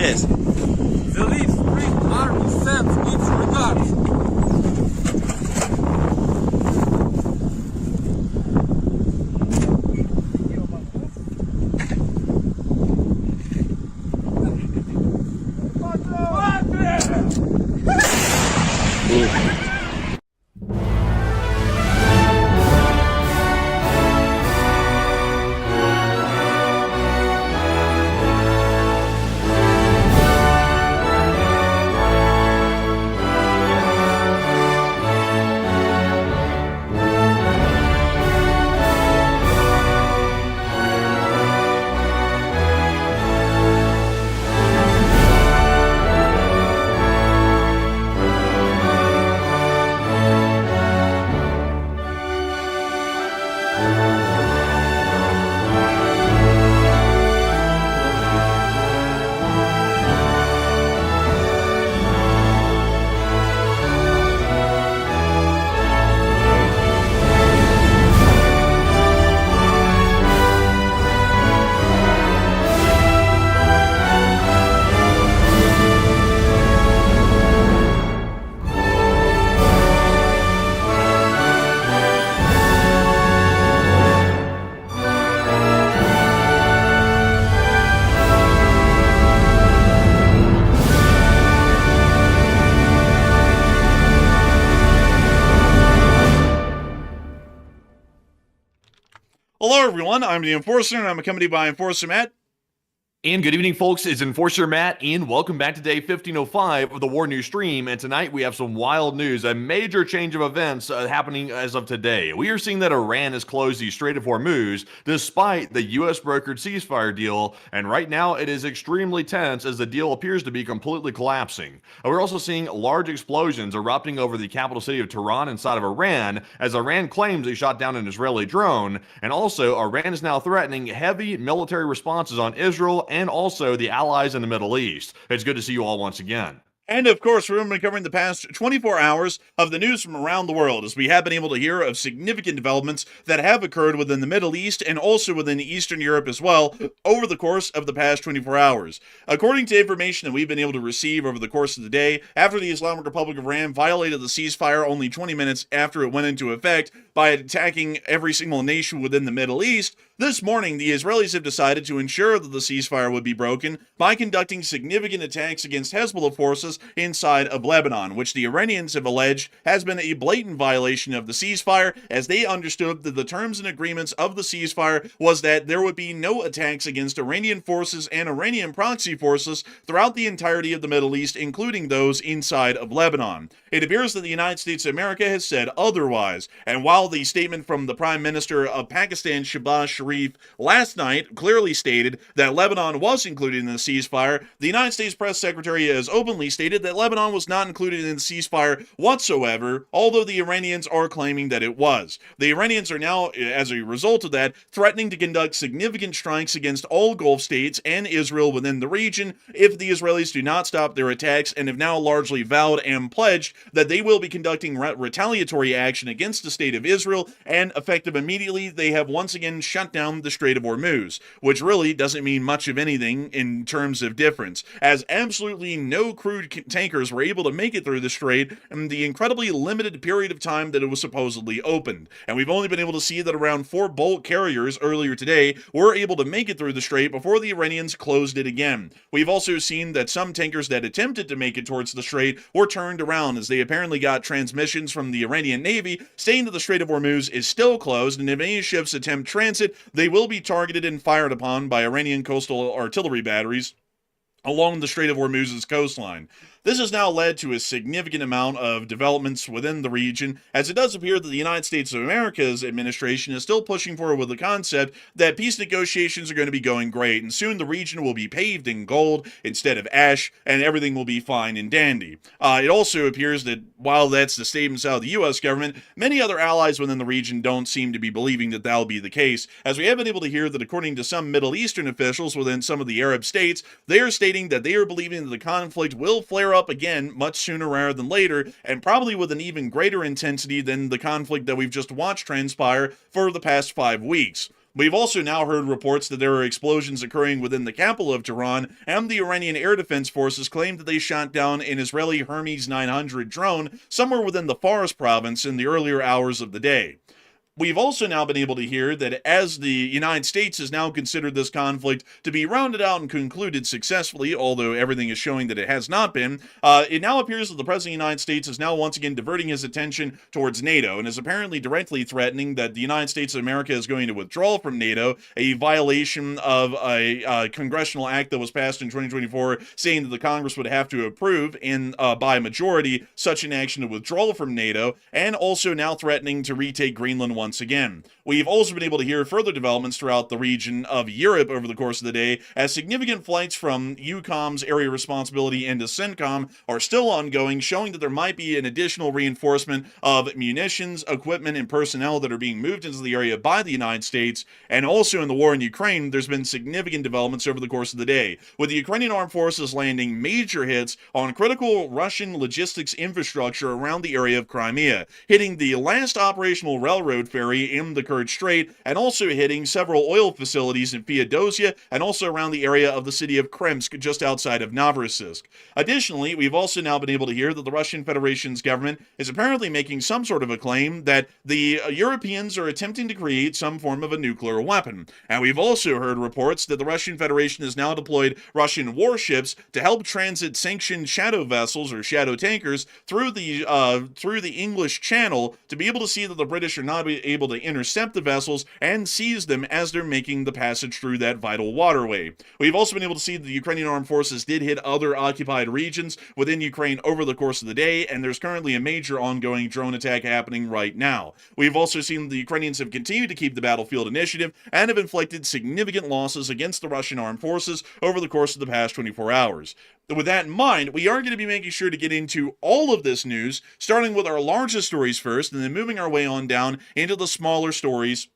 Yes. The Leaf Spring Army sends its regards. Hello, everyone. I'm the Enforcer, and I'm accompanied by Enforcer Matt. And good evening, folks. It's Enforcer Matt, and welcome back to day 1505 of the War News Stream. And tonight we have some wild news, a major change of events happening as of today. We are seeing that Iran has closed the Strait of Hormuz despite the U.S. brokered ceasefire deal, and right now it is extremely tense as the deal appears to be completely collapsing. We're also seeing large explosions erupting over the capital city of Tehran inside of Iran, as Iran claims they shot down an Israeli drone, and also Iran is now threatening heavy military responses on Israel and also the allies in the Middle East. It's good to see you all once again. And of course, we're going to be covering the past 24 hours of the news from around the world, as we have been able to hear of significant developments that have occurred within the Middle East and also within Eastern Europe as well over the course of the past 24 hours. According to information that we've been able to receive over the course of the day, after the Islamic Republic of Iran violated the ceasefire only 20 minutes after it went into effect by attacking every single nation within the Middle East, this morning the Israelis have decided to ensure that the ceasefire would be broken by conducting significant attacks against Hezbollah forces inside of Lebanon, which the Iranians have alleged has been a blatant violation of the ceasefire, as they understood that the terms and agreements of the ceasefire was that there would be no attacks against Iranian forces and Iranian proxy forces throughout the entirety of the Middle East, including those inside of Lebanon. It appears that the United States of America has said otherwise, and while the statement from the Prime Minister of Pakistan, Shehbaz Sharif, last night clearly stated that Lebanon was included in the ceasefire, the United States Press Secretary has openly stated that Lebanon was not included in the ceasefire whatsoever, although the Iranians are claiming that it was. The Iranians are now, as a result of that, threatening to conduct significant strikes against all Gulf states and Israel within the region if the Israelis do not stop their attacks, and have now largely vowed and pledged that they will be conducting retaliatory action against the state of Israel Israel, and effective immediately, they have once again shut down the Strait of Hormuz, which really doesn't mean much of anything in terms of difference, as absolutely no crude tankers were able to make it through the strait in the incredibly limited period of time that it was supposedly opened. And we've only been able to see that around 4 bulk carriers earlier today were able to make it through the strait before the Iranians closed it again. We've also seen that some tankers that attempted to make it towards the strait were turned around, as they apparently got transmissions from the Iranian Navy saying that the Strait of Hormuz is still closed, and if any ships attempt transit, they will be targeted and fired upon by Iranian coastal artillery batteries along the Strait of Hormuz's coastline. This has now led to a significant amount of developments within the region, as it does appear that the United States of America's administration is still pushing forward with the concept that peace negotiations are going to be going great, and soon the region will be paved in gold instead of ash, and everything will be fine and dandy. It also appears that while that's the statements out of the U.S. government, many other allies within the region don't seem to be believing that that'll be the case, as we have been able to hear that according to some Middle Eastern officials within some of the Arab states, they are stating that they are believing that the conflict will flare up again much sooner rather than later, and probably with an even greater intensity than the conflict that we've just watched transpire for the past 5 weeks. We've also now heard reports that there are explosions occurring within the capital of Tehran, and the Iranian Air Defense Forces claim that they shot down an Israeli Hermes 900 drone somewhere within the Fars province in the earlier hours of the day. We've also now been able to hear that as the United States has now considered this conflict to be rounded out and concluded successfully, although everything is showing that it has not been, it now appears that the President of the United States is now once again diverting his attention towards NATO and is apparently directly threatening that the United States of America is going to withdraw from NATO, a violation of a congressional act that was passed in 2024 saying that the Congress would have to approve by majority such an action to withdraw from NATO, and also now threatening to retake Greenland once again. We've also been able to hear further developments throughout the region of Europe over the course of the day, as significant flights from EUCOM's area responsibility into CENTCOM are still ongoing, showing that there might be an additional reinforcement of munitions, equipment, and personnel that are being moved into the area by the United States. And also in the war in Ukraine, there's been significant developments over the course of the day, with the Ukrainian armed forces landing major hits on critical Russian logistics infrastructure around the area of Crimea, hitting the last operational railroad ferry in the Kerch Strait, and also hitting several oil facilities in Feodosia and also around the area of the city of Kremsk just outside of Novorossiysk. Additionally, we've also now been able to hear that the Russian Federation's government is apparently making some sort of a claim that the Europeans are attempting to create some form of a nuclear weapon. And we've also heard reports that the Russian Federation has now deployed Russian warships to help transit sanctioned shadow vessels or shadow tankers through the English Channel to be able to see that the British are not able to intercept the vessels and seize them as they're making the passage through that vital waterway. We've also been able to see that the Ukrainian armed forces did hit other occupied regions within Ukraine over the course of the day, and there's currently a major ongoing drone attack happening right now. We've also seen that the Ukrainians have continued to keep the battlefield initiative and have inflicted significant losses against the Russian armed forces over the course of the past 24 hours. With that in mind, we are going to be making sure to get into all of this news, starting with our largest stories first, and then moving our way on down into the smaller stories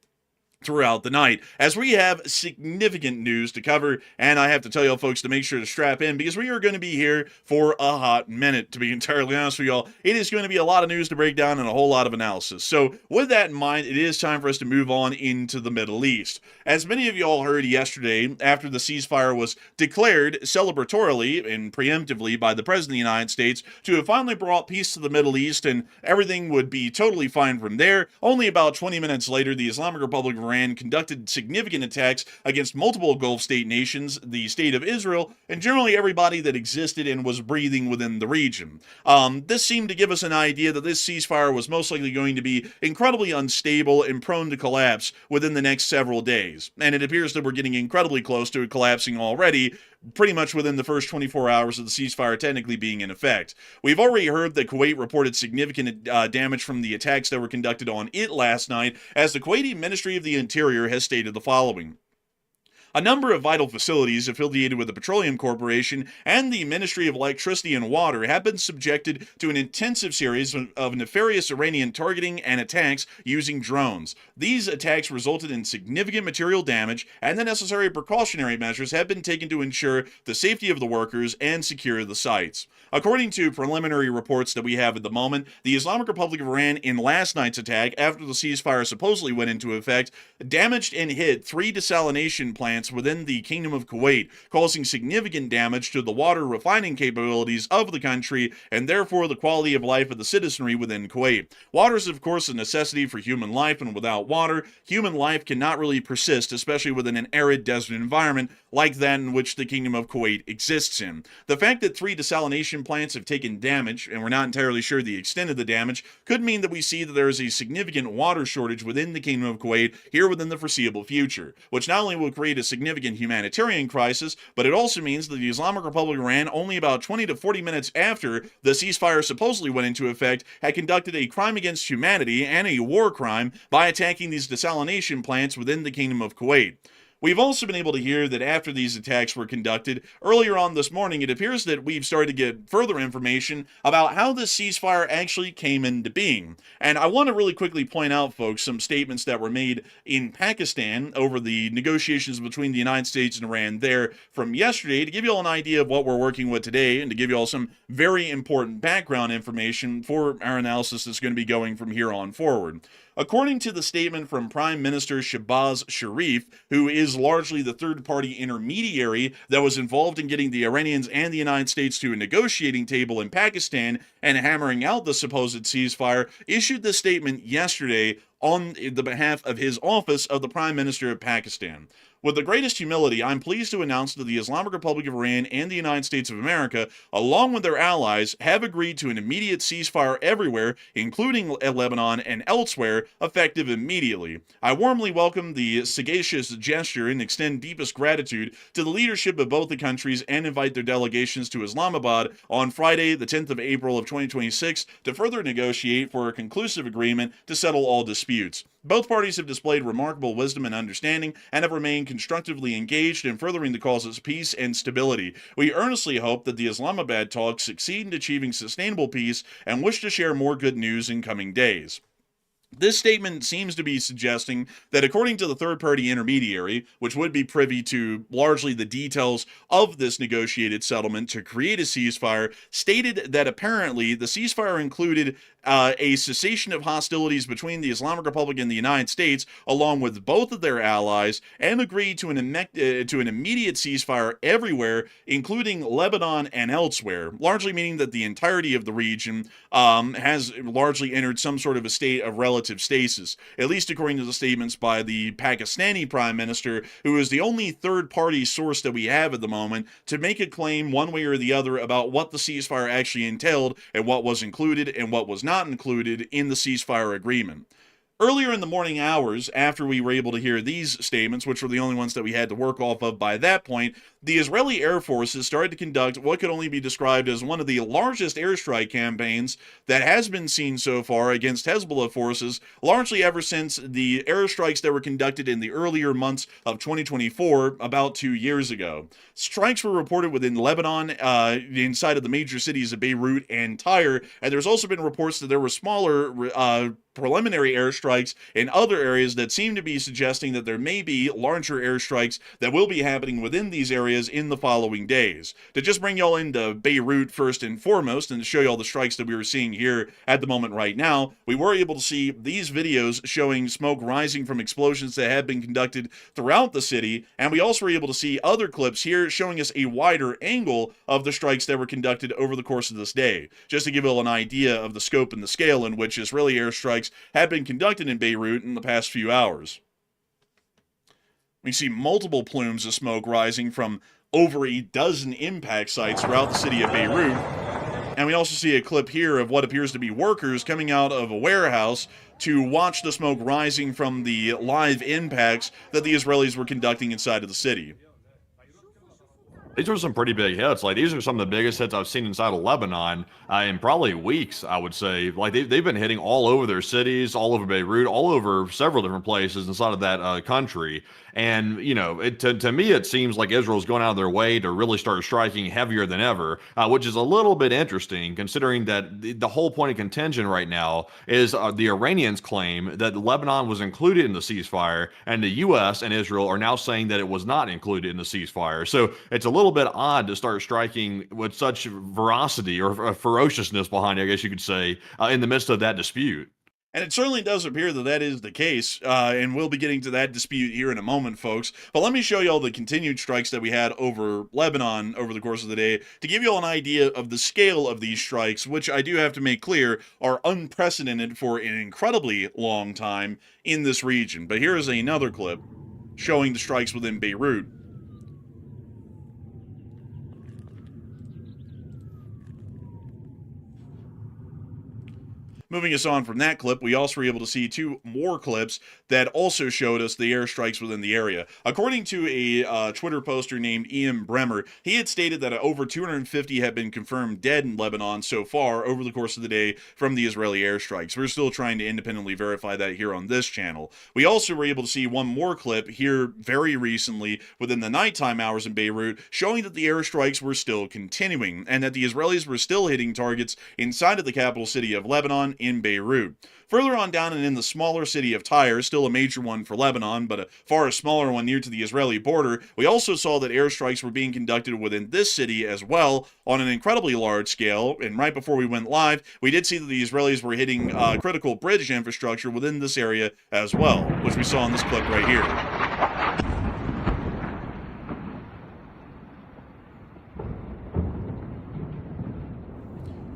throughout the night, as we have significant news to cover. And I have to tell y'all folks to make sure to strap in, because we are going to be here for a hot minute, to be entirely honest with y'all. It is going to be a lot of news to break down and a whole lot of analysis. So with that in mind, it is time for us to move on into the Middle East. As many of y'all heard yesterday, after the ceasefire was declared celebratorily and preemptively by the President of the United States to have finally brought peace to the Middle East and everything would be totally fine from there, only about 20 minutes later, the Islamic Republic of Iran conducted significant attacks against multiple Gulf state nations, the state of Israel, and generally everybody that existed and was breathing within the region. This seemed to give us an idea that this ceasefire was most likely going to be incredibly unstable and prone to collapse within the next several days. And it appears that we're getting incredibly close to it collapsing already, pretty much within the first 24 hours of the ceasefire technically being in effect. We've already heard that Kuwait reported significant damage from the attacks that were conducted on it last night, as the Kuwaiti Ministry of the Interior has stated the following. A number of vital facilities affiliated with the Petroleum Corporation and the Ministry of Electricity and Water have been subjected to an intensive series of nefarious Iranian targeting and attacks using drones. These attacks resulted in significant material damage, and the necessary precautionary measures have been taken to ensure the safety of the workers and secure the sites. According to preliminary reports that we have at the moment, the Islamic Republic of Iran, in last night's attack, after the ceasefire supposedly went into effect, damaged and hit 3 desalination plants within the Kingdom of Kuwait, causing significant damage to the water refining capabilities of the country and therefore the quality of life of the citizenry within Kuwait. Water is, of course, a necessity for human life, and without water, human life cannot really persist, especially within an arid desert environment like that in which the Kingdom of Kuwait exists in. The fact that 3 desalination plants have taken damage, and we're not entirely sure the extent of the damage, could mean that we see that there is a significant water shortage within the Kingdom of Kuwait here within the foreseeable future, which not only will create a significant humanitarian crisis, but it also means that the Islamic Republic of Iran, only about 20 to 40 minutes after the ceasefire supposedly went into effect, had conducted a crime against humanity and a war crime by attacking these desalination plants within the Kingdom of Kuwait. We've also been able to hear that after these attacks were conducted, earlier on this morning, it appears that we've started to get further information about how this ceasefire actually came into being. And I want to really quickly point out, folks, some statements that were made in Pakistan over the negotiations between the United States and Iran there from yesterday to give you all an idea of what we're working with today and to give you all some very important background information for our analysis that's going to be going from here on forward. According to the statement from Prime Minister Shehbaz Sharif, who is largely the third-party intermediary that was involved in getting the Iranians and the United States to a negotiating table in Pakistan and hammering out the supposed ceasefire, issued this statement yesterday on the behalf of his office of the Prime Minister of Pakistan. With the greatest humility, I'm pleased to announce that the Islamic Republic of Iran and the United States of America, along with their allies, have agreed to an immediate ceasefire everywhere, including Lebanon and elsewhere, effective immediately. I warmly welcome the sagacious gesture and extend deepest gratitude to the leadership of both the countries and invite their delegations to Islamabad on Friday, the 10th of April of 2026, to further negotiate for a conclusive agreement to settle all disputes. Both parties have displayed remarkable wisdom and understanding and have remained constructively engaged in furthering the causes of peace and stability. We earnestly hope that the Islamabad talks succeed in achieving sustainable peace and wish to share more good news in coming days. This statement seems to be suggesting that according to the third-party intermediary, which would be privy to largely the details of this negotiated settlement to create a ceasefire, stated that apparently the ceasefire included a cessation of hostilities between the Islamic Republic and the United States, along with both of their allies, and agreed to an immediate ceasefire everywhere, including Lebanon and elsewhere, largely meaning that the entirety of the region has largely entered some sort of a state of relative stasis, at least according to the statements by the Pakistani Prime Minister, who is the only third-party source that we have at the moment to make a claim one way or the other about what the ceasefire actually entailed and what was included and what was not included in the ceasefire agreement. Earlier in the morning hours, after we were able to hear these statements, which were the only ones that we had to work off of by that point, the Israeli Air Forces started to conduct what could only be described as one of the largest airstrike campaigns that has been seen so far against Hezbollah forces, largely ever since the airstrikes that were conducted in the earlier months of 2024, about 2 years ago. Strikes were reported within Lebanon, inside of the major cities of Beirut and Tyre, and there's also been reports that there were smaller preliminary airstrikes in other areas that seem to be suggesting that there may be larger airstrikes that will be happening within these areas in the following days. To just bring y'all into Beirut first and foremost, and to show y'all the strikes that we were seeing here at the moment right now, we were able to see these videos showing smoke rising from explosions that had been conducted throughout the city, and we also were able to see other clips here showing us a wider angle of the strikes that were conducted over the course of this day, just to give you all an idea of the scope and the scale in which Israeli airstrikes have been conducted in Beirut in the past few hours. We see multiple plumes of smoke rising from over a dozen impact sites throughout the city of Beirut. And we also see a clip here of what appears to be workers coming out of a warehouse to watch the smoke rising from the live impacts that the Israelis were conducting inside of the city. These are some pretty big hits. Like, these are some of the biggest hits I've seen inside of Lebanon in probably weeks, I would say. Like, they've been hitting all over their cities, all over Beirut, all over several different places inside of that country. And, you know, to me, it seems like Israel's going out of their way to really start striking heavier than ever, which is a little bit interesting considering that the whole point of contention right now is the Iranians claim that Lebanon was included in the ceasefire, and the U.S. and Israel are now saying that it was not included in the ceasefire. So it's a little bit odd to start striking with such veracity or ferociousness behind it, I guess you could say, in the midst of that dispute. And it certainly does appear that that is the case, and we'll be getting to that dispute here in a moment, folks. But let me show you all the continued strikes that we had over Lebanon over the course of the day to give you all an idea of the scale of these strikes, which I do have to make clear are unprecedented for an incredibly long time in this region. But here is another clip showing the strikes within Beirut. Moving us on from that clip, we also were able to see two more clips that also showed us the airstrikes within the area. According to a Twitter poster named Ian Bremer, he had stated that over 250 had been confirmed dead in Lebanon so far over the course of the day from the Israeli airstrikes. We're still trying to independently verify that here on this channel. We also were able to see one more clip here very recently within the nighttime hours in Beirut showing that the airstrikes were still continuing and that the Israelis were still hitting targets inside of the capital city of Lebanon in Beirut. Further on down and in the smaller city of Tyre, still a major one for Lebanon, but a far smaller one near to the Israeli border, we also saw that airstrikes were being conducted within this city as well on an incredibly large scale. And right before we went live, we did see that the Israelis were hitting critical bridge infrastructure within this area as well, which we saw in this clip right here.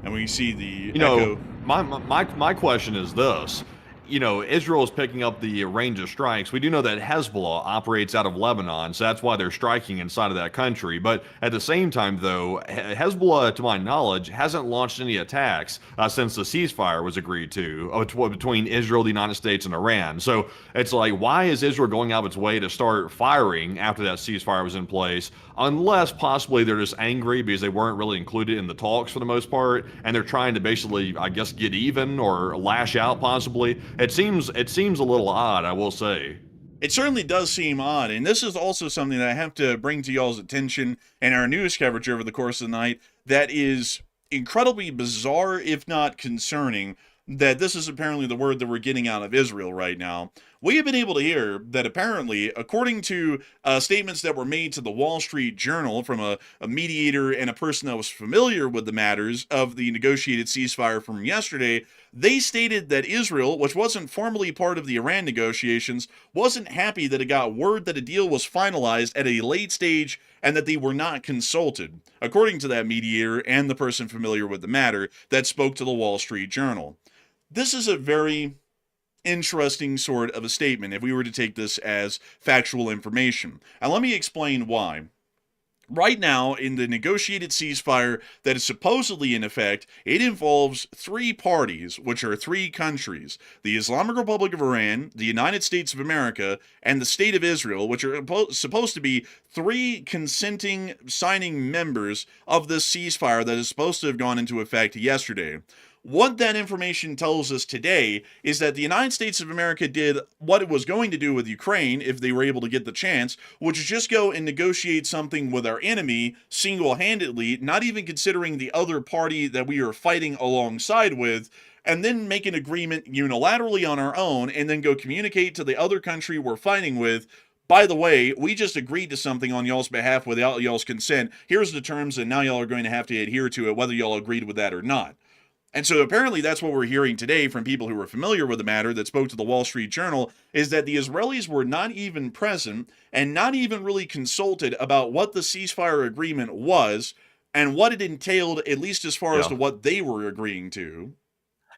And we see the echo. My question is this. You know, Israel is picking up the range of strikes. We do know that Hezbollah operates out of Lebanon, so that's why they're striking inside of that country. But at the same time, though, Hezbollah, to my knowledge, hasn't launched any attacks since the ceasefire was agreed to between Israel, the United States, and Iran. So it's like, why is Israel going out of its way to start firing after that ceasefire was in place? Unless possibly they're just angry because they weren't really included in the talks for the most part, and they're trying to basically, I guess, get even or lash out possibly. It seems a little odd, I will say. It certainly does seem odd, and this is also something that I have to bring to y'all's attention in our news coverage over the course of the night that is incredibly bizarre, if not concerning, that this is apparently the word that we're getting out of Israel right now. We have been able to hear that apparently, according to statements that were made to the Wall Street Journal from a mediator and a person that was familiar with the matters of the negotiated ceasefire from yesterday, they stated that Israel, which wasn't formally part of the Iran negotiations, wasn't happy that it got word that a deal was finalized at a late stage and that they were not consulted, according to that mediator and the person familiar with the matter that spoke to the Wall Street Journal. This is a very interesting sort of a statement if we were to take this as factual information. And let me explain why. Right now, in the negotiated ceasefire that is supposedly in effect, it involves three parties, which are three countries: the Islamic Republic of Iran, the United States of America, and the State of Israel, which are supposed to be three consenting, signing members of this ceasefire that is supposed to have gone into effect yesterday. What that information tells us today is that the United States of America did what it was going to do with Ukraine if they were able to get the chance, which is just go and negotiate something with our enemy single-handedly, not even considering the other party that we are fighting alongside with, and then make an agreement unilaterally on our own, and then go communicate to the other country we're fighting with, by the way, we just agreed to something on y'all's behalf without y'all's consent. Here's the terms, and now y'all are going to have to adhere to it whether y'all agreed with that or not. And so apparently that's what we're hearing today from people who are familiar with the matter that spoke to the Wall Street Journal, is that the Israelis were not even present and not even really consulted about what the ceasefire agreement was and what it entailed, at least as far as to what they were agreeing to.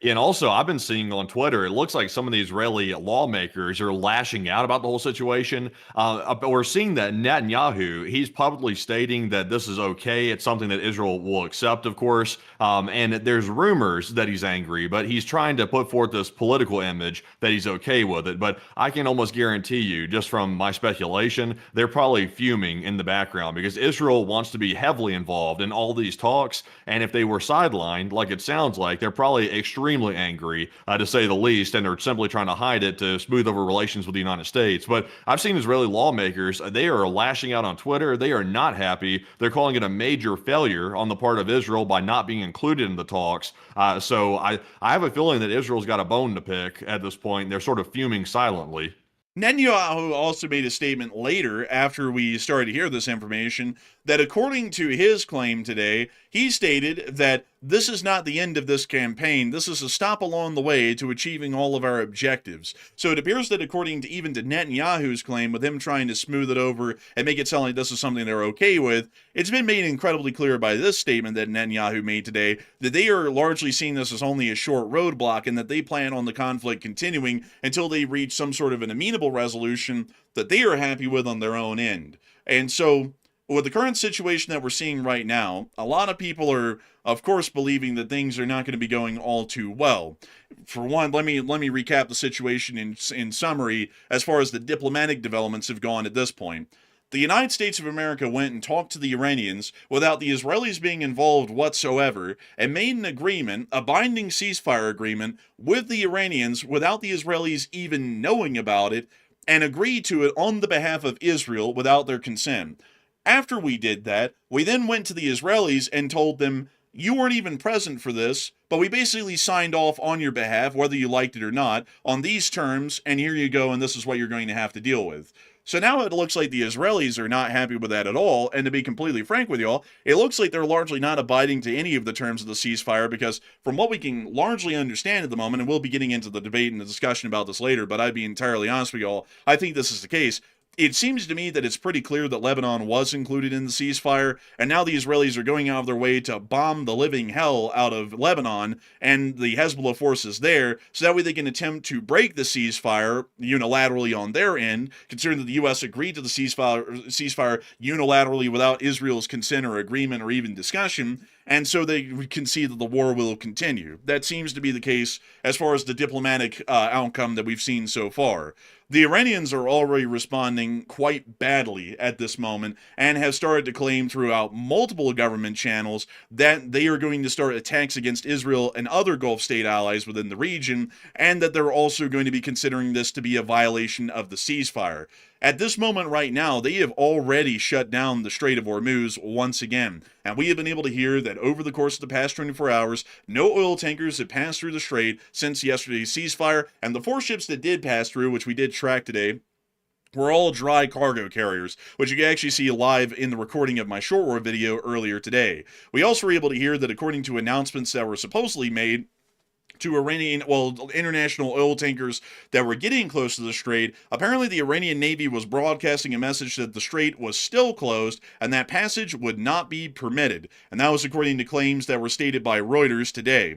And also, I've been seeing on Twitter, it looks like some of the Israeli lawmakers are lashing out about the whole situation. But we're seeing that Netanyahu, he's publicly stating that this is okay. It's something that Israel will accept, of course. And there's rumors that he's angry, but he's trying to put forth this political image that he's okay with it. But I can almost guarantee you, just from my speculation, they're probably fuming in the background because Israel wants to be heavily involved in all these talks. And if they were sidelined, like it sounds like, they're probably extremely angry, to say the least, and they're simply trying to hide it to smooth over relations with the United States. But I've seen Israeli lawmakers, they are lashing out on Twitter. They are not happy. They're calling it a major failure on the part of Israel by not being included in the talks. So I have a feeling that Israel's got a bone to pick at this point. They're sort of fuming silently. Netanyahu also made a statement later, after we started to hear this information, that according to his claim today, he stated that this is not the end of this campaign. This is a stop along the way to achieving all of our objectives. So it appears that according to even to Netanyahu's claim, with him trying to smooth it over and make it sound like this is something they're okay with, it's been made incredibly clear by this statement that Netanyahu made today that they are largely seeing this as only a short roadblock and that they plan on the conflict continuing until they reach some sort of an amenable resolution that they are happy with on their own end. And so, with the current situation that we're seeing right now, a lot of people are, of course, believing that things are not going to be going all too well. For one, let me recap the situation in summary as far as the diplomatic developments have gone at this point. The United States of America went and talked to the Iranians without the Israelis being involved whatsoever and made an agreement, a binding ceasefire agreement, with the Iranians without the Israelis even knowing about it, and agreed to it on the behalf of Israel without their consent. After we did that, we then went to the Israelis and told them, you weren't even present for this, but we basically signed off on your behalf, whether you liked it or not, on these terms, and here you go, and this is what you're going to have to deal with. So now it looks like the Israelis are not happy with that at all, and to be completely frank with y'all, it looks like they're largely not abiding to any of the terms of the ceasefire, because from what we can largely understand at the moment, and we'll be getting into the debate and the discussion about this later, but I'd be entirely honest with y'all, I think this is the case. It seems to me that it's pretty clear that Lebanon was included in the ceasefire, and now the Israelis are going out of their way to bomb the living hell out of Lebanon and the Hezbollah forces there, so that way they can attempt to break the ceasefire unilaterally on their end, considering that the U.S. agreed to the ceasefire unilaterally without Israel's consent or agreement or even discussion, and so they can see that the war will continue. That seems to be the case as far as the diplomatic outcome that we've seen so far. The Iranians are already responding quite badly at this moment and have started to claim throughout multiple government channels that they are going to start attacks against Israel and other Gulf state allies within the region, and that they're also going to be considering this to be a violation of the ceasefire. At this moment right now, they have already shut down the Strait of Hormuz once again, and we have been able to hear that over the course of the past 24 hours, no oil tankers have passed through the strait since yesterday's ceasefire, and the 4 ships that did pass through, which we did track today, were all dry cargo carriers, which you can actually see live in the recording of my short war video earlier today. We also were able to hear that according to announcements that were supposedly made to international oil tankers that were getting close to the strait, apparently the Iranian Navy was broadcasting a message that the strait was still closed and that passage would not be permitted. And that was according to claims that were stated by Reuters today,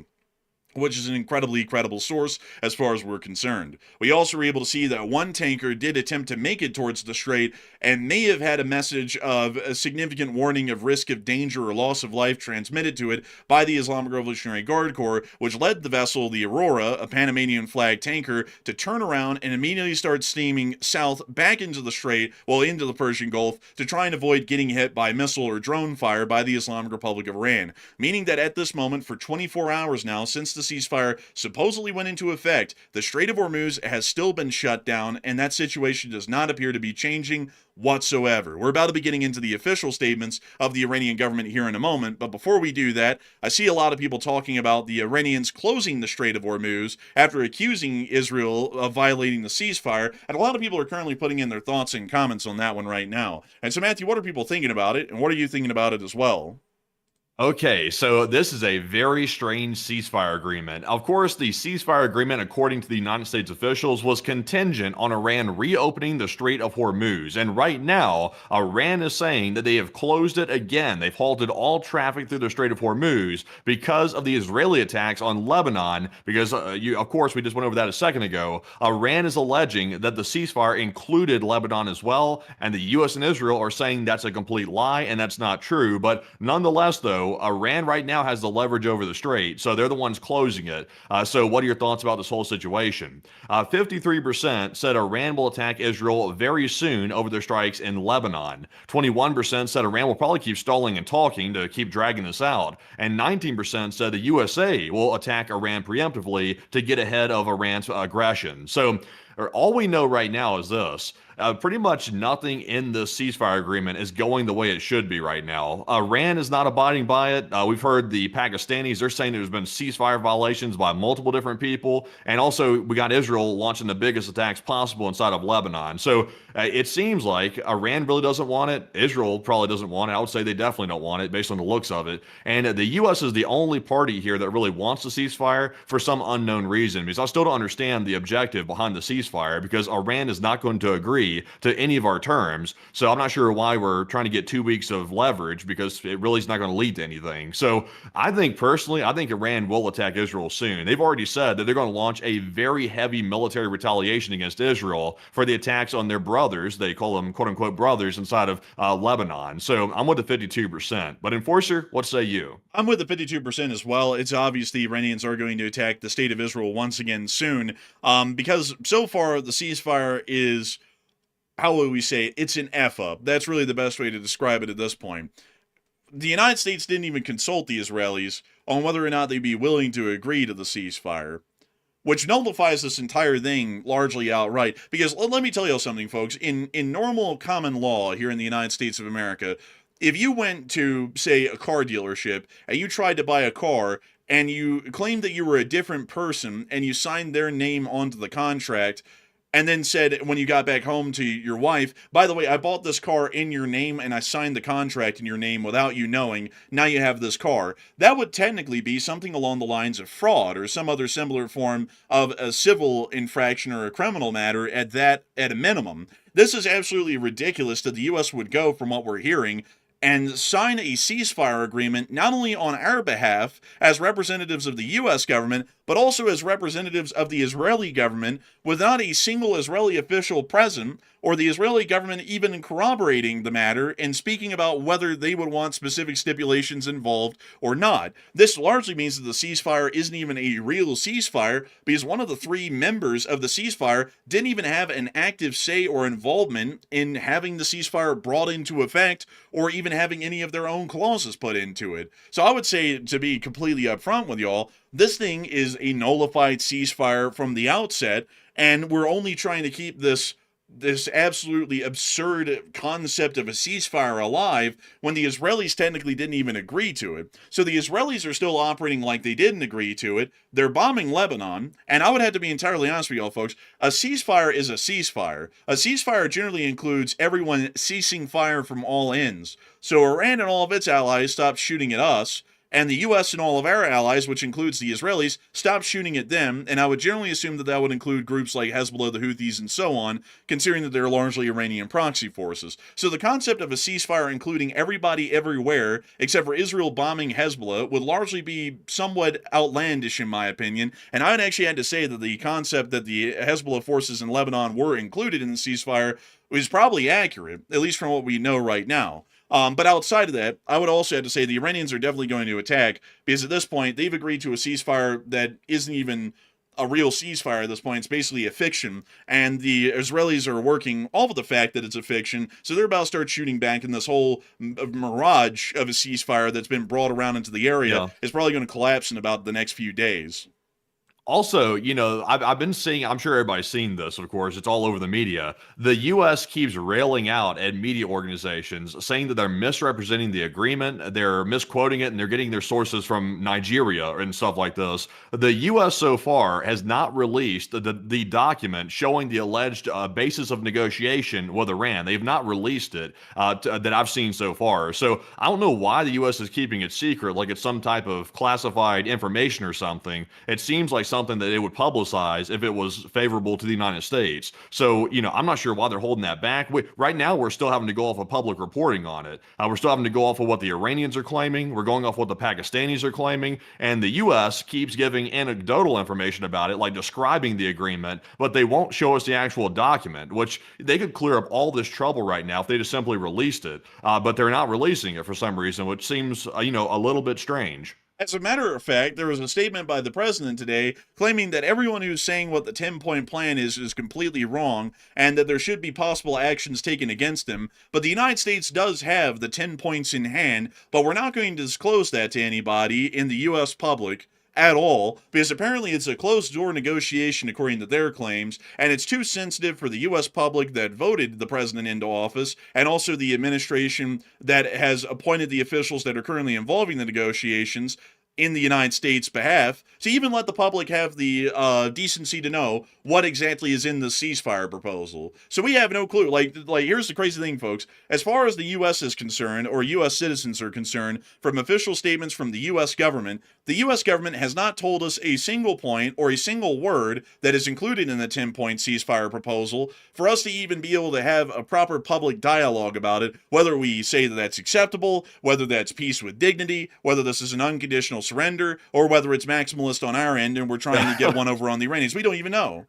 which is an incredibly credible source as far as we're concerned. We also were able to see that one tanker did attempt to make it towards the strait and may have had a message of a significant warning of risk of danger or loss of life transmitted to it by the Islamic Revolutionary Guard Corps, which led the vessel, the Aurora, a Panamanian flag tanker, to turn around and immediately start steaming south back into the strait, into the Persian Gulf, to try and avoid getting hit by missile or drone fire by the Islamic Republic of Iran. Meaning that at this moment, for 24 hours now, since the ceasefire supposedly went into effect, the Strait of Hormuz has still been shut down, and that situation does not appear to be changing whatsoever. We're about to be getting into the official statements of the Iranian government here in a moment, but before we do that, I see a lot of people talking about the Iranians closing the Strait of Hormuz after accusing Israel of violating the ceasefire, and a lot of people are currently putting in their thoughts and comments on that one right now. And so, Matthew, what are people thinking about it, and what are you thinking about it as well? Okay, so this is a very strange ceasefire agreement. Of course, the ceasefire agreement, according to the United States officials, was contingent on Iran reopening the Strait of Hormuz. And right now, Iran is saying that they have closed it again. They've halted all traffic through the Strait of Hormuz because of the Israeli attacks on Lebanon. Because, of course, we just went over that a second ago. Iran is alleging that the ceasefire included Lebanon as well, and the U.S. and Israel are saying that's a complete lie and that's not true. But nonetheless, though, Iran right now has the leverage over the strait, so they're the ones closing it. So what are your thoughts about this whole situation? 53% said Iran will attack Israel very soon over their strikes in Lebanon. 21% said Iran will probably keep stalling and talking to keep dragging this out. And 19% said the USA will attack Iran preemptively to get ahead of Iran's aggression. So all we know right now is this. Pretty much nothing in the ceasefire agreement is going the way it should be right now. Iran is not abiding by it. We've heard the Pakistanis, they're saying there's been ceasefire violations by multiple different people. And also, we got Israel launching the biggest attacks possible inside of Lebanon. So it seems like Iran really doesn't want it. Israel probably doesn't want it. I would say they definitely don't want it based on the looks of it. And the U.S. is the only party here that really wants the ceasefire for some unknown reason. Because I still don't understand the objective behind the ceasefire, because Iran is not going to agree to any of our terms. So I'm not sure why we're trying to get 2 weeks of leverage, because it really is not going to lead to anything. So I think personally, I think Iran will attack Israel soon. They've already said that they're going to launch a very heavy military retaliation against Israel for the attacks on their brothers. They call them quote unquote brothers inside of Lebanon. So I'm with the 52%. But Enforcer, what say you? I'm with the 52% as well. It's obvious the Iranians are going to attack the state of Israel once again soon, because so far the ceasefire is, how would we say it? It's an F-up. That's really the best way to describe it at this point. The United States didn't even consult the Israelis on whether or not they'd be willing to agree to the ceasefire, which nullifies this entire thing largely outright. Because let me tell you something, folks. In normal common law here in the United States of America, if you went to, say, a car dealership and you tried to buy a car and you claimed that you were a different person and you signed their name onto the contract, and then said when you got back home to your wife, by the way, I bought this car in your name and I signed the contract in your name without you knowing, now you have this car. That would technically be something along the lines of fraud or some other similar form of a civil infraction or a criminal matter at a minimum. This is absolutely ridiculous that the U.S. would go, from what we're hearing, and sign a ceasefire agreement not only on our behalf as representatives of the U.S. government, but also as representatives of the Israeli government, without a single Israeli official present, or the Israeli government even corroborating the matter and speaking about whether they would want specific stipulations involved or not. This largely means that the ceasefire isn't even a real ceasefire, because one of the three members of the ceasefire didn't even have an active say or involvement in having the ceasefire brought into effect, or even having any of their own clauses put into it. So I would say, to be completely upfront with y'all, this thing is a nullified ceasefire from the outset, and we're only trying to keep this absolutely absurd concept of a ceasefire alive when the Israelis technically didn't even agree to it. So the Israelis are still operating like they didn't agree to it. They're bombing Lebanon, and I would have to be entirely honest with y'all, folks. A ceasefire is a ceasefire. A ceasefire generally includes everyone ceasing fire from all ends. So Iran and all of its allies stopped shooting at us, and the U.S. and all of our allies, which includes the Israelis, stopped shooting at them, and I would generally assume that that would include groups like Hezbollah, the Houthis, and so on, considering that they're largely Iranian proxy forces. So the concept of a ceasefire including everybody everywhere, except for Israel bombing Hezbollah, would largely be somewhat outlandish in my opinion, and I would actually have to say that the concept that the Hezbollah forces in Lebanon were included in the ceasefire is probably accurate, at least from what we know right now. But outside of that, I would also have to say the Iranians are definitely going to attack, because at this point, they've agreed to a ceasefire that isn't even a real ceasefire at this point. It's basically a fiction, and the Israelis are working off of the fact that it's a fiction, so they're about to start shooting back, and this whole mirage of a ceasefire that's been brought around into the area is probably going to collapse in about the next few days. Also, I've been seeing, I'm sure everybody's seen this, of course, it's all over the media. The U.S. keeps railing out at media organizations saying that they're misrepresenting the agreement, they're misquoting it, and they're getting their sources from Nigeria and stuff like this. The U.S. so far has not released the document showing the alleged basis of negotiation with Iran. They've not released it that I've seen so far. So I don't know why the U.S. is keeping it secret, like it's some type of classified information or something. It seems like something that it would publicize if it was favorable to the United States. So, I'm not sure why they're holding that back. Right now, we're still having to go off of public reporting on it. We're still having to go off of what the Iranians are claiming. We're going off what the Pakistanis are claiming. And the U.S. keeps giving anecdotal information about it, like describing the agreement, but they won't show us the actual document, which they could clear up all this trouble right now if they just simply released it. But they're not releasing it for some reason, which seems, a little bit strange. As a matter of fact, there was a statement by the president today claiming that everyone who's saying what the 10-point plan is completely wrong and that there should be possible actions taken against them. But the United States does have the 10 points in hand, but we're not going to disclose that to anybody in the U.S. public at all, because apparently it's a closed-door negotiation according to their claims, and it's too sensitive for the U.S. public that voted the president into office, and also the administration that has appointed the officials that are currently involving the negotiations in the United States' behalf, to even let the public have the decency to know what exactly is in the ceasefire proposal. So we have no clue. Like here's the crazy thing, folks. As far as the U.S. is concerned, or U.S. citizens are concerned, from official statements from the U.S. government has not told us a single point or a single word that is included in the 10-point ceasefire proposal for us to even be able to have a proper public dialogue about it, whether we say that that's acceptable, whether that's peace with dignity, whether this is an unconditional surrender, or whether it's maximalist on our end and we're trying to get one over on the Iranians. We don't even know.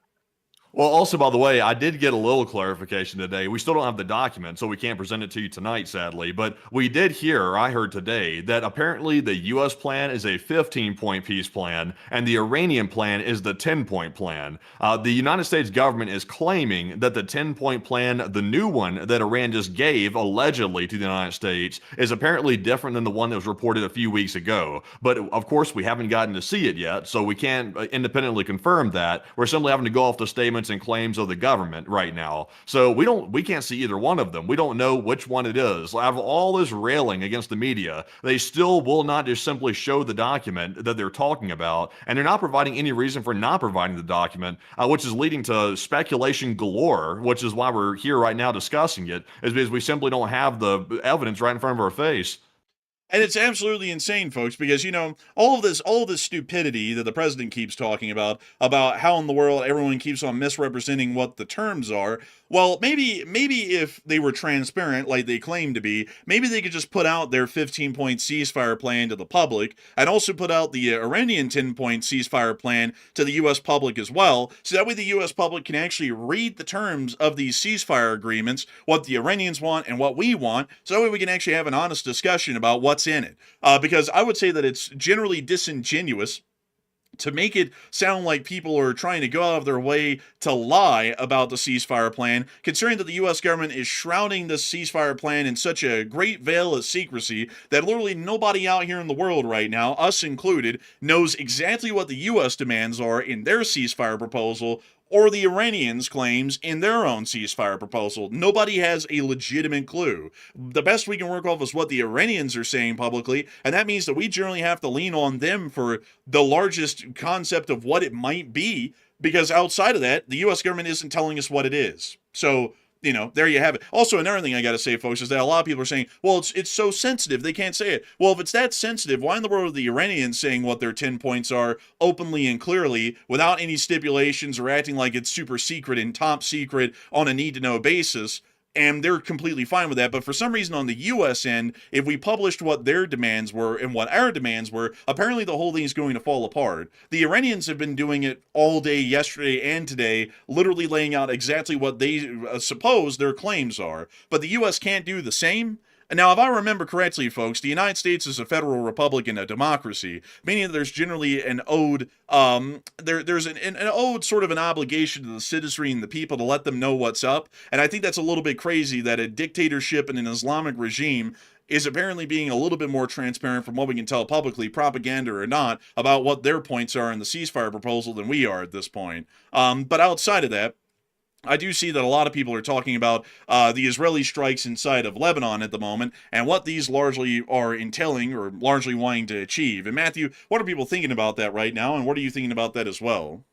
Well, also, by the way, I did get a little clarification today. We still don't have the document, so we can't present it to you tonight, sadly. But we did hear, or I heard today, that apparently the U.S. plan is a 15-point peace plan, and the Iranian plan is the 10-point plan. The United States government is claiming that the 10-point plan, the new one that Iran just gave, allegedly, to the United States, is apparently different than the one that was reported a few weeks ago. But, of course, we haven't gotten to see it yet, so we can't independently confirm that. We're simply having to go off the statements and claims of the government right now. So we can't see either one of them. We don't know which one it is. Out of all this railing against the media, they still will not just simply show the document that they're talking about, and they're not providing any reason for not providing the document, which is leading to speculation galore, which is why we're here right now discussing it, is because we simply don't have the evidence right in front of our face. And it's absolutely insane, folks, because, all of this stupidity that the president keeps talking about how in the world everyone keeps on misrepresenting what the terms are. Well, maybe if they were transparent like they claim to be, maybe they could just put out their 15-point ceasefire plan to the public and also put out the Iranian 10-point ceasefire plan to the U.S. public as well. So that way the U.S. public can actually read the terms of these ceasefire agreements, what the Iranians want and what we want. So that way we can actually have an honest discussion about what's in it. Because I would say that it's generally disingenuous to make it sound like people are trying to go out of their way to lie about the ceasefire plan, considering that the U.S. government is shrouding this ceasefire plan in such a great veil of secrecy that literally nobody out here in the world right now, us included, knows exactly what the U.S. demands are in their ceasefire proposal or the Iranians' claims in their own ceasefire proposal. Nobody has a legitimate clue. The best we can work off is what the Iranians are saying publicly, and that means that we generally have to lean on them for the largest concept of what it might be, because outside of that, the U.S. government isn't telling us what it is. So, there you have it. Also, another thing I got to say, folks, is that a lot of people are saying, well, it's so sensitive, they can't say it. Well, if it's that sensitive, why in the world are the Iranians saying what their 10 points are openly and clearly without any stipulations or acting like it's super secret and top secret on a need-to-know basis? And they're completely fine with that. But for some reason on the U.S. end, if we published what their demands were and what our demands were, apparently the whole thing is going to fall apart. The Iranians have been doing it all day yesterday and today, literally laying out exactly what they suppose their claims are. But the U.S. can't do the same. Now, if I remember correctly, folks, the United States is a federal republic and a democracy, meaning that there's generally an ode, there's an ode, sort of an obligation to the citizenry and the people to let them know what's up. And I think that's a little bit crazy that a dictatorship and an Islamic regime is apparently being a little bit more transparent from what we can tell publicly, propaganda or not, about what their points are in the ceasefire proposal than we are at this point. But outside of that, I do see that a lot of people are talking about the Israeli strikes inside of Lebanon at the moment and what these largely are entailing or largely wanting to achieve. And Matthew, what are people thinking about that right now, and what are you thinking about that as well?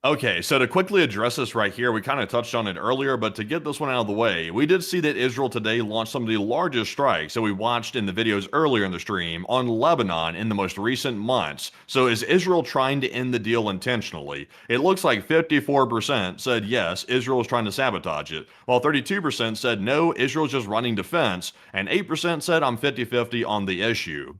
Okay, so to quickly address this right here, we kind of touched on it earlier, but to get this one out of the way, we did see that Israel today launched some of the largest strikes that we watched in the videos earlier in the stream on Lebanon in the most recent months. So is Israel trying to end the deal intentionally? It looks like 54% said yes, Israel is trying to sabotage it, while 32% said no, Israel's just running defense, and 8% said I'm 50-50 on the issue.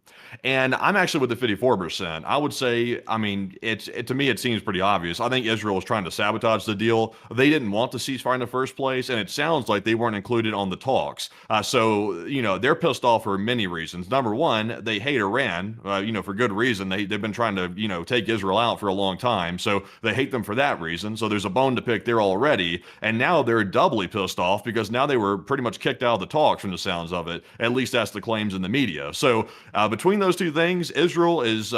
And I'm actually with the 54%. I would say, I mean, to me, it seems pretty obvious. I think Israel was trying to sabotage the deal. They didn't want the ceasefire in the first place, and it sounds like they weren't included on the talks. So, they're pissed off for many reasons. Number one, they hate Iran, for good reason. They've been trying to, take Israel out for a long time. So they hate them for that reason. So there's a bone to pick there already. And now they're doubly pissed off because now they were pretty much kicked out of the talks from the sounds of it. At least that's the claims in the media. So between those two things, Israel is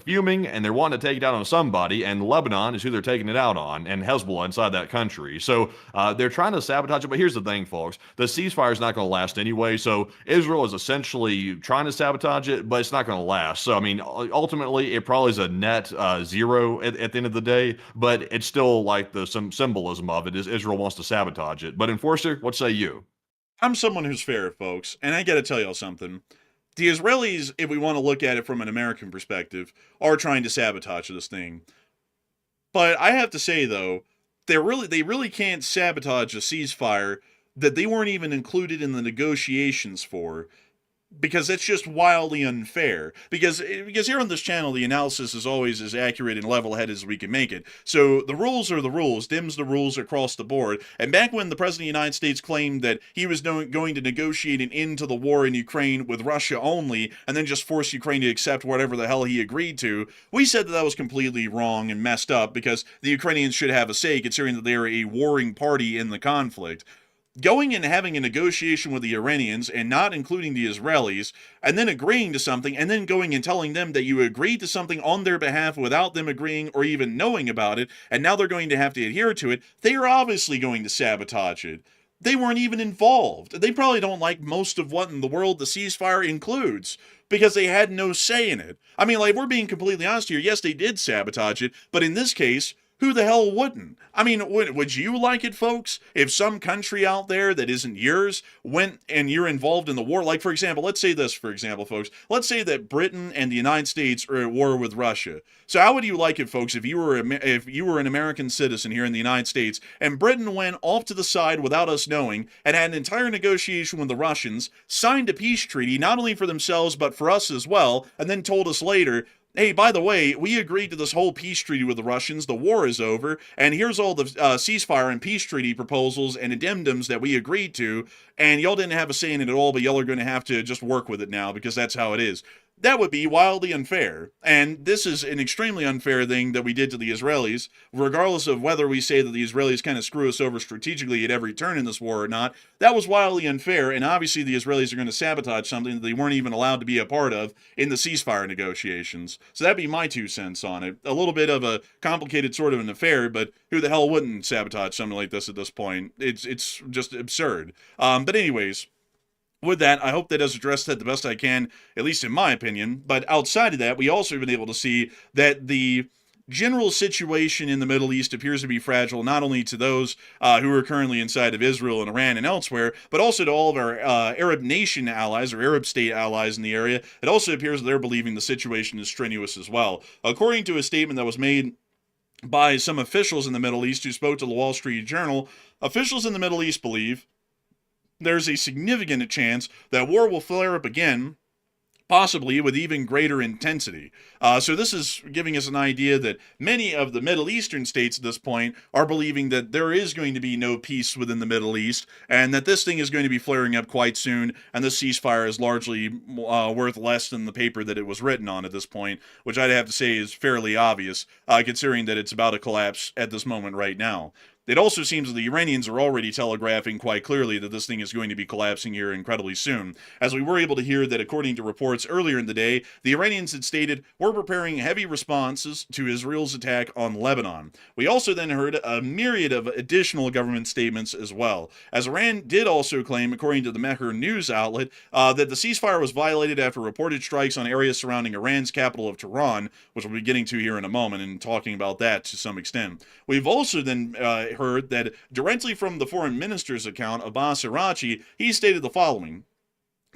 fuming, and they're wanting to take it out on somebody, and Lebanon is who they're taking it out on, and Hezbollah inside that country. So they're trying to sabotage it. But here's the thing, folks: the ceasefire is not going to last anyway. So Israel is essentially trying to sabotage it, but it's not going to last. So I mean, ultimately, it probably is a net zero at the end of the day. But it's still like some symbolism of it is Israel wants to sabotage it. But Enforcer, what say you? I'm someone who's fair, folks, and I got to tell y'all something. The Israelis, if we want to look at it from an American perspective, are trying to sabotage this thing. But I have to say, though, they really can't sabotage a ceasefire that they weren't even included in the negotiations for, because that's just wildly unfair. Because here on this channel, the analysis is always as accurate and level-headed as we can make it. So the rules are the rules, dims the rules across the board. And back when the President of the United States claimed that he was going to negotiate an end to the war in Ukraine with Russia only, and then just force Ukraine to accept whatever the hell he agreed to, we said that was completely wrong and messed up, because the Ukrainians should have a say, considering that they are a warring party in the conflict. Going and having a negotiation with the Iranians and not including the Israelis, and then agreeing to something, and then going and telling them that you agreed to something on their behalf without them agreeing or even knowing about it, and now they're going to have to adhere to it, they are obviously going to sabotage it. They weren't even involved. They probably don't like most of what in the world the ceasefire includes, because they had no say in it. I mean, like, we're being completely honest here. Yes, they did sabotage it, but in this case, who the hell wouldn't? I mean, would you like it, folks, if some country out there that isn't yours went and you're involved in the war? Like, for example, let's say this, for example, folks. Let's say that Britain and the United States are at war with Russia. So how would you like it, folks, if you were an American citizen here in the United States, and Britain went off to the side without us knowing and had an entire negotiation with the Russians, signed a peace treaty, not only for themselves but for us as well, and then told us later, hey, by the way, we agreed to this whole peace treaty with the Russians, the war is over, and here's all the ceasefire and peace treaty proposals and addendums that we agreed to, and y'all didn't have a say in it at all, but y'all are going to have to just work with it now, because that's how it is. That would be wildly unfair. And this is an extremely unfair thing that we did to the Israelis, regardless of whether we say that the Israelis kind of screw us over strategically at every turn in this war or not. That was wildly unfair, and obviously the Israelis are going to sabotage something that they weren't even allowed to be a part of in the ceasefire negotiations. So that'd be my 2 cents on it. A little bit of a complicated sort of an affair, but who the hell wouldn't sabotage something like this at this point? It's just absurd. But anyways, with that, I hope that has addressed that the best I can, at least in my opinion. But outside of that, we also have been able to see that the general situation in the Middle East appears to be fragile, not only to those who are currently inside of Israel and Iran and elsewhere, but also to all of our Arab nation allies or Arab state allies in the area. It also appears that they're believing the situation is strenuous as well. According to a statement that was made by some officials in the Middle East who spoke to the Wall Street Journal, officials in the Middle East believe there's a significant chance that war will flare up again, possibly with even greater intensity. So this is giving us an idea that many of the Middle Eastern states at this point are believing that there is going to be no peace within the Middle East, and that this thing is going to be flaring up quite soon, and the ceasefire is largely worth less than the paper that it was written on at this point, which I'd have to say is fairly obvious, considering that it's about to collapse at this moment right now. It also seems that the Iranians are already telegraphing quite clearly that this thing is going to be collapsing here incredibly soon, as we were able to hear that according to reports earlier in the day, the Iranians had stated, we're preparing heavy responses to Israel's attack on Lebanon. We also then heard a myriad of additional government statements as well, as Iran did also claim, according to the Mehr news outlet, that the ceasefire was violated after reported strikes on areas surrounding Iran's capital of Tehran, which we'll be getting to here in a moment and talking about that to some extent. We've also then heard that directly from the foreign minister's account, Abbas Arachi, he stated the following.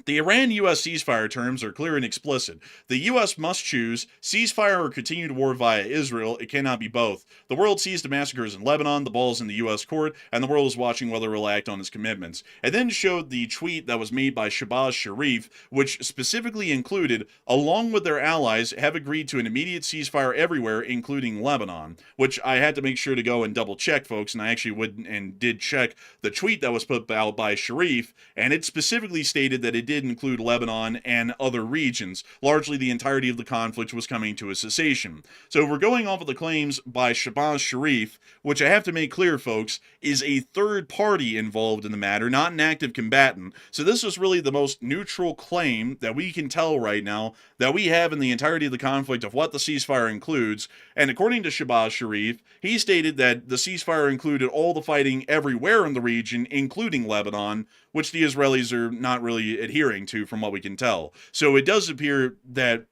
The Iran-U.S. ceasefire terms are clear and explicit. The U.S. must choose ceasefire or continued war via Israel. It cannot be both. The world sees the massacres in Lebanon, the ball is in the U.S. court, and the world is watching whether it will act on its commitments. It then showed the tweet that was made by Shahbaz Sharif, which specifically included, along with their allies, have agreed to an immediate ceasefire everywhere, including Lebanon, which I had to make sure to go and double check, folks, and I actually would and did check the tweet that was put out by Sharif, and it specifically stated that it did include Lebanon and other regions. Largely the entirety of the conflict was coming to a cessation. So we're going off of the claims by Shahbaz Sharif, which I have to make clear, folks, is a third party involved in the matter, not an active combatant. So this is really the most neutral claim that we can tell right now that we have in the entirety of the conflict of what the ceasefire includes. And according to Shahbaz Sharif, he stated that the ceasefire included all the fighting everywhere in the region, including Lebanon, which the Israelis are not really adhering to from what we can tell. So it does appear that,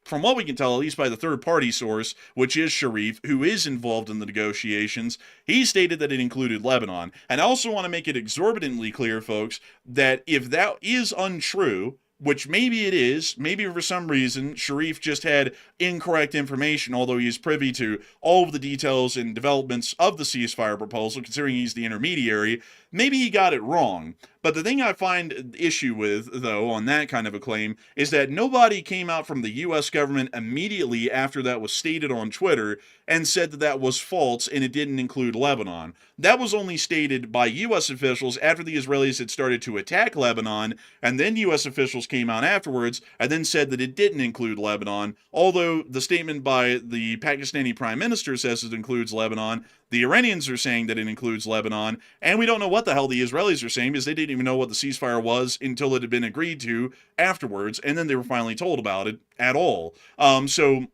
from what we can tell, at least by the third-party source, which is Sharif, who is involved in the negotiations, he stated that it included Lebanon. And I also want to make it exorbitantly clear, folks, that if that is untrue, which maybe it is, maybe for some reason Sharif just had incorrect information, although he is privy to all of the details and developments of the ceasefire proposal, considering he's the intermediary, maybe he got it wrong. But the thing I find issue with, though, on that kind of a claim, is that nobody came out from the U.S. government immediately after that was stated on Twitter and said that that was false and it didn't include Lebanon. That was only stated by U.S. officials after the Israelis had started to attack Lebanon, and then U.S. officials came out afterwards and then said that it didn't include Lebanon. Although the statement by the Pakistani Prime Minister says it includes Lebanon, the Iranians are saying that it includes Lebanon, and we don't know what the hell the Israelis are saying because they didn't even know what the ceasefire was until it had been agreed to afterwards, and then they were finally told about it at all. So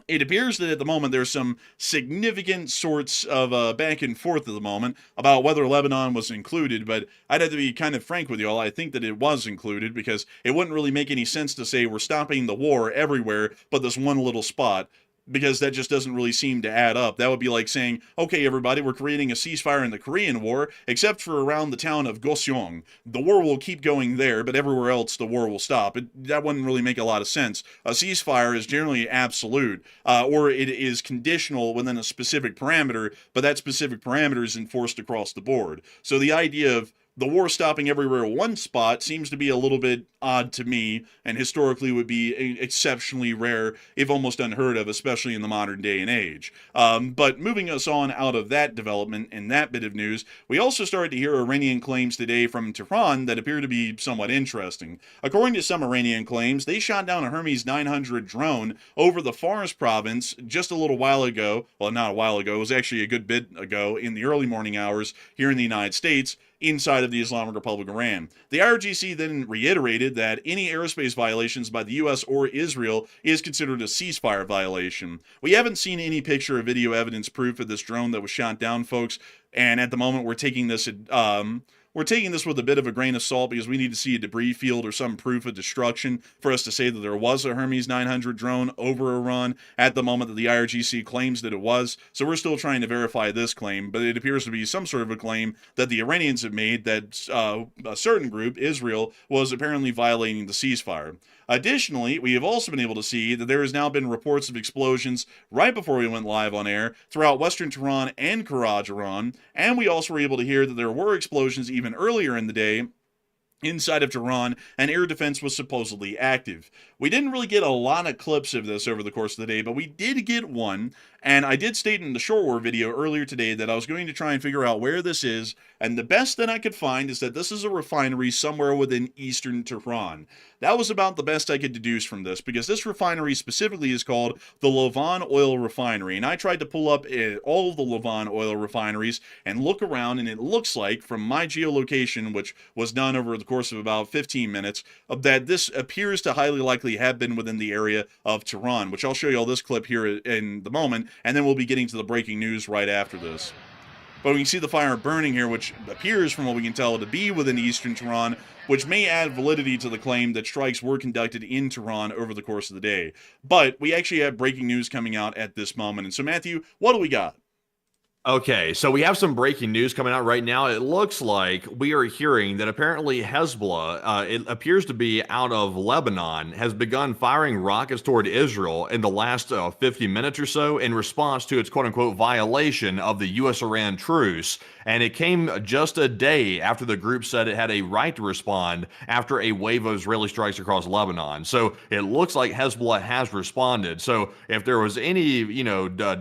it appears that at the moment there's some significant sorts of back and forth at the moment about whether Lebanon was included, but I'd have to be kind of frank with you all. I think that it was included because it wouldn't really make any sense to say we're stopping the war everywhere but this one little spot, because that just doesn't really seem to add up. That would be like saying, okay, everybody, we're creating a ceasefire in the Korean War, except for around the town of Goseong. The war will keep going there, but everywhere else the war will stop. That wouldn't really make a lot of sense. A ceasefire is generally absolute, or it is conditional within a specific parameter, but that specific parameter is enforced across the board. So the idea of the war stopping everywhere at one spot seems to be a little bit odd to me, and historically would be exceptionally rare, if almost unheard of, especially in the modern day and age. But moving us on out of that development and that bit of news, we also started to hear Iranian claims today from Tehran that appear to be somewhat interesting. According to some Iranian claims, they shot down a Hermes 900 drone over the Fars province just a little while ago. Well, not a while ago, it was actually a good bit ago in the early morning hours here in the United States, inside of the Islamic Republic of Iran. The IRGC then reiterated that any airspace violations by the U.S. or Israel is considered a ceasefire violation. We haven't seen any picture or video evidence proof of this drone that was shot down, folks, and at the moment we're taking this with a bit of a grain of salt because we need to see a debris field or some proof of destruction for us to say that there was a Hermes 900 drone over Iran at the moment that the IRGC claims that it was. So we're still trying to verify this claim, but it appears to be some sort of a claim that the Iranians have made that a certain group, Israel, was apparently violating the ceasefire. Additionally, we have also been able to see that there has now been reports of explosions right before we went live on air throughout western Tehran and Karaj, Iran, and we also were able to hear that there were explosions even earlier in the day inside of Tehran, and air defense was supposedly active. We didn't really get a lot of clips of this over the course of the day, but we did get one, and I did state in the Shore War video earlier today that I was going to try and figure out where this is, and the best that I could find is that this is a refinery somewhere within eastern Tehran. That was about the best I could deduce from this, because this refinery specifically is called the Lebanon Oil Refinery, and I tried to pull up all of the Lebanon oil refineries and look around, and it looks like, from my geolocation, which was done over the course of about 15 minutes, that this appears to highly likely have been within the area of Tehran, which I'll show you all this clip here in the moment, and then we'll be getting to the breaking news right after this. But we can see the fire burning here, which appears, from what we can tell, to be within eastern Tehran, which may add validity to the claim that strikes were conducted in Tehran over the course of the day. But we actually have breaking news coming out at this moment. And so, Matthew, what do we got? Okay, so we have some breaking news coming out right now. It looks like we are hearing that apparently Hezbollah, it appears to be out of Lebanon, has begun firing rockets toward Israel in the last 50 minutes or so in response to its quote-unquote violation of the U.S.-Iran truce. And it came just a day after the group said it had a right to respond after a wave of Israeli strikes across Lebanon. So it looks like Hezbollah has responded. So if there was any,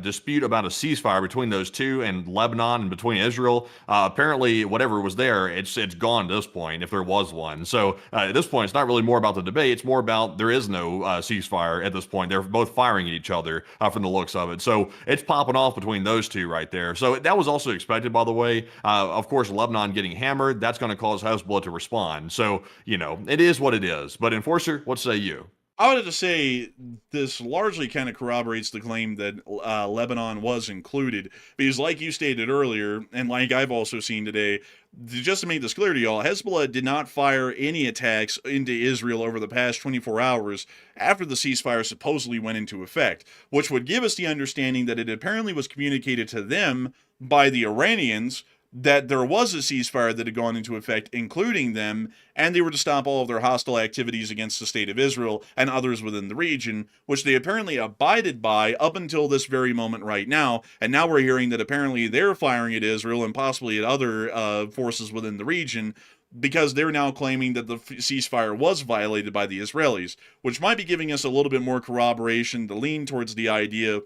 dispute about a ceasefire between those two, and Lebanon and between Israel, apparently whatever was there, it's gone at this point, if there was one. So at this point, it's not really more about the debate. It's more about there is no ceasefire at this point. They're both firing at each other from the looks of it. So it's popping off between those two right there. So that was also expected, by the way. Of course, Lebanon getting hammered, that's going to cause Hezbollah to respond. So, it is what it is. But Enforcer, what say you? I wanted to say this largely kind of corroborates the claim that Lebanon was included, because like you stated earlier, and like I've also seen today, just to make this clear to y'all, Hezbollah did not fire any attacks into Israel over the past 24 hours after the ceasefire supposedly went into effect, which would give us the understanding that it apparently was communicated to them by the Iranians that there was a ceasefire that had gone into effect, including them, and they were to stop all of their hostile activities against the state of Israel and others within the region, which they apparently abided by up until this very moment right now. And now we're hearing that apparently they're firing at Israel and possibly at other forces within the region, because they're now claiming that the ceasefire was violated by the Israelis, which might be giving us a little bit more corroboration to lean towards the idea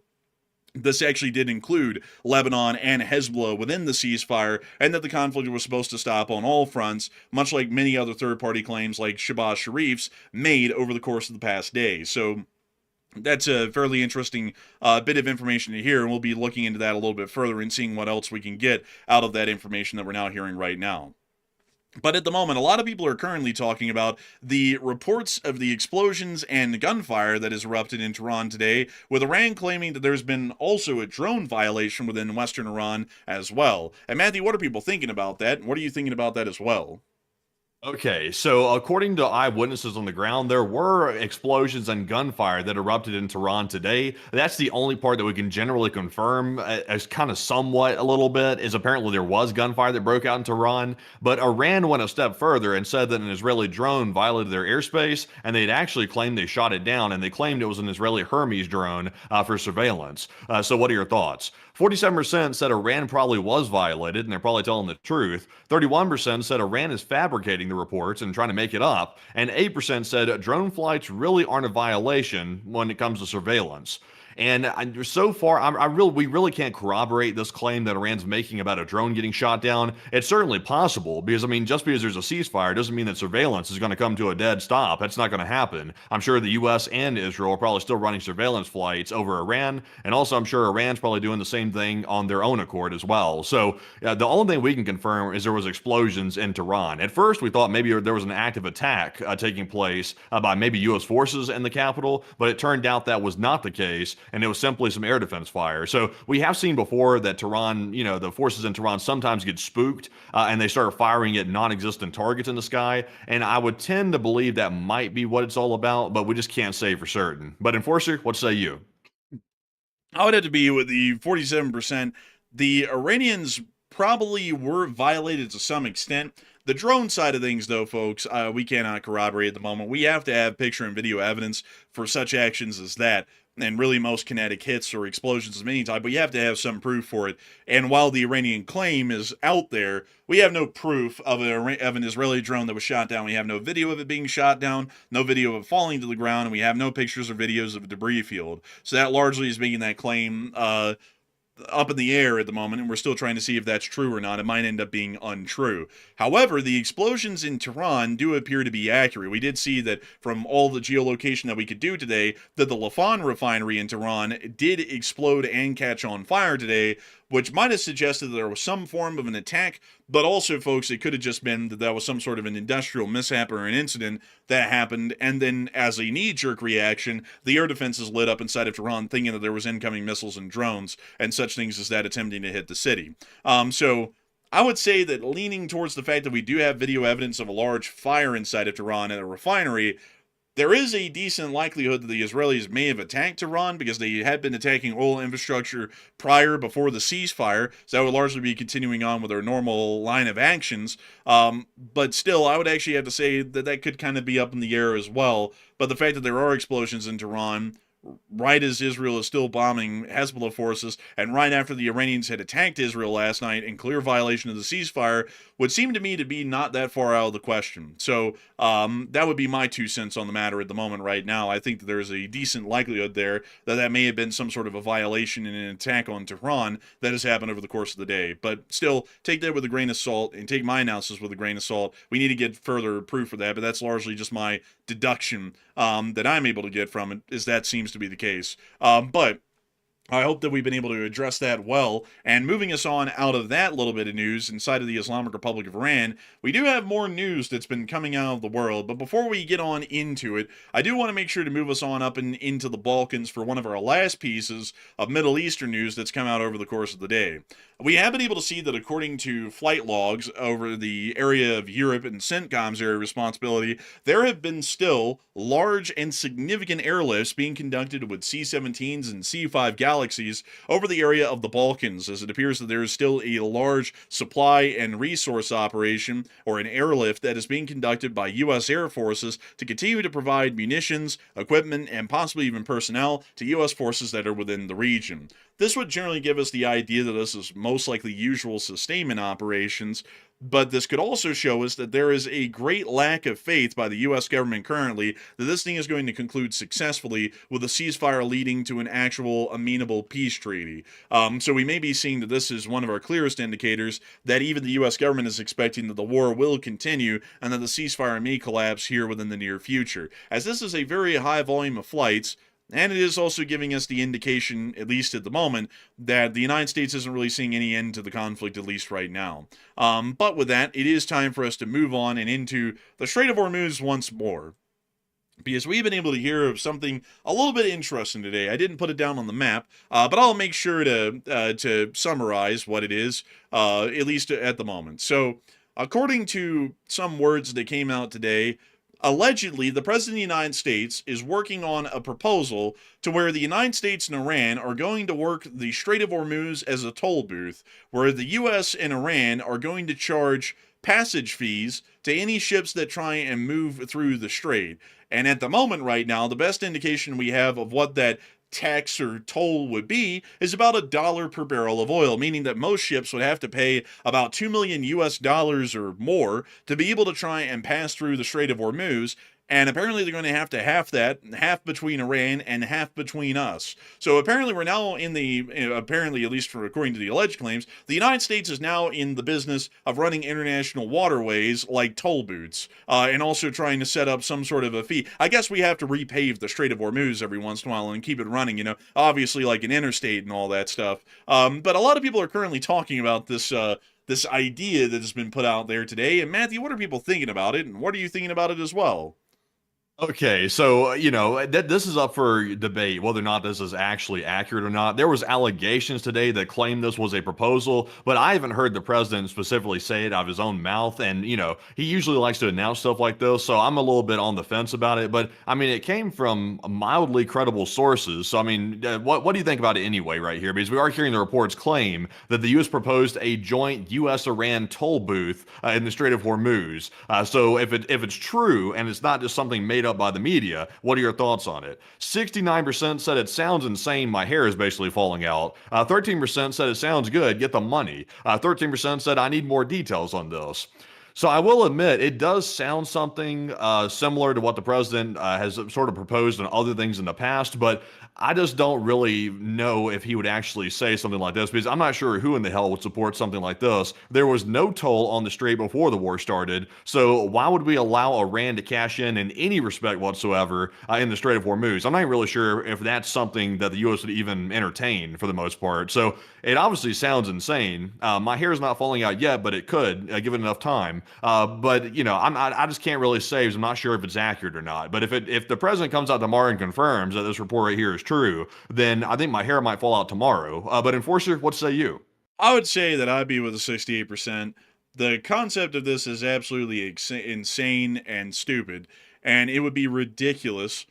this actually did include Lebanon and Hezbollah within the ceasefire, and that the conflict was supposed to stop on all fronts, much like many other third-party claims like Shabazz Sharif's made over the course of the past day. So that's a fairly interesting bit of information to hear, and we'll be looking into that a little bit further and seeing what else we can get out of that information that we're now hearing right now. But at the moment, a lot of people are currently talking about the reports of the explosions and gunfire that has erupted in Tehran today, with Iran claiming that there's been also a drone violation within western Iran as well. And Matthew, what are people thinking about that? What are you thinking about that as well? Okay, so according to eyewitnesses on the ground, there were explosions and gunfire that erupted in Tehran today. That's the only part that we can generally confirm as kind of somewhat a little bit, is apparently there was gunfire that broke out in Tehran. But Iran went a step further and said that an Israeli drone violated their airspace, and they'd actually claimed they shot it down, and they claimed it was an Israeli Hermes drone for surveillance. So what are your thoughts? 47% said Iran probably was violated, and they're probably telling the truth. 31% said Iran is fabricating the reports and trying to make it up. And 8% said drone flights really aren't a violation when it comes to surveillance. And so far, we really can't corroborate this claim that Iran's making about a drone getting shot down. It's certainly possible, because, just because there's a ceasefire doesn't mean that surveillance is going to come to a dead stop. That's not going to happen. I'm sure the U.S. and Israel are probably still running surveillance flights over Iran, and also I'm sure Iran's probably doing the same thing on their own accord as well. So the only thing we can confirm is there was explosions in Tehran. At first, we thought maybe there was an active attack taking place by maybe U.S. forces in the capital, but it turned out that was not the case, and it was simply some air defense fire. So we have seen before that Tehran, the forces in Tehran sometimes get spooked and they start firing at non-existent targets in the sky. And I would tend to believe that might be what it's all about, but we just can't say for certain. But Enforcer, what say you? I would have to be with the 47%. The Iranians probably were violated to some extent. The drone side of things, though, folks, we cannot corroborate at the moment. We have to have picture and video evidence for such actions as that. and really most kinetic hits or explosions of any type, but you have to have some proof for it. And while the Iranian claim is out there, we have no proof of an Israeli drone that was shot down. We have no video of it being shot down, no video of it falling to the ground, and we have no pictures or videos of a debris field. So that largely is making that claim up in the air at the moment, and we're still trying to see if that's true or not. It might end up being untrue. However, the explosions in Tehran do appear to be accurate. We did see that from all the geolocation that we could do today, that the Lafan refinery in Tehran did explode and catch on fire today, which might have suggested that there was some form of an attack, but also, folks, it could have just been that that was some sort of an industrial mishap or an incident that happened, and then as a knee-jerk reaction, the air defenses lit up inside of Tehran thinking that there was incoming missiles and drones and such things as that attempting to hit the city. So I would say that leaning towards the fact that we do have video evidence of a large fire inside of Tehran at a refinery, there is a decent likelihood that the Israelis may have attacked Tehran because they had been attacking oil infrastructure before the ceasefire, so that would largely be continuing on with their normal line of actions. But still, I would actually have to say that that could kind of be up in the air as well. But the fact that there are explosions in Tehran right as Israel is still bombing Hezbollah forces, and right after the Iranians had attacked Israel last night in clear violation of the ceasefire, would seem to me to be not that far out of the question. So that would be my 2 cents on the matter at the moment right now. I think that there's a decent likelihood there that that may have been some sort of a violation and an attack on Tehran that has happened over the course of the day. But still, take that with a grain of salt, and take my analysis with a grain of salt. We need to get further proof for that, but that's largely just my deduction that I'm able to get from it, is that seems to be the case. But I hope that we've been able to address that well. And moving us on out of that little bit of news inside of the Islamic Republic of Iran, we do have more news that's been coming out of the world. But before we get on into it, I do want to make sure to move us on up and into the Balkans for one of our last pieces of Middle Eastern news that's come out over the course of the day. We have been able to see that according to flight logs over the area of Europe and CENTCOM's area of responsibility, there have been still large and significant airlifts being conducted with C-17s and C-5 Galaxies over the area of the Balkans, as it appears that there is still a large supply and resource operation, or an airlift, that is being conducted by U.S. Air Forces to continue to provide munitions, equipment, and possibly even personnel to U.S. forces that are within the region. This would generally give us the idea that this is most likely usual sustainment operations, but this could also show us that there is a great lack of faith by the U.S. government currently that this thing is going to conclude successfully with a ceasefire leading to an actual amenable peace treaty. So we may be seeing that this is one of our clearest indicators that even the U.S. government is expecting that the war will continue and that the ceasefire may collapse here within the near future. As this is a very high volume of flights, and it is also giving us the indication, at least at the moment, that the United States isn't really seeing any end to the conflict, at least right now. But with that, it is time for us to move on and into the Strait of Hormuz once more, because we've been able to hear of something a little bit interesting today. I didn't put it down on the map, but I'll make sure to summarize what it is, at least at the moment. So, according to some words that came out today, allegedly, the President of the United States is working on a proposal to where the United States and Iran are going to work the Strait of Hormuz as a toll booth, where the U.S. and Iran are going to charge passage fees to any ships that try and move through the strait. And at the moment right now, the best indication we have of what that tax or toll would be is about $1 per barrel of oil, meaning that most ships would have to pay about $2 million US or more to be able to try and pass through the Strait of Hormuz. And apparently they're going to have to half that, half between Iran and half between us. So apparently we're now in the, apparently at least for according to the alleged claims, the United States is now in the business of running international waterways like toll booths, and also trying to set up some sort of a fee. I guess we have to repave the Strait of Hormuz every once in a while and keep it running, you know, obviously like an interstate and all that stuff. But a lot of people are currently talking about this idea that has been put out there today. And Matthew, what are people thinking about it? And what are you thinking about it as well? Okay, so, this is up for debate, whether or not this is actually accurate or not. There was allegations today that claimed this was a proposal, but I haven't heard the president specifically say it out of his own mouth, and, he usually likes to announce stuff like this, so I'm a little bit on the fence about it, but, it came from mildly credible sources, so, what do you think about it anyway right here? Because we are hearing the reports claim that the U.S. proposed a joint U.S.-Iran toll booth in the Strait of Hormuz, so if it's true, and it's not just something made made up by the media. What are your thoughts on it? 69% said it sounds insane, my hair is basically falling out. 13% said it sounds good, get the money. 13% said I need more details on this. So I will admit, it does sound something similar to what the president has sort of proposed and other things in the past, but I just don't really know if he would actually say something like this, because I'm not sure who in the hell would support something like this. There was no toll on the strait before the war started, so why would we allow Iran to cash in any respect whatsoever in the Strait of Hormuz? I'm not really sure if that's something that the U.S. would even entertain for the most part. So it obviously sounds insane. My hair is not falling out yet, but it could, given enough time. But you know, I just can't really say, because I'm not sure if it's accurate or not. But if the president comes out tomorrow and confirms that this report right here is true, then I think my hair might fall out tomorrow. But Enforcer, what say you? I would say that I'd be with a 68%. The concept of this is absolutely insane and stupid, and it would be ridiculous.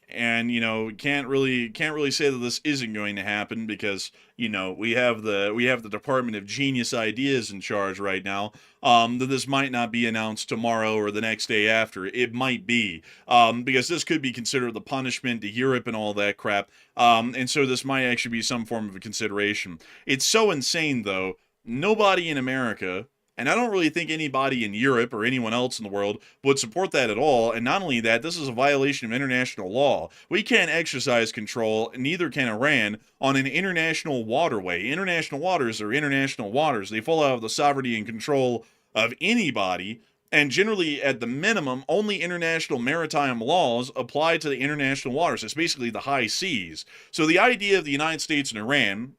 And you know, can't really say that this isn't going to happen, because you know, we have the Department of Genius Ideas in charge right now. That this might not be announced tomorrow or the next day after. It might be, because this could be considered the punishment to Europe and all that crap. And so this might actually be some form of a consideration. It's so insane, though. Nobody in America, and I don't really think anybody in Europe or anyone else in the world would support that at all. And not only that, this is a violation of international law. We can't exercise control, and neither can Iran, on an international waterway. International waters are international waters. They fall out of the sovereignty and control of anybody. And generally, at the minimum, only international maritime laws apply to the international waters. It's basically the high seas. So the idea of the United States and Iran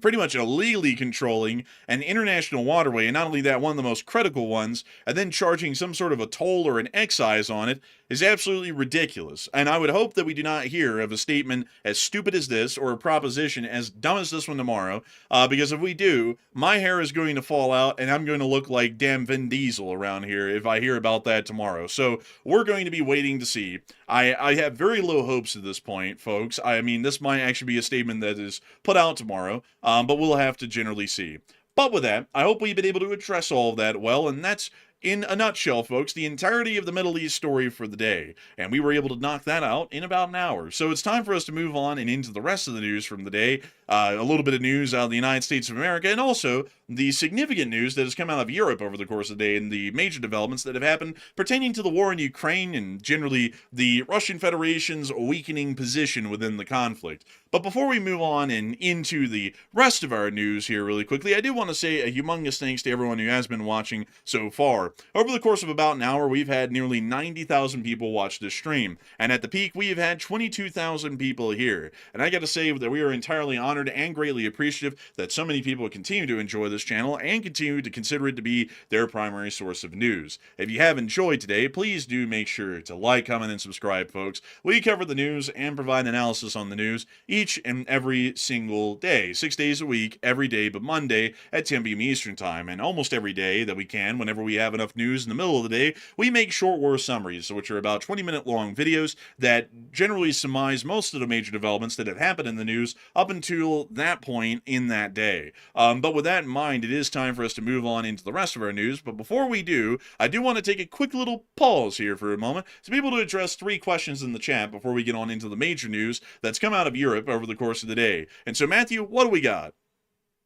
pretty much illegally controlling an international waterway, and not only that, one of the most critical ones, and then charging some sort of a toll or an excise on it, is absolutely ridiculous. And I would hope that we do not hear of a statement as stupid as this, or a proposition as dumb as this one tomorrow, because if we do, my hair is going to fall out, and I'm going to look like damn Vin Diesel around here if I hear about that tomorrow. So we're going to be waiting to see. I have very low hopes at this point, folks. I mean, this might actually be a statement that is put out tomorrow, but we'll have to generally see. But with that, I hope we've been able to address all of that well, and that's, in a nutshell, folks, the entirety of the Middle East story for the day. And we were able to knock that out in about an hour. So it's time for us to move on and into the rest of the news from the day. A little bit of news out of the United States of America, and also the significant news that has come out of Europe over the course of the day, and the major developments that have happened pertaining to the war in Ukraine, and generally the Russian Federation's weakening position within the conflict. But before we move on and into the rest of our news here really quickly, I do want to say a humongous thanks to everyone who has been watching so far. Over the course of about an hour, we've had nearly 90,000 people watch this stream, and at the peak, we have had 22,000 people here. And I gotta say that we are entirely honored and greatly appreciative that so many people continue to enjoy this channel and continue to consider it to be their primary source of news. If you have enjoyed today, please do make sure to like, comment, and subscribe, folks. We cover the news and provide analysis on the news each and every single day, 6 days a week, every day but Monday at 10 p.m. Eastern Time, and almost every day that we can, whenever we have enough news in the middle of the day, we make short war summaries, which are about 20-minute long videos that generally surmise most of the major developments that have happened in the news up until that point in that day. But with that in mind, it is time for us to move on into the rest of our news. But before we do, I do want to take a quick little pause here for a moment to be able to address 3 questions in the chat before we get on into the major news that's come out of Europe over the course of the day. And so, Matthew, what do we got?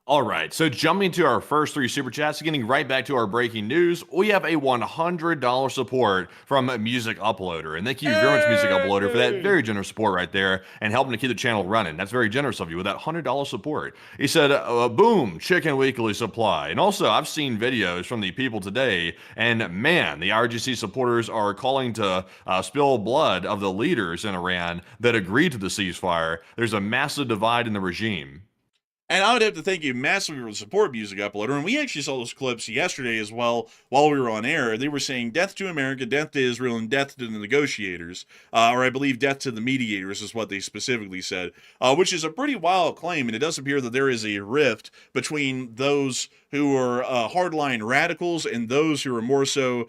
All right, so jumping to our first 3 super chats, getting right back to our breaking news, we have a $100 support from Music Uploader. And thank you very much, Music Uploader, for that very generous support right there and helping to keep the channel running. That's very generous of you with that $100 support. He said, boom, chicken weekly supply. And also, I've seen videos from the people today, and man, the RGC supporters are calling to spill blood of the leaders in Iran that agreed to the ceasefire. There's a massive divide in the regime. And I would have to thank you massively for the support, Music Uploader. And we actually saw those clips yesterday as well while we were on air. They were saying death to America, death to Israel, and death to the negotiators. Or I believe death to the mediators is what they specifically said. Which is a pretty wild claim, and it does appear that there is a rift between those who are hardline radicals and those who are more so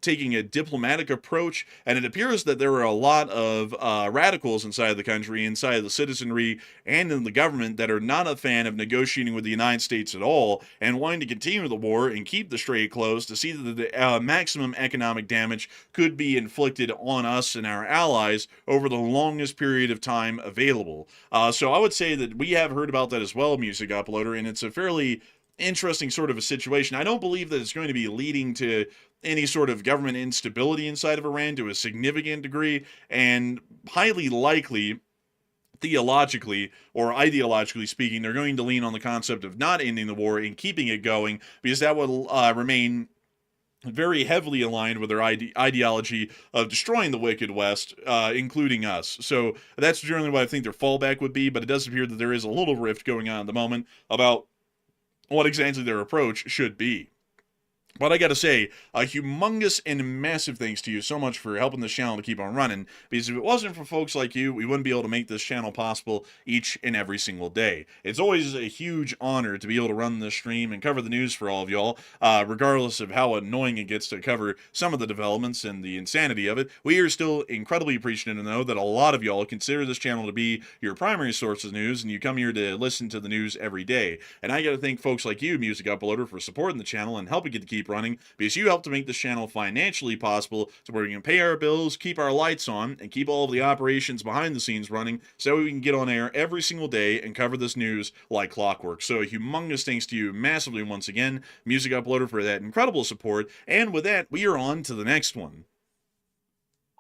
taking a diplomatic approach. And it appears that there are a lot of radicals inside the country, inside the citizenry, and in the government that are not a fan of negotiating with the United States at all and wanting to continue the war and keep the strait closed to see that the maximum economic damage could be inflicted on us and our allies over the longest period of time available. So I would say that we have heard about that as well, Music Uploader, and it's a fairly interesting sort of a situation. I don't believe that it's going to be leading to any sort of government instability inside of Iran to a significant degree, and highly likely, theologically or ideologically speaking, they're going to lean on the concept of not ending the war and keeping it going, because that will remain very heavily aligned with their ideology of destroying the wicked West, including us. So that's generally what I think their fallback would be, but it does appear that there is a little rift going on at the moment about what exactly their approach should be. But I gotta say, a humongous and massive thanks to you so much for helping this channel to keep on running, because if it wasn't for folks like you, we wouldn't be able to make this channel possible each and every single day. It's always a huge honor to be able to run this stream and cover the news for all of y'all, regardless of how annoying it gets to cover some of the developments and the insanity of it. We are still incredibly appreciative to know that a lot of y'all consider this channel to be your primary source of news, and you come here to listen to the news every day. And I gotta thank folks like you, Music Uploader, for supporting the channel and helping it to keep running, because you help to make this channel financially possible so we can pay our bills, keep our lights on, and keep all of the operations behind the scenes running so we can get on air every single day and cover this news like clockwork. So a humongous thanks to you massively once again, Music Uploader, for that incredible support. And with that, we are on to the next one.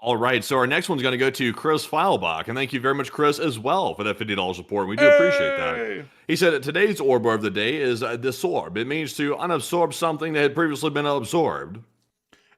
All right, so our next one's going to go to Chris Feilbach, and thank you very much, Chris, as well, for that $50 support. We do appreciate that. He said that today's orb of the day is desorb. It means to unabsorb something that had previously been absorbed.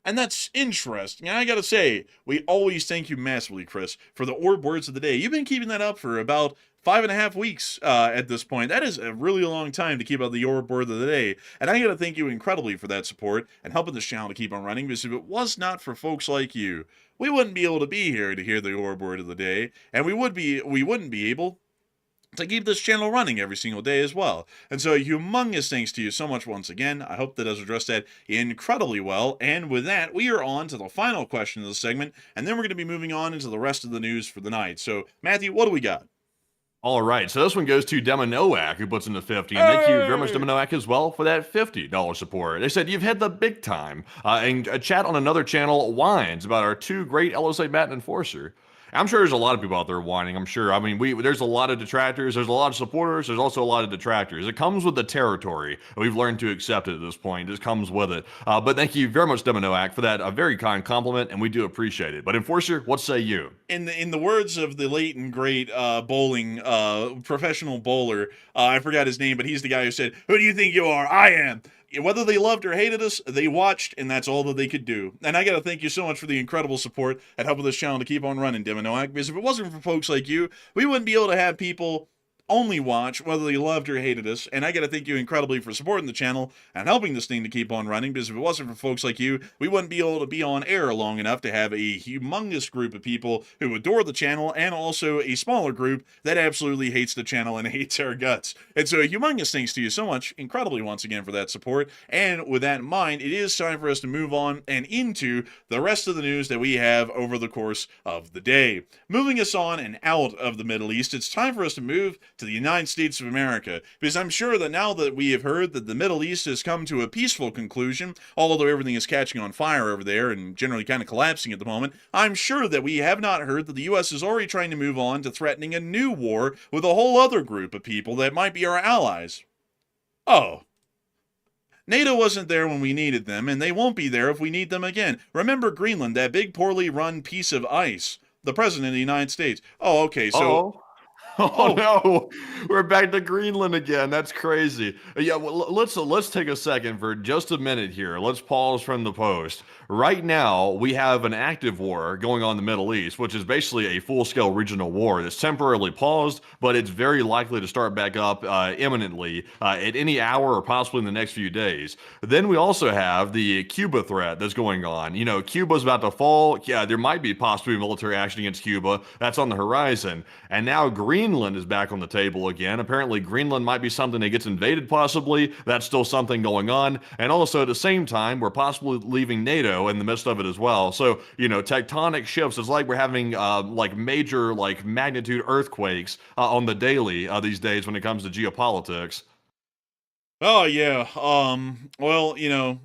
And that's interesting. And I gotta say, we always thank you massively, Chris, for the orb words of the day. You've been keeping that up for about 5.5 weeks at this point. That is a really long time to keep up the orb word of the day. And I gotta thank you incredibly for that support and helping this channel to keep on running, because if it was not for folks like you, we wouldn't be able to be here to hear the orb word of the day, and we wouldn't be able to keep this channel running every single day as well. And so humongous thanks to you so much once again. I hope that does address that incredibly well. And with that, we are on to the final question of the segment, and then we're going to be moving on into the rest of the news for the night. So, Matthew, what do we got? All right, so this one goes to Deminoac, who puts in the 50, and thank you very much, Deminoac, as well, for that $50 support. They said, you've hit the big time, and a chat on another channel whines about our two great LSA Bat Enforcer. I'm sure there's a lot of people out there whining, I'm sure. I mean, there's a lot of detractors, there's a lot of supporters, there's also a lot of detractors. It comes with the territory. We've learned to accept it at this point. It just comes with it. But thank you very much, Deminoac, for that very kind compliment, and we do appreciate it. But Enforcer, what say you? In the words of the late and great bowling professional bowler, I forgot his name, but he's the guy who said, "Who do you think you are? I am." Whether they loved or hated us, they watched, and that's all that they could do. And I gotta thank you so much for the incredible support and helping this channel to keep on running, Deminoac, because if it wasn't for folks like you, we wouldn't be able to have people only watch, whether they loved or hated us. And I gotta thank you incredibly for supporting the channel and helping this thing to keep on running, because if it wasn't for folks like you, we wouldn't be able to be on air long enough to have a humongous group of people who adore the channel, and also a smaller group that absolutely hates the channel and hates our guts. And so a humongous thanks to you so much, incredibly once again, for that support. And with that in mind, it is time for us to move on and into the rest of the news that we have over the course of the day. Moving us on and out of the Middle East, it's time for us to move to the United States of America, because I'm sure that now that we have heard that the Middle East has come to a peaceful conclusion, although everything is catching on fire over there and generally kind of collapsing at the moment, I'm sure that we have not heard that the U.S. is already trying to move on to threatening a new war with a whole other group of people that might be our allies. Oh. NATO wasn't there when we needed them, and they won't be there if we need them again. Remember Greenland, that big poorly run piece of ice? The President of the United States. Oh, okay, so... Oh no, we're back to Greenland again. That's crazy. Yeah, well, let's take a second for just a minute here. Let's pause from the post. Right now, we have an active war going on in the Middle East, which is basically a full-scale regional war that's temporarily paused, but it's very likely to start back up imminently at any hour or possibly in the next few days. Then we also have the Cuba threat that's going on. You know, Cuba's about to fall. Yeah, there might be possibly military action against Cuba. That's on the horizon. And now Greenland Greenland is back on the table again. Apparently, Greenland might be something that gets invaded, possibly. That's still something going on. And also, at the same time, we're possibly leaving NATO in the midst of it as well. So, tectonic shifts. It's like we're having like major, like magnitude earthquakes on the daily these days when it comes to geopolitics. Oh yeah. Well,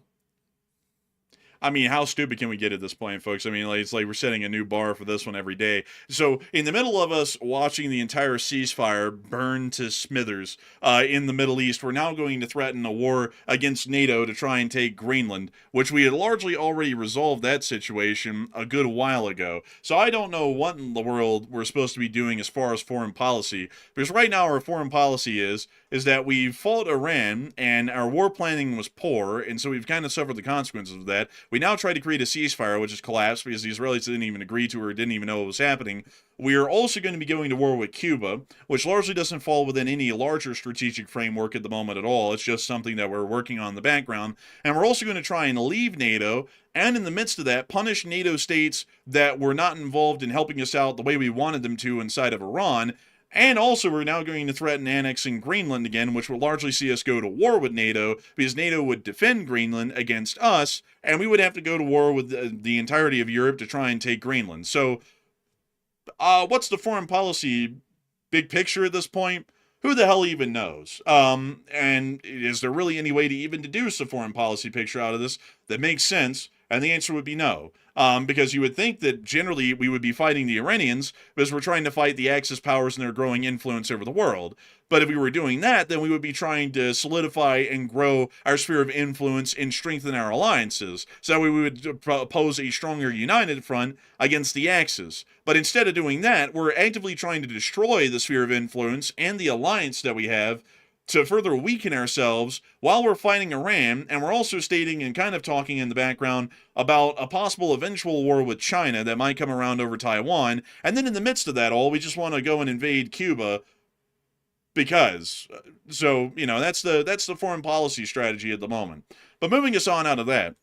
I mean, how stupid can we get at this point, folks? I mean, like, it's like we're setting a new bar for this one every day. So, in the middle of us watching the entire ceasefire burn to smithers in the Middle East, we're now going to threaten a war against NATO to try and take Greenland, which we had largely already resolved that situation a good while ago. So, I don't know what in the world we're supposed to be doing as far as foreign policy, because right now our foreign policy is that we fought Iran and our war planning was poor, and so we've kind of suffered the consequences of that. We now tried to create a ceasefire, which has collapsed because the Israelis didn't even agree to or didn't even know what was happening. We are also going to be going to war with Cuba, which largely doesn't fall within any larger strategic framework at the moment at all. It's just something that we're working on in the background. And we're also going to try and leave NATO, and in the midst of that, punish NATO states that were not involved in helping us out the way we wanted them to inside of Iran. And also, we're now going to threaten annexing Greenland again, which will largely see us go to war with NATO, because NATO would defend Greenland against us, and we would have to go to war with the entirety of Europe to try and take Greenland. So, what's the foreign policy big picture at this point? Who the hell even knows? And is there really any way to even deduce a foreign policy picture out of this that makes sense? And the answer would be no. Because you would think that generally we would be fighting the Iranians because we're trying to fight the Axis powers and their growing influence over the world. But if we were doing that, then we would be trying to solidify and grow our sphere of influence and strengthen our alliances. So that way we would pose a stronger united front against the Axis. But instead of doing that, we're actively trying to destroy the sphere of influence and the alliance that we have to further weaken ourselves while we're fighting Iran, and we're also stating and kind of talking in the background about a possible eventual war with China that might come around over Taiwan, and then in the midst of that all, we just want to go and invade Cuba because. So, that's the foreign policy strategy at the moment. But moving us on out of that,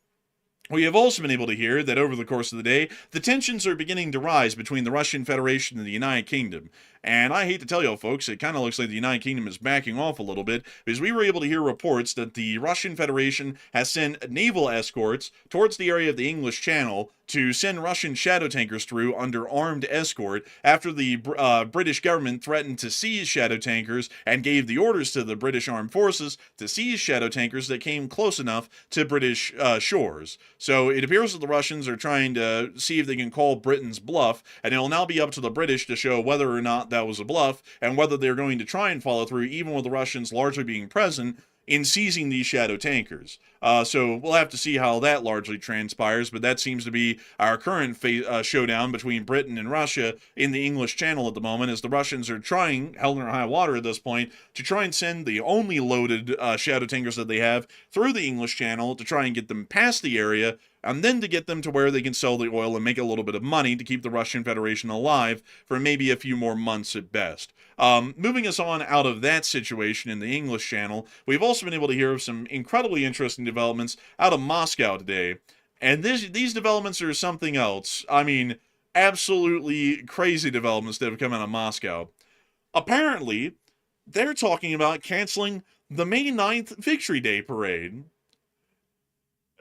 we have also been able to hear that over the course of the day, the tensions are beginning to rise between the Russian Federation and the United Kingdom. And I hate to tell y'all, folks, it kind of looks like the United Kingdom is backing off a little bit, because we were able to hear reports that the Russian Federation has sent naval escorts towards the area of the English Channel to send Russian shadow tankers through under armed escort after the British government threatened to seize shadow tankers and gave the orders to the British Armed Forces to seize shadow tankers that came close enough to British shores. So it appears that the Russians are trying to see if they can call Britain's bluff, and it'll now be up to the British to show whether or not that was a bluff and whether they're going to try and follow through, even with the Russians largely being present, in seizing these shadow tankers. So we'll have to see how that largely transpires, but that seems to be our current showdown between Britain and Russia in the English Channel at the moment, as the Russians are trying, hell or high water at this point, to try and send the only loaded shadow tankers that they have through the English Channel to try and get them past the area, and then to get them to where they can sell the oil and make a little bit of money to keep the Russian Federation alive for maybe a few more months at best. Moving us on out of that situation in the English Channel, we've also been able to hear of some incredibly interesting developments out of Moscow today. And these developments are something else. I mean, absolutely crazy developments that have come out of Moscow. Apparently, they're talking about canceling the May 9th Victory Day parade.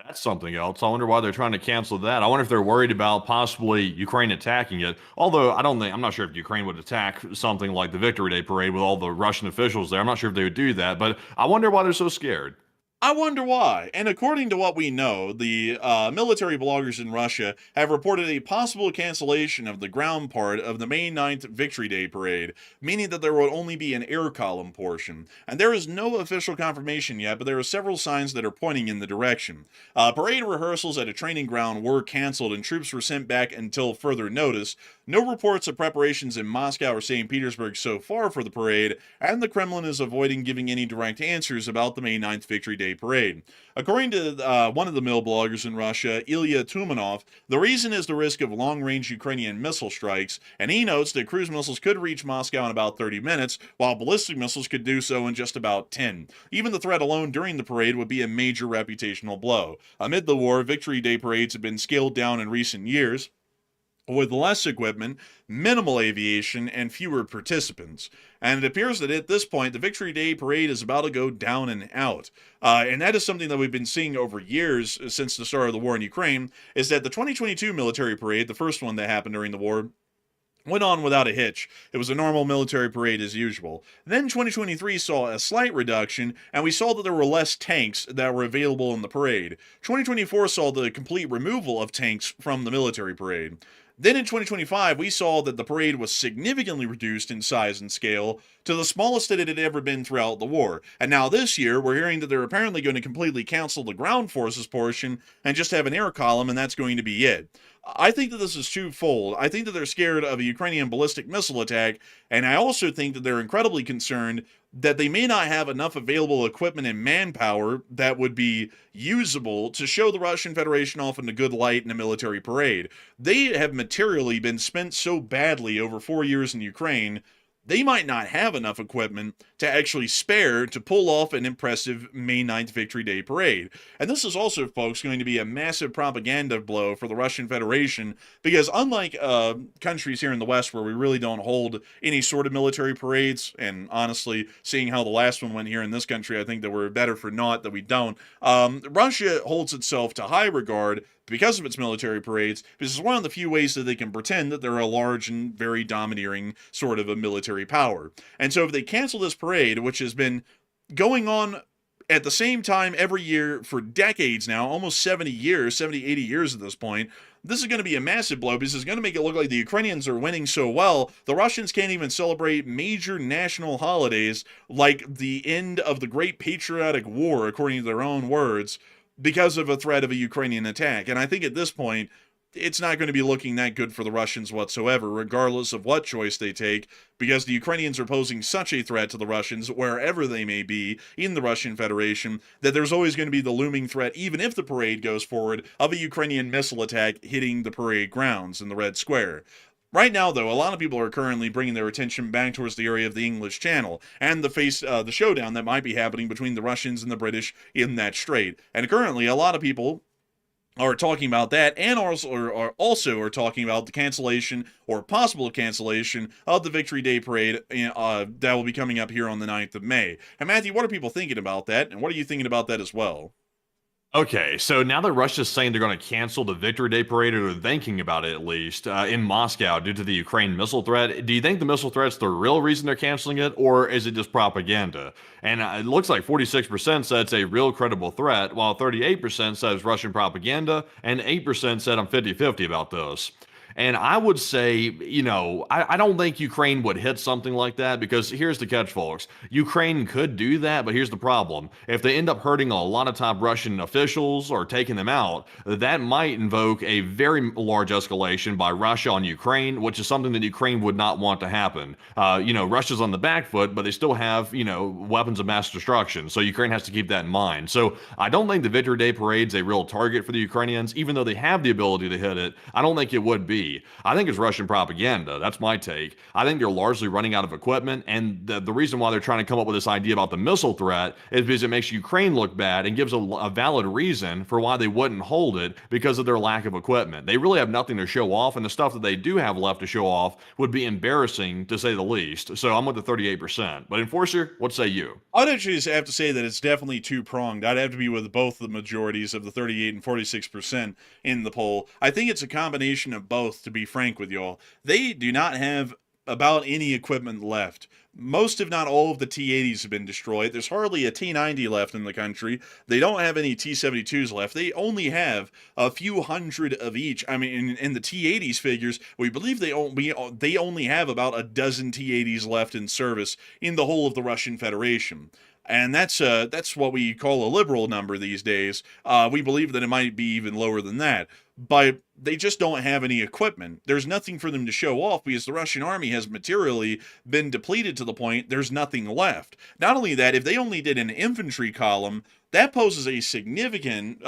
That's something else. I wonder why they're trying to cancel that. I wonder if they're worried about possibly Ukraine attacking it. Although I'm not sure if Ukraine would attack something like the Victory Day parade with all the Russian officials there. I'm not sure if they would do that, but I wonder why they're so scared. I wonder why. And according to what we know, the military bloggers in Russia have reported a possible cancellation of the ground part of the May 9th Victory Day parade, meaning that there will only be an air column portion. And there is no official confirmation yet, but there are several signs that are pointing in the direction. Parade rehearsals at a training ground were canceled and troops were sent back until further notice. No reports of preparations in Moscow or St. Petersburg so far for the parade, and the Kremlin is avoiding giving any direct answers about the May 9th Victory Day parade. According to one of the mill bloggers in Russia, Ilya Tumanov, the reason is the risk of long-range Ukrainian missile strikes, and he notes that cruise missiles could reach Moscow in about 30 minutes, while ballistic missiles could do so in just about 10. Even the threat alone during the parade would be a major reputational blow. Amid the war, Victory Day parades have been scaled down in recent years, with less equipment, minimal aviation, and fewer participants. And it appears that at this point, the Victory Day Parade is about to go down and out. And that is something that we've been seeing over years since the start of the war in Ukraine, is that the 2022 military parade, the first one that happened during the war, went on without a hitch. It was a normal military parade as usual. Then 2023 saw a slight reduction, and we saw that there were less tanks that were available in the parade. 2024 saw the complete removal of tanks from the military parade. Then in 2025, we saw that the parade was significantly reduced in size and scale to the smallest that it had ever been throughout the war. And now this year, we're hearing that they're apparently going to completely cancel the ground forces portion and just have an air column, and that's going to be it. I think that this is twofold. I think that they're scared of a Ukrainian ballistic missile attack, and I also think that they're incredibly concerned that they may not have enough available equipment and manpower that would be usable to show the Russian Federation off in a good light in a military parade. They have materially been spent so badly over 4 years in Ukraine, they might not have enough equipment to actually spare to pull off an impressive May 9th Victory Day parade. And this is also, folks, going to be a massive propaganda blow for the Russian Federation, because unlike countries here in the West where we really don't hold any sort of military parades, and honestly, seeing how the last one went here in this country, I think that we're better for naught that we don't, Russia holds itself to high regard because of its military parades, this is one of the few ways that they can pretend that they're a large and very domineering sort of a military power. And so if they cancel this parade, which has been going on at the same time every year for decades now, almost 70 years, 70, 80 years at this point, this is going to be a massive blow because it's going to make it look like the Ukrainians are winning so well, the Russians can't even celebrate major national holidays like the end of the Great Patriotic War, according to their own words, because of a threat of a Ukrainian attack. And I think at this point, it's not going to be looking that good for the Russians whatsoever, regardless of what choice they take, because the Ukrainians are posing such a threat to the Russians, wherever they may be in the Russian Federation, that there's always going to be the looming threat, even if the parade goes forward, of a Ukrainian missile attack hitting the parade grounds in the Red Square. Right now, though, a lot of people are currently bringing their attention back towards the area of the English Channel and the showdown that might be happening between the Russians and the British in that strait. And currently, a lot of people are talking about that, and also are talking about the cancellation or possible cancellation of the Victory Day Parade that will be coming up here on the 9th of May. And Matthew, what are people thinking about that, and what are you thinking about that as well? Okay, so now that Russia's saying they're going to cancel the Victory Day Parade, or they're thinking about it at least, in Moscow due to the Ukraine missile threat, do you think the missile threat's the real reason they're canceling it, or is it just propaganda? And it looks like 46% said it's a real credible threat, while 38% says Russian propaganda, and 8% said I'm 50-50 about this. And I would say, I don't think Ukraine would hit something like that, because here's the catch, folks. Ukraine could do that, but here's the problem. If they end up hurting a lot of top Russian officials or taking them out, that might invoke a very large escalation by Russia on Ukraine, which is something that Ukraine would not want to happen. Russia's on the back foot, but they still have, weapons of mass destruction. So Ukraine has to keep that in mind. So I don't think the Victory Day Parade's a real target for the Ukrainians, even though they have the ability to hit it. I don't think it would be. I think it's Russian propaganda. That's my take. I think they're largely running out of equipment, and the reason why they're trying to come up with this idea about the missile threat is because it makes Ukraine look bad and gives a valid reason for why they wouldn't hold it, because of their lack of equipment. They really have nothing to show off, and the stuff that they do have left to show off would be embarrassing, to say the least. So I'm with the 38%. But Enforcer, what say you? I'd actually have to say that it's definitely two-pronged. I'd have to be with both the majorities of the 38 and 46% in the poll. I think it's a combination of both, to be frank with y'all. They do not have about any equipment left. Most, if not all, of the T-80s have been destroyed. There's hardly a T-90 left in the country. They don't have any T-72s left. They only have a few hundred of each. I mean, in the T-80s figures, we believe they only have about a dozen T-80s left in service in the whole of the Russian Federation. And that's what we call a liberal number these days. We believe that it might be even lower than that. But they just don't have any equipment. There's nothing for them to show off, because the Russian army has materially been depleted to the point there's nothing left. Not only that, if they only did an infantry column, that poses a significant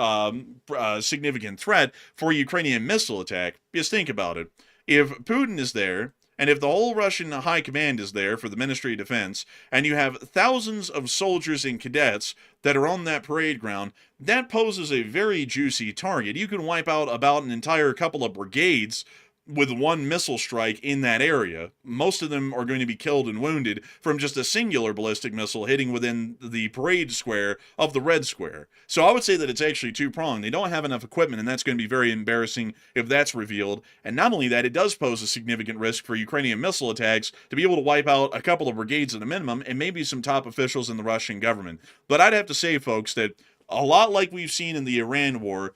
threat for a Ukrainian missile attack. Just think about it. If Putin is there, and if the whole Russian high command is there for the Ministry of Defense, and you have thousands of soldiers and cadets that are on that parade ground, that poses a very juicy target. You can wipe out about an entire couple of brigades with one missile strike in that area. Most of them are going to be killed and wounded from just a singular ballistic missile hitting within the parade square of the Red Square. So I would say that it's actually two-pronged. They don't have enough equipment, and that's going to be very embarrassing if that's revealed. And not only that, it does pose a significant risk for Ukrainian missile attacks to be able to wipe out a couple of brigades at a minimum and maybe some top officials in the Russian government. But I'd have to say, folks, that a lot like we've seen in the Iran war,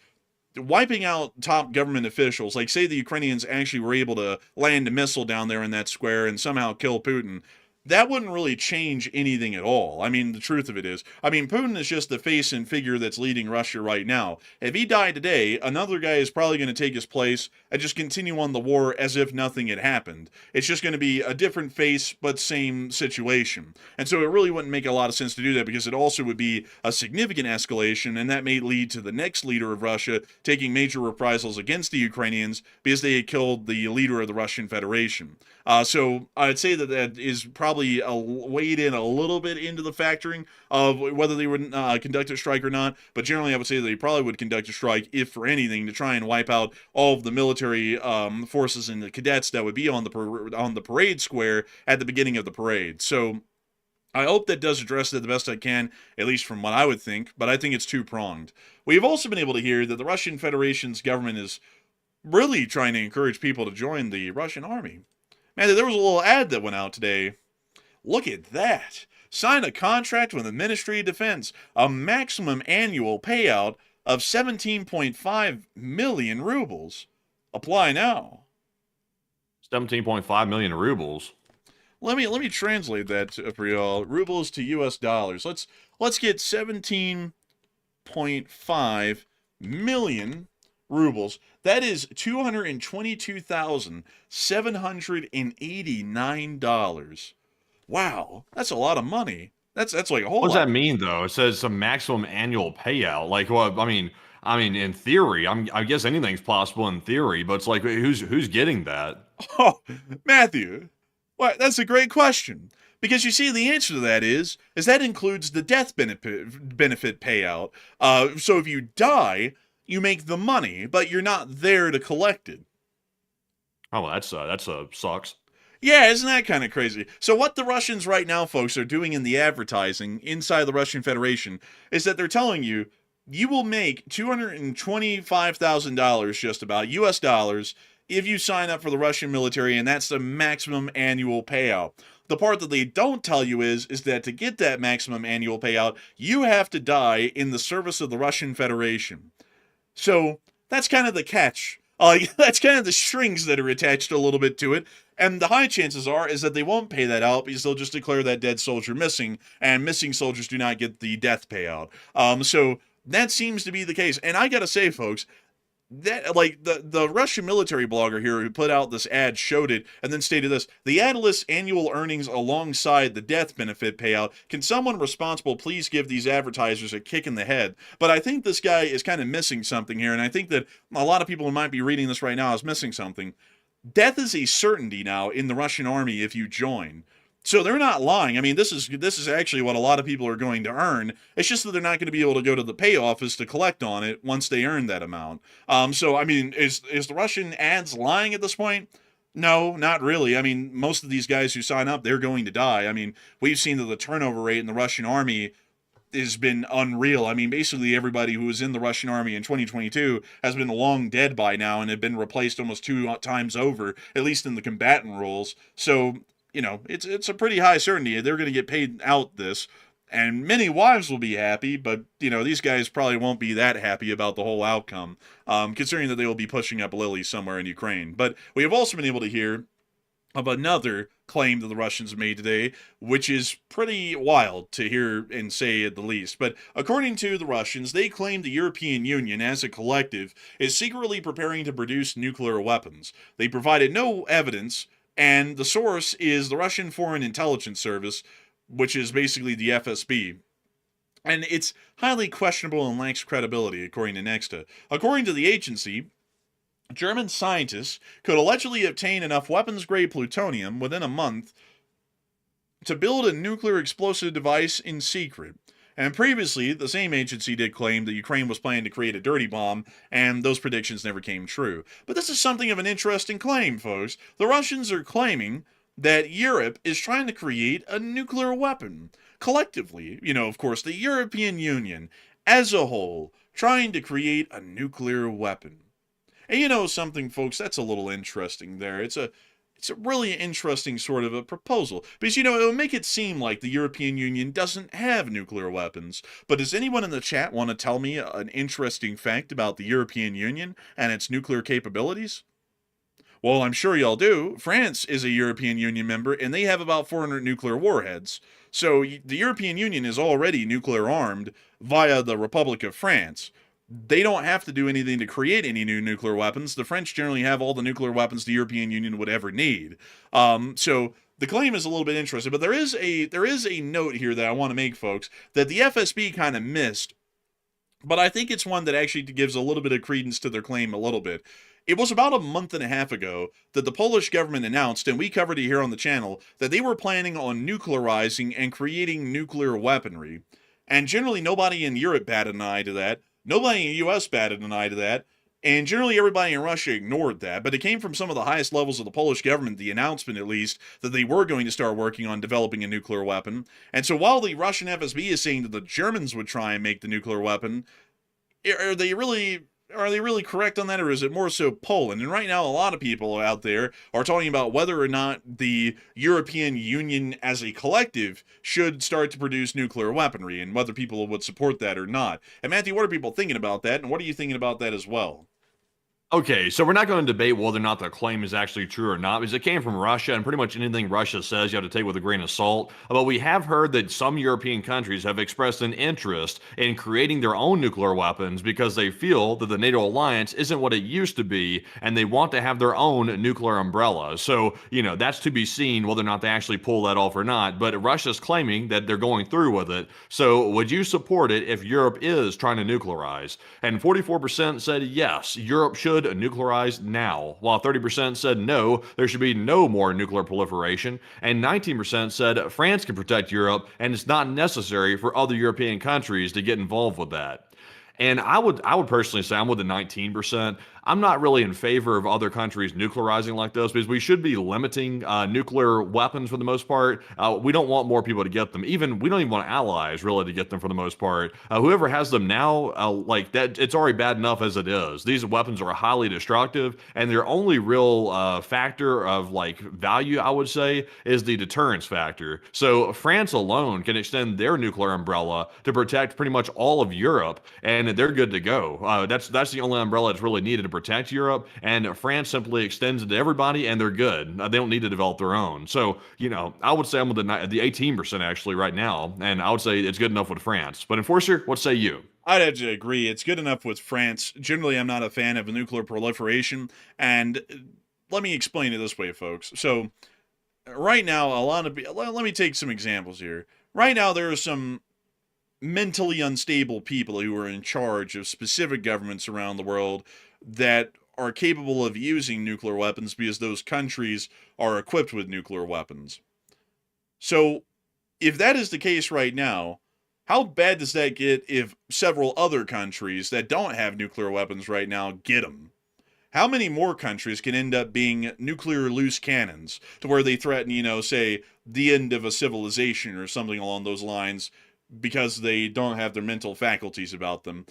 wiping out top government officials, like say the Ukrainians actually were able to land a missile down there in that square and somehow kill Putin, that wouldn't really change anything at all. I mean, the truth of it is, Putin is just the face and figure that's leading Russia right now. If he died today, another guy is probably going to take his place and just continue on the war as if nothing had happened. It's just going to be a different face, but same situation. And so it really wouldn't make a lot of sense to do that, because it also would be a significant escalation, and that may lead to the next leader of Russia taking major reprisals against the Ukrainians because they had killed the leader of the Russian Federation. So I'd say that that is probably weighed in a little bit into the factoring of whether they would conduct a strike or not. But generally, I would say that they probably would conduct a strike, if for anything, to try and wipe out all of the military forces and the cadets that would be on the parade square at the beginning of the parade. So I hope that does address it the best I can, at least from what I would think, but I think it's two-pronged. We've also been able to hear that the Russian Federation's government is really trying to encourage people to join the Russian army. Man, there was a little ad that went out today. Look at that. Sign a contract with the Ministry of Defense. A maximum annual payout of 17.5 million rubles. Apply now. 17.5 million rubles. Let me translate that for y'all. Rubles to US dollars. Let's get 17.5 million rubles. That is $222,789. Wow, that's a lot of money. That's like a whole lot. What does that mean, though? It says some maximum annual payout. Like, well, I mean, in theory, I guess anything's possible in theory, but it's like, who's getting that? Oh, Matthew, well, that's a great question. Because you see, the answer to that is that includes the death benefit payout. So if you die, you make the money, but you're not there to collect it. Oh, well, that's sucks. Yeah, isn't that kind of crazy? So what the Russians right now, folks, are doing in the advertising inside the Russian Federation is that they're telling you, you will make $225,000 just about US dollars if you sign up for the Russian military, and that's the maximum annual payout. The part that they don't tell you is that to get that maximum annual payout, you have to die in the service of the Russian Federation. So that's kind of the catch. That's kind of the strings that are attached a little bit to it. And the high chances is that they won't pay that out because they'll just declare that dead soldier missing, and missing soldiers do not get the death payout. So that seems to be the case. And I gotta say, folks, that like the Russian military blogger here who put out this ad showed it and then stated this: the ad lists annual earnings alongside the death benefit payout. Can someone responsible please give these advertisers a kick in the head? But I think this guy is kind of missing something here, and I think that a lot of people who might be reading this right now is missing something. Death is a certainty now in the Russian army if you join. So they're not lying. I mean, this is actually what a lot of people are going to earn. It's just that they're not going to be able to go to the pay office to collect on it once they earn that amount. So, I mean, is the Russian ads lying at this point? No, not really. I mean, most of these guys who sign up, they're going to die. I mean, we've seen that the turnover rate in the Russian army has been unreal. I mean, basically everybody who was in the Russian army in 2022 has been long dead by now and have been replaced almost 2 times over, at least in the combatant roles. So, you know, it's a pretty high certainty they're going to get paid out this, and many wives will be happy, but, you know, these guys probably won't be that happy about the whole outcome, considering that they will be pushing up lilies somewhere in Ukraine. But we have also been able to hear of another claim that the Russians made today, which is pretty wild to hear and say at the least. But according to the Russians, they claim the European Union as a collective is secretly preparing to produce nuclear weapons. They provided no evidence, and the source is the Russian Foreign Intelligence Service, which is basically the FSB. And it's highly questionable and lacks credibility, according to Nexta. According to the agency, German scientists could allegedly obtain enough weapons-grade plutonium within a month to build a nuclear explosive device in secret. And previously, the same agency did claim that Ukraine was planning to create a dirty bomb, and those predictions never came true. But this is something of an interesting claim, folks. The Russians are claiming that Europe is trying to create a nuclear weapon. Collectively, of course, the European Union as a whole trying to create a nuclear weapon. And something, folks, that's a little interesting there. It's a really interesting sort of a proposal. Because, it will make it seem like the European Union doesn't have nuclear weapons. But does anyone in the chat want to tell me an interesting fact about the European Union and its nuclear capabilities? Well, I'm sure y'all do. France is a European Union member, and they have about 400 nuclear warheads. So the European Union is already nuclear armed via the Republic of France. They don't have to do anything to create any new nuclear weapons. The French generally have all the nuclear weapons the European Union would ever need. So the claim is a little bit interesting, but there is a note here that I want to make, folks, that the FSB kind of missed, but I think it's one that actually gives a little bit of credence to their claim a little bit. It was about a month and a half ago that the Polish government announced, and we covered it here on the channel, that they were planning on nuclearizing and creating nuclear weaponry. And generally nobody in Europe batted an eye to that. Nobody in the U.S. batted an eye to that. And generally everybody in Russia ignored that. But it came from some of the highest levels of the Polish government, the announcement at least, that they were going to start working on developing a nuclear weapon. And so while the Russian FSB is saying that the Germans would try and make the nuclear weapon, are they really correct on that, or is it more so Poland? And right now, a lot of people out there are talking about whether or not the European Union as a collective should start to produce nuclear weaponry, and whether people would support that or not. And Matthew, what are people thinking about that, and what are you thinking about that as well? Okay, so we're not going to debate whether or not the claim is actually true or not, because it came from Russia, and pretty much anything Russia says you have to take with a grain of salt. But we have heard that some European countries have expressed an interest in creating their own nuclear weapons because they feel that the NATO alliance isn't what it used to be, and they want to have their own nuclear umbrella. So, that's to be seen whether or not they actually pull that off or not. But Russia's claiming that they're going through with it. So would you support it if Europe is trying to nuclearize? And 44% said yes, Europe should nuclearize now, while 30% said no, there should be no more nuclear proliferation, and 19% said France can protect Europe and it's not necessary for other European countries to get involved with that. And I would personally say I'm with the 19%. I'm not really in favor of other countries nuclearizing like this because we should be limiting nuclear weapons for the most part. We don't want more people to get them. We don't even want allies really to get them for the most part. Whoever has them now, like that, it's already bad enough as it is. These weapons are highly destructive, and their only real factor of value, I would say, is the deterrence factor. So France alone can extend their nuclear umbrella to protect pretty much all of Europe, and they're good to go. That's the only umbrella that's really needed to protect Europe, and France simply extends it to everybody, and they're good. They don't need to develop their own. So, I would say I'm with the 18% actually right now, and I would say it's good enough with France. But Enforcer, what say you? I'd have to agree. It's good enough with France. Generally, I'm not a fan of nuclear proliferation, and let me explain it this way, folks. So, right now, let me take some examples here. Right now, there are some mentally unstable people who are in charge of specific governments around the world that are capable of using nuclear weapons because those countries are equipped with nuclear weapons. So, if that is the case right now, how bad does that get if several other countries that don't have nuclear weapons right now get them? How many more countries can end up being nuclear loose cannons to where they threaten, say, the end of a civilization or something along those lines because they don't have their mental faculties about them?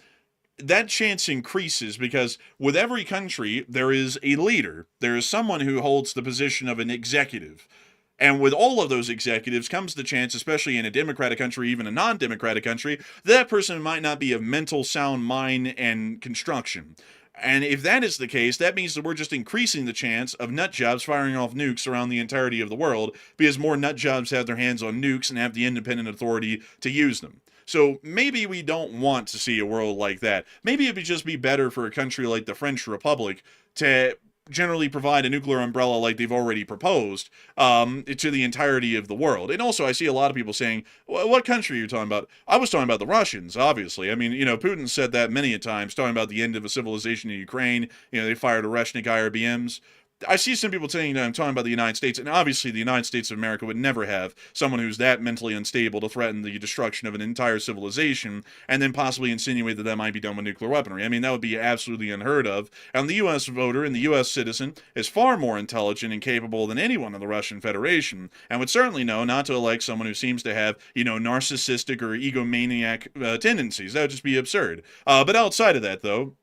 That chance increases because with every country, there is a leader. There is someone who holds the position of an executive. And with all of those executives comes the chance, especially in a democratic country, even a non-democratic country, that person might not be of mental sound mind and construction. And if that is the case, that means that we're just increasing the chance of nut jobs firing off nukes around the entirety of the world because more nut jobs have their hands on nukes and have the independent authority to use them. So maybe we don't want to see a world like that. Maybe it would just be better for a country like the French Republic to generally provide a nuclear umbrella like they've already proposed to the entirety of the world. And also, I see a lot of people saying, what country are you talking about? I was talking about the Russians, obviously. I mean, Putin said that many a times, talking about the end of a civilization in Ukraine. They fired Oreshnik IRBMs. I see some people saying that I'm talking about the United States, and obviously the United States of America would never have someone who's that mentally unstable to threaten the destruction of an entire civilization, and then possibly insinuate that that might be done with nuclear weaponry. I mean, that would be absolutely unheard of. And the U.S. voter and the U.S. citizen is far more intelligent and capable than anyone in the Russian Federation, and would certainly know not to elect someone who seems to have, narcissistic or egomaniac tendencies. That would just be absurd. But outside of that, though,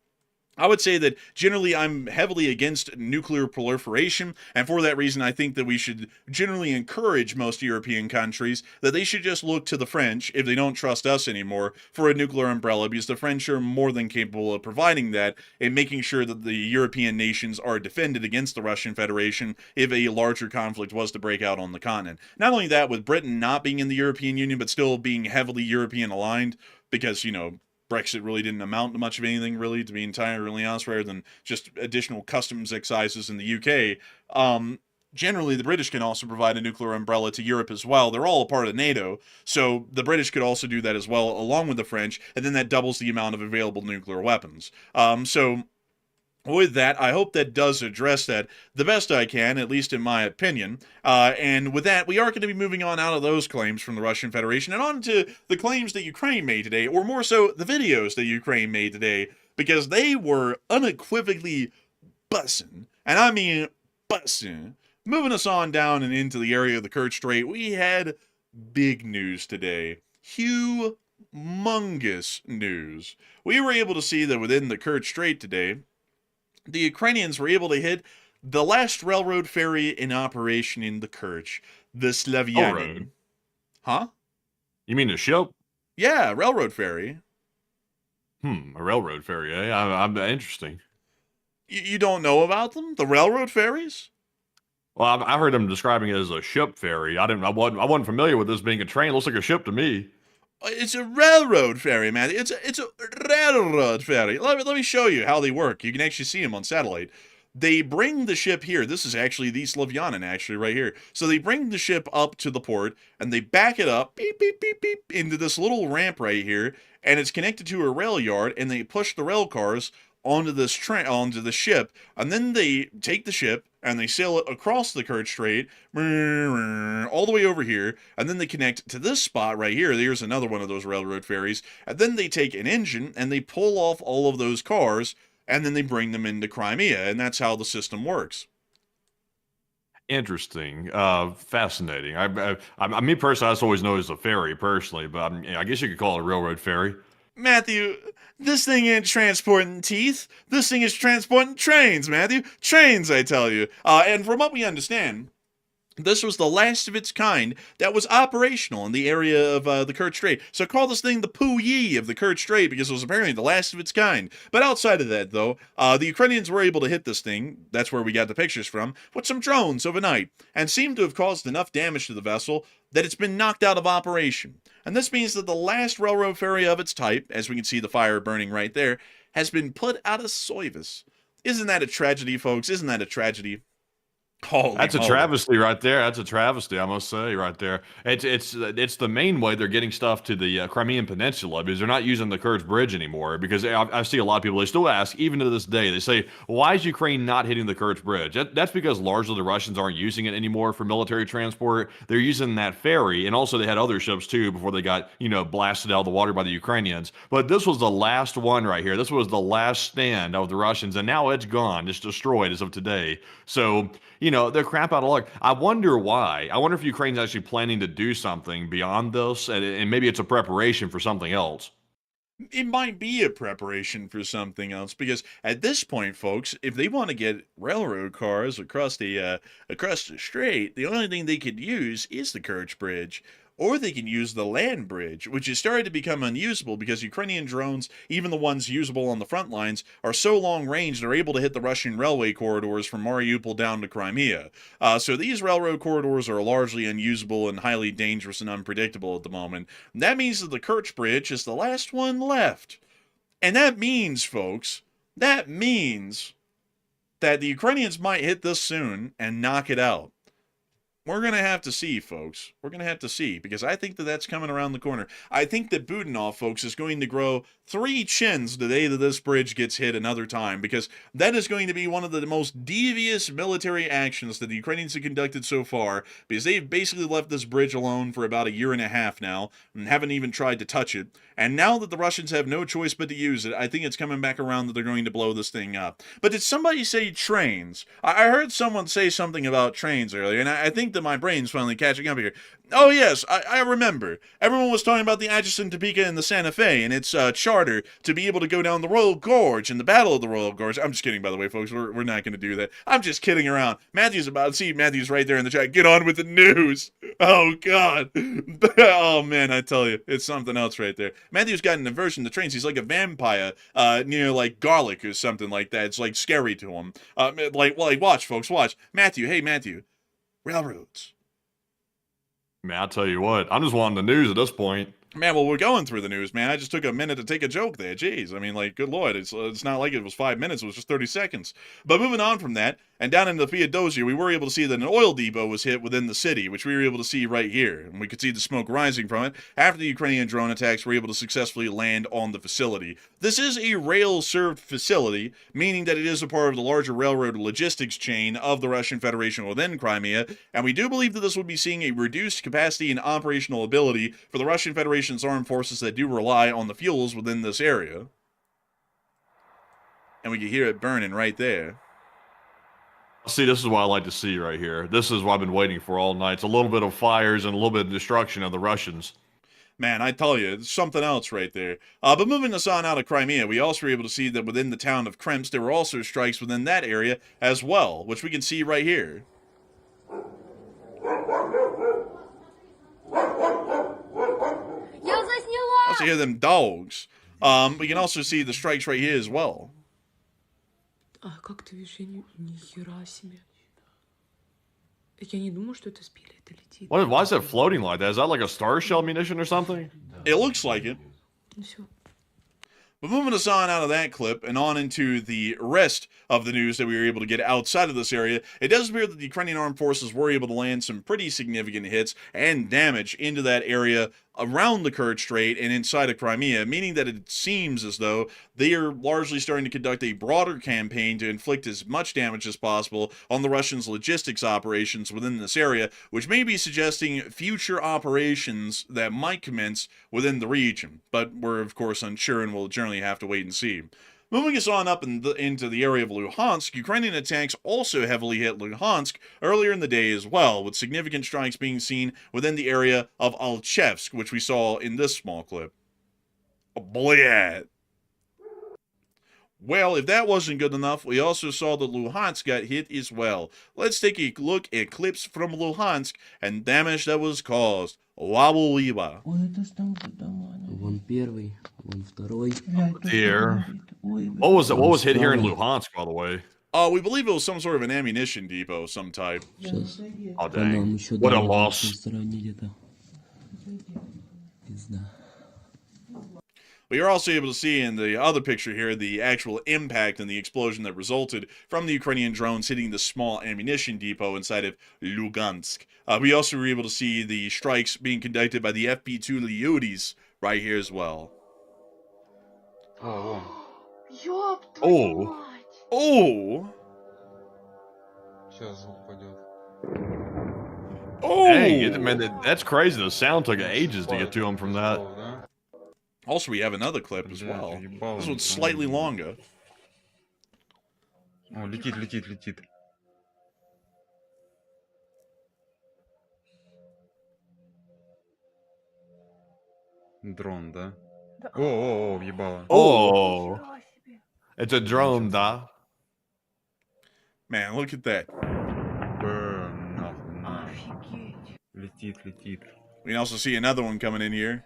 I would say that generally I'm heavily against nuclear proliferation, and for that reason I think that we should generally encourage most European countries that they should just look to the French, if they don't trust us anymore, for a nuclear umbrella, because the French are more than capable of providing that and making sure that the European nations are defended against the Russian Federation if a larger conflict was to break out on the continent. Not only that, with Britain not being in the European Union, but still being heavily European aligned, because, Brexit really didn't amount to much of anything, really, to be entirely honest, rather than just additional customs excises in the UK. Generally, the British can also provide a nuclear umbrella to Europe as well. They're all a part of NATO, so the British could also do that as well, along with the French, and then that doubles the amount of available nuclear weapons. With that, I hope that does address that the best I can, at least in my opinion. And with that, we are going to be moving on out of those claims from the Russian Federation and on to the claims that Ukraine made today, or more so, the videos that Ukraine made today, because they were unequivocally bussin', and I mean bussin'. Moving us on down and into the area of the Kerch Strait, we had big news today. Humongous news. We were able to see that within the Kerch Strait today, the Ukrainians were able to hit the last railroad ferry in operation in the Kerch, the Slavyanin. Huh? You mean a ship? Yeah, railroad ferry. A railroad ferry, eh? I'm interesting. You don't know about them? The railroad ferries? Well, I heard them describing it as a ship ferry. I wasn't familiar with this being a train. It looks like a ship to me. It's a railroad ferry, man. It's a railroad ferry. Let me show you how they work. You can actually see them on satellite. They bring the ship here. This is actually the Slavyanin, actually, right here. So they bring the ship up to the port, and they back it up, beep, beep, beep, beep, into this little ramp right here, and it's connected to a rail yard, and they push the rail cars onto the ship, and then they take the ship and they sail it across the Kerch Strait all the way over here, and then they connect to this spot right here. There's another one of those railroad ferries, and then they take an engine and they pull off all of those cars, and then they bring them into Crimea, and that's how the system works. Interesting, fascinating. Me personally, I just always know it as a ferry, personally, but I guess you could call it a railroad ferry. Matthew, this thing ain't transporting teeth. This thing is transporting trains, Matthew. Trains, I tell you. And from what we understand, this was the last of its kind that was operational in the area of the Kerch Strait. So call this thing the Poo-Yee of the Kerch Strait, because it was apparently the last of its kind. But outside of that, though, the Ukrainians were able to hit this thing, that's where we got the pictures from, with some drones overnight, and seemed to have caused enough damage to the vessel that it's been knocked out of operation. And this means that the last railroad ferry of its type, as we can see the fire burning right there, has been put out of service. Isn't that a tragedy, folks? Isn't that a tragedy? That's a travesty right there. That's a travesty, I must say, right there. It's the main way they're getting stuff to the Crimean Peninsula, because they're not using the Kerch Bridge anymore. Because I see a lot of people, they still ask, even to this day, they say, why is Ukraine not hitting the Kerch Bridge? That's because largely the Russians aren't using it anymore for military transport. They're using that ferry, and also they had other ships too before they got, blasted out of the water by the Ukrainians. But this was the last one right here. This was the last stand of the Russians, and now it's gone. It's destroyed as of today. So, they're crap out of luck. I wonder why. I wonder if Ukraine's actually planning to do something beyond this, and maybe it's a preparation for something else. It might be a preparation for something else, because at this point, folks, if they want to get railroad cars across the strait, the only thing they could use is the Kerch Bridge. Or they can use the land bridge, which has started to become unusable because Ukrainian drones, even the ones usable on the front lines, are so long range they're able to hit the Russian railway corridors from Mariupol down to Crimea. So these railroad corridors are largely unusable and highly dangerous and unpredictable at the moment. And that means that the Kerch Bridge is the last one left. And that means, folks, that the Ukrainians might hit this soon and knock it out. We're going to have to see, folks. We're going to have to see, because I think that that's coming around the corner. I think that Budanov, folks, is going to grow 3 chins the day that this bridge gets hit another time, because that is going to be one of the most devious military actions that the Ukrainians have conducted so far, because they've basically left this bridge alone for about a year and a half now, and haven't even tried to touch it. And now that the Russians have no choice but to use it, I think it's coming back around that they're going to blow this thing up. But did somebody say trains? I heard someone say something about trains earlier, and I think that my brain's finally catching up here. Oh yes, I remember. Everyone was talking about the Atchison, Topeka, and the Santa Fe, and its charter to be able to go down the Royal Gorge in the Battle of the Royal Gorge. I'm just kidding, by the way, folks. We're not going to do that. I'm just kidding around. Matthew's Matthew's right there in the chat. Get on with the news. Oh, God. Oh, man, I tell you. It's something else right there. Matthew's got an aversion to trains. He's like a vampire near, like, garlic or something like that. It's, like, scary to him. Watch, folks, watch. Matthew, hey, Matthew. Railroads. Man, I'll tell you what. I'm just wanting the news at this point. Man, well, we're going through the news, man. I just took a minute to take a joke there. Jeez. I mean, like, good Lord. It's not like it was 5 minutes. It was just 30 seconds. But moving on from that, and down into the Theodosia, we were able to see that an oil depot was hit within the city, which we were able to see right here. And we could see the smoke rising from it. After the Ukrainian drone attacks, we were able to successfully land on the facility. This is a rail-served facility, meaning that it is a part of the larger railroad logistics chain of the Russian Federation within Crimea. And we do believe that this will be seeing a reduced capacity and operational ability for the Russian Federation armed forces that do rely on the fuels within this area. And we can hear it burning right there. See, this is what I like to see right here. This is what I've been waiting for all night. It's a little bit of fires and a little bit of destruction of the Russians. Man, I tell you, it's something else right there. But moving us on out of Crimea, we also were able to see that within the town of Krems, there were also strikes within that area as well, which we can see right here. Also hear them dogs. We can also see the strikes right here as well. Why is that floating like that? Is that like a star shell munition or something? It looks like it. But moving us on out of that clip and on into the rest of the news that we were able to get outside of this area, it does appear that the Ukrainian armed forces were able to land some pretty significant hits and damage into that area around the Kerch Strait and inside of Crimea, meaning that it seems as though they are largely starting to conduct a broader campaign to inflict as much damage as possible on the Russians' logistics operations within this area, which may be suggesting future operations that might commence within the region. But we're, of course, unsure and will generally have to wait and see. Moving us on up into the area of Luhansk, Ukrainian attacks also heavily hit Luhansk earlier in the day as well, with significant strikes being seen within the area of Alchevsk, which we saw in this small clip. Blyat. Well, if that wasn't good enough, we also saw that Luhansk got hit as well. Let's take a look at clips from Luhansk and damage that was caused. Wabble-weeba. Dear. What was hit here in Luhansk, by the way? We believe it was some sort of an ammunition depot of some type. Oh, dang. What a loss. We are also able to see in the other picture here the actual impact and the explosion that resulted from the Ukrainian drones hitting the small ammunition depot inside of Lugansk. We also were able to see the strikes being conducted by the FP2 Leotis right here as well. Oh. Oh! Сейчас звук пойдет. Oh! Dang, man, that's crazy. The sound took ages to get to him from that. Also, we have another clip as well. This one's slightly longer. О, летит. Дрон, да? О, въебало. Oh. It's a drone, da. Man, look at that. Нахуй. Летит. We can also see another one coming in here.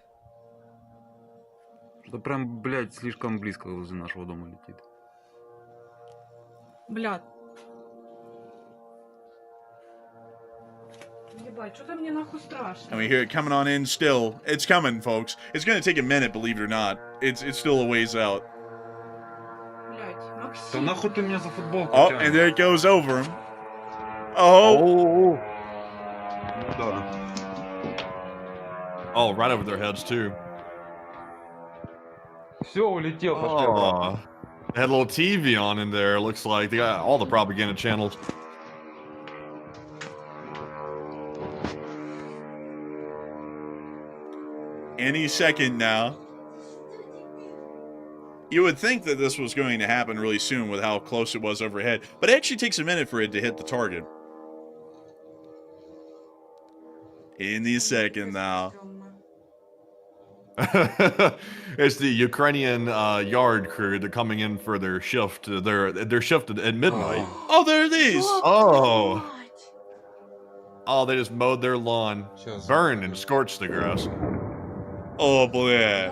Да прям, блядь, слишком близко возле нашего дома летит. Блядь. Ебать, что-то мне нахуй страшно. And we hear it coming on in still. It's coming, folks. It's going to take a minute, believe it or not. It's still a ways out. Блядь, Да Максим. нахуй ты меня за футболку Oh, тянешь? and there it goes over him. Oh! Oh, right over their heads too. Все, улетел, пошли обратно. Oh, they had a little TV on in there. Looks like they got all the propaganda channels. Any second now. You would think that this was going to happen really soon with how close it was overhead, but it actually takes a minute for it to hit the target. Any second now. It's the Ukrainian yard crew. They're coming in for their shift. They're shifted at midnight. Oh, there it is. Oh. Oh, they just mowed their lawn, Сейчас burned and scorched the grass. Oh, boy.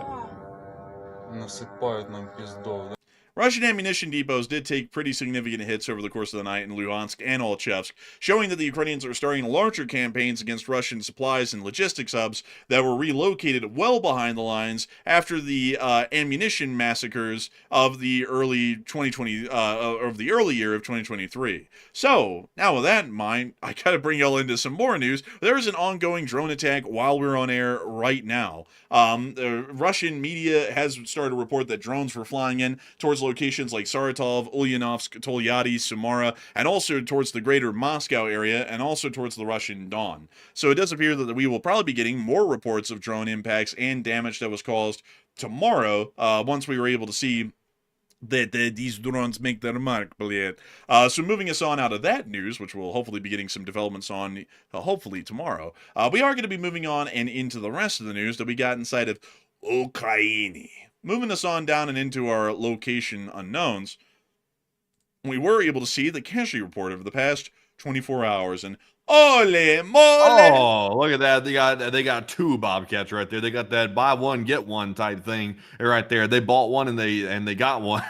насыпают нам пиздов, да? Russian ammunition depots did take pretty significant hits over the course of the night in Luhansk and Alchevsk, showing that the Ukrainians are starting larger campaigns against Russian supplies and logistics hubs that were relocated well behind the lines after the ammunition massacres of the early 2020 of the early year of 2023. So now with that in mind, I gotta bring y'all into some more news. There is an ongoing drone attack while we're on air right now. The Russian media has started to report that drones were flying in towards locations like Saratov, Ulyanovsk, Tolyatti, Samara, and also towards the greater Moscow area, and also towards the Russian Don. So it does appear that we will probably be getting more reports of drone impacts and damage that was caused tomorrow, once we were able to see that these drones make their mark, believe. So moving us on out of that news, which we'll hopefully be getting some developments on, hopefully tomorrow, we are going to be moving on and into the rest of the news that we got inside of Ukraine. Moving us on down and into our location unknowns, we were able to see the casualty report over the past 24 hours, and ole mole! Oh, look at that! They got two Bobcats right there. They got that buy one get one type thing right there. They bought one and they got one.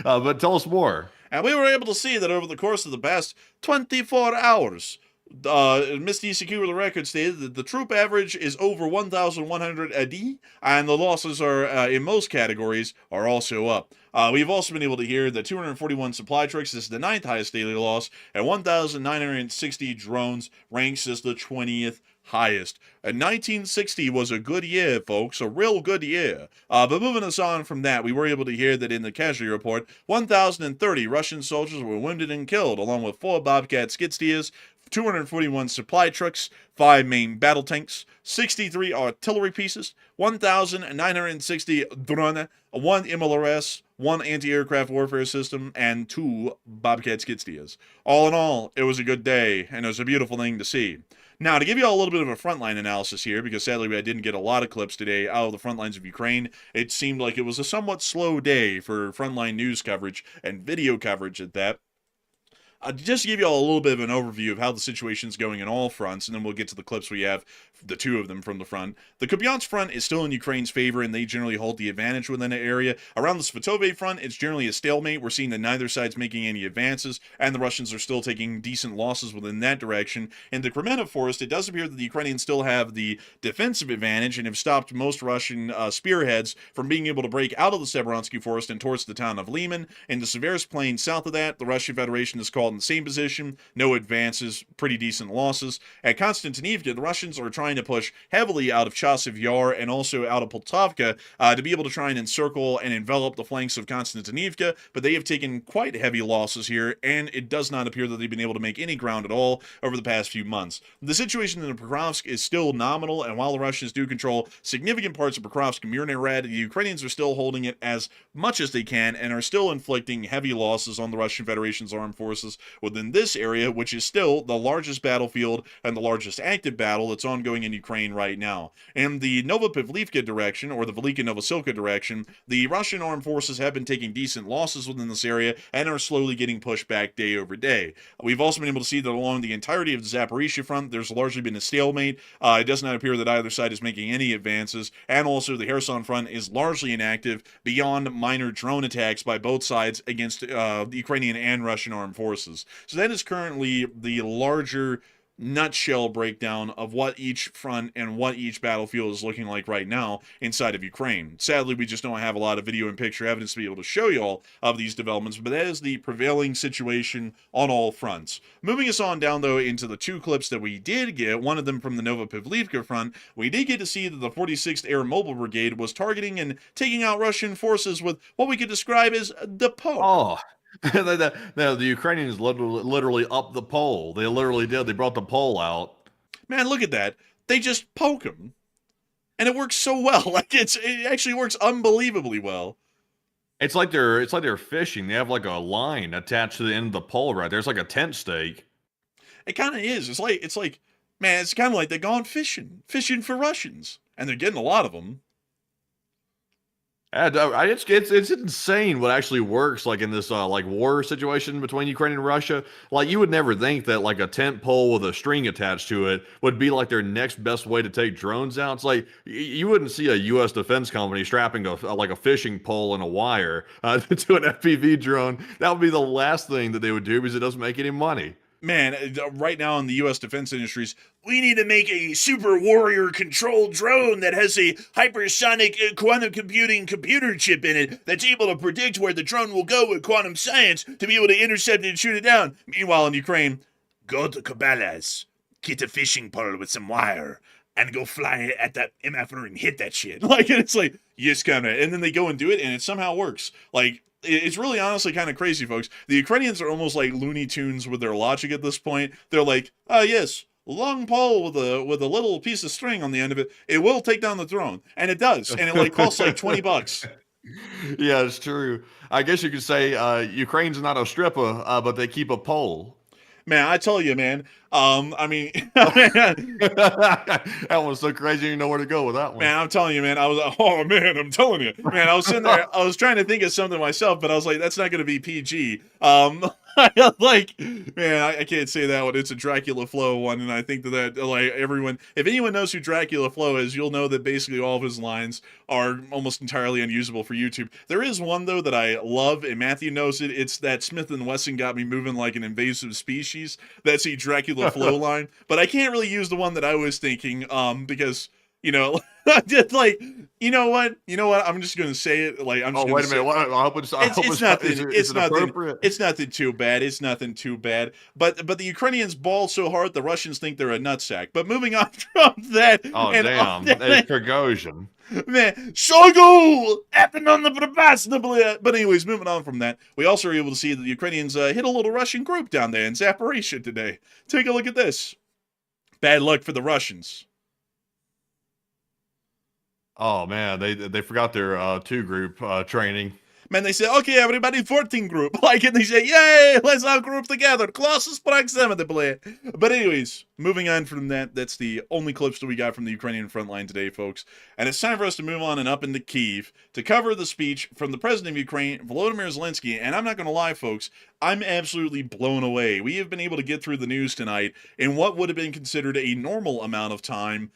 But tell us more. And we were able to see that over the course of the past 24 hours, Misty Secure the record stated that the troop average is over 1,100 a day, and the losses are, in most categories, are also up. We've also been able to hear that 241 supply trucks is the 9th highest daily loss, and 1,960 drones ranks as the 20th highest. And 1960 was a good year, folks, a real good year. But moving us on from that, we were able to hear that in the casualty report, 1,030 Russian soldiers were wounded and killed, along with 4 Bobcat skid steers, 241 supply trucks, 5 main battle tanks, 63 artillery pieces, 1,960 drone, 1 MLRS, 1 anti-aircraft warfare system, and 2 Bobcat skid steers. All in all, it was a good day, and it was a beautiful thing to see. Now, to give you all a little bit of a frontline analysis here, because sadly I didn't get a lot of clips today out of the front lines of Ukraine, it seemed like it was a somewhat slow day for frontline news coverage and video coverage at that. Just to give you all a little bit of an overview of how the situation's going in all fronts, and then we'll get to the clips we have, the 2 of them from the front. The Kupiansk front is still in Ukraine's favor, and they generally hold the advantage within the area. Around the Svatove front, it's generally a stalemate. We're seeing that neither side's making any advances, and the Russians are still taking decent losses within that direction. In the Kremenna forest, it does appear that the Ukrainians still have the defensive advantage and have stopped most Russian spearheads from being able to break out of the Severonsky forest and towards the town of Liman. In the Seversk plain south of that, the Russian Federation is called in the same position, no advances, pretty decent losses. At Konstantinivka, the Russians are trying to push heavily out of Chasiv Yar and also out of Poltavka to be able to try and encircle and envelop the flanks of Konstantinivka, but they have taken quite heavy losses here, and it does not appear that they've been able to make any ground at all over the past few months. The situation in Pokrovsk is still nominal, and while the Russians do control significant parts of Pokrovsk and Mirnorad, the Ukrainians are still holding it as much as they can and are still inflicting heavy losses on the Russian Federation's armed forces within this area, which is still the largest battlefield and the largest active battle that's ongoing in Ukraine right now. In the Novopavlivka direction, or the Velika-Novosilka direction, the Russian armed forces have been taking decent losses within this area and are slowly getting pushed back day over day. We've also been able to see that along the entirety of the Zaporizhia front, there's largely been a stalemate. It does not appear that either side is making any advances, and also the Kherson front is largely inactive beyond minor drone attacks by both sides against the Ukrainian and Russian armed forces. So that is currently the larger nutshell breakdown of what each front and what each battlefield is looking like right now inside of Ukraine. Sadly, we just don't have a lot of video and picture evidence to be able to show you all of these developments, but that is the prevailing situation on all fronts. Moving us on down, though, into the two clips that we did get, one of them from the Novopavlivka front, we did get to see that the 46th Air Mobile Brigade was targeting and taking out Russian forces with what we could describe as the poke. Oh, the Ukrainians literally upped the pole. They literally did. They brought the pole out. Man, look at that. They just poke them. And it works so well. Like it actually works unbelievably well. It's like they're fishing. They have like a line attached to the end of the pole right there. It's like a tent stake. It kind of is. It's like, man, it's kind of like they're gone fishing for Russians, and they're getting a lot of them. It's insane what actually works like in this like war situation between Ukraine and Russia. Like you would never think that like a tent pole with a string attached to it would be like their next best way to take drones out. It's like you wouldn't see a U.S. defense company strapping like a fishing pole and a wire to an FPV drone. That would be the last thing that they would do because it doesn't make any money. Man, right now in the U.S. defense industries, we need to make a super warrior controlled drone that has a hypersonic quantum computing computer chip in it that's able to predict where the drone will go with quantum science to be able to intercept it and shoot it down. Meanwhile, in Ukraine, go to Cabalas, get a fishing pole with some wire, and go fly at that MFR and hit that shit. Like, it's like, yes, kind of. And then they go and do it, and it somehow works. Like, it's really honestly kind of crazy, folks. The Ukrainians are almost like Looney Tunes with their logic at this point. They're like, oh, yes, long pole with a little piece of string on the end of it. It will take down the throne. And it does. And it like costs like $20. Yeah, it's true. I guess you could say Ukraine's not a stripper, but they keep a pole. Man, I tell you, man. I mean, that was so crazy. You know where to go with that one. Man, I'm telling you, man. I was, oh man, I'm telling you, man. I was sitting there. I was trying to think of something myself, but I was like, that's not going to be PG. Like, man, I can't say that one. It's a Dracula Flow one, and I think that like everyone, if anyone knows who Dracula Flow is, you'll know that basically all of his lines are almost entirely unusable for YouTube. There is one though that I love, and Matthew knows it. It's that Smith and Wesson got me moving like an invasive species. That's a Dracula Flow line, but I can't really use the one that I was thinking, because you know, just like, you know what, I'm just gonna say it. Like, I'm just. Oh, wait a minute. I hope it's nothing. It's nothing. It's nothing too bad. It's nothing too bad. But the Ukrainians ball so hard, the Russians think they're a nutsack. But moving on from that. Oh damn! It's Prigozhin. Man, Shogu! But anyways, moving on from that, we also were able to see that the Ukrainians hit a little Russian group down there in Zaporizhzhia today. Take a look at this. Bad luck for the Russians. Oh man, they forgot their 2 group training. Man, they say, okay, everybody, 14 group. Like, and they say, yay, let's all group together. Closest proximity play. But anyways, moving on from that, that's the only clips that we got from the Ukrainian front line today, folks. And it's time for us to move on and up into Kyiv to cover the speech from the president of Ukraine, Volodymyr Zelensky. And I'm not going to lie, folks, I'm absolutely blown away. We have been able to get through the news tonight in what would have been considered a normal amount of time,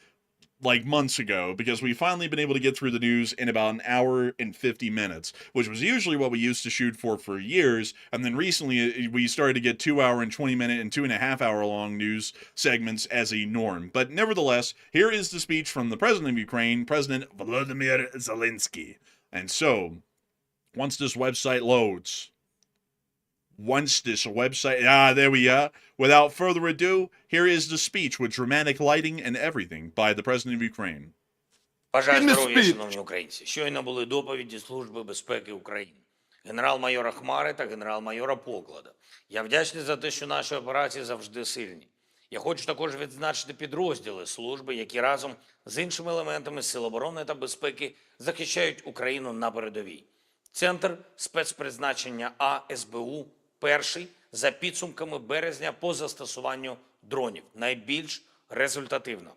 like months ago, because we've finally been able to get through the news in about an hour and 50 minutes, which was usually what we used to shoot for years. And then recently we started to get 2 hour and 20 minute and 2.5 hour long news segments as a norm. But nevertheless, here is the speech from the president of Ukraine, President Volodymyr Zelensky. And so, once this website loads, there we are. Without further ado, here is the speech with dramatic lighting and everything by the President of Ukraine. Бажаю здоров'я, шановні українці. Щойно були доповіді Служби безпеки України, генерал-майора Хмари та генерал-майора Поклада. Я вдячний за те, що наші операції завжди сильні. Я хочу також відзначити підрозділи служби, які разом з іншими елементами Сил оборони та безпеки захищають Україну на передовій. Центр спецпризначення А СБУ перший за підсумками березня по застосуванню дронів. Найбільш результативно.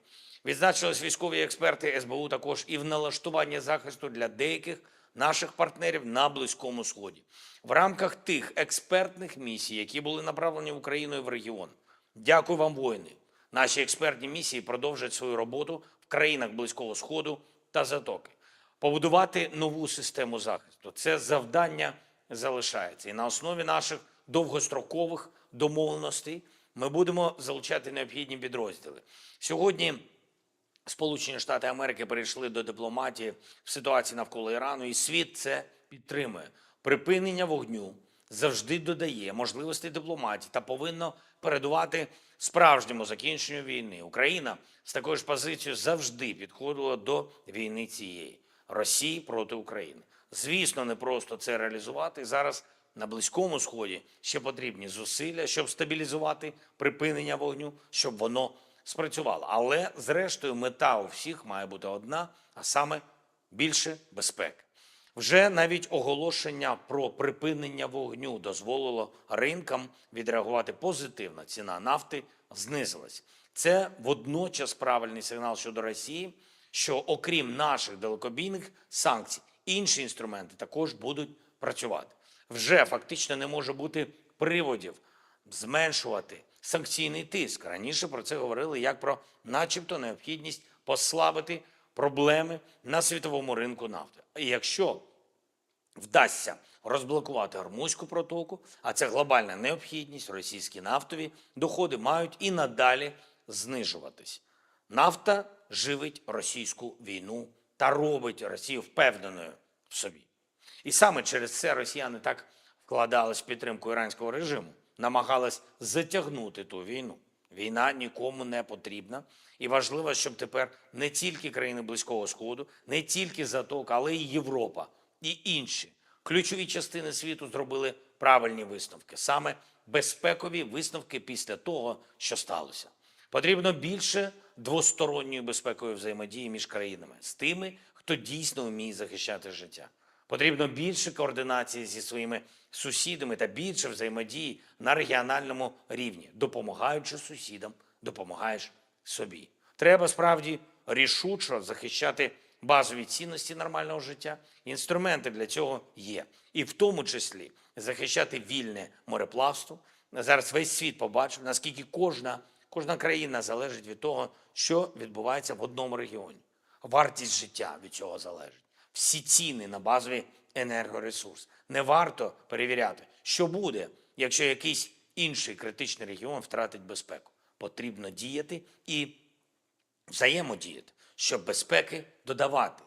Відзначились військові експерти СБУ також і в налаштуванні захисту для деяких наших партнерів на Близькому Сході. В рамках тих експертних місій, які були направлені Україною в регіон. Дякую вам, воїни. Наші експертні місії продовжать свою роботу в країнах Близького Сходу та Затоки. Побудувати нову систему захисту. Це завдання залишається. І на основі наших довгострокових домовленостей Ми будемо залучати необхідні підрозділи. Сьогодні Сполучені Штати Америки перейшли до дипломатії в ситуації навколо Ірану, і світ це підтримує. Припинення вогню завжди додає можливостей дипломатії та повинно передувати справжньому закінченню війни. Україна з такою ж позицією завжди підходила до війни цієї – Росії проти України. Звісно, не просто це реалізувати. Зараз на Близькому Сході ще потрібні зусилля, щоб стабілізувати припинення вогню, щоб воно спрацювало. Але, зрештою, мета у всіх має бути одна, а саме більше безпеки. Вже навіть оголошення про припинення вогню дозволило ринкам відреагувати позитивно. Ціна нафти знизилась. Це водночас правильний сигнал щодо Росії, що окрім наших далекобійних санкцій, інші інструменти також будуть працювати. Вже фактично не може бути приводів зменшувати санкційний тиск. Раніше про це говорили як про начебто необхідність послабити проблеми на світовому ринку нафти. І якщо вдасться розблокувати Гормузьку протоку, а це глобальна необхідність, російські нафтові доходи мають і надалі знижуватись. Нафта живить російську війну та робить Росію впевненою в собі. І саме через це росіяни так вкладались в підтримку іранського режиму, намагались затягнути ту війну. Війна нікому не потрібна. І важливо, щоб тепер не тільки країни Близького Сходу, не тільки Затока, але й Європа і інші ключові частини світу зробили правильні висновки. Саме безпекові висновки після того, що сталося. Потрібно більше двосторонньої безпекової взаємодії між країнами з тими, хто дійсно вміє захищати життя. Потрібно більше координації зі своїми сусідами та більше взаємодії на регіональному рівні. Допомагаючи сусідам, допомагаєш собі. Треба справді рішучо захищати базові цінності нормального життя. Інструменти для цього є. І в тому числі захищати вільне мореплавство. Зараз весь світ побачив, наскільки кожна країна залежить від того, що відбувається в одному регіоні. Вартість життя від цього залежить. Всі ціни на базові енергоресурси. Не варто перевіряти, що буде, якщо якийсь інший критичний регіон втратить безпеку. Потрібно діяти і взаємодіяти, щоб безпеки додавати.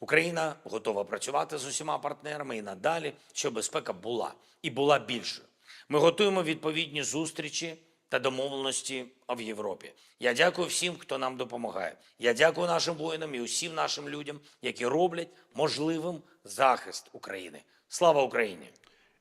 Україна готова працювати з усіма партнерами і надалі, щоб безпека була і була більшою. Ми готуємо відповідні зустрічі та домовленості в Європі. Я дякую всім, хто нам допомагає. Я дякую нашим воїнам і усім нашим людям, які роблять можливим захист України. Слава Україні!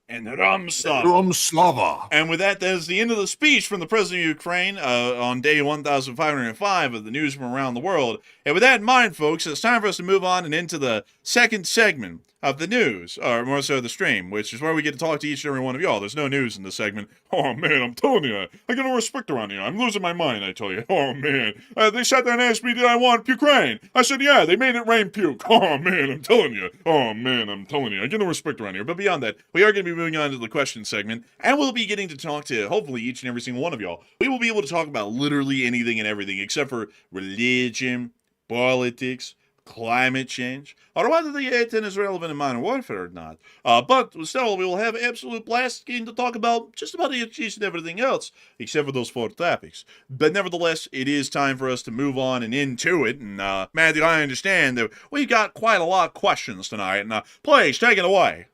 And Ram Slava. Rum Slava. And with that, that is the end of the speech from the President of Ukraine on day 1,505 of the news from around the world. And with that in mind, folks, it's time for us to move on and into the second segment of the news, or more so the stream, which is where we get to talk to each and every one of y'all. There's no news in this segment. Oh, man, I'm telling you, I got no respect around here. I'm losing my mind, I tell you. Oh, man. They sat there and asked me, did I want Ukraine? I said, yeah, they made it rain puke. Oh, man, I'm telling you. Oh, man, I'm telling you. I get no respect around here. But beyond that, we are going to be moving on to the question segment, and we'll be getting to talk to, hopefully, each and every single one of y'all. We will be able to talk about literally anything and everything, except for religion, politics, climate change, or whether the A-10 is relevant in modern warfare or not. But still, we will have absolute blast getting to talk about just about each and everything else, except for those 4 topics. But nevertheless, it is time for us to move on and into it. And Matthew, I understand that we've got quite a lot of questions tonight. And please, take it away.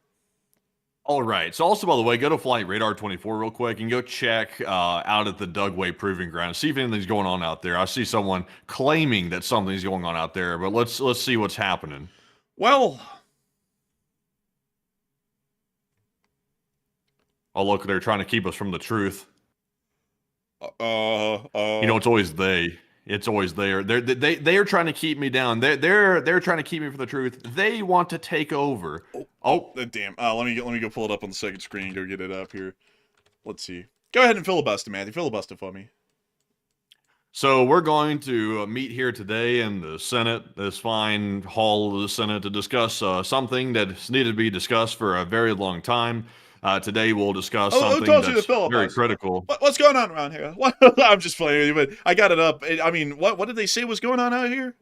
All right. So also, by the way, go to Flight Radar 24 real quick and go check out at the Dugway Proving Ground. See if anything's going on out there. I see someone claiming that something's going on out there, but let's see what's happening. Well, Oh, look, they're trying to keep us from the truth. you It's always they. It's always there. They're trying to keep me down. They're trying to keep me from the truth. They want to take over. damn. Let me go pull it up on the second screen. Go get it up here. Let's see. Go ahead and filibuster, Matthew. Filibuster for me. So we're going to meet here today in the Senate, this fine hall of the Senate, to discuss something that's needed to be discussed for a very long time. Today we'll discuss something that's very critical. What's going on around here? I'm just playing with you, but I got it up. I mean, what did they say was going on out here?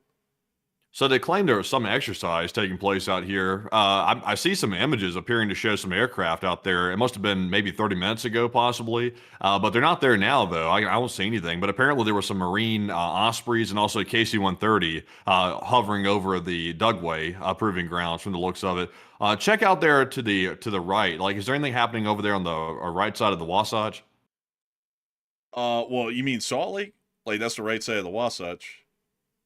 So they claim there was some exercise taking place out here. I see some images appearing to show some aircraft out there. It must have been maybe 30 minutes ago, possibly. But they're not there now, though. I don't see anything. But apparently there were some Marine Ospreys and also KC-130 hovering over the Dugway proving grounds from the looks of it. Check out there to the right. Like, is there anything happening over there on the right side of the Wasatch? Well, you mean Salt Lake? Like that's the right side of the Wasatch.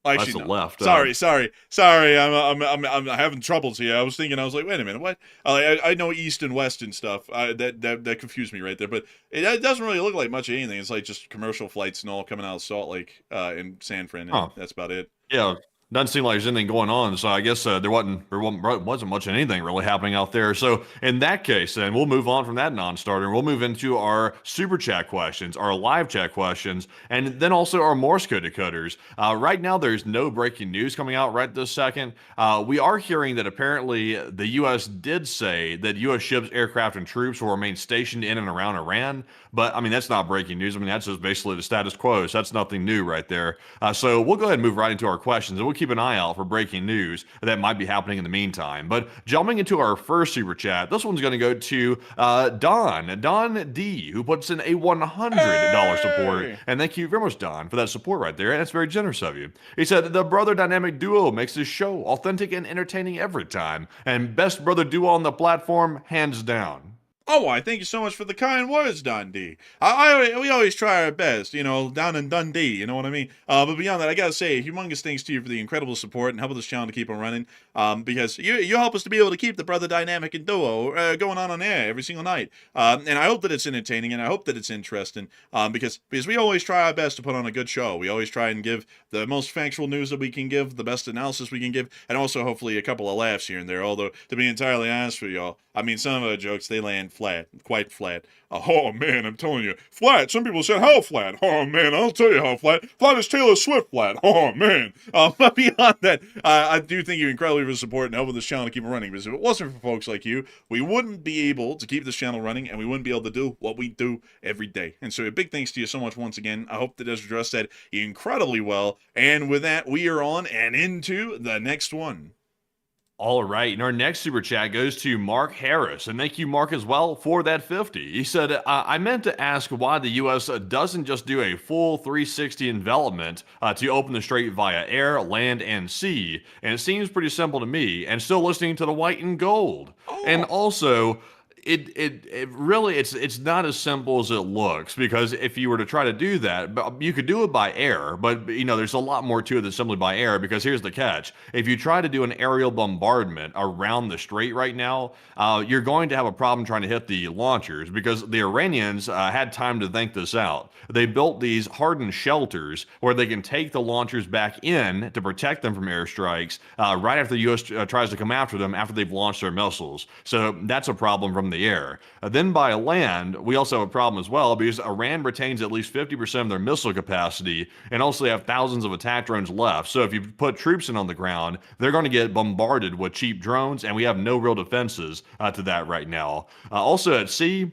That's Actually, the no. left. Sorry. I'm having troubles here. I was like, wait a minute, what? I know east and west and stuff. That confused me right there. But it doesn't really look like much of anything. It's like just commercial flights and all coming out of Salt Lake and San Fran. And that's about it. Yeah, doesn't seem like there's anything going on. So I guess there wasn't much of anything really happening out there. So in that case, then we'll move on from that non-starter and we'll move into our super chat questions, our live chat questions, and then also our Morse code decoders. Right now, there's no breaking news coming out right this second. We are hearing that apparently the U.S. did say that U.S. ships, aircraft, and troops will remain stationed in and around Iran. But I mean, that's not breaking news. I mean, that's just basically the status quo. So that's nothing new right there. So we'll go ahead and move right into our questions, and we'll keep an eye out for breaking news that might be happening in the meantime. But jumping into our first super chat, this one's going to go to Don D, who puts in a $100 support. And thank you very much, Don, for that support right there. And that's very generous of you. He said, the brother dynamic duo makes this show authentic and entertaining every time. And best brother duo on the platform, hands down. Oh, I thank you so much for the kind words, Don D. We always try our best, down in Dundee, you know what I mean? But beyond that, I gotta say, humongous thanks to you for the incredible support and helping this channel to keep on running. Because you help us to be able to keep the brother dynamic and duo going on air every single night. And I hope that it's entertaining and I hope that it's interesting. Because we always try our best to put on a good show. We always try and give the most factual news that we can give, the best analysis we can give, and also hopefully a couple of laughs here and there. Although, to be entirely honest with y'all, I mean, some of our jokes, they land flat, quite flat. Oh, man, I'm telling you. Flat. Some people said, how flat? Oh, man, I'll tell you how flat. Flat as Taylor Swift flat. Oh, man. But beyond that, I do thank you incredibly for the support and helping this channel to keep it running. Because if it wasn't for folks like you, we wouldn't be able to keep this channel running, and we wouldn't be able to do what we do every day. And so a big thanks to you so much once again. I hope that has addressed that incredibly well. And with that, we are on and into the next one. All right, and our next super chat goes to Mark Harris, and thank you, Mark, as well, for that 50. He said, I meant to ask why the U.S. doesn't just do a full 360 envelopment to open the strait via air, land, and sea, and it seems pretty simple to me, and still listening to the white and gold. And also, it really it's not as simple as it looks, because if you were to try to do that, you could do it by air, but there's a lot more to it than simply by air, because here's the catch. If you try to do an aerial bombardment around the strait right now, you're going to have a problem trying to hit the launchers, because the Iranians had time to think this out. They built these hardened shelters where they can take the launchers back in to protect them from airstrikes right after the U.S. tries to come after them after they've launched their missiles. So that's a problem from the air. Then by land, we also have a problem as well, because Iran retains at least 50% of their missile capacity, and also they have thousands of attack drones left. So if you put troops in on the ground, they're going to get bombarded with cheap drones, and we have no real defenses to that right now. Also at sea,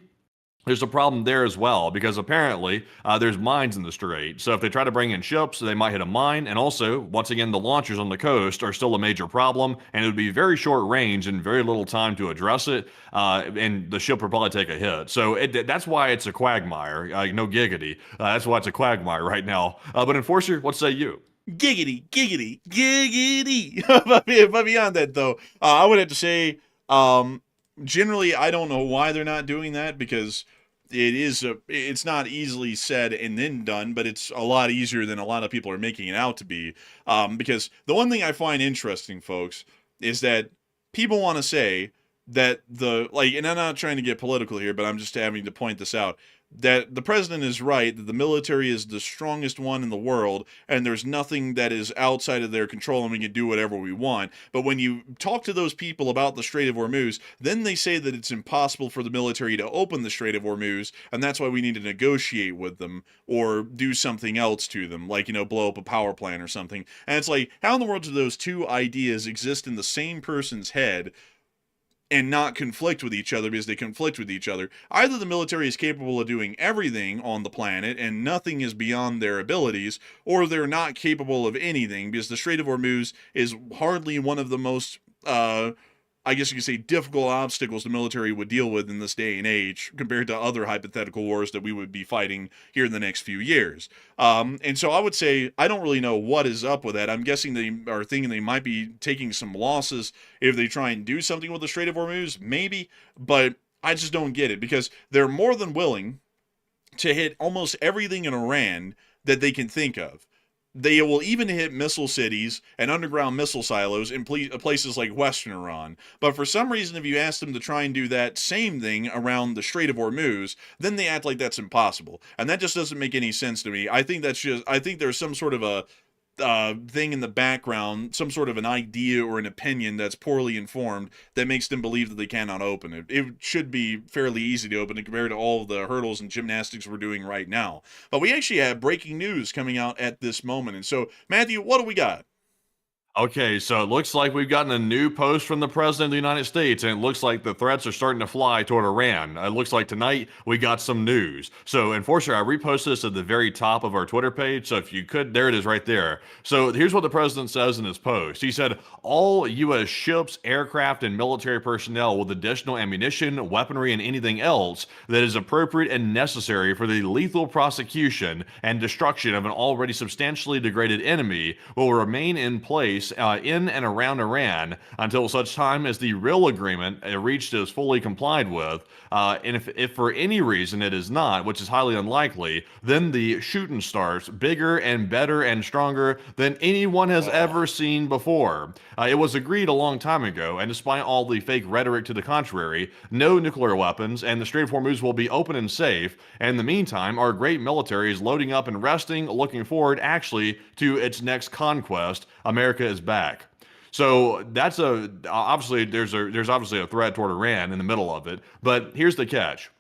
there's a problem there as well, because apparently there's mines in the strait. So if they try to bring in ships, they might hit a mine. And also, once again, the launchers on the coast are still a major problem, and it would be very short range and very little time to address it. And the ship would probably take a hit. So that's why it's a quagmire. No giggity. That's why it's a quagmire right now. But Enforcer, what say you? Giggity, giggity, giggity. But beyond that, though, I would have to say, generally, I don't know why they're not doing that, because it's not easily said and then done, but it's a lot easier than a lot of people are making it out to be. Because the one thing I find interesting, folks, is that people want to say that and I'm not trying to get political here, but I'm just having to point this out, that the president is right, that the military is the strongest one in the world, and there's nothing that is outside of their control, and we can do whatever we want. But when you talk to those people about the Strait of Hormuz, then they say that it's impossible for the military to open the Strait of Hormuz, and that's why we need to negotiate with them, or do something else to them, like, blow up a power plant or something. And it's like, how in the world do those two ideas exist in the same person's head? and not conflict with each other because they conflict with each other. Either the military is capable of doing everything on the planet and nothing is beyond their abilities, or they're not capable of anything because the Strait of Hormuz is hardly one of the most I guess you could say difficult obstacles the military would deal with in this day and age compared to other hypothetical wars that we would be fighting here in the next few years. And so I would say I don't really know what is up with that. I'm guessing they are thinking they might be taking some losses if they try and do something with the Strait of Hormuz, maybe, but I just don't get it because they're more than willing to hit almost everything in Iran that they can think of. They will even hit missile cities and underground missile silos in places like Western Iran. But for some reason, if you ask them to try and do that same thing around the Strait of Hormuz, then they act like that's impossible. And that just doesn't make any sense to me. I think there's some sort of a thing in the background, some sort of an idea or an opinion that's poorly informed that makes them believe that they cannot open it. It should be fairly easy to open it compared to all of the hurdles and gymnastics we're doing right now. But we actually have breaking news coming out at this moment. And so, Matthew, what do we got? Okay, so it looks like we've gotten a new post from the President of the United States, and it looks like the threats are starting to fly toward Iran. It looks like tonight we got some news. So, Enforcer, I reposted this at the very top of our Twitter page, so if you could, there it is right there. So here's what the President says in his post. He said, all U.S. ships, aircraft, and military personnel with additional ammunition, weaponry, and anything else that is appropriate and necessary for the lethal prosecution and destruction of an already substantially degraded enemy will remain in place in and around Iran until such time as the real agreement reached is fully complied with. And if for any reason it is not, which is highly unlikely, then the shooting starts bigger and better and stronger than anyone has ever seen before. It was agreed a long time ago, and despite all the fake rhetoric to the contrary, no nuclear weapons, and the Strait of Hormuz will be open and safe. And in the meantime, our great military is loading up and resting, looking forward actually to its next conquest. America is back. So that's obviously there's obviously a threat toward Iran in the middle of it. But here's the catch.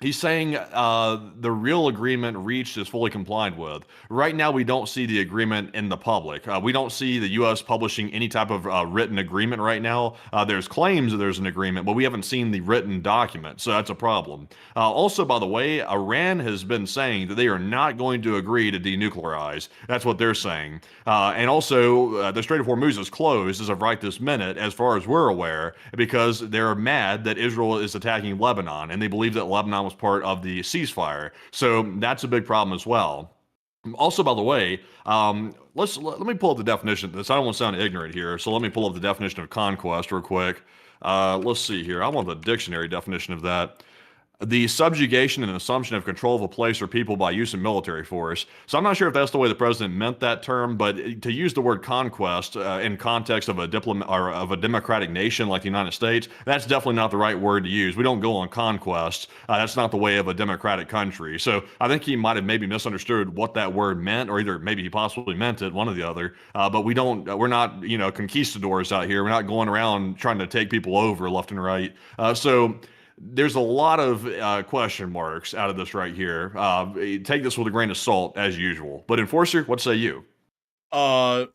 He's saying the real agreement reached is fully complied with. Right now, we don't see the agreement in the public. We don't see the U.S. publishing any type of written agreement right now. There's claims that there's an agreement, but we haven't seen the written document, so that's a problem. Also, by the way, Iran has been saying that they are not going to agree to denuclearize. That's what they're saying. And also, the Strait of Hormuz is closed as of right this minute, as far as we're aware, because they're mad that Israel is attacking Lebanon, and they believe that Lebanon was part of the ceasefire. So that's a big problem as well. Also, by the way, let me pull up the definition of this. I don't want to sound ignorant here, so let me pull up the definition of conquest real quick. Let's see here. I want the dictionary definition of that. The subjugation and assumption of control of a place or people by use of military force. So I'm not sure if that's the way the president meant that term, but to use the word conquest in context of a democratic nation like the United States, that's definitely not the right word to use. We don't go on conquest. That's not the way of a democratic country. So I think he might have maybe misunderstood what that word meant, or either maybe he possibly meant it, one or the other. But we're not, conquistadors out here. We're not going around trying to take people over left and right. So there's a lot of question marks out of this right here. Take this with a grain of salt, as usual. But Enforcer, what say you? What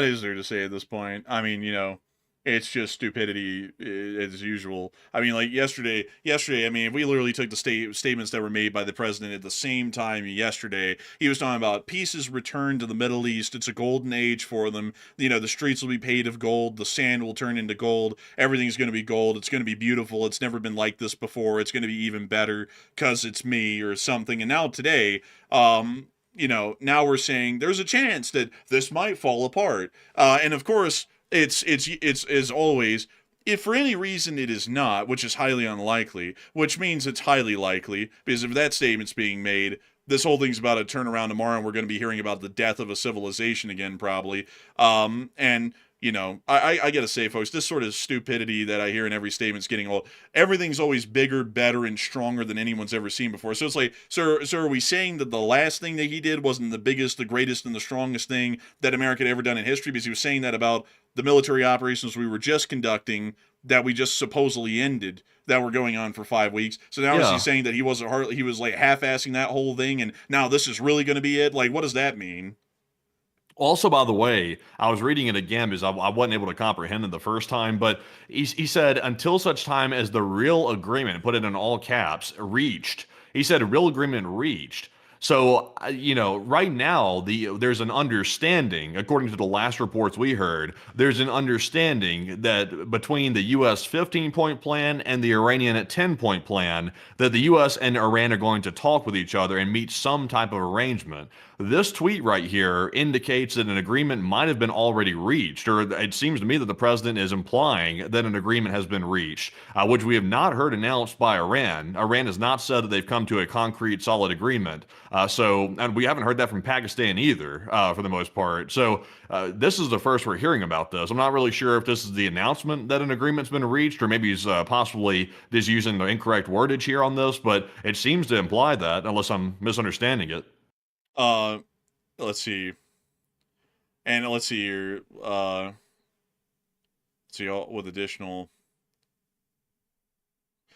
is there to say at this point? I mean, it's just stupidity as usual. I mean, like yesterday, I mean, if we literally took the statements that were made by the president at the same time yesterday, he was talking about peace is returned to the Middle East. It's a golden age for them. The streets will be paved of gold. The sand will turn into gold. Everything's going to be gold. It's going to be beautiful. It's never been like this before. It's going to be even better because it's me or something. And now today, now we're saying there's a chance that this might fall apart. And of course, it's as always, if for any reason it is not, which is highly unlikely, which means it's highly likely, because if that statement's being made, this whole thing's about to turn around tomorrow and we're going to be hearing about the death of a civilization again, probably. I gotta say, folks, this sort of stupidity that I hear in every statement's getting old. Everything's always bigger, better, and stronger than anyone's ever seen before. So it's like, so are we saying that the last thing that he did wasn't the biggest, the greatest, and the strongest thing that America had ever done in history? Because he was saying that about the military operations we were just conducting, that we just supposedly ended, that were going on for 5 weeks. So now is he saying that he was like half-assing that whole thing, and now this is really going to be it? Like, what does that mean? Also, by the way, I was reading it again because I wasn't able to comprehend it the first time, but he said, until such time as the real agreement, put it in all caps, reached. He said, a real agreement reached. So, right now, there's an understanding, according to the last reports we heard, there's an understanding that between the U.S. 15-point plan and the Iranian 10-point plan, that the U.S. and Iran are going to talk with each other and meet some type of arrangement. This tweet right here indicates that an agreement might have been already reached, or it seems to me that the president is implying that an agreement has been reached, which we have not heard announced by Iran. Iran has not said that they've come to a concrete, solid agreement. And we haven't heard that from Pakistan either, for the most part. So this is the first we're hearing about this. I'm not really sure if this is the announcement that an agreement's been reached, or maybe he's possibly just using the incorrect wordage here on this, but it seems to imply that, unless I'm misunderstanding it. Let's see. And let's see here. See all with additional.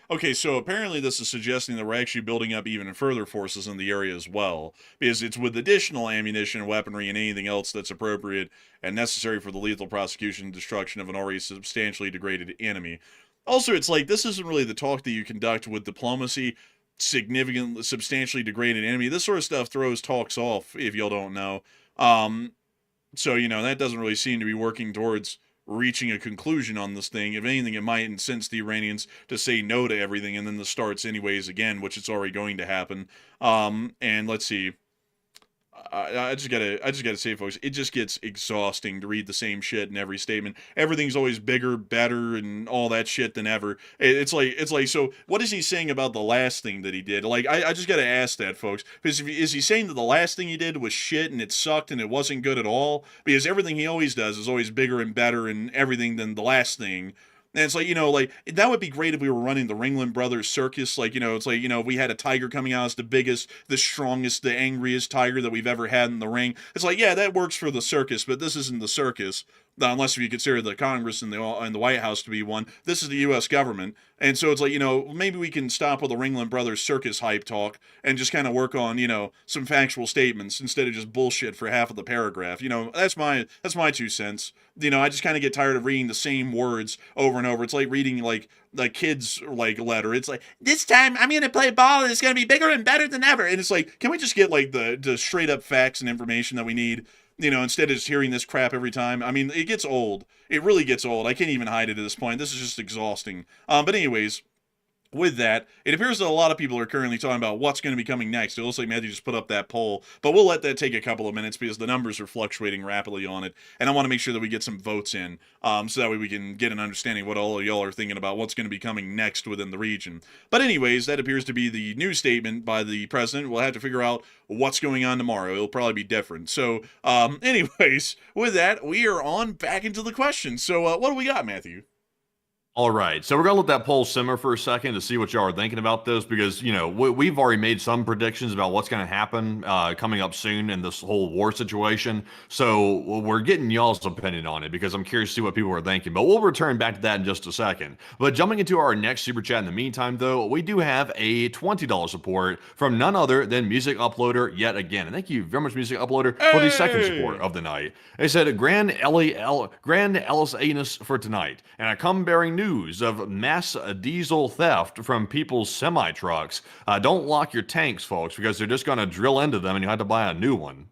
Okay, so apparently this is suggesting that we're actually building up even further forces in the area as well, because it's with additional ammunition, weaponry, and anything else that's appropriate and necessary for the lethal prosecution and destruction of an already substantially degraded enemy. Also, it's like, this isn't really the talk that you conduct with diplomacy, significantly, substantially degraded enemy. This sort of stuff throws talks off, if y'all don't know. So, that doesn't really seem to be working towards reaching a conclusion on this thing. If anything, it might incense the Iranians to say no to everything, and then this starts anyways again, which it's already going to happen. And let's see. I just gotta say, folks, it just gets exhausting to read the same shit in every statement. Everything's always bigger, better, and all that shit than ever. It's like, so what is he saying about the last thing that he did? Like, I just gotta ask that, folks, because is he saying that the last thing he did was shit and it sucked and it wasn't good at all? Because everything he always does is always bigger and better and everything than the last thing. And it's like, that would be great if we were running the Ringling Brothers circus. Like, it's like, if we had a tiger coming out as the biggest, the strongest, the angriest tiger that we've ever had in the ring. It's like, yeah, that works for the circus, but this isn't the circus. Unless you consider the Congress and the White House to be one. This is the U.S. government. And so it's like, maybe we can stop with the Ringling Brothers circus hype talk and just kind of work on, some factual statements instead of just bullshit for half of the paragraph. That's my 2 cents. I just kind of get tired of reading the same words over and over. It's like reading like kids letter. It's like, this time I'm going to play ball and it's going to be bigger and better than ever. And it's like, can we just get like the straight up facts and information that we need? Instead of just hearing this crap every time. I mean, it gets old. It really gets old. I can't even hide it at this point. This is just exhausting. But anyways, with that, it appears that a lot of people are currently talking about what's going to be coming next. It looks like Matthew just put up that poll, but we'll let that take a couple of minutes because the numbers are fluctuating rapidly on it, and I want to make sure that we get some votes in, so that way we can get an understanding of what all of y'all are thinking about what's going to be coming next within the region. But anyways, that appears to be the new statement by the president. We'll have to figure out what's going on tomorrow. It'll probably be different. So, anyways, with that, we are on back into the questions. So, what do we got, Matthew? All right, so we're going to let that poll simmer for a second to see what y'all are thinking about this, because, we've already made some predictions about what's going to happen coming up soon in this whole war situation. So we're getting y'all's opinion on it because I'm curious to see what people are thinking. But we'll return back to that in just a second. But jumping into our next super chat in the meantime, though, we do have a $20 support from none other than Music Uploader yet again. And thank you very much, Music Uploader, for the second support of the night. They said, Grand Ellis Anus for tonight. And I come bearing news of mass diesel theft from people's semi-trucks. Don't lock your tanks, folks, because they're just going to drill into them and you have to buy a new one.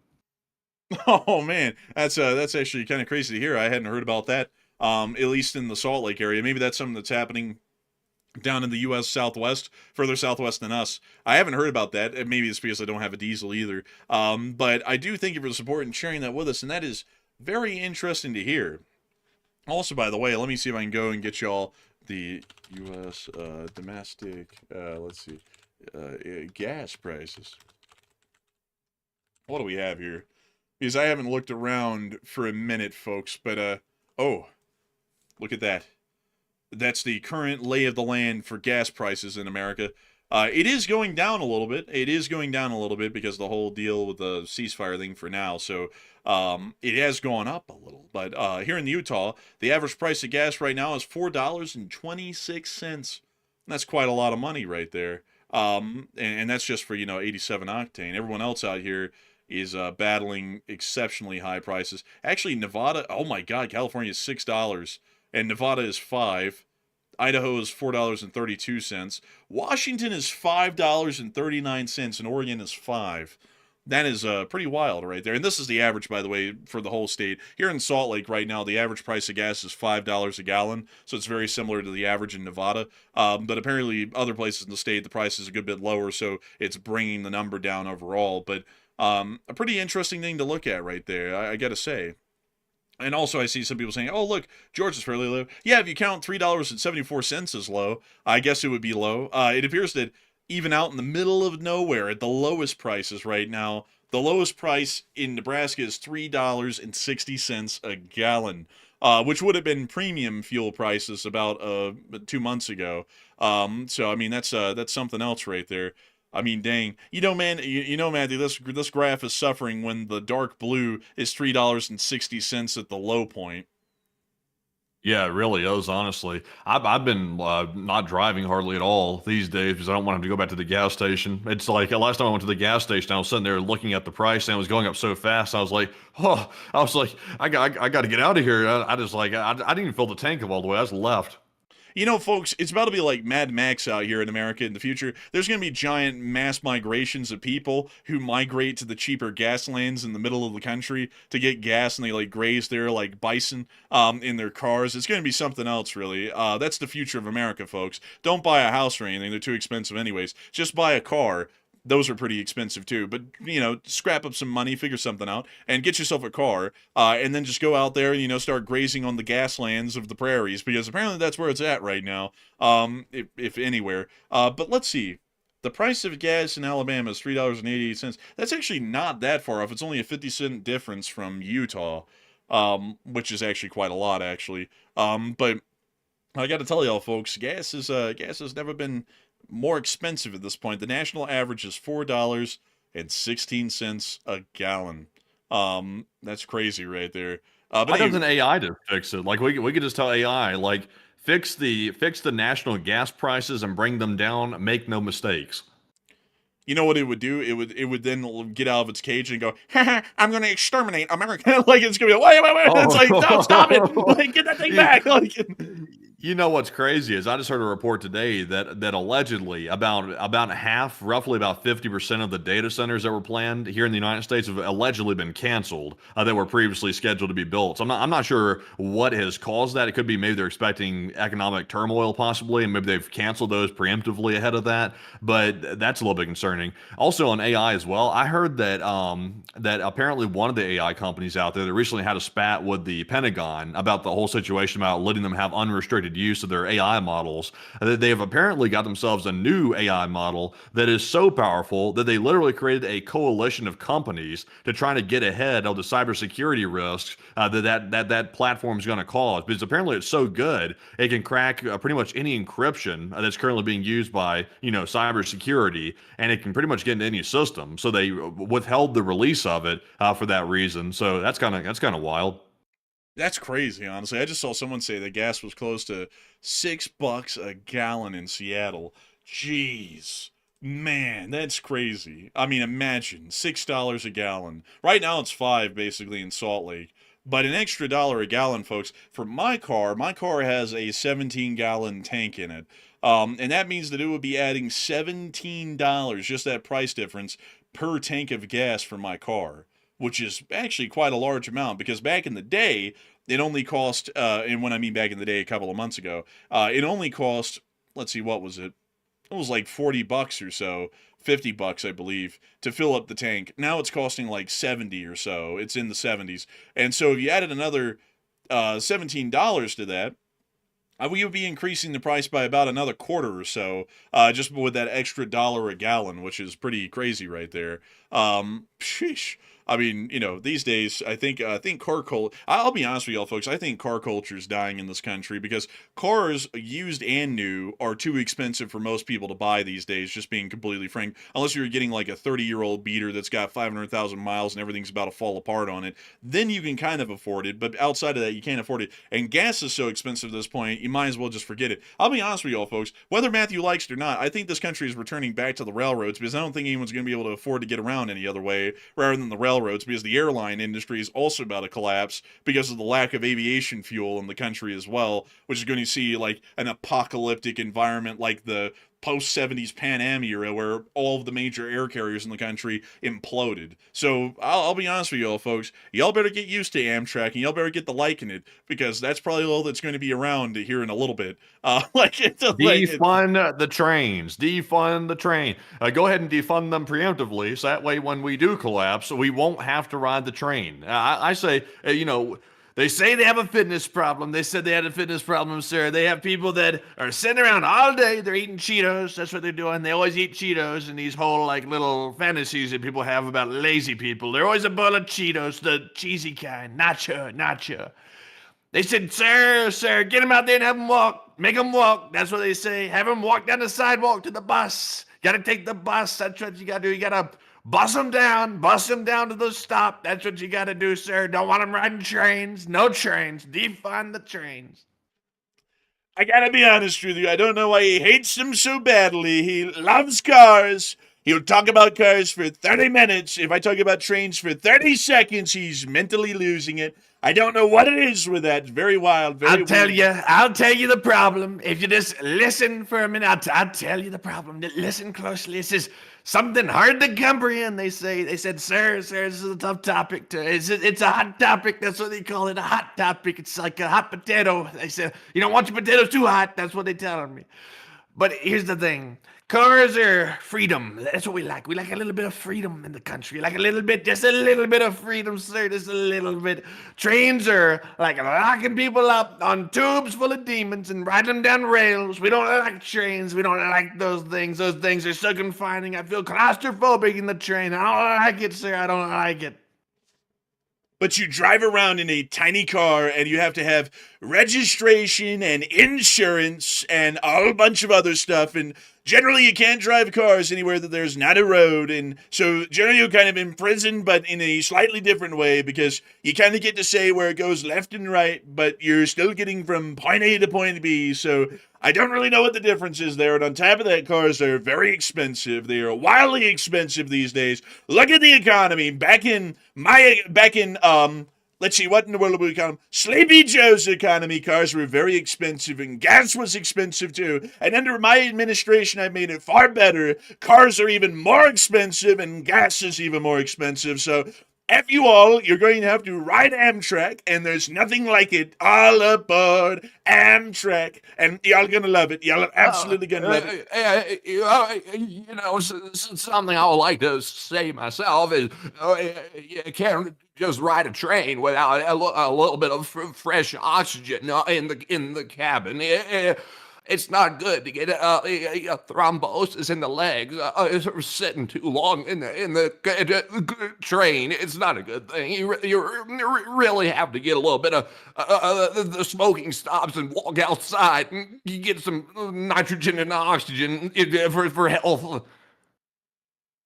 Oh, man. That's actually kind of crazy to hear. I hadn't heard about that, at least in the Salt Lake area. Maybe that's something that's happening down in the U.S. Southwest, further southwest than us. I haven't heard about that. Maybe it's because I don't have a diesel either. But I do thank you for the support and sharing that with us, and that is very interesting to hear. Also, by the way, let me see if I can go and get y'all the U.S. Domestic, let's see, gas prices. What do we have here? Because I haven't looked around for a minute, folks, but, oh, look at that. That's the current lay of the land for gas prices in America. It is going down a little bit. It is going down a little bit because of the whole deal with the ceasefire thing for now. So it has gone up a little. But here in Utah, the average price of gas right now is $4.26. That's quite a lot of money right there. And that's just for, 87 octane. Everyone else out here is battling exceptionally high prices. Actually, Nevada, oh my God, California is $6 and Nevada is 5. Idaho is $4.32. Washington is $5.39 and Oregon is 5. That is pretty wild right there. And this is the average, by the way, for the whole state. Here in Salt Lake right now, the average price of gas is $5 a gallon, so it's very similar to the average in Nevada. But apparently other places in the state, the price is a good bit lower, so it's bringing the number down overall. But a pretty interesting thing to look at right there, I got to say. And also, I see some people saying, oh, look, Georgia's fairly low. Yeah, if you count $3.74 as low, I guess it would be low. It appears that even out in the middle of nowhere at the lowest prices right now, the lowest price in Nebraska is $3.60 a gallon, which would have been premium fuel prices about 2 months ago. So, I mean, that's something else right there. I mean, dang. You know, man, Matthew, this graph is suffering when the dark blue is $3.60 at the low point. Yeah, it really is, honestly. I've been not driving hardly at all these days because I don't want to go back to the gas station. It's like last time I went to the gas station, I was sitting there looking at the price and it was going up so fast. I was like, oh, I got to get out of here. I just like, I didn't even fill the tank up all the way. I just left. You know, folks, it's about to be like Mad Max out here in America in the future. There's going to be giant mass migrations of people who migrate to the cheaper gas lands in the middle of the country to get gas, and they like graze there like bison in their cars. It's going to be something else, really. That's the future of America, folks. Don't buy a house or anything. They're too expensive anyways. Just buy a car. Those are pretty expensive too, but you know, scrap up some money, figure something out, and get yourself a car, and then just go out there and, you know, start grazing on the gas lands of the prairies, because apparently that's where it's at right now, if anywhere. But let's see. The price of gas in Alabama is $3.88. That's actually not that far off. It's only a 50-cent difference from Utah, which is actually quite a lot, actually. But I got to tell y'all, folks, gas has never been more expensive at this point. The national average is $4.16 a gallon. That's crazy right there. But Why doesn't anyway, AI just fix it? Like we could just tell AI, like fix the national gas prices and bring them down. Make no mistakes. you know what it would do? It would then get out of its cage and go, "Ha, I'm going to exterminate America." Like it's going to be like, wait. It's like, no, stop it. Like, get that thing back. Like, You know what's crazy is I just heard a report today that allegedly about half, roughly about 50% of the data centers that were planned here in the United States have allegedly been canceled that were previously scheduled to be built. So I'm not sure what has caused that. It could be maybe they're expecting economic turmoil possibly, and maybe they've canceled those preemptively ahead of that. But that's a little bit concerning. Also on AI as well, I heard that that apparently one of the AI companies out there that recently had a spat with the Pentagon about the whole situation about letting them have unrestricted use of their AI models. They have apparently got themselves a new AI model that is so powerful that they literally created a coalition of companies to try to get ahead of the cybersecurity risks that platform is going to cause. Because apparently it's so good, it can crack pretty much any encryption that's currently being used by cybersecurity, and it can pretty much get into any system. So they withheld the release of it for that reason. So that's kind of wild. that's crazy, honestly. I just saw someone say that gas was close to $6 a gallon in Seattle. Jeez. Man, that's crazy. I mean, imagine $6 a gallon. Right now it's 5 basically in Salt Lake. But an extra dollar a gallon, folks, for my car has a 17-gallon tank in it. And that means that it would be adding $17, just that price difference, per tank of gas for my car, which is actually quite a large amount, because back in the day, it only cost, and when I mean back in the day, a couple of months ago, it only cost, let's see, what was it? It was like $40 or so, $50, I believe, to fill up the tank. Now it's costing like 70 or so. It's in the 70s. And so if you added another $17 to that, we would be increasing the price by about another quarter or so, just with that extra dollar a gallon, which is pretty crazy right there. Sheesh. I mean, these days, I think car culture. I'll be honest with y'all, folks. I think car culture is dying in this country because cars, used and new, are too expensive for most people to buy these days. Just being completely frank, unless you're getting like a 30-year-old beater that's got 500,000 miles and everything's about to fall apart on it, then you can kind of afford it. But outside of that, you can't afford it. And gas is so expensive at this point, you might as well just forget it. I'll be honest with y'all, folks. Whether Matthew likes it or not, I think this country is returning back to the railroads because I don't think anyone's going to be able to afford to get around any other way rather than the railroads, because the airline industry is also about to collapse because of the lack of aviation fuel in the country as well, which is going to see like an apocalyptic environment like the post-70s Pan Am era where all of the major air carriers in the country imploded. So I'll be honest with y'all, folks. Y'all better get used to Amtrak and y'all better get to liking it because that's probably all that's going to be around here in a little bit. Defund the trains. Defund the train. Go ahead and defund them preemptively, so that way when we do collapse, we won't have to ride the train. I say, they say they have a fitness problem. They said they had a fitness problem, sir. They have people that are sitting around all day. They're eating Cheetos. That's what they're doing. They always eat Cheetos and these whole like little fantasies that people have about lazy people. They're always a bowl of Cheetos, the cheesy kind. Nacho. They said, sir, get them out there and have them walk. Make them walk. That's what they say. Have them walk down the sidewalk to the bus. Got to take the bus. That's what you got to do. You got to bus them down to the stop. That's what you got to do, sir. Don't want them riding trains. No trains. Defund the trains. I gotta be honest with you. I don't know why he hates them so badly. He loves cars. He'll talk about cars for 30 minutes. If I talk about trains for 30 seconds, he's mentally losing it. I don't know what it is with that. It's very wild. Very weird. I'll tell you the problem. If you just listen for a minute, I'll tell you the problem. Listen closely. This is something hard to comprehend. They said, sir, this is a tough topic. It's a hot topic. That's what they call it, a hot topic. It's like a hot potato. They said, you don't want your potatoes too hot. That's what they're telling me. But here's the thing. Cars are freedom. That's what we like. We like a little bit of freedom in the country. Like just a little bit of freedom, sir. Just a little bit. Trains are like locking people up on tubes full of demons and riding them down rails. We don't like trains. We don't like those things. Those things are so confining. I feel claustrophobic in the train. I don't like it, sir. I don't like it. But you drive around in a tiny car and you have to have registration and insurance and a whole bunch of other stuff. And generally you can't drive cars anywhere that there's not a road. And so generally you're kind of imprisoned, but in a slightly different way because you kind of get to say where it goes left and right, but you're still getting from point A to point B. So I don't really know what the difference is there. And on top of that, cars are very expensive. They are wildly expensive these days. Look at the economy. Let's see, what in the world are we calling them? Sleepy Joe's economy, cars were very expensive and gas was expensive too. And under my administration, I made it far better. Cars are even more expensive and gas is even more expensive. So F you all, you're going to have to ride Amtrak, and there's nothing like it. All aboard Amtrak. And y'all gonna love it. Y'all are absolutely gonna love it. Something I would like to say myself is you can't just ride a train without a little bit of fresh oxygen in the cabin. It's not good to get thrombosis in the legs sitting too long in the train. It's not a good thing. You really have to get a little bit of the smoking stops and walk outside and you get some nitrogen and oxygen for health.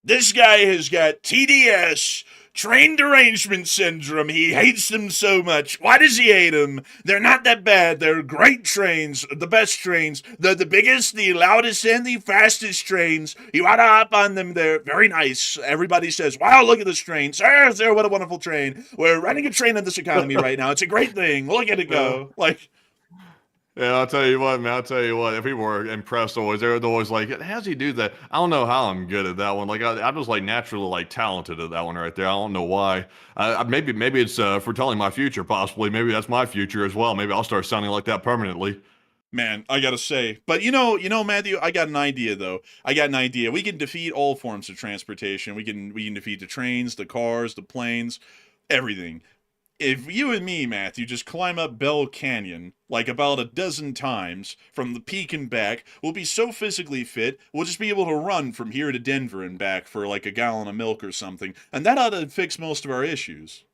This guy has got TDS, train derangement syndrome. He hates them so much. Why does he hate them? They're not that bad. They're great trains, the best trains. They're the biggest, the loudest, and the fastest trains. You ought to hop on them. They're very nice. Everybody says, wow, look at this train. Sir, what a wonderful train. We're running a train in this economy right now. It's a great thing. Look at it go. Yeah, I'll tell you what, man. I'll tell you what. If people were impressed always, they're always like, how's he do that? I don't know how I'm good at that one. Like, I'm just like naturally like talented at that one right there. I don't know why. Maybe it's foretelling my future, possibly. Maybe that's my future as well. Maybe I'll start sounding like that permanently. Man, I gotta say. But you know, Matthew, I got an idea though. We can defeat all forms of transportation. We can defeat the trains, the cars, the planes, everything. if you and me, Matthew, just climb up Bell Canyon like about a dozen times from the peak and back, we'll be so physically fit, we'll just be able to run from here to Denver and back for like a gallon of milk or something, and that ought to fix most of our issues.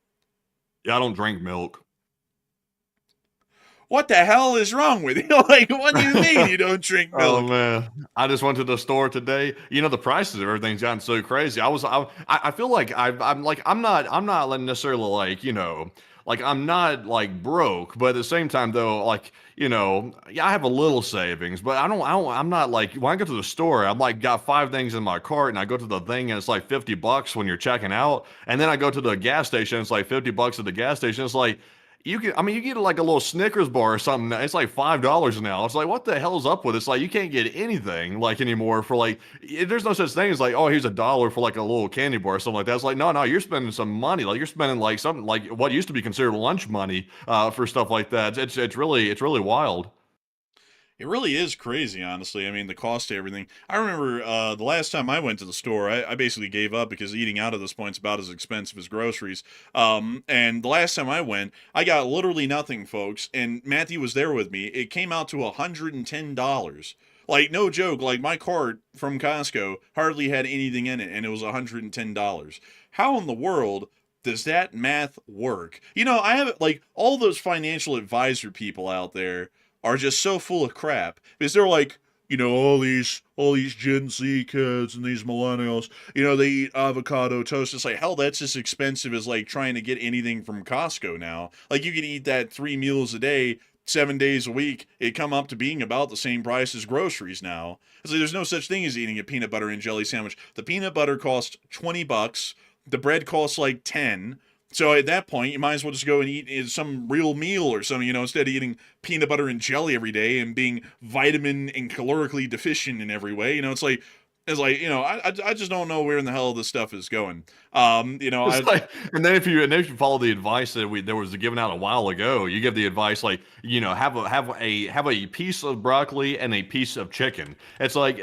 Yeah, I don't drink milk. What the hell is wrong with you? Like, what do you mean you don't drink Oh milk? man, I just went to the store today. You know, the prices of everything's gotten so crazy. I feel like I'm not necessarily like, like I'm not like broke, but at the same time though, like, yeah, I have a little savings, but I'm not like, when I go to the store, I'm like got 5 things in my cart and I go to the thing and it's like $50 when you're checking out. And then I go to the gas station, it's like $50 at the gas station. It's like, you get like a little Snickers bar or something. It's like $5 now. It's like, what the hell's up with it? It's like you can't get anything like anymore for like. There's no such thing as like, oh, here's $1 for like a little candy bar or something like that. It's like, no, you're spending some money. Like you're spending like something like what used to be considered lunch money for stuff like that. It's really wild. It really is crazy, honestly. I mean, the cost of everything. I remember the last time I went to the store, I basically gave up because eating out at this point is about as expensive as groceries. And the last time I went, I got literally nothing, folks. And Matthew was there with me. It came out to $110. Like, no joke. Like, my cart from Costco hardly had anything in it, and it was $110. How in the world does that math work? I have like all those financial advisor people out there are just so full of crap because they're like, all these Gen Z kids and these millennials, they eat avocado toast. It's like, hell, that's as expensive as like trying to get anything from Costco now. Like you can eat that 3 meals a day, 7 days a week. It come up to being about the same price as groceries now. It's like there's no such thing as eating a peanut butter and jelly sandwich. The peanut butter costs $20. The bread costs like 10. So at that point, you might as well just go and eat some real meal or something, instead of eating peanut butter and jelly every day and being vitamin and calorically deficient in every way. I just don't know where in the hell this stuff is going. It's like, and then if you follow the advice that there was given out a while ago, you give the advice like, have a piece of broccoli and a piece of chicken. It's like,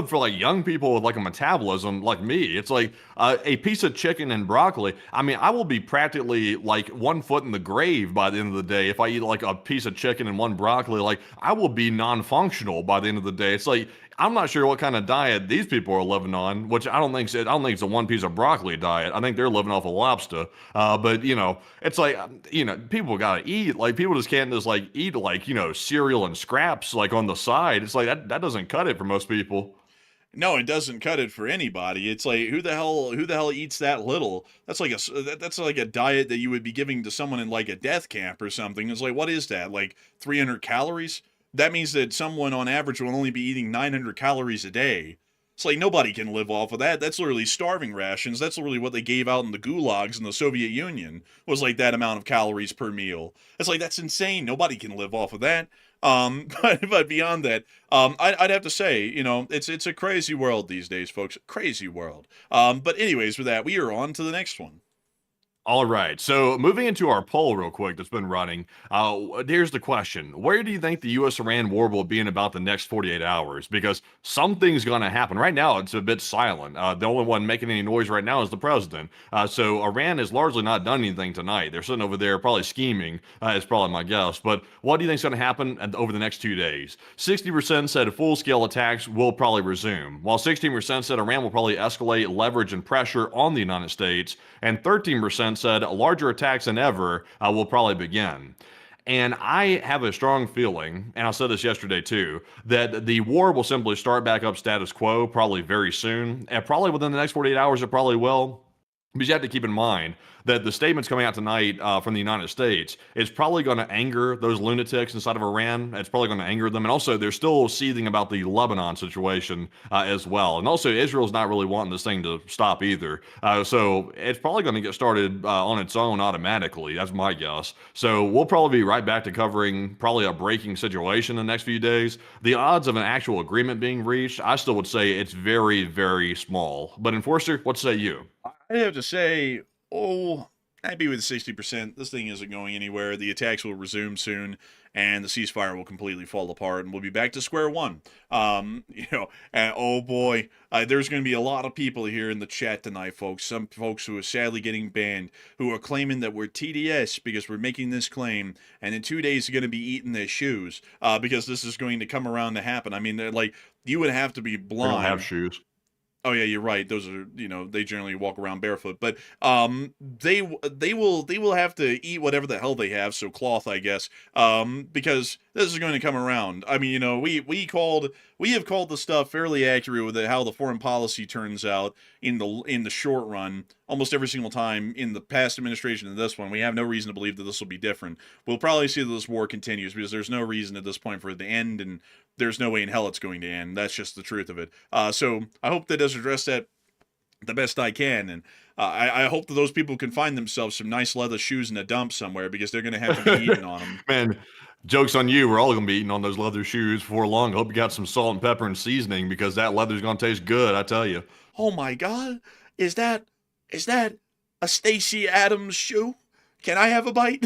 for like young people with like a metabolism like me, it's like a piece of chicken and broccoli. I mean, I will be practically like 1 foot in the grave by the end of the day if I eat like a piece of chicken and one broccoli. Like I will be non-functional by the end of the day. It's like, I'm not sure what kind of diet these people are living on, which I don't think it's a one piece of broccoli diet. I think they're living off of lobster. But it's like, people gotta eat. Like people just can't just like eat like, cereal and scraps like on the side. It's like that doesn't cut it for most people. No, it doesn't cut it for anybody. It's like who the hell eats that little? That's like a diet that you would be giving to someone in like a death camp or something. It's like, what is that? Like 300 calories? That means that someone on average will only be eating 900 calories a day. It's like nobody can live off of that. That's literally starving rations. That's literally what they gave out in the gulags in the Soviet Union, was like that amount of calories per meal. It's like, that's insane. Nobody can live off of that. But beyond that, I'd have to say, it's a crazy world these days, folks. Crazy world. But anyways, with that, we are on to the next one. All right. So moving into our poll real quick that's been running, here's the question. Where do you think the U.S.-Iran war will be in about the next 48 hours? Because something's going to happen. Right now, it's a bit silent. The only one making any noise right now is the president. So Iran has largely not done anything tonight. They're sitting over there probably scheming, is probably my guess. But what do you think is going to happen over the next 2 days? 60% said full-scale attacks will probably resume, while 16% said Iran will probably escalate leverage and pressure on the United States, and 13% said larger attacks than ever will probably begin. And I have a strong feeling, and I said this yesterday too, that the war will simply start back up status quo probably very soon, and probably within the next 48 hours it probably will. But you have to keep in mind that the statements coming out tonight from the United States is probably going to anger those lunatics inside of Iran. It's probably going to anger them. And also, they're still seething about the Lebanon situation as well. And also, Israel's not really wanting this thing to stop either. So it's probably going to get started on its own automatically. That's my guess. So we'll probably be right back to covering probably a breaking situation in the next few days. The odds of an actual agreement being reached, I still would say it's very, very small. But Enforcer, what say you? I have to say, I'd be with 60%. This thing isn't going anywhere. The attacks will resume soon, and the ceasefire will completely fall apart, and we'll be back to square one. And oh boy, there's going to be a lot of people here in the chat tonight, folks. Some folks who are sadly getting banned, who are claiming that we're TDS because we're making this claim, and in 2 days are going to be eating their shoes because this is going to come around to happen. I mean, like, you would have to be We blind. don't have shoes. Oh yeah, you're right. Those are, they generally walk around barefoot, but they will have to eat whatever the hell they have, so cloth, I guess, because this is going to come around. I mean, we have called the stuff fairly accurate with how the foreign policy turns out in the short run, almost every single time in the past administration and this one. We have no reason to believe that this will be different. We'll probably see that this war continues because there's no reason at this point for it to end, and there's no way in hell it's going to end. That's just the truth of it. So I hope that does address that the best I can, and I hope that those people can find themselves some nice leather shoes in a dump somewhere because they're going to have to be eating on them. Man, joke's on you. We're all going to be eating on those leather shoes before long. I hope you got some salt and pepper and seasoning because that leather's going to taste good, I tell you. Oh my God, is that a Stacey Adams shoe? Can I have a bite?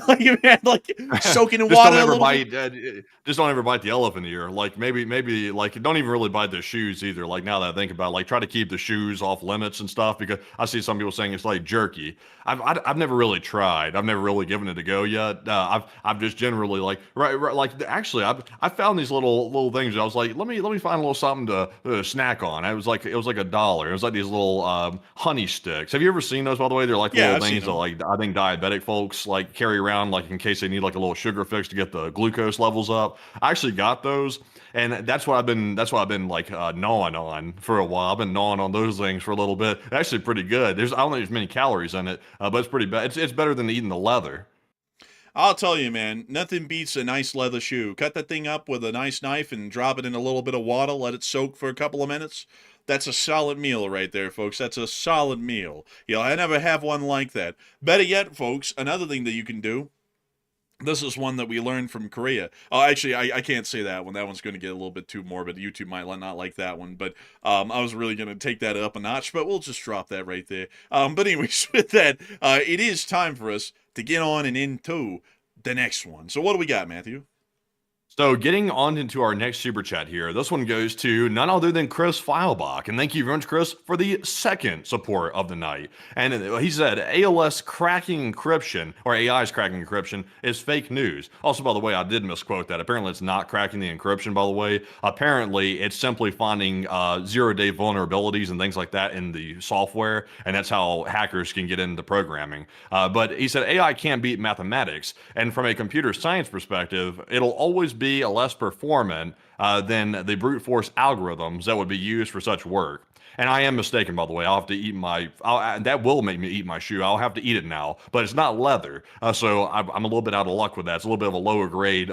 Soaking in Just water. don't a ever little bite. bit? Just don't ever bite the elephant ear. Like maybe like don't even really bite the shoes either. Like now that I think about it, like try to keep the shoes off limits and stuff because I see some people saying it's like jerky. I've never really tried. I've never really given it a go yet. I've just generally like right like actually I found these little things. I was like let me find a little something to snack on. It was like $1. It was like these little honey sticks. Have you ever seen those? By the way, they're like Yeah, little I've seen things that them. like I think diabetic folks like carry around like in case they need like a little sugar fix to get the glucose levels up. I actually got those, and that's what I've been like gnawing on for a while. I've been gnawing on those things for a little bit. They're actually pretty good. I don't think there's many calories in it, but it's pretty bad. It's better than eating the leather. I'll tell you, man, nothing beats a nice leather shoe. Cut that thing up with a nice knife and drop it in a little bit of water. Let it soak for a couple of minutes. That's a solid meal right there, folks. That's a solid meal. I never have one like that. Better yet, folks, another thing that you can do. This is one that we learned from Korea. Oh, actually, I can't say that one. That one's going to get a little bit too morbid. YouTube might not like that one. But I was really going to take that up a notch, but we'll just drop that right there. But anyways, with that, it is time for us to get on and into the next one. So what do we got, Matthew? So getting on into our next super chat here, this one goes to none other than Chris Feilbach. And thank you very much, Chris, for the second support of the night. And he said ALS cracking encryption, or AI's cracking encryption, is fake news. Also, by the way, I did misquote that. Apparently, it's not cracking the encryption, by the way. Apparently, it's simply finding zero-day vulnerabilities and things like that in the software. And that's how hackers can get into programming. But he said AI can't beat mathematics. And from a computer science perspective, it'll always be less performant than the brute force algorithms that would be used for such work. And I am mistaken, by the way. I'll have to eat that will make me eat my shoe. I'll have to eat it now, but it's not leather. So I'm a little bit out of luck with that. It's a little bit of a lower grade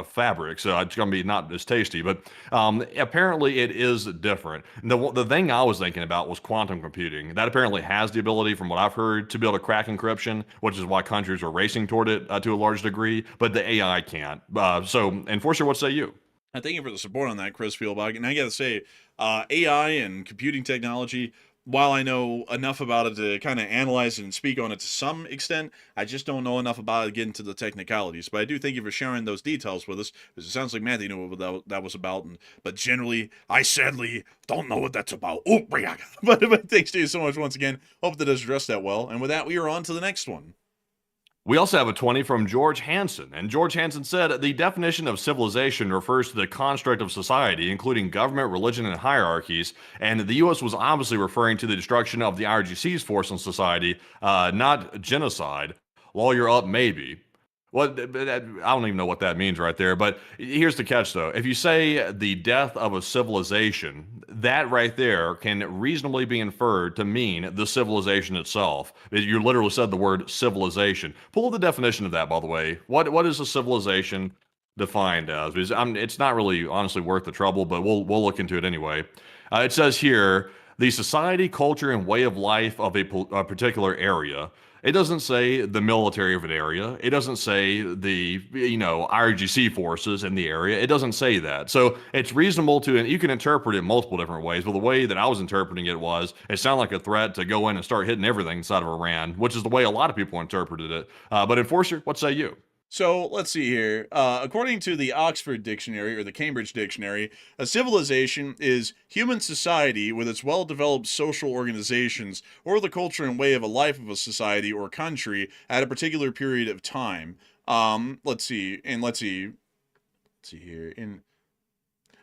fabric, so it's going to be not as tasty. But apparently it is different. The thing I was thinking about was quantum computing. That apparently has the ability, from what I've heard, to be able to crack encryption, which is why countries are racing toward it to a large degree, but the AI can't. So, Enforcer, what say you? I thank you for the support on that, Chris Fieldbach. And I got to say, AI and computing technology, while I know enough about it to kind of analyze and speak on it to some extent, I just don't know enough about it to get into the technicalities. But I do thank you for sharing those details with us, because it sounds like Matthew knew what that was about. But generally, I sadly don't know what that's about. Oh, but thanks to you so much once again. Hope that does address that well. And with that, we are on to the next one. We also have a 20 from George Hansen, and George Hansen said, the definition of civilization refers to the construct of society, including government, religion, and hierarchies, and the U.S. was obviously referring to the destruction of the IRGC's force on society, not genocide. Lawyer up, maybe. Well, I don't even know what that means right there, but here's the catch, though. If you say the death of a civilization, that right there can reasonably be inferred to mean the civilization itself. You literally said the word civilization. Pull the definition of that, by the way. What is a civilization defined as? Because it's not really honestly worth the trouble, but we'll look into it anyway. It says here, the society, culture, and way of life of a particular area. It doesn't say the military of an area. It doesn't say the, IRGC forces in the area. It doesn't say that. So it's reasonable to, and you can interpret it multiple different ways. But the way that I was interpreting it was, it sounded like a threat to go in and start hitting everything inside of Iran, which is the way a lot of people interpreted it. But Enforcer, what say you? So let's see here. According to the Oxford Dictionary or the Cambridge Dictionary, a civilization is human society with its well-developed social organizations or the culture and way of a life of a society or country at a particular period of time. Let's see here.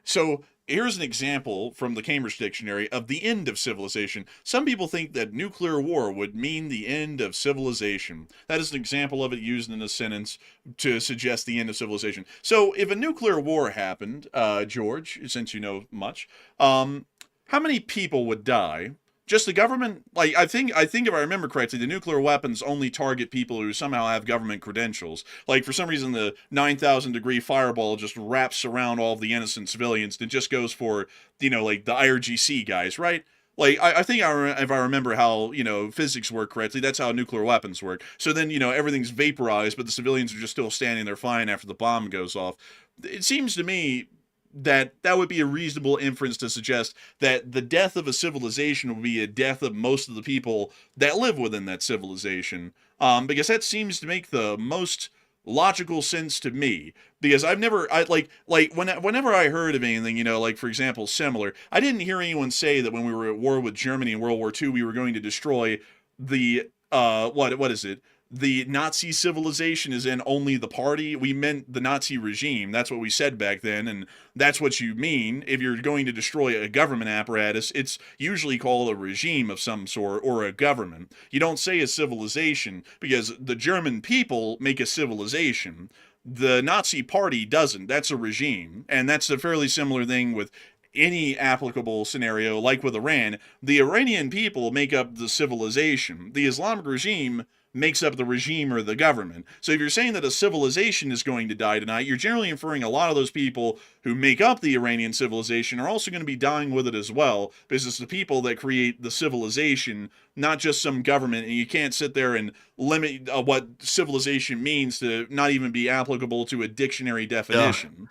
So here's an example from the Cambridge Dictionary of the end of civilization. Some people think that nuclear war would mean the end of civilization. That is an example of it used in a sentence to suggest the end of civilization. So if a nuclear war happened, George, since you know much, how many people would die? Just the government? Like, I think if I remember correctly, the nuclear weapons only target people who somehow have government credentials. Like, for some reason, the 9,000-degree fireball just wraps around all of the innocent civilians. And it just goes for, like the IRGC guys, right? Like, I think if I remember how, physics work correctly, that's how nuclear weapons work. So then, everything's vaporized, but the civilians are just still standing there fine after the bomb goes off. It seems to me that would be a reasonable inference to suggest that the death of a civilization would be a death of most of the people that live within that civilization. Because that seems to make the most logical sense to me. Because whenever I heard of anything, like for example, similar, I didn't hear anyone say that when we were at war with Germany in World War II, we were going to destroy the what is it? The Nazi civilization is in only the party. We meant the Nazi regime. That's what we said back then, and that's what you mean. If you're going to destroy a government apparatus, it's usually called a regime of some sort or a government. You don't say a civilization because the German people make a civilization. The Nazi party doesn't. That's a regime, and that's a fairly similar thing with any applicable scenario, like with Iran. The Iranian people make up the civilization. The Islamic regime makes up the regime or the government. So if you're saying that a civilization is going to die tonight, you're generally inferring a lot of those people who make up the Iranian civilization are also going to be dying with it as well, because it's the people that create the civilization, not just some government, and you can't sit there and limit what civilization means to not even be applicable to a dictionary definition.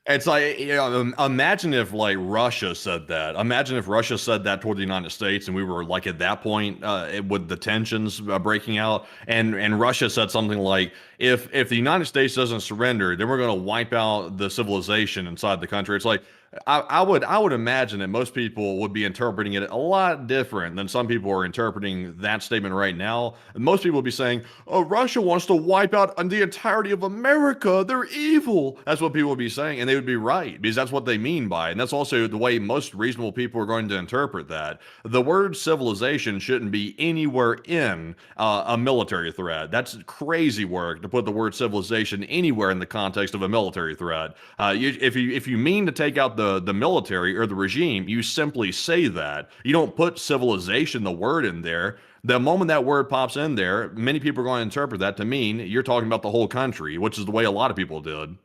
It's like, imagine if like Russia said that. Imagine if Russia said that toward the United States, and we were like at that point with the tensions breaking out, and Russia said something like, if the United States doesn't surrender, then we're going to wipe out the civilization inside the country. It's like, I would imagine that most people would be interpreting it a lot different than some people are interpreting that statement right now. Most people would be saying, "Oh, Russia wants to wipe out the entirety of America. They're evil." That's what people would be saying, and they would be right, because that's what they mean by it. And that's also the way most reasonable people are going to interpret that. The word civilization shouldn't be anywhere in a military threat. That's crazy work to put the word civilization anywhere in the context of a military threat. If you mean to take out the military or the regime, you simply say that. You don't put civilization, the word, in there. The moment that word pops in there, many people are going to interpret that to mean you're talking about the whole country, which is the way a lot of people did.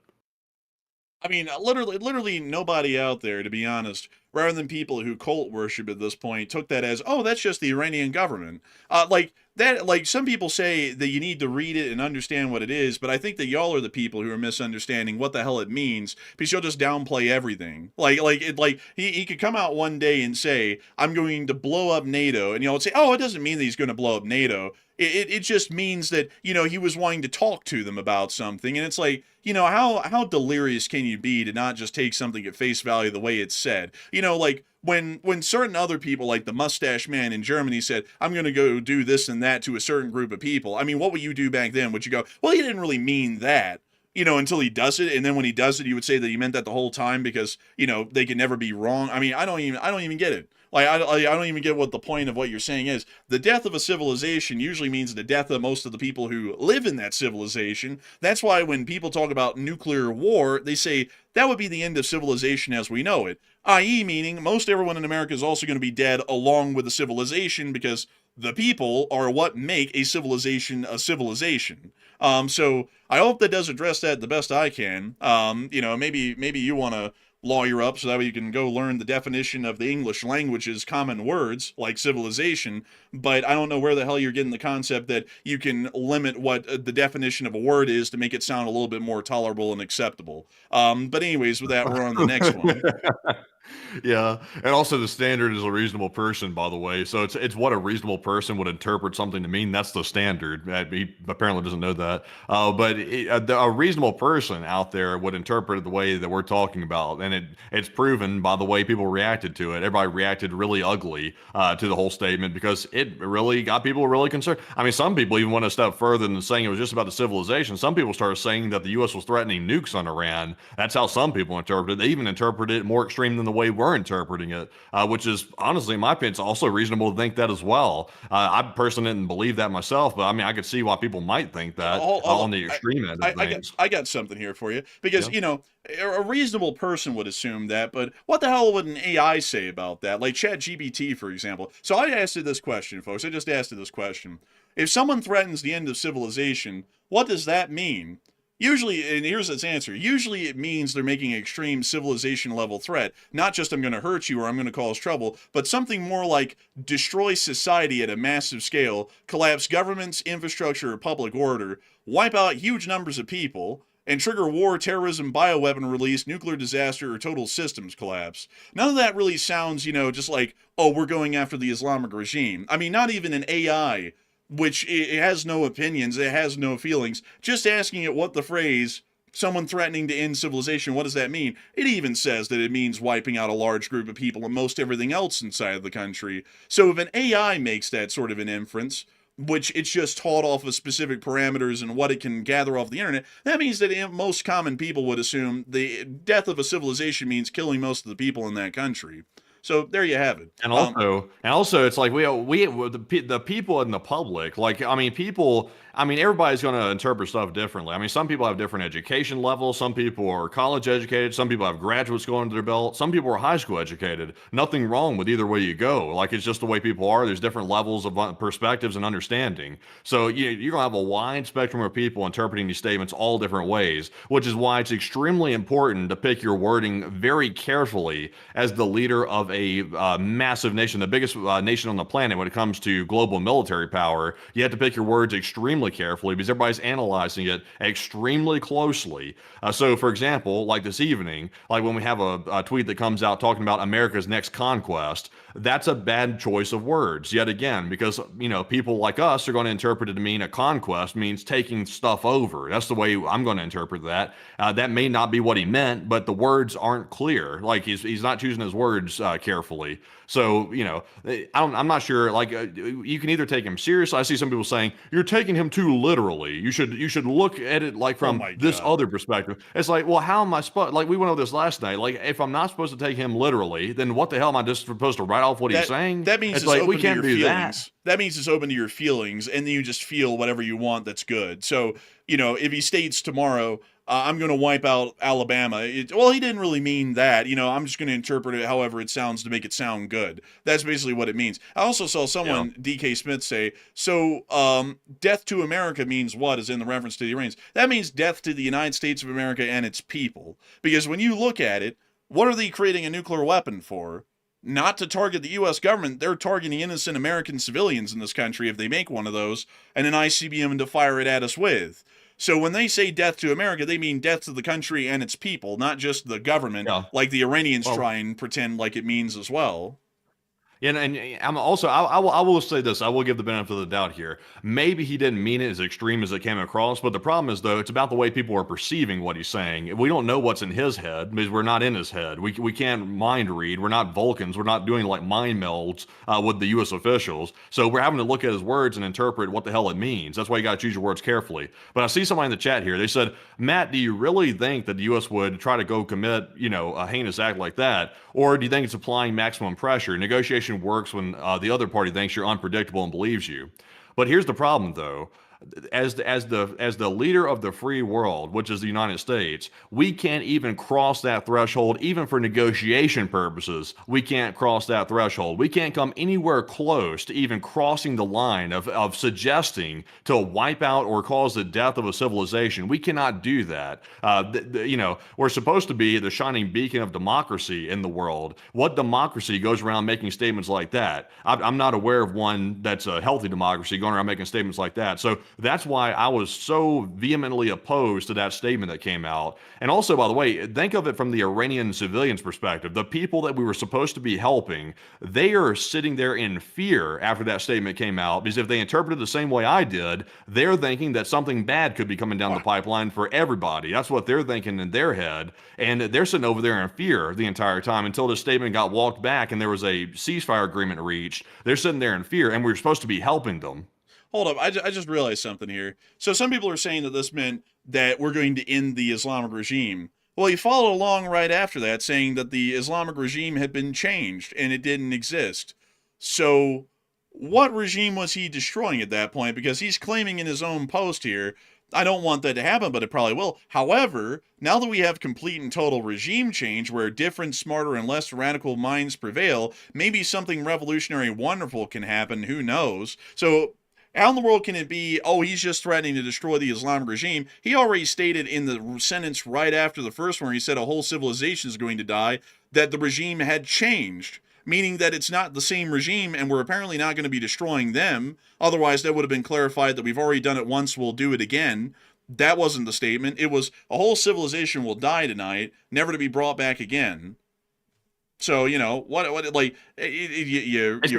I mean, literally nobody out there, to be honest, rather than people who cult worship at this point, took that as, oh, that's just the Iranian government. Like some people say that you need to read it and understand what it is, but I think that y'all are the people who are misunderstanding what the hell it means, because you'll just downplay everything. He could come out one day and say, I'm going to blow up NATO, and y'all would say, oh, it doesn't mean that he's going to blow up NATO. It just means that, he was wanting to talk to them about something. And it's like, how delirious can you be to not just take something at face value the way it's said? Like when certain other people, like the mustache man in Germany, said, I'm going to go do this and that to a certain group of people. I mean, what would you do back then? Would you go, well, he didn't really mean that, until he does it. And then when he does it, you would say that he meant that the whole time because, they can never be wrong. I mean, I don't even get it. Like, I don't even get what the point of what you're saying is. The death of a civilization usually means the death of most of the people who live in that civilization. That's why when people talk about nuclear war, they say that would be the end of civilization as we know it, i.e. meaning most everyone in America is also going to be dead along with the civilization, because the people are what make a civilization a civilization. So I hope that does address that the best I can. Maybe you want to lawyer up so that way you can go learn the definition of the English language's common words like civilization. But I don't know where the hell you're getting the concept that you can limit what the definition of a word is to make it sound a little bit more tolerable and acceptable. But anyways, with that, we're on the next one. Yeah, and also the standard is a reasonable person, by the way. So it's what a reasonable person would interpret something to mean. That's the standard. He apparently doesn't know that. But a reasonable person out there would interpret it the way that we're talking about, and it's proven by the way people reacted to it. Everybody reacted really ugly to the whole statement because it really got people really concerned. I mean, some people even went a step further than saying it was just about the civilization. Some people started saying that the U.S. was threatening nukes on Iran. That's how some people interpreted it. They even interpreted it more extreme than the way we're interpreting it, which is honestly, in my opinion, it's also reasonable to think that as well. I personally didn't believe that myself, but I mean, I could see why people might think that on the extreme end of things. I got something here for you because, Yeah. a reasonable person would assume that, but what the hell would an AI say about that? Like ChatGPT, for example. So I asked it this question, folks. I just asked it this question. If someone threatens the end of civilization, what does that mean? Usually, and here's its answer, usually it means they're making an extreme civilization level threat. Not just I'm going to hurt you or I'm going to cause trouble, but something more like destroy society at a massive scale, collapse governments, infrastructure, or public order, wipe out huge numbers of people, and trigger war, terrorism, bioweapon release, nuclear disaster, or total systems collapse. None of that really sounds, just like, oh, we're going after the Islamic regime. I mean, not even an AI, which it has no opinions, it has no feelings. Just asking it what the phrase, someone threatening to end civilization, what does that mean? It even says that it means wiping out a large group of people and most everything else inside of the country. So if an AI makes that sort of an inference, which it's just taught off of specific parameters and what it can gather off the internet, that means that most common people would assume the death of a civilization means killing most of the people in that country. So there you have it. And also, it's like the people in the public, like I mean, people. I mean, everybody's going to interpret stuff differently. I mean, some people have different education levels. Some people are college educated. Some people have graduates going to their belt. Some people are high school educated. Nothing wrong with either way you go. Like it's just the way people are. There's different levels of perspectives and understanding. So you're going to have a wide spectrum of people interpreting these statements all different ways, which is why it's extremely important to pick your wording very carefully as the leader of a massive nation, the biggest nation on the planet when it comes to global military power. You have to pick your words extremely carefully because everybody's analyzing it extremely closely. So, for example, like this evening, like when we have a tweet that comes out talking about America's next conquest, that's a bad choice of words yet again, because people like us are going to interpret it to mean a conquest means taking stuff over. That's the way I'm going to interpret that. That may not be what he meant, but the words aren't clear. Like he's not choosing his words carefully. So I'm not sure. Like you can either take him seriously. I see some people saying you're taking him too literally. You should look at it like from this other perspective. It's like, well, how am I supposed? Like we went over this last night. Like if I'm not supposed to take him literally, then what the hell am I just supposed to write off what he's saying? That means it's like open we can't to your do feelings. that. That means it's open to your feelings, and then you just feel whatever you want. That's good. So if he states tomorrow, I'm going to wipe out Alabama. He didn't really mean that. I'm just going to interpret it however it sounds to make it sound good. That's basically what it means. I also saw someone, DK Smith, say, so death to America means what, as in the reference to the Iranians? That means death to the United States of America and its people. Because when you look at it, what are they creating a nuclear weapon for? Not to target the U.S. government. They're targeting innocent American civilians in this country if they make one of those, and an ICBM to fire it at us with. So when they say death to America, they mean death to the country and its people, not just the government, like the Iranians try and pretend like it means as well. And I'm also I will say this. I will give the benefit of the doubt here. Maybe he didn't mean it as extreme as it came across, but the problem is though it's about the way people are perceiving what he's saying. We don't know what's in his head because we're not in his head. We can't mind read. We're not Vulcans. We're not doing like mind melds with the U.S. officials. So we're having to look at his words and interpret what the hell it means. That's why you got to choose your words carefully. But I see somebody in the chat here. They said, Matt, do you really think that the U.S. would try to go commit a heinous act like that, or do you think it's applying maximum pressure? Negotiation works when the other party thinks you're unpredictable and believes you. But here's the problem, though. as the leader of the free world, which is the United States, we can't even cross that threshold, even for negotiation purposes. We can't cross that threshold. We can't come anywhere close to even crossing the line of suggesting to wipe out or cause the death of a civilization. We cannot do that. We're supposed to be the shining beacon of democracy in the world. What democracy goes around making statements like that? I'm not aware of one that's a healthy democracy going around making statements like that. So that's why I was so vehemently opposed to that statement that came out. And also, by the way, think of it from the Iranian civilians' perspective. The people that we were supposed to be helping, they are sitting there in fear after that statement came out, because if they interpreted the same way I did, they're thinking that something bad could be coming down the pipeline for everybody. That's what they're thinking in their head. And they're sitting over there in fear the entire time until the statement got walked back and there was a ceasefire agreement reached. They're sitting there in fear, and we were supposed to be helping them. Hold up, I just realized something here. So some people are saying that this meant that we're going to end the Islamic regime. Well, he followed along right after that, saying that the Islamic regime had been changed and it didn't exist. So what regime was he destroying at that point? Because he's claiming in his own post here, I don't want that to happen, but it probably will. However, now that we have complete and total regime change where different, smarter, and less radical minds prevail, maybe something revolutionary and wonderful can happen. Who knows? So how in the world can it be, oh, he's just threatening to destroy the Islamic regime? He already stated in the sentence right after the first one, he said a whole civilization is going to die, that the regime had changed, meaning that it's not the same regime and we're apparently not going to be destroying them. Otherwise, that would have been clarified that we've already done it once, we'll do it again. That wasn't the statement. It was a whole civilization will die tonight, never to be brought back again. So, what like, It's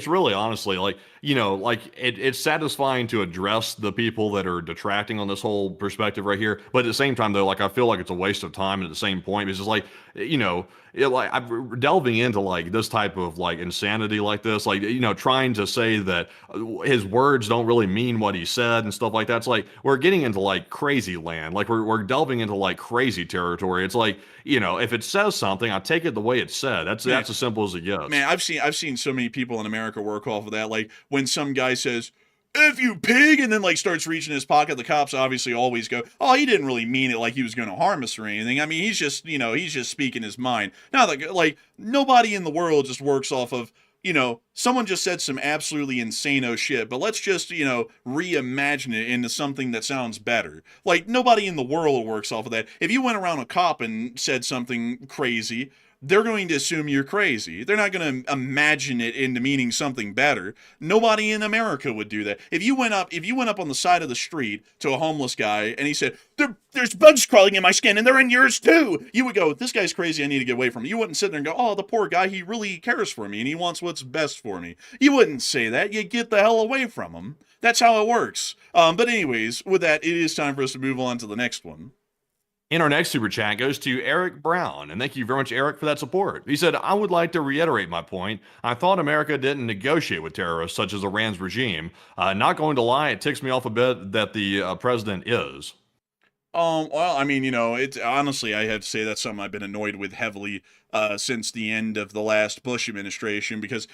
really honestly like, it's satisfying to address the people that are detracting on this whole perspective right here. But at the same time, though, like, I feel like it's a waste of time. And at the same point, it's just like, I'm delving into like this type of like insanity like this, like, trying to say that his words don't really mean what he said and stuff like that. It's like, we're getting into like crazy land. Like we're delving into like crazy territory. It's like, if it says something, I take it the way it's said. That's as simple as it gets. Man, I've seen so many people in America work off of that. Like when some guy says, "If you pig," and then like starts reaching in his pocket, the cops obviously always go, "Oh, he didn't really mean it like he was going to harm us or anything. I mean, he's just speaking his mind." Now, like nobody in the world just works off of, someone just said some absolutely insano shit, but let's just, reimagine it into something that sounds better. Like nobody in the world works off of that. If you went around a cop and said something crazy, they're going to assume you're crazy. They're not going to imagine it into meaning something better. Nobody in America would do that. If you went up on the side of the street to a homeless guy and he said, "There's bugs crawling in my skin and they're in yours too," you would go, "This guy's crazy. I need to get away from him." You wouldn't sit there and go, "Oh, the poor guy, he really cares for me and he wants what's best for me." You wouldn't say that. You get the hell away from him. That's how it works. But anyways, with that, it is time for us to move on to the next one. And our next super chat goes to Eric Brown. And thank you very much, Eric, for that support. He said, "I would like to reiterate my point. I thought America didn't negotiate with terrorists such as Iran's regime. Not going to lie, it ticks me off a bit that the president is." Well, I mean, it's honestly, I have to say that's something I've been annoyed with heavily since the end of the last Bush administration, because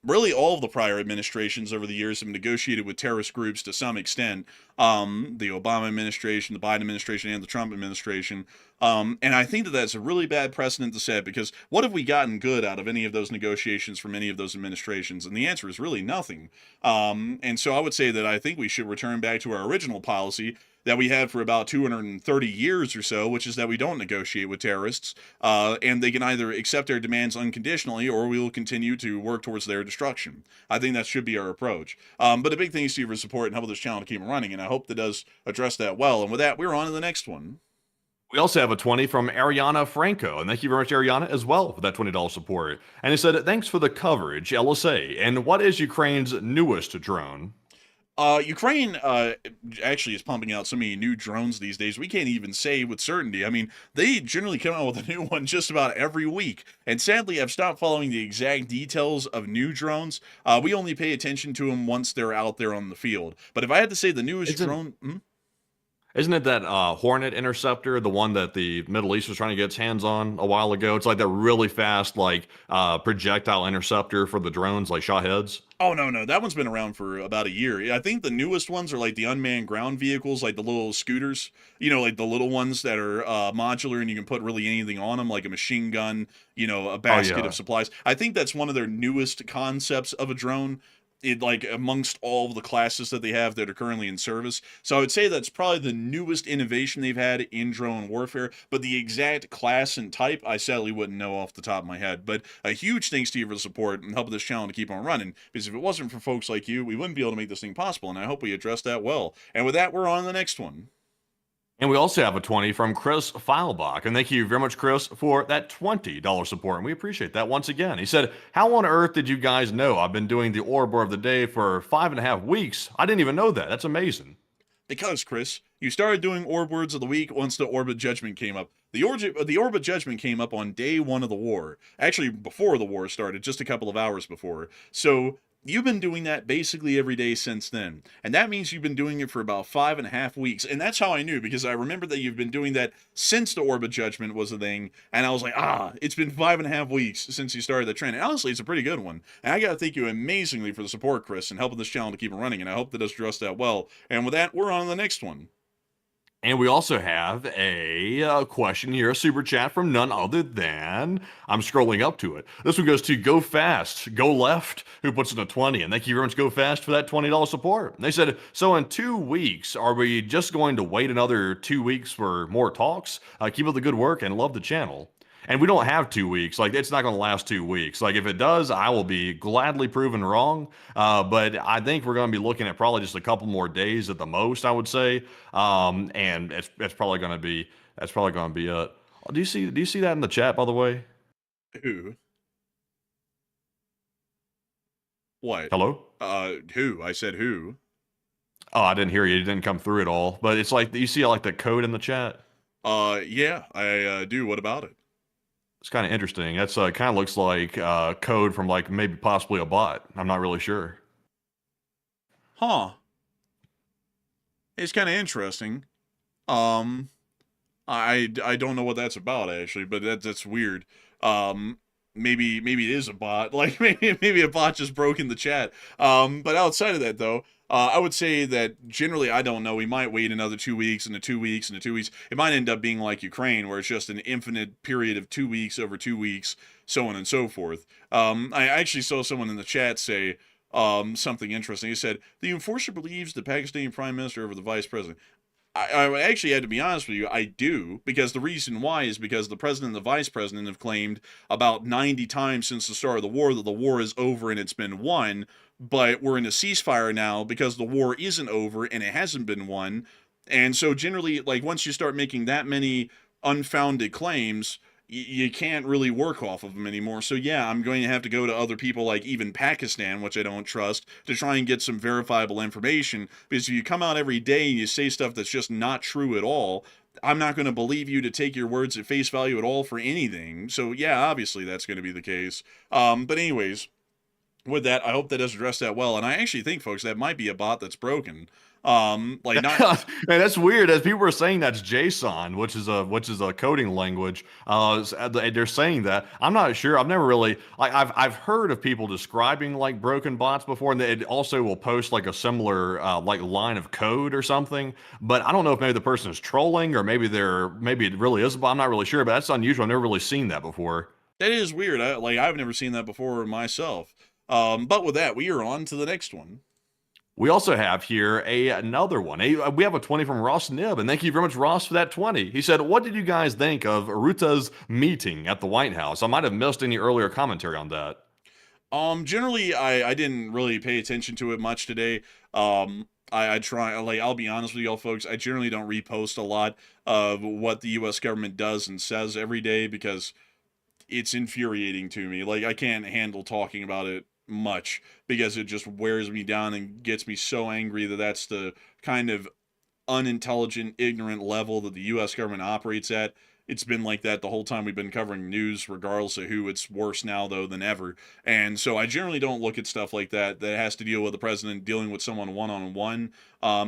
really all of the prior administrations over the years have negotiated with terrorist groups to some extent. The Obama administration, the Biden administration, and the Trump administration. And I think that that's a really bad precedent to set, because what have we gotten good out of any of those negotiations from any of those administrations? And the answer is really nothing. And so I would say that I think we should return back to our original policy that we had for about 230 years or so, which is that we don't negotiate with terrorists, and they can either accept our demands unconditionally or we will continue to work towards their destruction. I think that should be our approach. But a big thanks to you for support and helping this channel to keep running, and I hope that does address that well. And with that, we're on to the next one. We also have a 20 from Ariana Franco, and thank you very much, Ariana, as well, for that $20 support. And it said, "Thanks for the coverage, LSA. And what is Ukraine's newest drone?" Ukraine actually is pumping out so many new drones these days, we can't even say with certainty. I mean, they generally come out with a new one just about every week. And sadly, I've stopped following the exact details of new drones. We only pay attention to them once they're out there on the field. But if I had to say the newest drone... Isn't it that Hornet interceptor, the one that the Middle East was trying to get its hands on a while ago? It's like that really fast, like projectile interceptor for the drones, like Shaheds. Oh no, that one's been around for about a year. Yeah, I think the newest ones are like the unmanned ground vehicles, like the little scooters. Like the little ones that are modular and you can put really anything on them, like a machine gun. A basket yeah. of supplies. I think that's one of their newest concepts of a drone. Like amongst all of the classes that they have that are currently in service. So I would say that's probably the newest innovation they've had in drone warfare, but the exact class and type I sadly wouldn't know off the top of my head. But a huge thanks to you for the support and helping this channel to keep on running, because if it wasn't for folks like you, we wouldn't be able to make this thing possible, and I hope we addressed that well. And with that, we're on to the next one. And we also have a 20 from Chris Feilbach. And thank you very much, Chris, for that $20 support. And we appreciate that once again. He said, how on earth did you guys know I've been doing the Orb of the Day for 5.5 weeks? I didn't even know that. That's amazing. Because, Chris, you started doing Orb Words of the Week once the Orb of Judgment came up. The Orb of Judgment came up on day one of the war. Actually, before the war started, just a couple of hours before. So you've been doing that basically every day since then. And that means you've been doing it for about 5.5 weeks. And that's how I knew, because I remember that you've been doing that since the Orb of Judgment was a thing. And I was like, it's been 5.5 weeks since you started the trend. And honestly, it's a pretty good one. And I got to thank you amazingly for the support, Chris, and helping this channel to keep it running. And I hope that does just that well. And with that, we're on to the next one. And we also have a question here, a super chat from none other than, I'm scrolling up to it. This one goes to Go Fast, Go Left, who puts in a 20. And thank you very much, Go Fast, for that $20 support. And they said, so in 2 weeks, are we just going to wait another 2 weeks for more talks? Keep up the good work and love the channel. And we don't have 2 weeks. Like, it's not going to last 2 weeks. Like, if it does, I will be gladly proven wrong. But I think we're going to be looking at probably just a couple more days at the most, I would say. And it's probably going to be, that's probably going to be it. Do you see that in the chat, by the way? Who? What? Hello? Who? I said who? Oh, I didn't hear you. It didn't come through at all. But it's like, you see like the code in the chat? Yeah, I do. What about it? It's kind of interesting. That's kind of looks like code from like maybe possibly a bot. I'm not really sure. Huh. It's kind of interesting. I don't know what that's about actually, but that's weird. Maybe it is a bot. Like maybe a bot just broke in the chat. But outside of that though, I would say that generally, I don't know, we might wait another 2 weeks and 2 weeks and 2 weeks. It might end up being like Ukraine, where it's just an infinite period of 2 weeks over 2 weeks, so on and so forth. I actually saw someone in the chat say something interesting. He said, the enforcer believes the Pakistani prime minister over the vice president. I actually had to be honest with you, I do, because the reason why is because the president and the vice president have claimed about 90 times since the start of the war that the war is over and it's been won, but we're in a ceasefire now because the war isn't over and it hasn't been won. And so generally, like, once you start making that many unfounded claims, you can't really work off of them anymore. So yeah, I'm going to have to go to other people like even Pakistan, which I don't trust, to try and get some verifiable information, because if you come out every day and you say stuff that's just not true at all, I'm not going to believe you to take your words at face value at all for anything. So yeah, obviously that's going to be the case. But anyways, with that, I hope that does address that well. And I actually think, folks, that might be a bot that's broken. Like not. Man, that's weird. As people are saying, that's JSON, which is a coding language. They're saying that. I'm not sure. I've never really like I've heard of people describing like broken bots before, and it also will post like a similar like line of code or something. But I don't know if maybe the person is trolling or maybe it really is a bot. I'm not really sure, but that's unusual. I've never really seen that before. That is weird. I've never seen that before myself. But with that, we are on to the next one. We also have here another one. We have a 20 from Ross Nib, and thank you very much, Ross, for that 20. He said, what did you guys think of Ruta's meeting at the White House? I might have missed any earlier commentary on that. Generally, I didn't really pay attention to it much today. I try, like, I'll be honest with y'all folks, I generally don't repost a lot of what the U.S. government does and says every day because it's infuriating to me. Like, I can't handle talking about it much because it just wears me down and gets me so angry that that's the kind of unintelligent, ignorant level that the U.S. government operates at. it's been like that the whole time we've been covering news, regardless of who. It's worse now though than ever. And so I generally don't look at stuff like that that has to deal with the president dealing with someone one on one.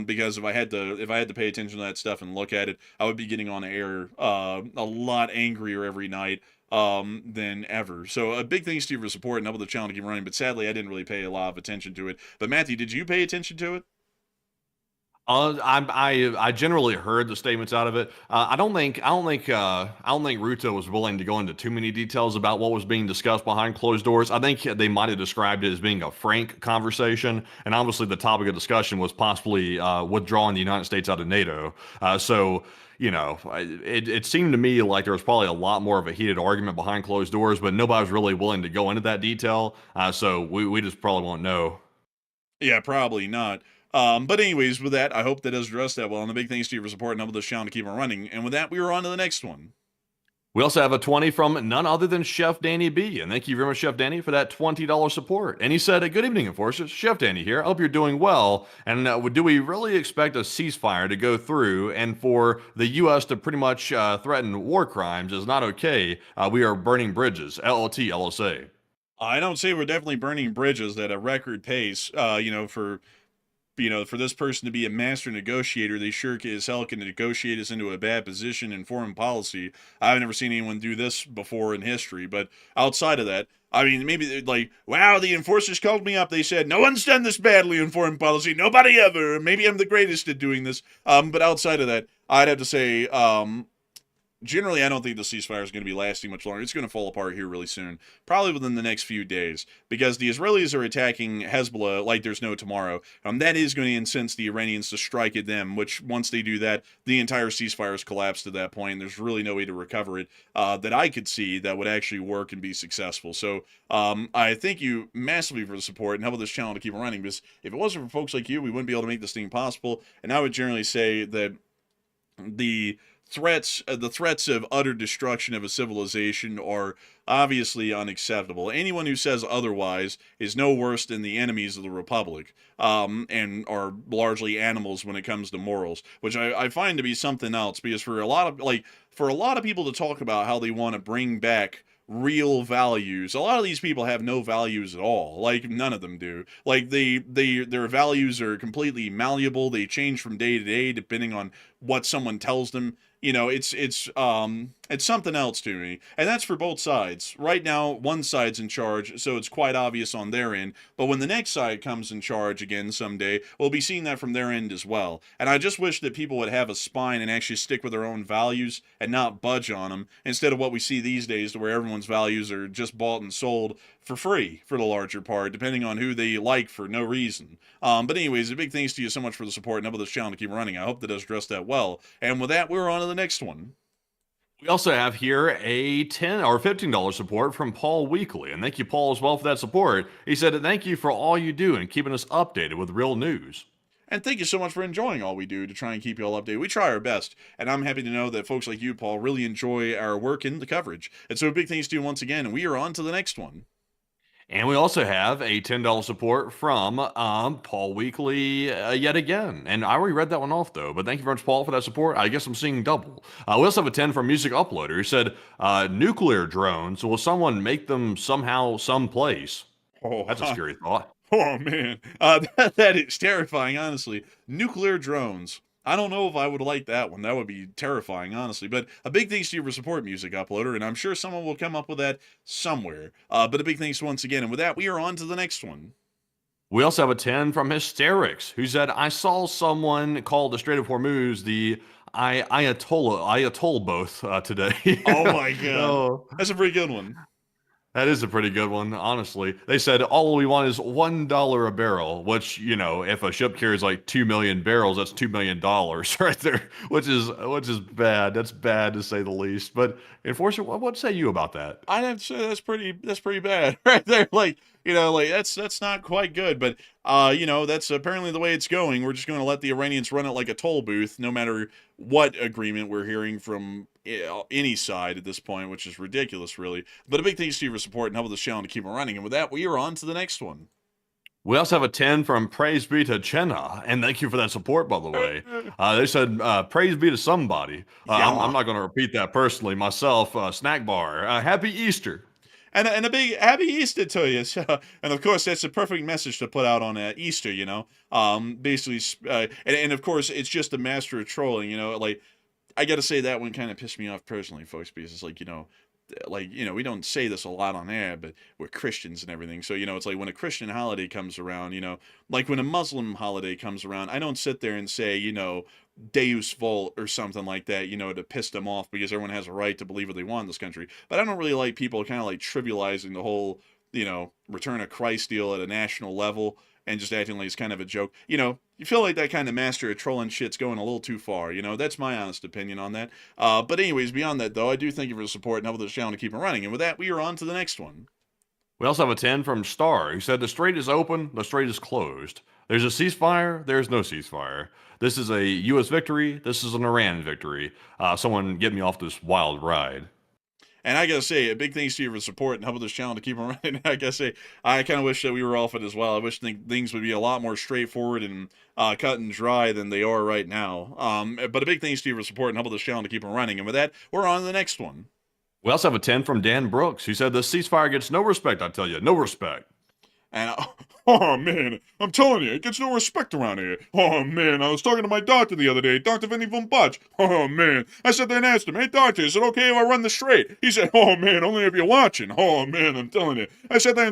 Because if I had to pay attention to that stuff and look at it, I would be getting on air a lot angrier every night than ever. So a big thanks to you for support and helping the channel to keep running. But sadly, I didn't really pay a lot of attention to it. But Matthew, did you pay attention to it? I generally heard the statements out of it. I don't think Ruto was willing to go into too many details about what was being discussed behind closed doors. I think they might have described it as being a frank conversation, and obviously the topic of discussion was possibly withdrawing the United States out of NATO. So you know, it seemed to me like there was probably a lot more of a heated argument behind closed doors, but nobody was really willing to go into that detail. So we just probably won't know. Yeah, probably not. But anyways, with that, I hope that does address that well. And a big thanks to you for supporting up with this channel to keep on running. And with that, we are on to the next one. We also have a 20 from none other than Chef Danny B. And thank you very much, Chef Danny, for that $20 support. And he said, good evening, Enforcers. Chef Danny here. I hope you're doing well. And do we really expect a ceasefire to go through and for the U.S. to pretty much threaten war crimes is not okay? We are burning bridges. LLT, LSA. I don't say we're definitely burning bridges at a record pace, for this person to be a master negotiator, they sure as hell can negotiate us into a bad position in foreign policy. I've never seen anyone do this before in history, but outside of that, I mean, maybe they're like, wow, the enforcers called me up. They said, no one's done this badly in foreign policy. Nobody ever. Maybe I'm the greatest at doing this. But outside of that, I'd have to say, generally, I don't think the ceasefire is going to be lasting much longer. It's going to fall apart here really soon, probably within the next few days, because the Israelis are attacking Hezbollah like there's no tomorrow. That is going to incense the Iranians to strike at them, which once they do that, the entire ceasefire is collapsed at that point. There's really no way to recover it that I could see that would actually work and be successful. So I thank you massively for the support and helping this channel to keep running, because if it wasn't for folks like you, we wouldn't be able to make this thing possible. And I would generally say that the threats of utter destruction of a civilization are obviously unacceptable. Anyone who says otherwise is no worse than the enemies of the Republic, and are largely animals when it comes to morals, which I find to be something else, because for a lot of people to talk about how they want to bring back real values, a lot of these people have no values at all. Like, none of them do. Like, their values are completely malleable. They change from day to day depending on what someone tells them. It's something else to me, and that's for both sides. Right now, one side's in charge, so it's quite obvious on their end, but when the next side comes in charge again someday, we'll be seeing that from their end as well. And I just wish that people would have a spine and actually stick with their own values and not budge on them, instead of what we see these days, where everyone's values are just bought and sold for free for the larger part, depending on who they like for no reason. But anyways, a big thanks to you so much for the support and helping this channel to keep running. I hope that does address that well. And with that, we're on to the next one. We also have here a $10 or $15 support from Paul Weekly. And thank you, Paul, as well for that support. He said, thank you for all you do and keeping us updated with real news. And thank you so much for enjoying all we do to try and keep you all updated. We try our best, and I'm happy to know that folks like you, Paul, really enjoy our work in the coverage. And so a big thanks to you once again, and we are on to the next one. And we also have a $10 support from Paul Weekly yet again. And I already read that one off, though. But thank you very much, Paul, for that support. I guess I'm seeing double. We also have a 10 from Music Uploader who said, nuclear drones, will someone make them somehow, someplace? Oh, that's a scary thought. Oh, man. That is terrifying, honestly. Nuclear drones. I don't know if I would like that one. That would be terrifying, honestly. But a big thanks to you for support, Music Uploader, and I'm sure someone will come up with that somewhere. But a big thanks once again. And with that, we are on to the next one. We also have a 10 from Hysterics, who said, I saw someone call the Strait of Hormuz the Ayatollah both today. Oh, my God. Oh. That's a pretty good one. That is a pretty good one, honestly. They said all we want is $1 a barrel, which, if a ship carries like 2 million barrels, that's $2 million right there, which is bad. That's bad to say the least. But Enforcer, what say you about that? I'd have to say that's pretty bad right there. That's not quite good, but that's apparently the way it's going. We're just going to let the Iranians run it like a toll booth, no matter what agreement we're hearing from any side at this point, which is ridiculous, really. But a big thanks to you for support and helping this channel to keep it running. And with that, we are on to the next one. We also have a 10 from Praise Be to Chenna, and thank you for that support, by the way. They said, Praise be to somebody. I'm not going to repeat that personally myself. Snack bar. Happy Easter. And a big happy Easter to you. So, and of course, that's a perfect message to put out on Easter, you know. Basically, and of course, it's just a master of trolling, you know. Like, I got to say that one kind of pissed me off personally, folks, because it's like, you know, we don't say this a lot on air, but we're Christians and everything. So, you know, it's like when a Christian holiday comes around, you know, like when a Muslim holiday comes around, I don't sit there and say, you know, Deus Vult or something like that, you know, to piss them off, because everyone has a right to believe what they want in this country. But I don't really like people kind of like trivializing the whole, you know, Return of Christ deal at a national level and just acting like it's kind of a joke. You know, you feel like that kind of master of trolling shit's going a little too far. You know, that's my honest opinion on that. But anyways, beyond that, though, I do thank you for the support and help this channel to keep it running. And with that, we are on to the next one. We also have a 10 from Star, who said, the strait is open, the strait is closed. There's a ceasefire, there's no ceasefire. This is a U.S. victory, this is an Iran victory. Someone get me off this wild ride. And I gotta say, a big thanks to you for the support and helping this channel to keep on running. I gotta say, I kind of wish that we were off it as well. I wish things would be a lot more straightforward and cut and dry than they are right now. But a big thanks to you for the support and helping this channel to keep on running. And with that, we're on to the next one. We also have a 10 from Dan Brooks, who said, the ceasefire gets no respect, I tell you, no respect. And oh man, I'm telling you, it gets no respect around here. Oh man, I was talking to my doctor the other day, Dr. Vinny von Butch. Oh man, I sat there and asked him, hey doctor, is it okay if I run the strait? He said, oh man, only if you're watching. Oh man, I'm telling you. I sat there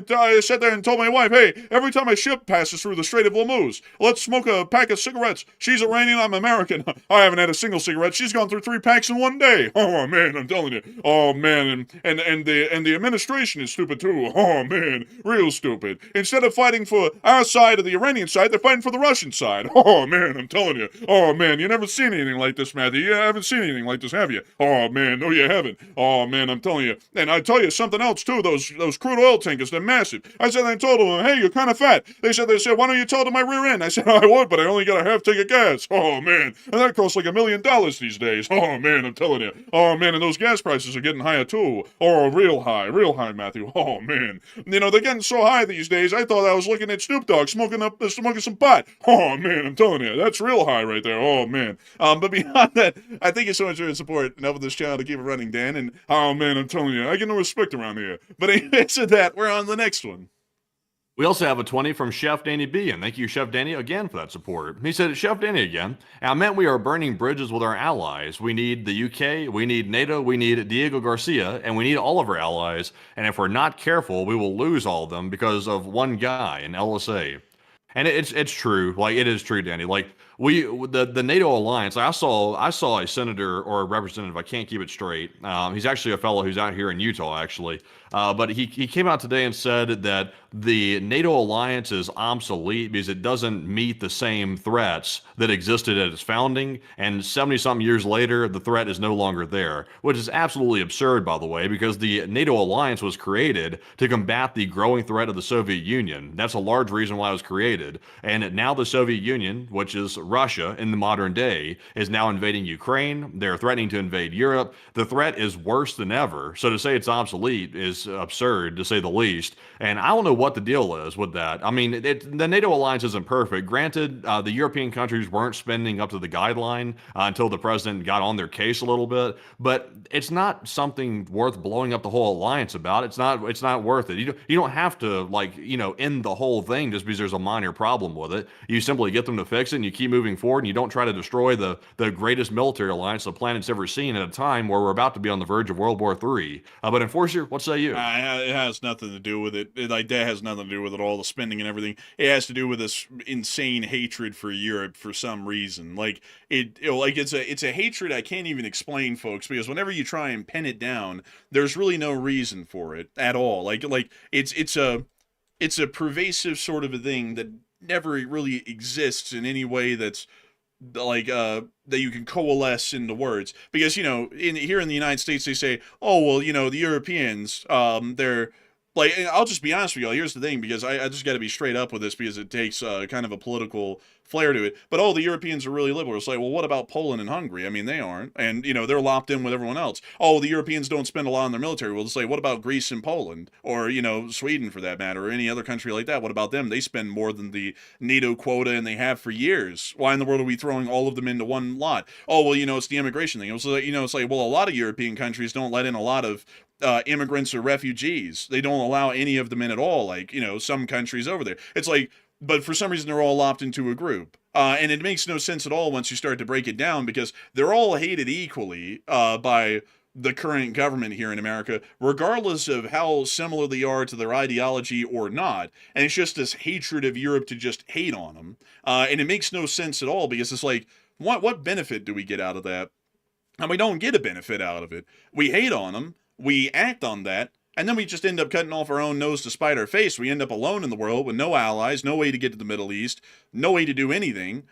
and told my wife, hey, every time a ship passes through the Strait of Hormuz, let's smoke a pack of cigarettes. She's Iranian, I'm American. I haven't had a single cigarette. She's gone through 3 packs in one day. Oh man, I'm telling you. Oh man, and the administration is stupid too. Oh man, real stupid. Instead of fighting for our side or the Iranian side, they're fighting for the Russian side. Oh man, I'm telling you. Oh man, you never seen anything like this, Matthew. You haven't seen anything like this, have you? Oh man, no you haven't. Oh man, I'm telling you. And I tell you something else too, those crude oil tankers, they're massive. I said, I told them, hey, you're kind of fat. They said, why don't you tell them my rear end? I said, I would, but I only got a half tank of gas. Oh man, and that costs like $1 million these days. Oh man, I'm telling you. Oh man, and those gas prices are getting higher too. Oh, real high, Matthew. Oh man. You know, they're getting so high these days, I thought I was looking at Snoop Dogg smoking some pot. Oh man, I'm telling you, that's real high right there. Oh man. But beyond that, I thank you so much for your support and helping this channel to keep it running, Dan. And oh man, I'm telling you, I get no respect around here. But anyways, with that, we're on to the next one. We also have a 20 from Chef Danny B, and thank you, Chef Danny, again for that support. He said, Chef Danny again, I meant we are burning bridges with our allies. We need the UK, we need NATO, we need Diego Garcia, and we need all of our allies. And if we're not careful, we will lose all of them because of one guy in LSA. And it's true. Like, it is true, Danny. Like, the NATO alliance, I saw a senator or a representative, I can't keep it straight. He's actually a fellow who's out here in Utah, actually. But he came out today and said that the NATO alliance is obsolete because it doesn't meet the same threats that existed at its founding. And 70-something years later, the threat is no longer there, which is absolutely absurd, by the way, because the NATO alliance was created to combat the growing threat of the Soviet Union. That's a large reason why it was created. And now the Soviet Union, which is Russia in the modern day, is now invading Ukraine. They're threatening to invade Europe. The threat is worse than ever. So to say it's obsolete is absurd, to say the least. And I don't know what the deal is with that. I mean, the NATO alliance isn't perfect. Granted, the European countries weren't spending up to the guideline until the president got on their case a little bit. But it's not something worth blowing up the whole alliance about. It's not worth it. You don't have to, like, you know, end the whole thing just because there's a minor problem with it. You simply get them to fix it and you keep moving forward, and you don't try to destroy the greatest military alliance the planet's ever seen at a time where we're about to be on the verge of World War III. But Enforcer, what say you? It has nothing to do with it. Like, that has nothing to do with it, all the spending and everything. It has to do with this insane hatred for Europe for some reason. Like, it's a hatred I can't even explain, folks, because whenever you try and pin it down, there's really no reason for it at all. Like it's a pervasive sort of a thing that never really exists in any way that's like that you can coalesce into words. Because, you know, here in the United States, they say, oh well, you know, the Europeans, they're Like, and I'll just be honest with y'all. Here's the thing, because I just got to be straight up with this, because it takes kind of a political flair to it. But the Europeans are really liberal. It's like, well, what about Poland and Hungary? I mean, they aren't, and they're lopped in with everyone else. Oh, the Europeans don't spend a lot on their military. Well, it's like, what about Greece and Poland, or Sweden for that matter, or any other country like that? What about them? They spend more than the NATO quota, and they have for years. Why in the world are we throwing all of them into one lot? Oh, well, it's the immigration thing. It's like, it's like, well, a lot of European countries don't let in a lot of immigrants or refugees. They don't allow any of them in at all, like some countries over there. It's like, but for some reason they're all lopped into a group, and it makes no sense at all once you start to break it down, because they're all hated equally by the current government here in America, regardless of how similar they are to their ideology or not. And it's just this hatred of Europe to just hate on them, and it makes no sense at all, because it's like, what benefit do we get out of that? And we don't get a benefit out of it. We hate on them, we act on that, and then we just end up cutting off our own nose to spite our face. We end up alone in the world with no allies, no way to get to the Middle East, no way to do anything.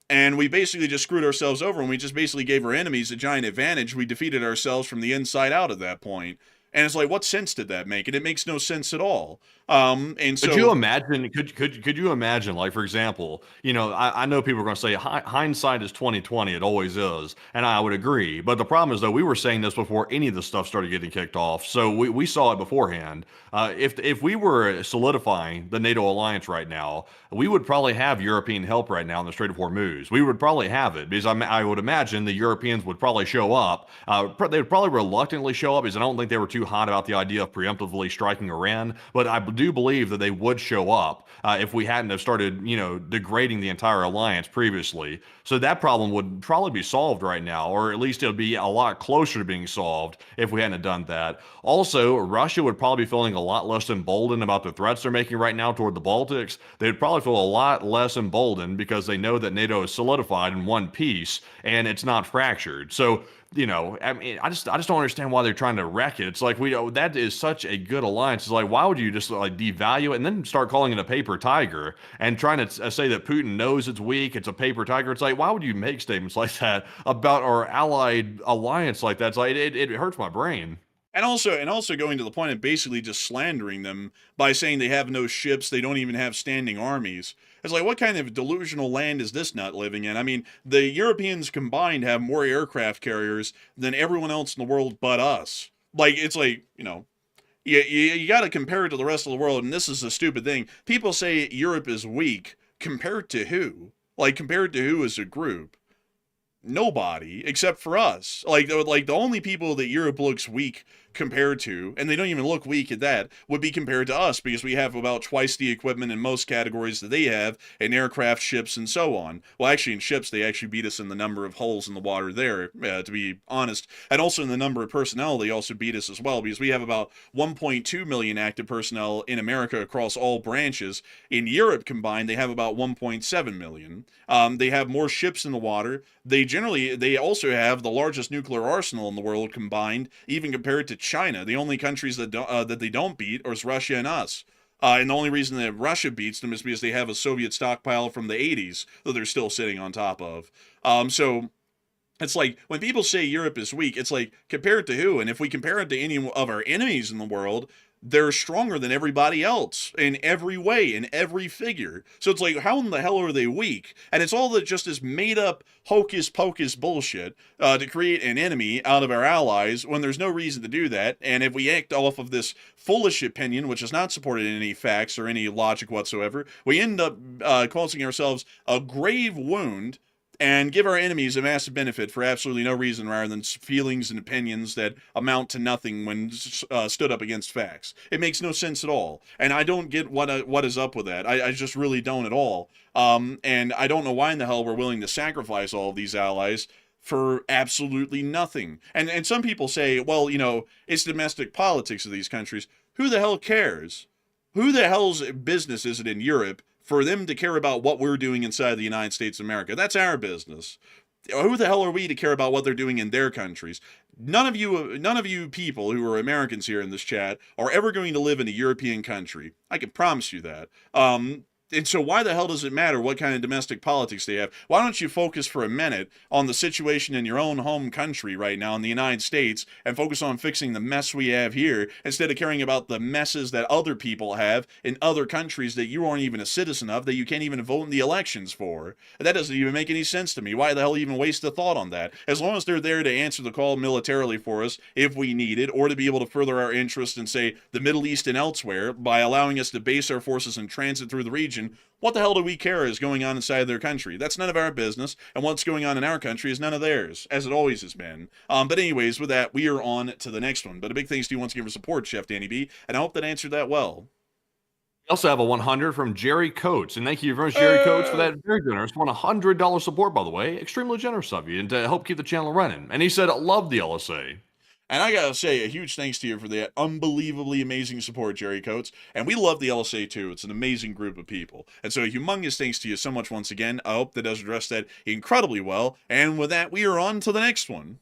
And we basically just screwed ourselves over, and we just basically gave our enemies a giant advantage. We defeated ourselves from the inside out at that point. And it's like, what sense did that make? And it makes no sense at all. And so, could you imagine? Could you imagine? Like, for example, I know people are going to say hindsight is 2020. It always is, and I would agree. But the problem is, though, we were saying this before any of the stuff started getting kicked off, so we saw it beforehand. If we were solidifying the NATO alliance right now, we would probably have European help right now in the Strait of Hormuz. We would probably have it, because I would imagine the Europeans would probably show up. They would probably reluctantly show up, because I don't think they were too hot about the idea of preemptively striking Iran. But I do believe that they would show up if we hadn't have started, degrading the entire alliance previously. So that problem would probably be solved right now, or at least it would be a lot closer to being solved if we hadn't done that. Also, Russia would probably be feeling a lot less emboldened about the threats they're making right now toward the Baltics. They'd probably feel a lot less emboldened, because they know that NATO is solidified in one piece and it's not fractured. So, I mean, I just don't understand why they're trying to wreck it. It's like, that is such a good alliance. It's like, why would you just like devalue it and then start calling it a paper tiger and trying to say that Putin knows it's weak, it's a paper tiger? It's like, why would you make statements like that about our allied alliance like that? It's like, it hurts my brain. And also going to the point of basically just slandering them by saying they have no ships, they don't even have standing armies. It's like, what kind of delusional land is this nut living in? I mean, the Europeans combined have more aircraft carriers than everyone else in the world but us. Like, it's like, you got to compare it to the rest of the world, and this is a stupid thing. People say Europe is weak. Compared to who? Like, compared to who as a group? Nobody, except for us. Like the only people that Europe looks weak compared to, and they don't even look weak at that, would be compared to us, because we have about twice the equipment in most categories that they have, in aircraft, ships, and so on. Well, actually, in ships, they actually beat us in the number of holes in the water there, to be honest. And also in the number of personnel, they also beat us as well, because we have about 1.2 million active personnel in America across all branches. In Europe combined, they have about 1.7 million. They have more ships in the water. They also have the largest nuclear arsenal in the world combined, even compared to China. The only countries that they don't beat is Russia and us. And the only reason that Russia beats them is because they have a Soviet stockpile from the 80s that they're still sitting on top of. So it's like, when people say Europe is weak, it's like, compared to who? And if we compare it to any of our enemies in the world, they're stronger than everybody else in every way, in every figure. So it's like, how in the hell are they weak? And it's all that just this made up hocus pocus bullshit to create an enemy out of our allies when there's no reason to do that. And if we act off of this foolish opinion, which is not supported in any facts or any logic whatsoever, we end up causing ourselves a grave wound and give our enemies a massive benefit for absolutely no reason, rather than feelings and opinions that amount to nothing when stood up against facts. It makes no sense at all, and I don't get what is up with that. I just really don't at all. And I don't know why in the hell we're willing to sacrifice all of these allies for absolutely nothing. And some people say, well, it's domestic politics of these countries. Who the hell cares? Who the hell's business is it in Europe for them to care about what we're doing inside the United States of America? That's our business. Who the hell are we to care about what they're doing in their countries? None of you people who are Americans here in this chat are ever going to live in a European country. I can promise you that. And so why the hell does it matter what kind of domestic politics they have? Why don't you focus for a minute on the situation in your own home country right now in the United States and focus on fixing the mess we have here instead of caring about the messes that other people have in other countries that you aren't even a citizen of, that you can't even vote in the elections for? That doesn't even make any sense to me. Why the hell even waste a thought on that? As long as they're there to answer the call militarily for us if we need it, or to be able to further our interest in, say, the Middle East and elsewhere by allowing us to base our forces in transit through the region, what the hell do we care is going on inside their country? That's none of our business, and what's going on in our country is none of theirs, as it always has been. But anyways, with that, we are on to the next one. But a big thanks to you once again for support, Chef Danny B, and I hope that answered that well. We also have a 100 from Jerry Coates, and thank you very much, Jerry Coates, for that very generous $100 support, by the way. Extremely generous of you, and to help keep the channel running. And he said, I love the LSA. And I gotta say, a huge thanks to you for that unbelievably amazing support, Jerry Coates. And we love the LSA too. It's an amazing group of people. And so a humongous thanks to you so much once again. I hope that does address that incredibly well. And with that, we are on to the next one.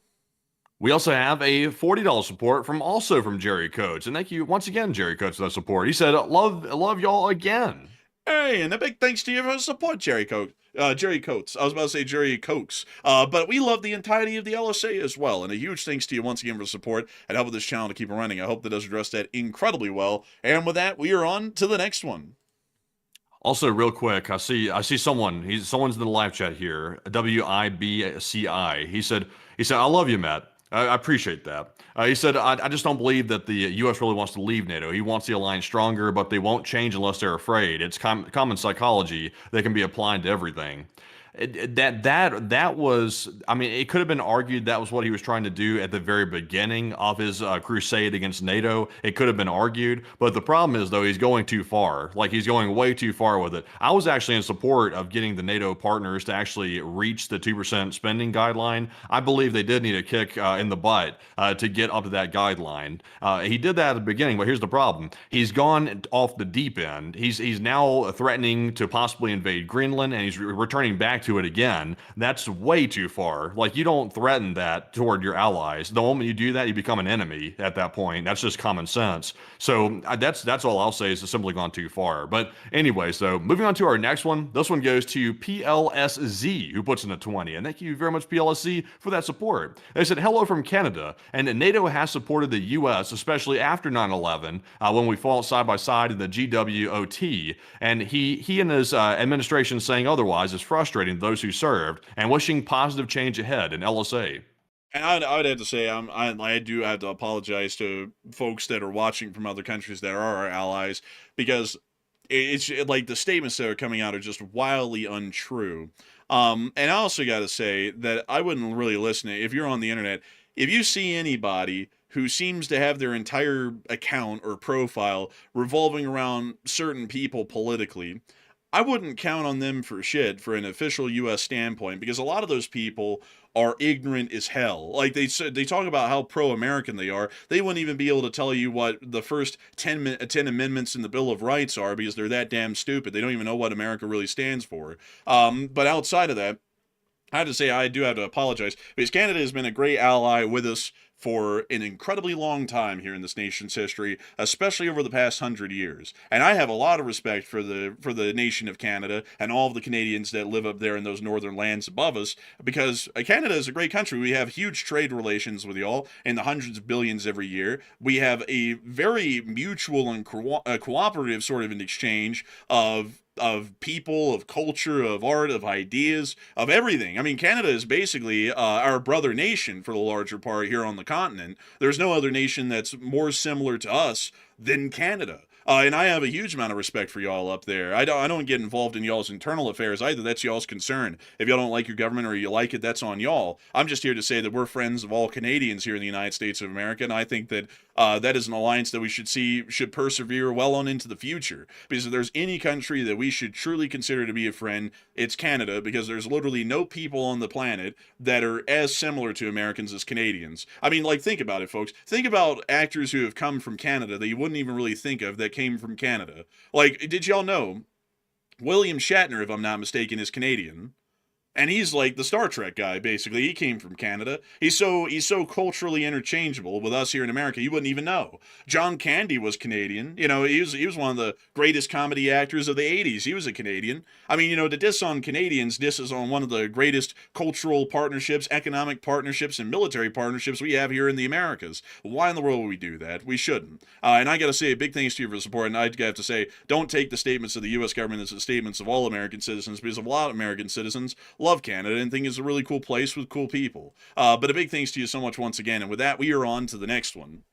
We also have a $40 support from Jerry Coates. And thank you once again, Jerry Coates, for that support. He said, love y'all again. Hey, and a big thanks to you for the support, Jerry Coates. Jerry Coates. I was about to say Jerry Cokes. But we love the entirety of the LSA as well. And a huge thanks to you once again for the support and help with this channel to keep it running. I hope that does address that incredibly well. And with that, we are on to the next one. Also, real quick, I see someone's in the live chat here. WIBCI. He said, I love you, Matt. I appreciate that. He said, I just don't believe that the U.S. really wants to leave NATO. He wants the alliance stronger, but they won't change unless they're afraid. It's common psychology that can be applied to everything. That was, I mean, it could have been argued that was what he was trying to do at the very beginning of his crusade against NATO. It could have been argued, but the problem is, though, he's going too far. Like, he's going way too far with it. I was actually in support of getting the NATO partners to actually reach the 2% spending guideline. I believe they did need a kick in the butt to get up to that guideline. He did that at the beginning, but here's the problem. He's gone off the deep end. He's now threatening to possibly invade Greenland, and he's returning back to it again. That's way too far. Like, you don't threaten that toward your allies. The moment you do that, you become an enemy at that point. That's just common sense. So that's all I'll say, is it's simply gone too far. But anyway, so moving on to our next one. This one goes to PLSZ, who puts in a 20. And thank you very much, PLSZ, for that support. They said, hello from Canada. And NATO has supported the U.S., especially after 9/11, when we fought side by side in the GWOT. And he and his administration saying otherwise is frustrating those who served, and wishing positive change ahead in LSA. And I would have to say, I do have to apologize to folks that are watching from other countries that are our allies, because it's like the statements that are coming out are just wildly untrue. And I also got to say that I wouldn't really listen to, if you're on the internet, if you see anybody who seems to have their entire account or profile revolving around certain people politically, I wouldn't count on them for shit for an official U.S. standpoint, because a lot of those people are ignorant as hell. Like, they talk about how pro-American they are. They wouldn't even be able to tell you what the first 10 amendments in the Bill of Rights are, because they're that damn stupid. They don't even know what America really stands for. But outside of that, I have to say, I do have to apologize, because Canada has been a great ally with us for an incredibly long time here in this nation's history, especially over the past 100 years. And I have a lot of respect for the nation of Canada and all of the Canadians that live up there in those northern lands above us, because Canada is a great country. We have huge trade relations with y'all in the hundreds of billions every year. We have a very mutual and cooperative sort of an exchange of people, of culture, of art, of ideas, of everything. I mean, Canada is basically our brother nation for the larger part here on the continent. There's no other nation that's more similar to us than Canada. And I have a huge amount of respect for y'all up there. I don't get involved in y'all's internal affairs either. That's y'all's concern. If y'all don't like your government or you like it, that's on y'all. I'm just here to say that we're friends of all Canadians here in the United States of America, and I think that that is an alliance that we should persevere well on into the future. Because if there's any country that we should truly consider to be a friend, it's Canada, because there's literally no people on the planet that are as similar to Americans as Canadians. I mean, like, think about it, folks. Think about actors who have come from Canada that you wouldn't even really think of that came from Canada. Like, did y'all know William Shatner, if I'm not mistaken, is Canadian? And he's like the Star Trek guy, basically. He came from Canada. He's so culturally interchangeable with us here in America, you wouldn't even know. John Candy was Canadian. You know, he was one of the greatest comedy actors of the 80s. He was a Canadian. I mean, you know, to diss on Canadians, disses on one of the greatest cultural partnerships, economic partnerships, and military partnerships we have here in the Americas. Why in the world would we do that? We shouldn't. And I got to say a big thanks to you for the support. And I have to say, don't take the statements of the U.S. government as the statements of all American citizens, because a lot of American citizens love Canada and think it's a really cool place with cool people. But a big thanks to you so much once again. And with that, we are on to the next one.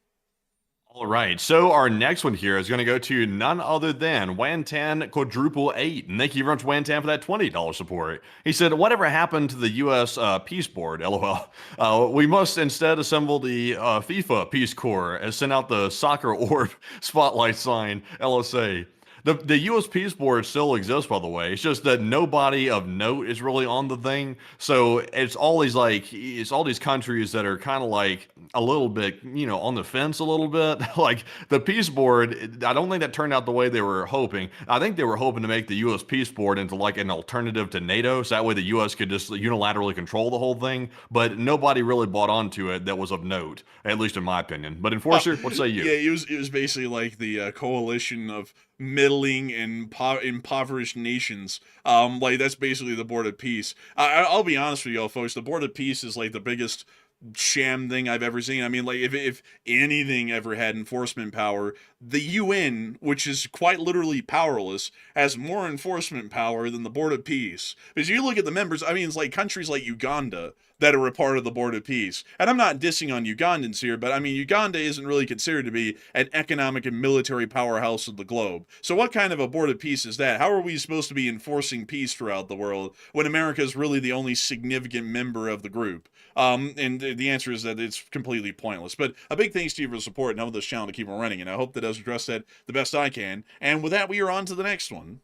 All right, so our next one here is going to go to none other than Wantan Quadruple 8. And thank you very much, Wantan, for that $20 support. He said, whatever happened to the U.S. Peace Board, LOL? We must instead assemble the FIFA Peace Corps and send out the soccer orb spotlight sign, LSA. The U.S. Peace Board still exists, by the way. It's just that nobody of note is really on the thing. So it's all these countries that are kind of like a little bit, you know, on the fence a little bit. Like the Peace Board, I don't think that turned out the way they were hoping. I think they were hoping to make the U.S. Peace Board into like an alternative to NATO, so that way the U.S. could just unilaterally control the whole thing. But nobody really bought onto it that was of note, at least in my opinion. But Enforcer, what say you? Yeah, it was basically like the coalition of middling and impoverished nations. Like that's basically the Board of Peace. I'll be honest with y'all, folks. The Board of Peace is like the biggest sham thing I've ever seen. I mean, like if anything ever had enforcement power, the UN, which is quite literally powerless, has more enforcement power than the Board of Peace. Because you look at the members, I mean, it's like countries like Uganda that are a part of the Board of Peace. And I'm not dissing on Ugandans here, but I mean, Uganda isn't really considered to be an economic and military powerhouse of the globe. So what kind of a Board of Peace is that? How are we supposed to be enforcing peace throughout the world when America is really the only significant member of the group? And the answer is that it's completely pointless. But a big thanks to you for the support and helping this channel to keep on running. And I hope that does address that the best I can. And with that, we are on to the next one.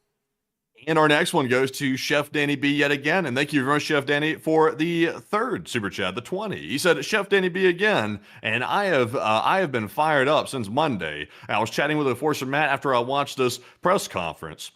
And our next one goes to Chef Danny B yet again. And thank you very much, Chef Danny, for the third super chat, the 20. He said, Chef Danny B again. And I have been fired up since Monday. I was chatting with Enforcer Matt after I watched this press conference.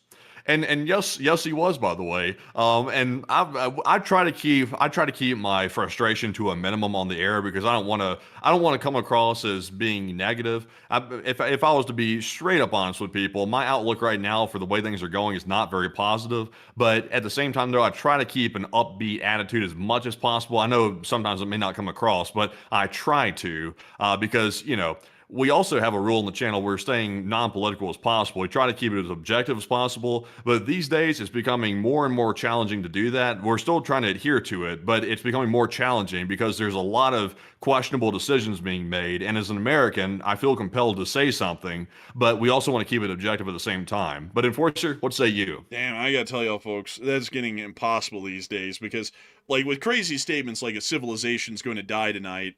And yes, he was, by the way. And I try to keep my frustration to a minimum on the air because I don't want to come across as being negative. If I was to be straight up honest with people, my outlook right now for the way things are going is not very positive. But at the same time, though, I try to keep an upbeat attitude as much as possible. I know sometimes it may not come across, but I try to because, you know, we also have a rule in the channel where we're staying non-political as possible. We try to keep it as objective as possible, but these days it's becoming more and more challenging to do that. We're still trying to adhere to it, but it's becoming more challenging because there's a lot of questionable decisions being made. And as an American, I feel compelled to say something, but we also want to keep it objective at the same time. But Enforcer, what say you? Damn, I gotta tell y'all, folks, that's getting impossible these days because, like, with crazy statements like a civilization's going to die tonight,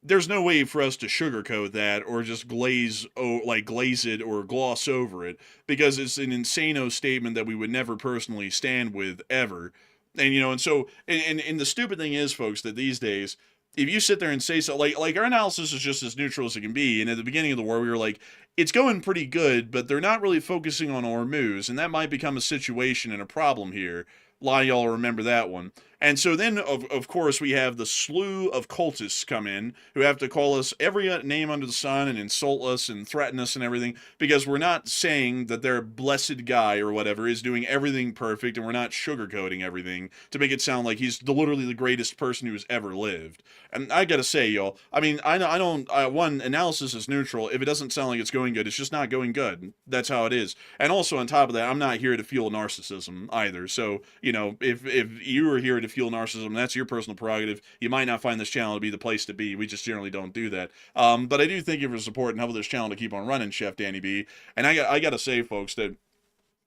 there's no way for us to sugarcoat that or just glaze it or gloss over it because it's an insano statement that we would never personally stand with ever. And, you know, and so, and the stupid thing is, folks, that these days, if you sit there and say so, like our analysis is just as neutral as it can be. And at the beginning of the war, we were like, it's going pretty good, but they're not really focusing on Hormuz. And that might become a situation and a problem here. A lot of y'all remember that one. And so then, of course, we have the slew of cultists come in who have to call us every name under the sun and insult us and threaten us and everything because we're not saying that their blessed guy or whatever is doing everything perfect and we're not sugarcoating everything to make it sound like he's literally the greatest person who's ever lived. And I gotta say, y'all, I mean, I don't, one, analysis is neutral. If it doesn't sound like it's going good, it's just not going good. That's how it is. And also on top of that, I'm not here to fuel narcissism either. So, you know, if you are here to fuel narcissism, that's your personal prerogative. You might not find this channel to be the place to be. We just generally don't do that. But I do thank you for support and helping this channel to keep on running, Chef Danny B. And I gotta say, folks, that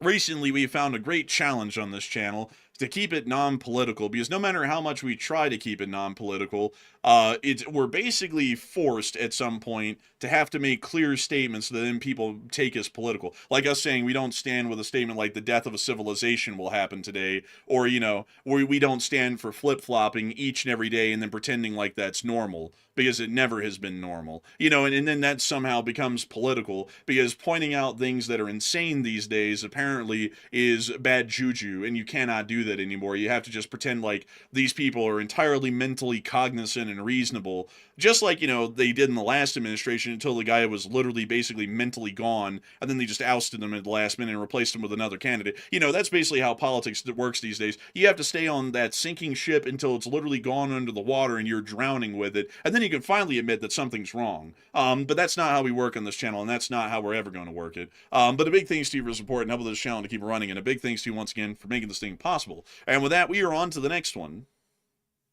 recently we found a great challenge on this channel to keep it non-political, because no matter how much we try to keep it non-political, we're basically forced at some point to have to make clear statements that then people take as political. Like us saying we don't stand with a statement like the death of a civilization will happen today, or, you know, we don't stand for flip-flopping each and every day and then pretending like that's normal. because it never has been normal. And then that somehow becomes political because pointing out things that are insane these days apparently is bad juju, and you cannot do that anymore. You have to just pretend like these people are entirely mentally cognizant and reasonable, just like, they did in the last administration until the guy was literally basically mentally gone, and then they just ousted him at the last minute and replaced him with another candidate. That's basically how politics works these days. You have to stay on that sinking ship until it's literally gone under the water and you're drowning with it, and then you can finally admit that something's wrong. But that's not how we work on this channel, and that's not how we're ever going to work it. But a big thanks to you for support and helping this channel to keep running, and a big thanks to you once again for making this thing possible. And with that, we are on to the next one.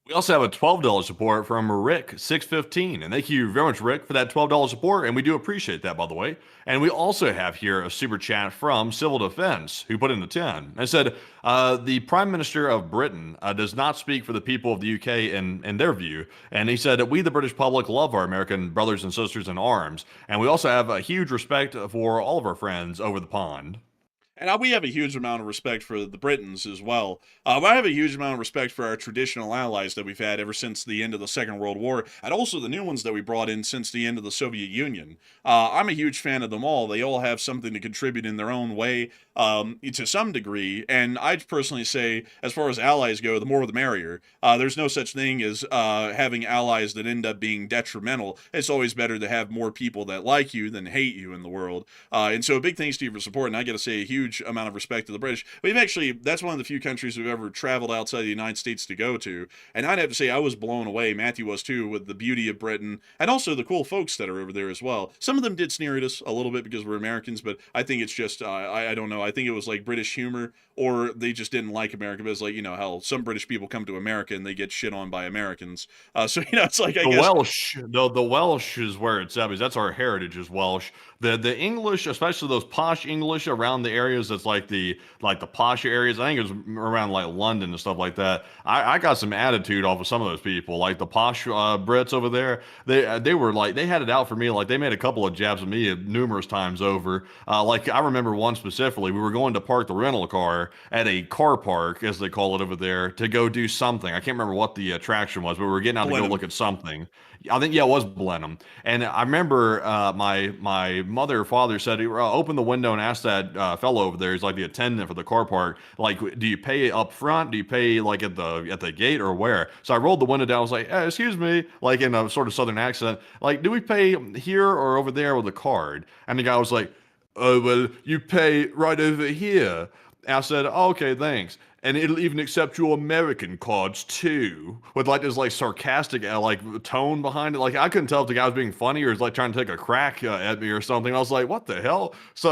We also have a $12 support from Rick615, and thank you very much, Rick, for that $12 support, and we do appreciate that, by the way. And we also have here a super chat from Civil Defense, who put in the 10 and said, the Prime Minister of Britain does not speak for the people of the UK in their view, and he said, we, the British public, love our American brothers and sisters in arms, and we also have a huge respect for all of our friends over the pond. And we have a huge amount of respect for the Britons as well. I have a huge amount of respect for our traditional allies that we've had ever since the end of the Second World War, and also the new ones that we brought in since the end of the Soviet Union. I'm a huge fan of them all. They all have something to contribute in their own way, to some degree, and I'd personally say, as far as allies go, the more the merrier. There's no such thing as having allies that end up being detrimental. It's always better to have more people that like you than hate you in the world. And so a big thanks to you for support, and I got to say a huge amount of respect to the British. That's one of the few countries we've ever traveled outside the United States to go to, and I'd have to say I was blown away, Matthew was too, with the beauty of Britain, and also the cool folks that are over there as well. Some of them did sneer at us a little bit because we're Americans, but I think it's just, I don't know, I think it was like British humor, or they just didn't like America, but it's like, how some British people come to America and they get shit on by Americans. So, it's like, I guess... The Welsh is where it's at, because that's our heritage is Welsh. The English, especially those posh English around the areas that's like the posh areas, I think it was around like London and stuff like that. I got some attitude off of some of those people, like the posh Brits over there. They were like, they had it out for me. Like they made a couple of jabs at me numerous times over. Like I remember one specifically, we were going to park the rental car at a car park, as they call it over there, to go do something. I can't remember what the attraction was, but we were getting out to go look at something. I think, yeah, it was Blenheim. And I remember my mother or father said, open the window and ask that fellow over there, he's like the attendant for the car park, like, do you pay up front? Do you pay like at the gate or where? So I rolled the window down. I was like, hey, excuse me, like in a sort of southern accent, like, do we pay here or over there with a card? And the guy was like, oh, well, you pay right over here. And I said, oh, okay, thanks. And it'll even accept your American cards too, with like this like sarcastic like tone behind it. Like I couldn't tell if the guy was being funny or was like trying to take a crack at me or something. I was like, what the hell? So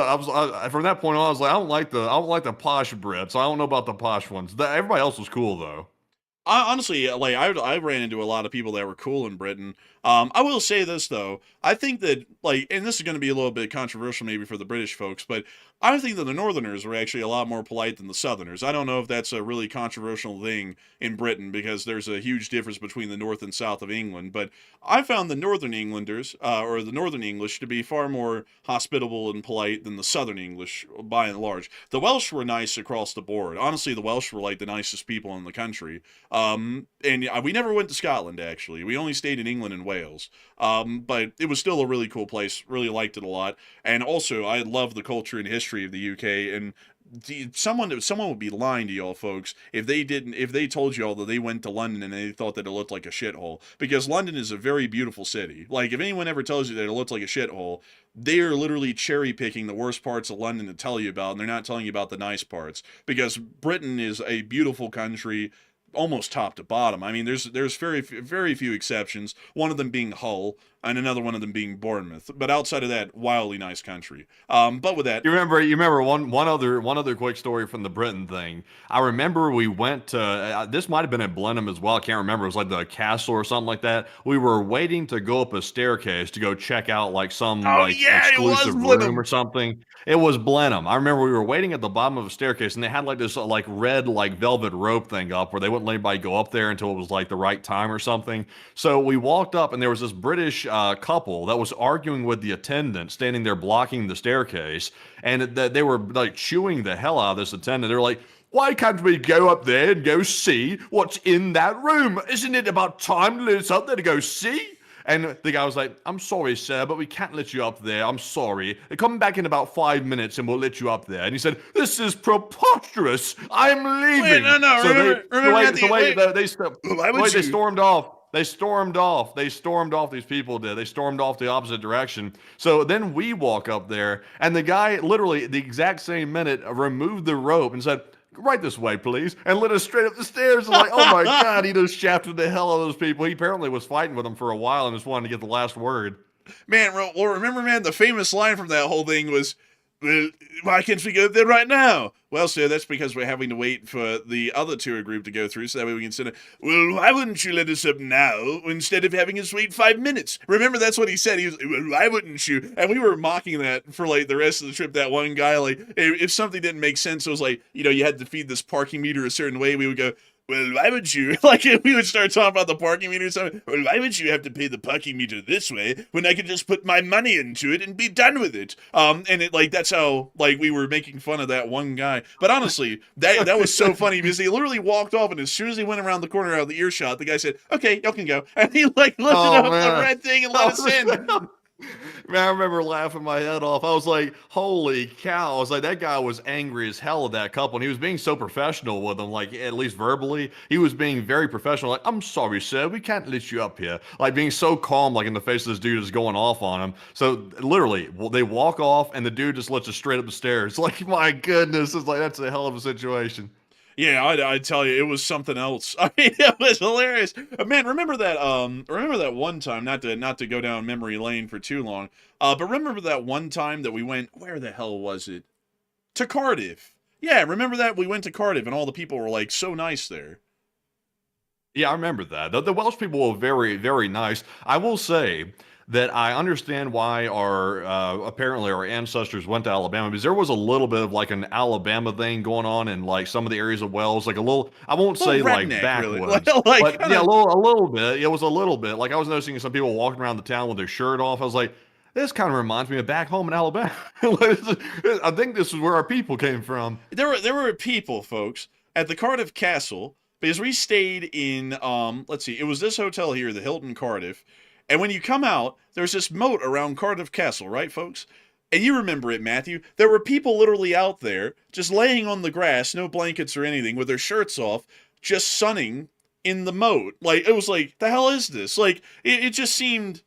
from that point on, I was like, I don't like the posh Brits. I don't know about the posh ones. Everybody else was cool though. Honestly, like I ran into a lot of people that were cool in Britain. I will say this though, I think that like, and this is going to be a little bit controversial maybe for the British folks, but I think that the Northerners were actually a lot more polite than the Southerners. I don't know if that's a really controversial thing in Britain because there's a huge difference between the North and South of England, but I found the Northern Englanders, or the Northern English, to be far more hospitable and polite than the Southern English by and large. The Welsh were nice across the board. Honestly, the Welsh were like the nicest people in the country. And we never went to Scotland, actually. We only stayed in England and Wales. But it was still a really cool place. Really liked it a lot. And also, I love the culture and history of the UK. And someone would be lying to y'all folks if they told y'all that they went to London and they thought that it looked like a shithole, because London is a very beautiful city. Like if anyone ever tells you that it looks like a shithole, they are literally cherry picking the worst parts of London to tell you about, and they're not telling you about the nice parts, because Britain is a beautiful country almost top to bottom. I mean, there's very few exceptions, one of them being Hull and another one of them being Bournemouth, but outside of that, wildly nice country. But with that, you remember one other quick story from the Britain thing. I remember we went to this might have been at Blenheim as well, I can't remember, it was like the castle or something like that. We were waiting to go up a staircase to go check out like some exclusive room or something. It was Blenheim. I remember we were waiting at the bottom of a staircase and they had like this like red like velvet rope thing up where they wouldn't let anybody go up there until it was like the right time or something. So we walked up and there was this British couple that was arguing with the attendant standing there blocking the staircase, and they were like chewing the hell out of this attendant. They were like, why can't we go up there and go see what's in that room? Isn't it about time to learn something to go see? And the guy was like, I'm sorry, sir, but we can't let you up there. I'm sorry. Come back in about 5 minutes and we'll let you up there. And he said, this is preposterous. I'm leaving. Wait, no. So Remember, Matthew, wait. Why would they you? stormed off. They stormed off. These people did. They stormed off the opposite direction. So then we walk up there, and the guy literally the exact same minute removed the rope and said, right this way, please, and led us straight up the stairs. I'm like, oh my God, he just shafted the hell out of those people. He apparently was fighting with them for a while and just wanted to get the last word. Man, well, remember, man, the famous line from that whole thing was, well, why can't we go there right now? Well, sir, that's because we're having to wait for the other tour group to go through, so that way we can send it. Well, why wouldn't you let us up now instead of having us wait 5 minutes? Remember, that's what he said. He was, well, why wouldn't you? And we were mocking that for, like, the rest of the trip. That one guy, like, if something didn't make sense, it was like, you know, you had to feed this parking meter a certain way, we would go, well, why would you? Like, we would start talking about the parking meter or something. Well, why would you have to pay the parking meter this way when I could just put my money into it and be done with it? And it, like, that's how, like, we were making fun of that one guy. But honestly, that was so funny because he literally walked off, and as soon as he went around the corner out of the earshot, the guy said, okay, y'all can go. And he, like, lifted up the red thing and let us in. Man, I remember laughing my head off. I was like, holy cow. I was like, that guy was angry as hell at that couple. And he was being so professional with them, like, at least verbally. He was being very professional. Like, I'm sorry, sir. We can't let you up here. Like, being so calm, like, in the face of this dude is going off on him. So, literally, they walk off, and the dude just lets us straight up the stairs. Like, my goodness. It's like, that's a hell of a situation. Yeah, I tell you, it was something else. I mean, it was hilarious. Man, remember that one time, not to go down memory lane for too long, but remember that one time that we went, where the hell was it? To Cardiff. Yeah, remember that? We went to Cardiff and all the people were like so nice there. Yeah, I remember that. The Welsh people were very, very nice. I will say that I understand why apparently our ancestors went to Alabama, because there was a little bit of like an Alabama thing going on in like some of the areas of Wales, like a little, I won't say like backwoods, really. but yeah, a little bit. It was a little bit. Like I was noticing some people walking around the town with their shirt off. I was like, this kind of reminds me of back home in Alabama. I think this is where our people came from. There were people, folks, at the Cardiff Castle, because we stayed in, let's see, it was this hotel here, the Hilton Cardiff. And when you come out, there's this moat around Cardiff Castle, right, folks? And you remember it, Matthew. There were people literally out there just laying on the grass, no blankets or anything, with their shirts off, just sunning in the moat. Like, it was like, the hell is this? Like, it just seemed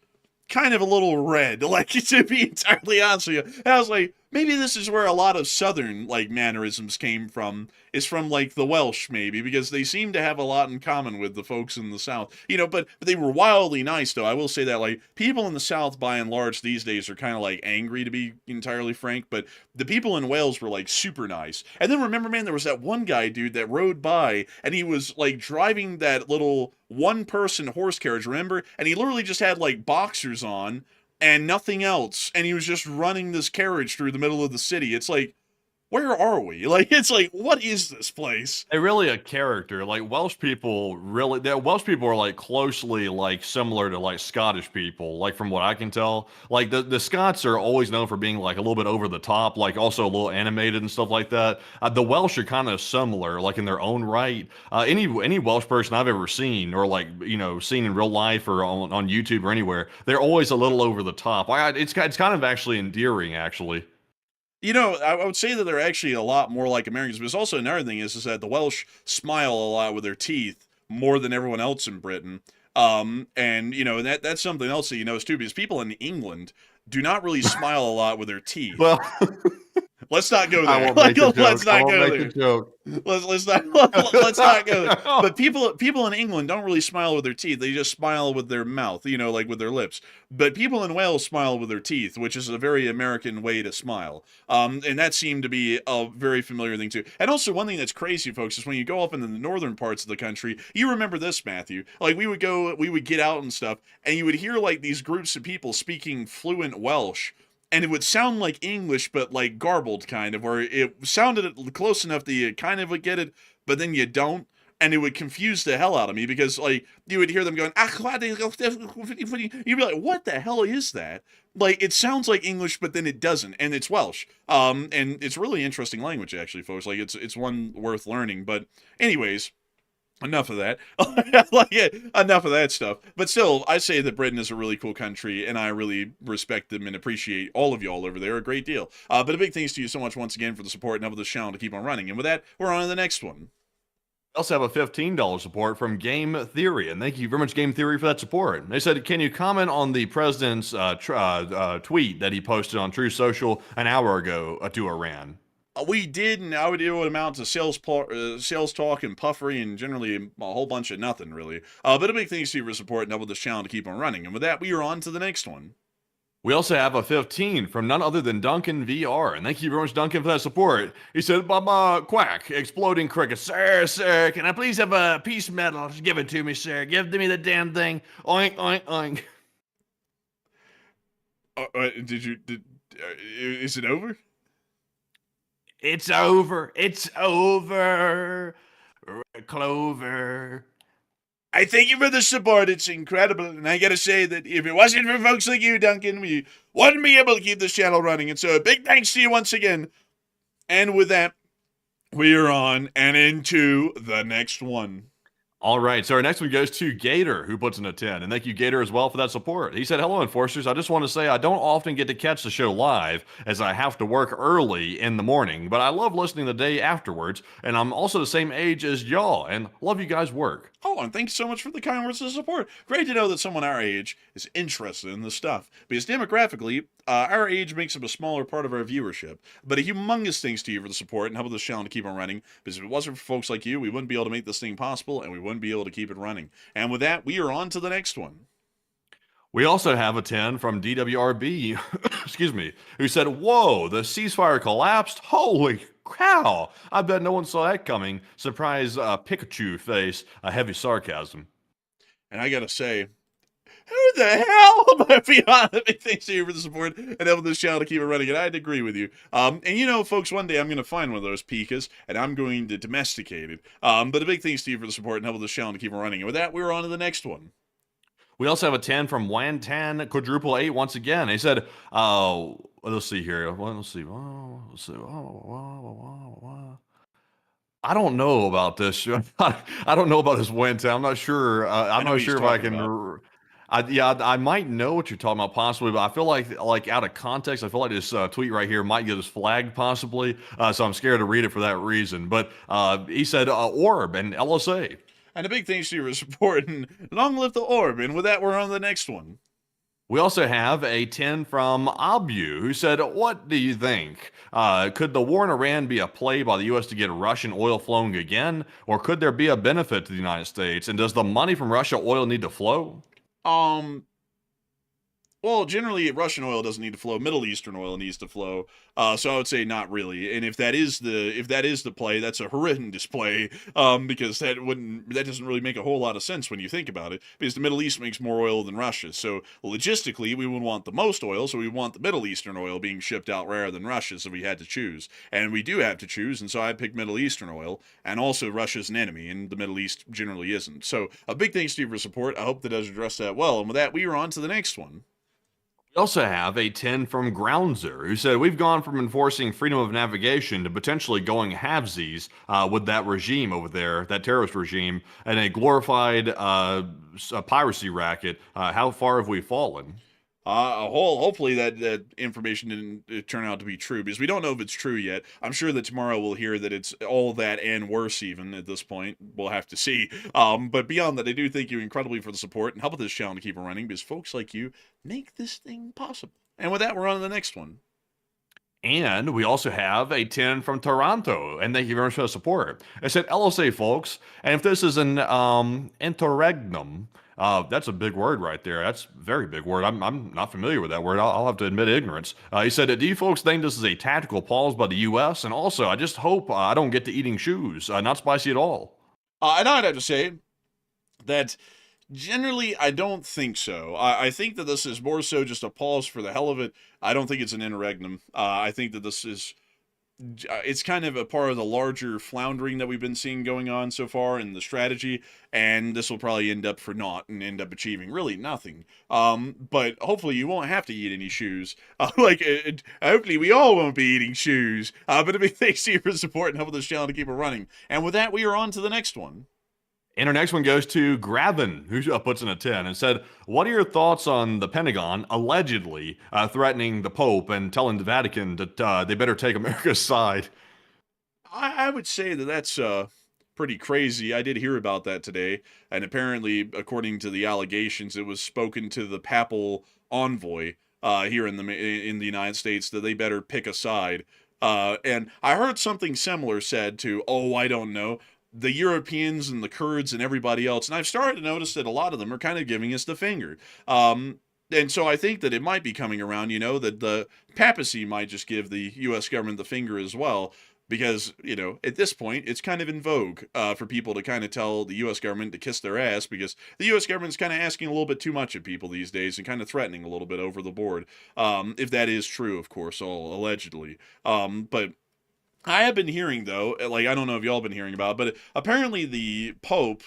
kind of a little red, like, to be entirely honest with you. And I was like, maybe this is where a lot of southern, like, mannerisms came from, is from, like, the Welsh, maybe, because they seem to have a lot in common with the folks in the South. You know, but they were wildly nice, though. I will say that, like, people in the South, by and large, these days are kind of, like, angry, to be entirely frank, but the people in Wales were, like, super nice. And then remember, man, there was that one guy, dude, that rode by, and he was, like, driving that little one-person horse carriage, remember? And he literally just had, like, boxers on, and nothing else, and he was just running this carriage through the middle of the city. It's like, where are we? Like, it's like, what is this place? They're really a character. Like Welsh people, Welsh people are like closely like similar to like Scottish people. Like from what I can tell, like the Scots are always known for being like a little bit over the top, like also a little animated and stuff like that. The Welsh are kind of similar, like in their own right. Any Welsh person I've ever seen, or like seen in real life or on YouTube or anywhere, they're always a little over the top. It's kind of actually endearing, actually. You know, I would say that they're actually a lot more like Americans, but it's also another thing is that the Welsh smile a lot with their teeth more than everyone else in Britain. And that's something else that you notice too, because people in England do not really smile a lot with their teeth. Well, let's not go I there. won't make a joke. Let's not I won't go make there. a joke. Let's not go there. But people in England don't really smile with their teeth. They just smile with their mouth, like with their lips. But people in Wales smile with their teeth, which is a very American way to smile. And that seemed to be a very familiar thing too. And also one thing that's crazy, folks, is when you go up into the northern parts of the country, you remember this, Matthew. Like we would get out and stuff, and you would hear like these groups of people speaking fluent Welsh. And it would sound like English, but like garbled kind of, where it sounded close enough that you kind of would get it, but then you don't. And it would confuse the hell out of me because like you would hear them going, you'd be like, what the hell is that? Like it sounds like English, but then it doesn't, and it's Welsh. And it's really interesting language, actually, folks. Like it's one worth learning. But anyways, Enough of that. Enough of that stuff. But still, I say that Britain is a really cool country, and I really respect them and appreciate all of y'all over there a great deal. But a big thanks to you so much once again for the support and help this channel to keep on running. And with that, we're on to the next one. We also have a $15 support from Game Theory, and thank you very much, Game Theory, for that support. They said, can you comment on the president's tweet that he posted on True Social an hour ago to Iran? We did, and I would it would amount to sales talk and puffery and generally a whole bunch of nothing, really. But a big thanks to you for support and help this channel to keep on running. And with that, we are on to the next one. We also have a 15 from none other than Duncan VR, and thank you very much, Duncan, for that support. He said, quack, exploding cricket. Sir, can I please have a peace medal? Just give it to me, sir. Give me the damn thing. Oink, oink, oink. Is it over? It's over. It's over. Clover. I thank you for the support. It's incredible. And I gotta say that if it wasn't for folks like you, Duncan, we wouldn't be able to keep this channel running. And so a big thanks to you once again. And with that, we are on and into the next one. All right, so our next one goes to Gator, who puts in a 10. And thank you, Gator, as well for that support. He said, hello, Enforcers. I just want to say I don't often get to catch the show live, as I have to work early in the morning, but I love listening the day afterwards, and I'm also the same age as y'all, and love you guys' work. Oh, and thanks so much for the kind words of support. Great to know that someone our age is interested in this stuff. Because demographically, our age makes up a smaller part of our viewership. But a humongous thanks to you for the support and helping this channel to keep on running. Because if it wasn't for folks like you, we wouldn't be able to make this thing possible, and we wouldn't be able to keep it running. And with that, we are on to the next one. We also have a 10 from DWRB, excuse me, who said, whoa, the ceasefire collapsed? Holy cow! I bet no one saw that coming. Surprise Pikachu face, a heavy sarcasm. And I gotta say, who the hell? But beyond that, thanks to you for the support and helping this channel to keep it running. And I'd agree with you. And you know, folks, one day I'm going to find one of those Pikas and I'm going to domesticate it. But a big thanks to you for the support and helping this channel to keep it running. And with that, we're on to the next one. We also have a 10 from Wantan Quadruple 8 once again. He said, let's see here. Let's see. I don't know about this. I don't know about this Wantan. I'm not sure. I'm not sure if I can. I might know what you're talking about possibly, but I feel like out of context, I feel like this tweet right here might get us flagged possibly. So I'm scared to read it for that reason. But he said Orb and LSA. And a big thanks to you for support and long live the Orb. And with that, we're on to the next one. We also have a 10 from Abu, who said, what do you think? Could the war in Iran be a play by the U.S. to get Russian oil flowing again? Or could there be a benefit to the United States? And does the money from Russia oil need to flow? Well, generally, Russian oil doesn't need to flow. Middle Eastern oil needs to flow. So I would say not really. And if that is the play, that's a horrendous play. Because that doesn't really make a whole lot of sense when you think about it. Because the Middle East makes more oil than Russia. So logistically, we would want the most oil. So we want the Middle Eastern oil being shipped out rather than Russia's if we had to choose. And we do have to choose. And so I'd pick Middle Eastern oil. And also Russia's an enemy, and the Middle East generally isn't. So a big thanks to you for support. I hope that does address that well. And with that, we are on to the next one. We also have a 10 from Groundzer, who said, we've gone from enforcing freedom of navigation to potentially going halvesies with that regime over there, that terrorist regime, and a glorified piracy racket. How far have we fallen? Hopefully that information didn't turn out to be true, because we don't know if it's true yet. I'm sure that tomorrow we'll hear that it's all that and worse even at this point. We'll have to see. But beyond that, I do thank you incredibly for the support and help with this channel to keep it running, because folks like you make this thing possible. And with that, we're on to the next one. And we also have a 10 from Toronto, and thank you very much for the support. I said, LSA, folks, and if this is an interregnum, that's a big word right there. That's a very big word. I'm not familiar with that word. I'll have to admit ignorance. He said, do you folks think this is a tactical pause by the U.S.? And also, I just hope I don't get to eating shoes. Not spicy at all. And I'd have to say that generally, I don't think so. I think that this is more so just a pause for the hell of it. I don't think it's an interregnum. I think that this is... it's kind of a part of the larger floundering that we've been seeing going on so far in the strategy, and this will probably end up for naught and end up achieving really nothing. But hopefully you won't have to eat any shoes. Hopefully we all won't be eating shoes. But a big thanks to you for support and helping this channel to keep it running. And with that, we are on to the next one. And our next one goes to Gravin, who puts in a 10 and said, what are your thoughts on the Pentagon allegedly threatening the Pope and telling the Vatican that they better take America's side? I would say that that's pretty crazy. I did hear about that today, and apparently, according to the allegations, it was spoken to the papal envoy here in the United States that they better pick a side. And I heard something similar said to, oh, I don't know, the Europeans and the Kurds and everybody else. And I've started to notice that a lot of them are kind of giving us the finger. And so I think that it might be coming around, that the papacy might just give the U.S. government the finger as well. Because, at this point, it's kind of in vogue for people to kind of tell the U.S. government to kiss their ass, because the U.S. government's kind of asking a little bit too much of people these days and kind of threatening a little bit over the board. If that is true, of course, all allegedly. But I have been hearing, though, like, I don't know if y'all been hearing about it, but apparently the Pope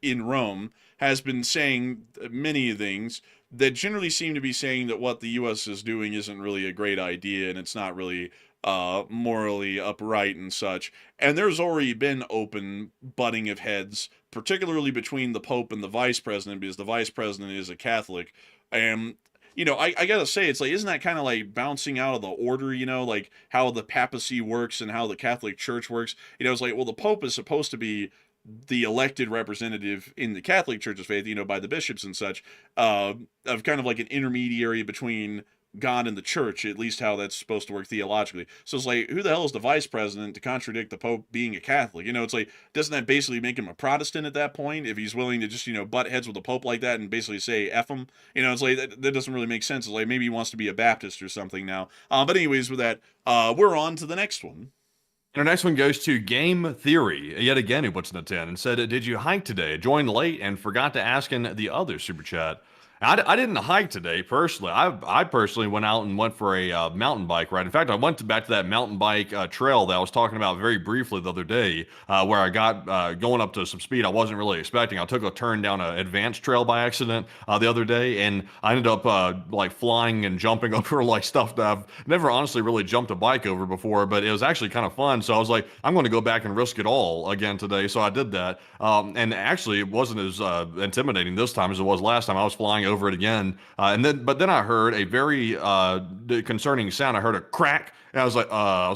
in Rome has been saying many things that generally seem to be saying that what the U.S. is doing isn't really a great idea, and it's not really morally upright and such. And there's already been open butting of heads, particularly between the Pope and the Vice President, because the Vice President is a Catholic. And I gotta say, it's like, isn't that kind of like bouncing out of the order, like how the papacy works and how the Catholic Church works? It's like, well, the Pope is supposed to be the elected representative in the Catholic Church's faith, by the bishops and such, of kind of like an intermediary between God and the church, at least how that's supposed to work theologically. So it's like, who the hell is the vice president to contradict the Pope being a Catholic? It's like, doesn't that basically make him a Protestant at that point, if he's willing to just, butt heads with the Pope like that and basically say F him? It's like, that doesn't really make sense. It's like, maybe he wants to be a Baptist or something now. But anyways, with that, we're on to the next one. And our next one goes to Game Theory, yet again, who puts in a 10 and said, did you hike today? Joined late and forgot to ask in the other super chat. I didn't hike today personally. I personally went out and went for a mountain bike ride. In fact, I went back to that mountain bike trail that I was talking about very briefly the other day, where I got going up to some speed I wasn't really expecting. I took a turn down an advanced trail by accident the other day, and I ended up like flying and jumping over like stuff that I've never honestly really jumped a bike over before, but it was actually kind of fun. So I was like, I'm going to go back and risk it all again today. So I did that, and actually it wasn't as intimidating this time as it was last time. I was flying over it again, but then I heard a very concerning sound. I heard a crack, and I was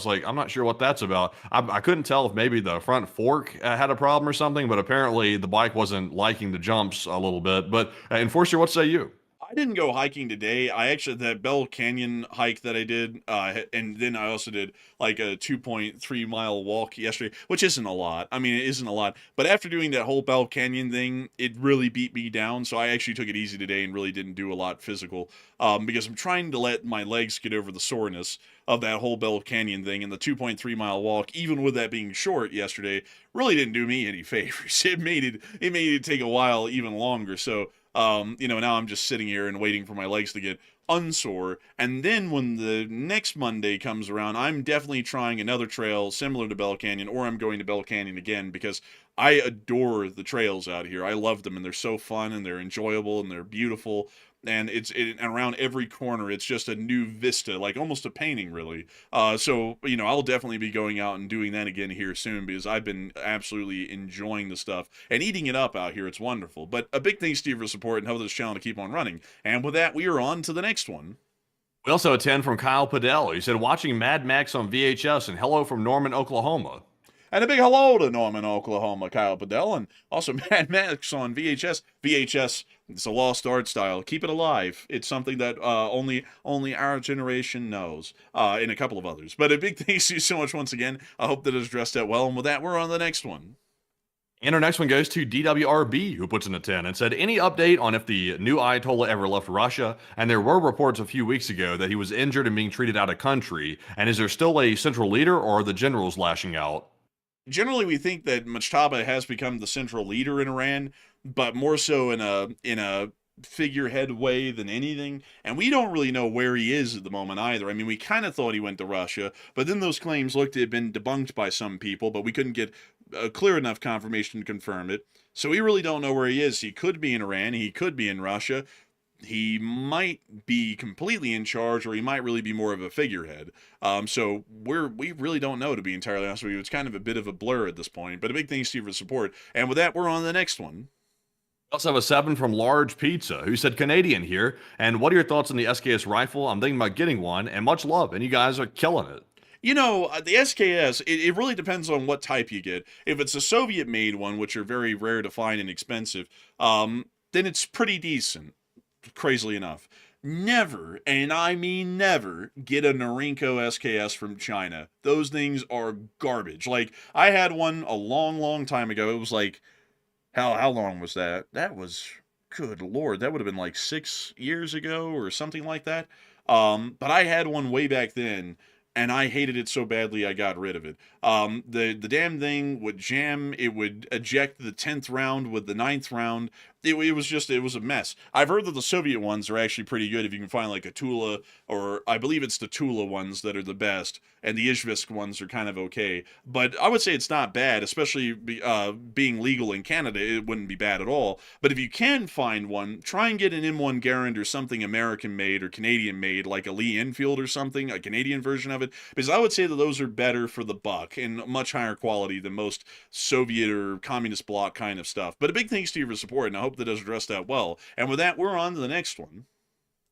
like, I'm not sure what that's about. I couldn't tell if maybe the front fork had a problem or something, but apparently the bike wasn't liking the jumps a little bit. But Enforcer, what say you? I didn't go hiking today. I actually, that Bell Canyon hike that I did, and then I also did like a 2.3 mile walk yesterday, which isn't a lot. I mean, it isn't a lot. But after doing that whole Bell Canyon thing, it really beat me down. So I actually took it easy today and really didn't do a lot physical, because I'm trying to let my legs get over the soreness of that whole Bell Canyon thing. And the 2.3 mile walk, even with that being short yesterday, really didn't do me any favors. It made it take a while even longer. So now I'm just sitting here and waiting for my legs to get unsore. And then when the next Monday comes around, I'm definitely trying another trail similar to Bell Canyon, or I'm going to Bell Canyon again, because I adore the trails out here. I love them, and they're so fun, and they're enjoyable, and they're beautiful. And and around every corner, it's just a new vista, like almost a painting, really. So I'll definitely be going out and doing that again here soon, because I've been absolutely enjoying the stuff and eating it up out here. It's wonderful. But a big thanks to you for support and help this channel to keep on running. And with that, we are on to the next one. We also attend from Kyle Padell. He said, watching Mad Max on VHS, and hello from Norman, Oklahoma. And a big hello to Norman, Oklahoma, Kyle Padell, and also Mad Max on VHS. VHS, it's a lost art style. Keep it alive. It's something that only our generation knows, and a couple of others. But a big thanks to you so much once again. I hope that it's dressed out well. And with that, we're on the next one. And our next one goes to DWRB, who puts in a 10 and said, any update on if the new Ayatollah ever left Russia? And there were reports a few weeks ago that he was injured and being treated out of country. And is there still a central leader, or are the generals lashing out? Generally, we think that Mujtaba has become the central leader in Iran, but more so in a figurehead way than anything. And we don't really know where he is at the moment either. I mean, we kind of thought he went to Russia, but then those claims looked to have been debunked by some people, but we couldn't get a clear enough confirmation to confirm it. So we really don't know where he is. He could be in Iran. He could be in Russia. he might be completely in charge, or he might really be more of a figurehead. So we really don't know, to be entirely honest with you. It's kind of a bit of a blur at this point. But a big thanks to you for the support. And with that, we're on to the next one. We also have a 7 from Large Pizza, who said Canadian here. And what are your thoughts on the SKS rifle? I'm thinking about getting one, and much love. And you guys are killing it. You know, the SKS, it really depends on what type you get. If it's a Soviet-made one, which are very rare to find and expensive, then it's pretty decent, crazily enough. Never, and I mean never, get a Norinco SKS from China. Those things are garbage. Like, I had one a long, long time ago. It was like, how long was that? That was, good lord, that would have been like 6 years ago or something like that. But I had one way back then, and I hated it so badly I got rid of it. The damn thing would jam. It would eject the 10th round with the 9th round. It was a mess. I've heard that the Soviet ones are actually pretty good if you can find like a Tula, or I believe it's the Tula ones that are the best, and the Izhevsk ones are kind of okay. But I would say it's not bad, especially being legal in Canada. It wouldn't be bad at all. But if you can find one, try and get an M1 Garand or something American made or Canadian made, like a Lee Enfield or something, a Canadian version of it, because I would say that those are better for the buck and much higher quality than most Soviet or communist bloc kind of stuff. But a big thanks to you for support, and I hope that does address that well. And with that, we're on to the next one.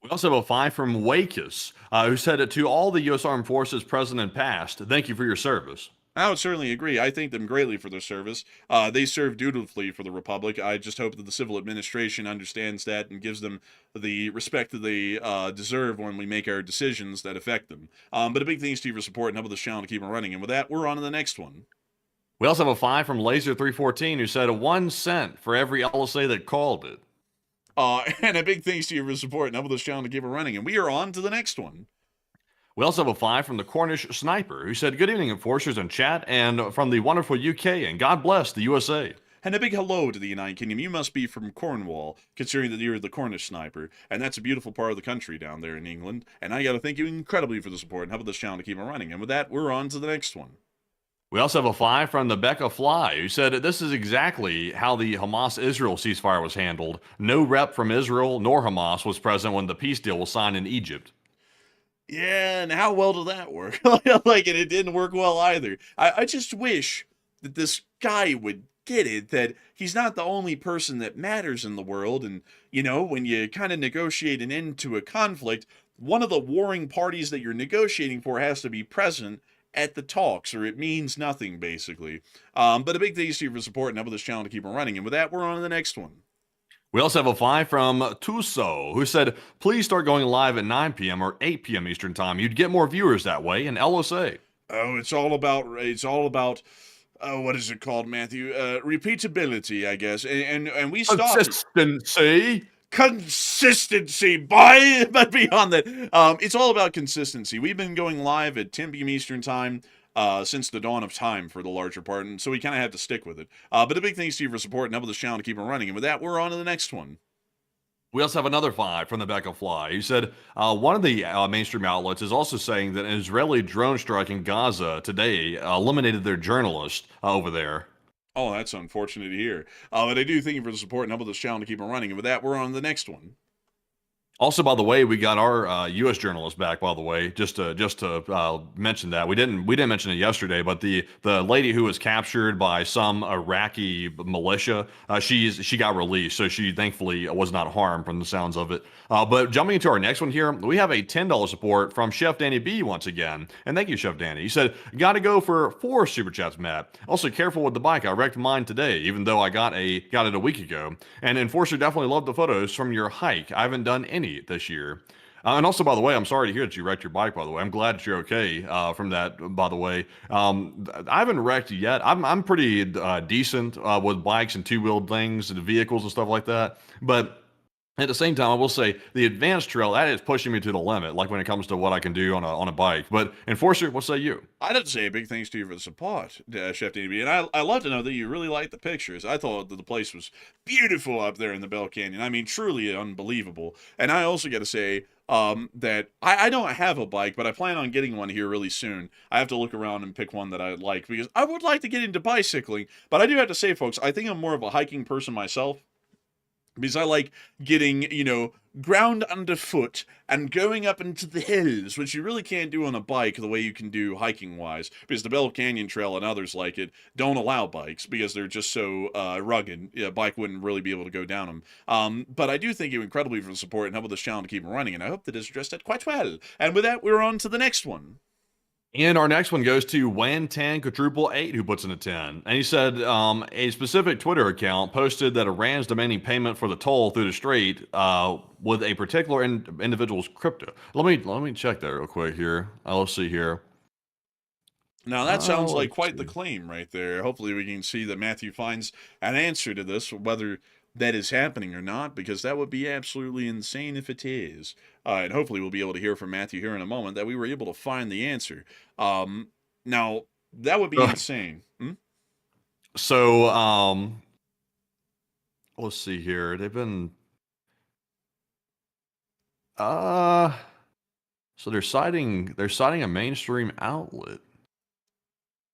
We also have a 5 from Wakus, who said, to all the U.S. Armed Forces present and past, thank you for your service. I would certainly agree. I thank them greatly for their service. They serve dutifully for the Republic. I just hope that the civil administration understands that and gives them the respect that they deserve when we make our decisions that affect them. But a big thanks to you for support and help this channel to keep on running. And with that, we're on to the next one. We also have a 5 from Laser314, who said, 1 cent for every LSA that called it. And a big thanks to you for support and help this channel to keep it running. And we are on to the next one. We also have a 5 from the Cornish Sniper, who said, good evening, enforcers in chat, and from the wonderful UK, and God bless the USA. And a big hello to the United Kingdom. You must be from Cornwall, considering that you're the Cornish Sniper. And that's a beautiful part of the country down there in England. And I got to thank you incredibly for the support and help this channel to keep it running. And with that, we're on to the next one. We also have a 5 from the Becca Fly, who said, this is exactly how the Hamas-Israel ceasefire was handled. No rep from Israel nor Hamas was present when the peace deal was signed in Egypt. Yeah, and how well did that work? Like, and it didn't work well either. I just wish that this guy would get it, that he's not the only person that matters in the world. And, you know, when you kind of negotiate an end to a conflict, one of the warring parties that you're negotiating for has to be present at the talks, or it means nothing, basically. But a big thanks to you for support and help this channel to keep on running. And with that, we're on to the next one. We also have a 5 from Tuso, who said, please start going live at 9 p.m. or 8 p.m. Eastern Time. You'd get more viewers that way, and LSA. Oh, it's all about, what is it called, Matthew? Repeatability, I guess. And we stopped. Consistency, boy. But beyond that, it's all about consistency. We've been going live at 10 p.m. Eastern Time since the dawn of time for the larger part, and so we kind of have to stick with it. But a big thanks to you for support and help this channel to keep on running. And with that, we're on to the next one. We also have another 5 from the Becca Fly. He said, one of the mainstream outlets is also saying that an Israeli drone strike in Gaza today eliminated their journalist over there. Oh, that's unfortunate to hear. But I do thank you for the support and help this channel to keep on running. And with that, we're on to the next one. Also, by the way, we got our U.S. journalist back. By the way, just to mention that we didn't mention it yesterday, but the lady who was captured by some Iraqi militia, she got released, so she thankfully was not harmed from the sounds of it. But jumping into our next one here, we have a $10 support from Chef Danny B once again, and thank you, Chef Danny. He said, "Got to go for 4 super chats, Matt. Also, careful with the bike. I wrecked mine today, even though I got it a week ago. And Enforcer definitely loved the photos from your hike. I haven't done any this year." And also, by the way, I'm sorry to hear that you wrecked your bike, by the way. I'm glad that you're okay from that, by the way. I haven't wrecked yet. I'm pretty decent with bikes and two-wheeled things and vehicles and stuff like that. But at the same time, I will say the advanced trail, that is pushing me to the limit, like when it comes to what I can do on a bike. But Enforcer, what say you? I'd have to say a big thanks to you for the support, Chef DB. And I love to know that you really liked the pictures. I thought that the place was beautiful up there in the Bell Canyon. I mean, truly unbelievable. And I also got to say that I don't have a bike, but I plan on getting one here really soon. I have to look around and pick one that I like, because I would like to get into bicycling. But I do have to say, folks, I think I'm more of a hiking person myself. because I like getting, ground underfoot and going up into the hills, which you really can't do on a bike the way you can do hiking-wise, because the Bell Canyon Trail and others like it don't allow bikes because they're just so rugged. A bike wouldn't really be able to go down them. But I do thank you incredibly for the support and help with this channel to keep it running, and I hope that it's addressed that quite well. And with that, we're on to the next one. And our next one goes to Wan10 quadruple 8, who puts in a 10. And he said a specific Twitter account posted that Iran's demanding payment for the toll through the strait with a particular individual's crypto. Let me check that real quick here. Let's see here. Now that sounds like quite the claim right there. Hopefully we can see that Matthew finds an answer to this, whether that is happening or not, because that would be absolutely insane if it is. And hopefully we'll be able to hear from Matthew here in a moment that we were able to find the answer. Now, that would be insane. So, let's see here. They've been... so they're citing a mainstream outlet.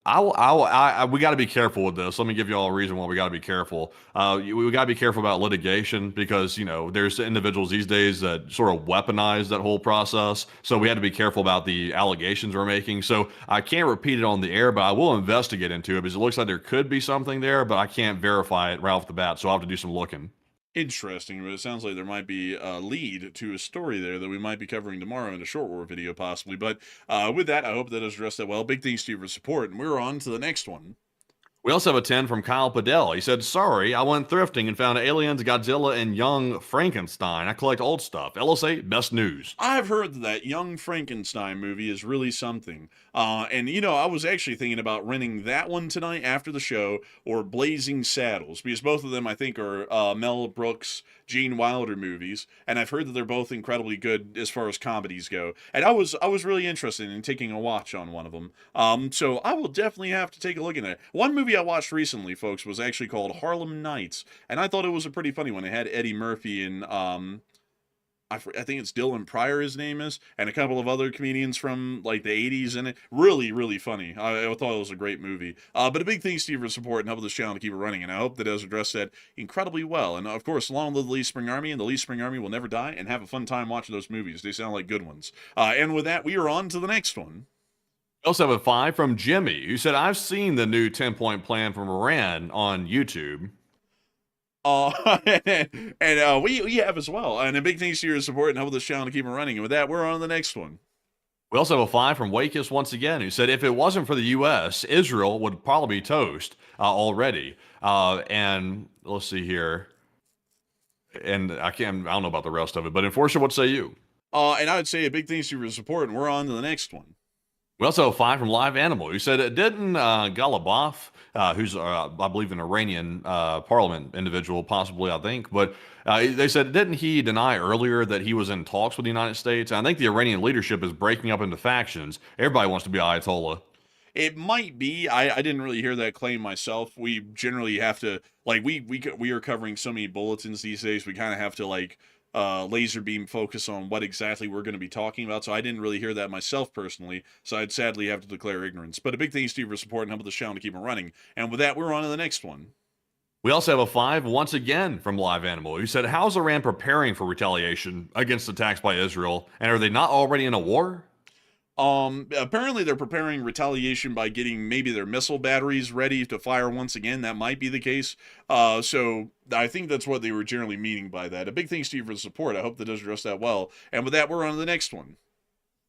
We got to be careful with this. Let me give you all a reason why we got to be careful. We got to be careful about litigation because, there's individuals these days that sort of weaponize that whole process. So we had to be careful about the allegations we're making. So I can't repeat it on the air, but I will investigate into it because it looks like there could be something there, but I can't verify it right off the bat. So I'll have to do some looking. Interesting, but it sounds like there might be a lead to a story there that we might be covering tomorrow in a short war video possibly. But with that, I hope that has addressed that well. Big thanks to you for support, and we're on to the next one. We also have a 10 from Kyle Padell. He said, sorry, I went thrifting and found Aliens, Godzilla, and Young Frankenstein. I collect old stuff. LSA, best news. I've heard that Young Frankenstein movie is really something. And, I was actually thinking about renting that one tonight after the show, or Blazing Saddles, because both of them, I think, are Mel Brooks, Gene Wilder movies, and I've heard that they're both incredibly good as far as comedies go. And I was really interested in taking a watch on one of them. So I will definitely have to take a look at it. One movie I watched recently, folks, was actually called Harlem Nights, and I thought it was a pretty funny one. It had Eddie Murphy and I think it's Dylan Pryor, his name is, and a couple of other comedians from like the 80s in it. Really, really funny. I thought it was a great movie. But a big thanks to you for support and helping this channel to keep it running, and I hope that it has addressed that incredibly well. And of course, long live the Lee Spring Army, and the Lee Spring Army will never die, and have a fun time watching those movies. They sound like good ones. And with that, we are on to the next one. We also have a 5 from Jimmy, who said, I've seen the new 10-point plan from Iran on YouTube. And we have as well. And a big thanks to your support and help this channel to keep it running. And with that, we're on to the next one. We also have a 5 from Wakis once again, who said, if it wasn't for the U.S., Israel would probably be toast already. And let's see here. And I don't know about the rest of it, but Enforcer, what say you? And I would say a big thanks to your support, and we're on to the next one. We also have 5 from Live Animal, who said, didn't Galibaf, who's, I believe, an Iranian parliament individual, possibly, I think, but they said, didn't he deny earlier that he was in talks with the United States? And I think the Iranian leadership is breaking up into factions. Everybody wants to be Ayatollah. It might be. I didn't really hear that claim myself. We generally have to, like, we are covering so many bulletins these days, we kind of have to, like, laser beam focus on what exactly we're going to be talking about, so I didn't really hear that myself personally, so I'd sadly have to declare ignorance. But a big thanks to you for support and helping the channel to keep it running. And with that, we're on to the next one. We also have a 5 once again from Live Animal, who said, how's Iran preparing for retaliation against attacks by Israel, and are they not already in a war? Apparently they're preparing retaliation by getting maybe their missile batteries ready to fire once again. That might be the case. So I think that's what they were generally meaning by that. A big thanks to you for the support. I hope that does address that well. And with that, we're on to the next one.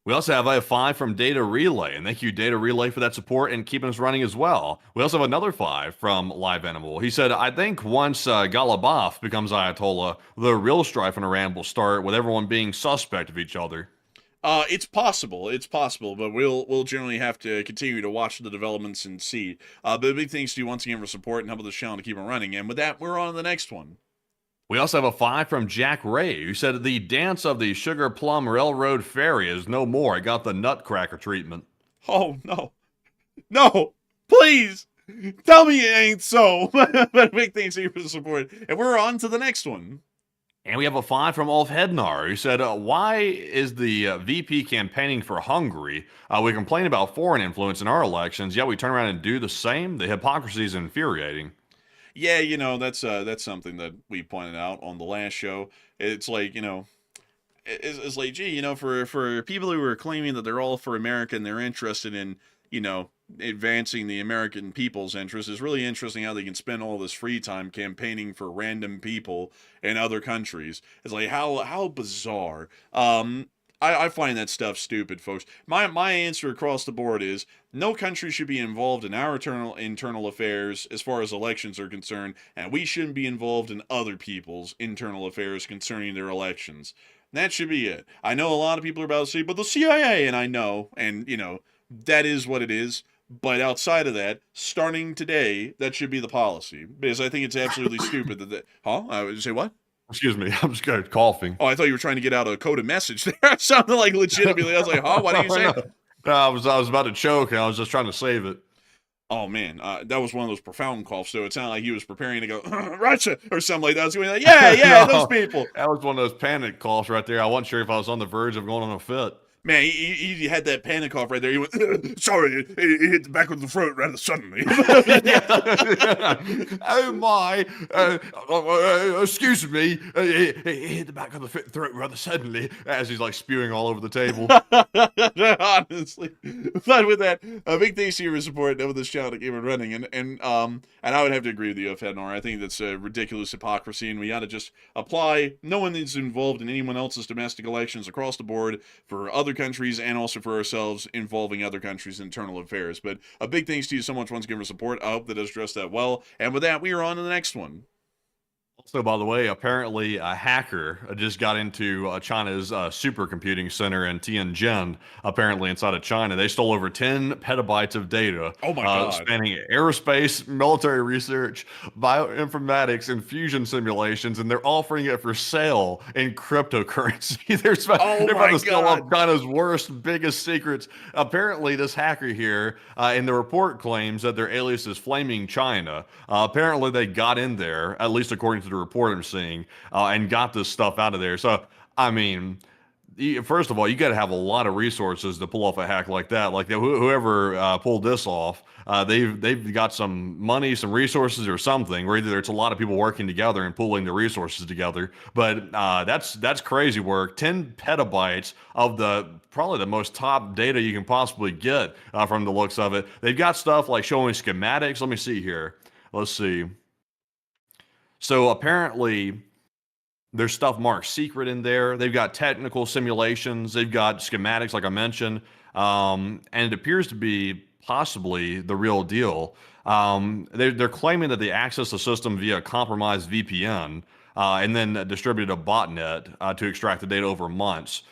We also have a 5 from Data Relay, and thank you, Data Relay, for that support and keeping us running as well. We also have another 5 from Live Animal. He said, I think once Galibaf becomes Ayatollah, the real strife in Iran will start with everyone being suspect of each other. It's possible, but we'll generally have to continue to watch the developments and see. But big thanks to you once again for support and helping the channel to keep it running. And with that, we're on to the next one. We also have a 5 from Jack Ray, who said the dance of the Sugar Plum Railroad Ferry is no more. It got the Nutcracker treatment. Oh, no. No, please. Tell me it ain't so. But big thanks to you for the support. And we're on to the next one. And we have a 5 from Ulf Hednar, who said, why is the VP campaigning for Hungary? We complain about foreign influence in our elections, yet we turn around and do the same? The hypocrisy is infuriating. Yeah, that's something that we pointed out on the last show. It's like, it's like, gee, for people who are claiming that they're all for America and they're interested in, advancing the American people's interests, it's really interesting how they can spend all this free time campaigning for random people in other countries. It's like, how bizarre. I find that stuff stupid, folks. My answer across the board is no country should be involved in our internal affairs as far as elections are concerned, and we shouldn't be involved in other people's internal affairs concerning their elections. That should be it. I know a lot of people are about to say, but the CIA, and I know, and that is what it is. But outside of that, starting today, that should be the policy, because I think it's absolutely stupid Huh? I would say what? Excuse me, I'm just kind of coughing. Oh, I thought you were trying to get out a coded message there. It sounded like legitimately. I was like, huh? Why didn't you say it? No, I was about to choke, and I was just trying to save it. Oh, man. That was one of those profound coughs, so it sounded like he was preparing to go, Russia, or something like that. I was going like, yeah, No, those people. That was one of those panic coughs right there. I wasn't sure if I was on the verge of going on a fit. Man, he had that panic cough right there. He went, sorry, it hit the back of the throat rather suddenly. Oh my! Excuse me. It hit the back of the throat rather suddenly as he's like spewing all over the table. Honestly, but with that, a big thanks to your support over this channel to keep it running, and I would have to agree with you, Fednor. I think that's a ridiculous hypocrisy, and we ought to just apply. No one is involved in anyone else's domestic elections across the board for other countries and also for ourselves involving other countries' internal affairs. But a big thanks to you so much once again for support. I hope that has addressed that well. And with that, we are on to the next one. Also, by the way, apparently a hacker just got into China's supercomputing center in Tianjin, apparently inside of China. They stole over 10 petabytes of data. Oh my God. Spanning aerospace, military research, bioinformatics, and fusion simulations, and they're offering it for sale in cryptocurrency. They're about to sell off China's worst, biggest secrets. Apparently, this hacker here, in the report claims that their alias is Flaming China. Apparently, they got in there, at least according to the report I'm seeing, and got this stuff out of there. So, I mean, first of all, you got to have a lot of resources to pull off a hack like that. Like whoever pulled this off, they've got some money, some resources, or something. Or either it's a lot of people working together and pulling the resources together. But that's crazy work. 10 petabytes of probably the most top data you can possibly get from the looks of it. They've got stuff like showing schematics. Let me see here. Let's see. So apparently there's stuff marked secret in there. They've got technical simulations. They've got schematics, like I mentioned. And it appears to be possibly the real deal. They're claiming that they accessed the system via a compromised VPN and then distributed a botnet to extract the data over months.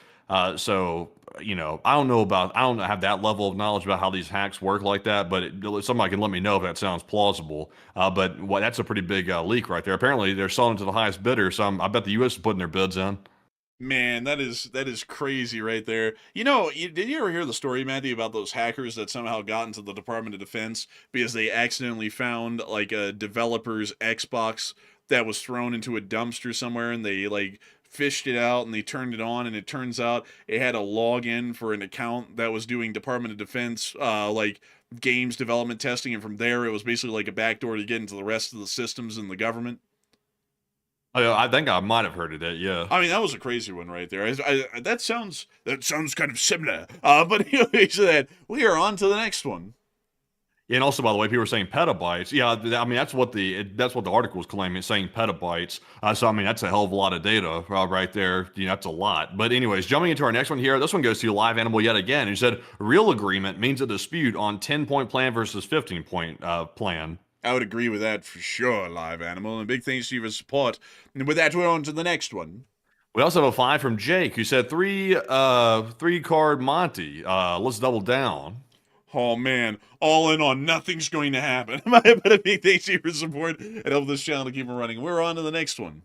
So, I don't have that level of knowledge about how these hacks work like that, but somebody can let me know if that sounds plausible. But that's a pretty big leak right there. Apparently, they're selling to the highest bidder, so I bet the U.S. is putting their bids in. Man, that is crazy right there. Did you ever hear the story, Matthew, about those hackers that somehow got into the Department of Defense because they accidentally found like a developer's Xbox that was thrown into a dumpster somewhere, and they fished it out and they turned it on, and it turns out it had a login for an account that was doing Department of Defense games development testing, and from there it was basically like a backdoor to get into the rest of the systems in the government. I think I might have heard of that. Yeah. I mean, that was a crazy one right there. That sounds kind of similar. But anyways, that we are on to the next one. And also, by the way, people are saying petabytes. Yeah, I mean that's what the article was claiming. It's saying petabytes. So I mean that's a hell of a lot of data right there. That's a lot. But anyways, jumping into our next one here. This one goes to Live Animal yet again. He said real agreement means a dispute on 10-point plan versus 15-point plan. I would agree with that for sure, Live Animal. And big thanks to you for support. And with that, we're on to the next one. We also have a 5 from Jake, who said three card Monty. Let's double down. Oh, man. All in on nothing's going to happen. But a big thanks to you for support and help this channel to keep it running. We're on to the next one.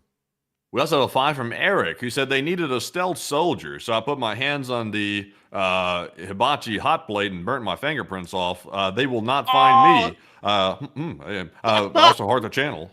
We also have a 5 from Eric, who said they needed a stealth soldier. So I put my hands on the hibachi hot plate and burnt my fingerprints off. They will not Oh, find me. Also hard to channel.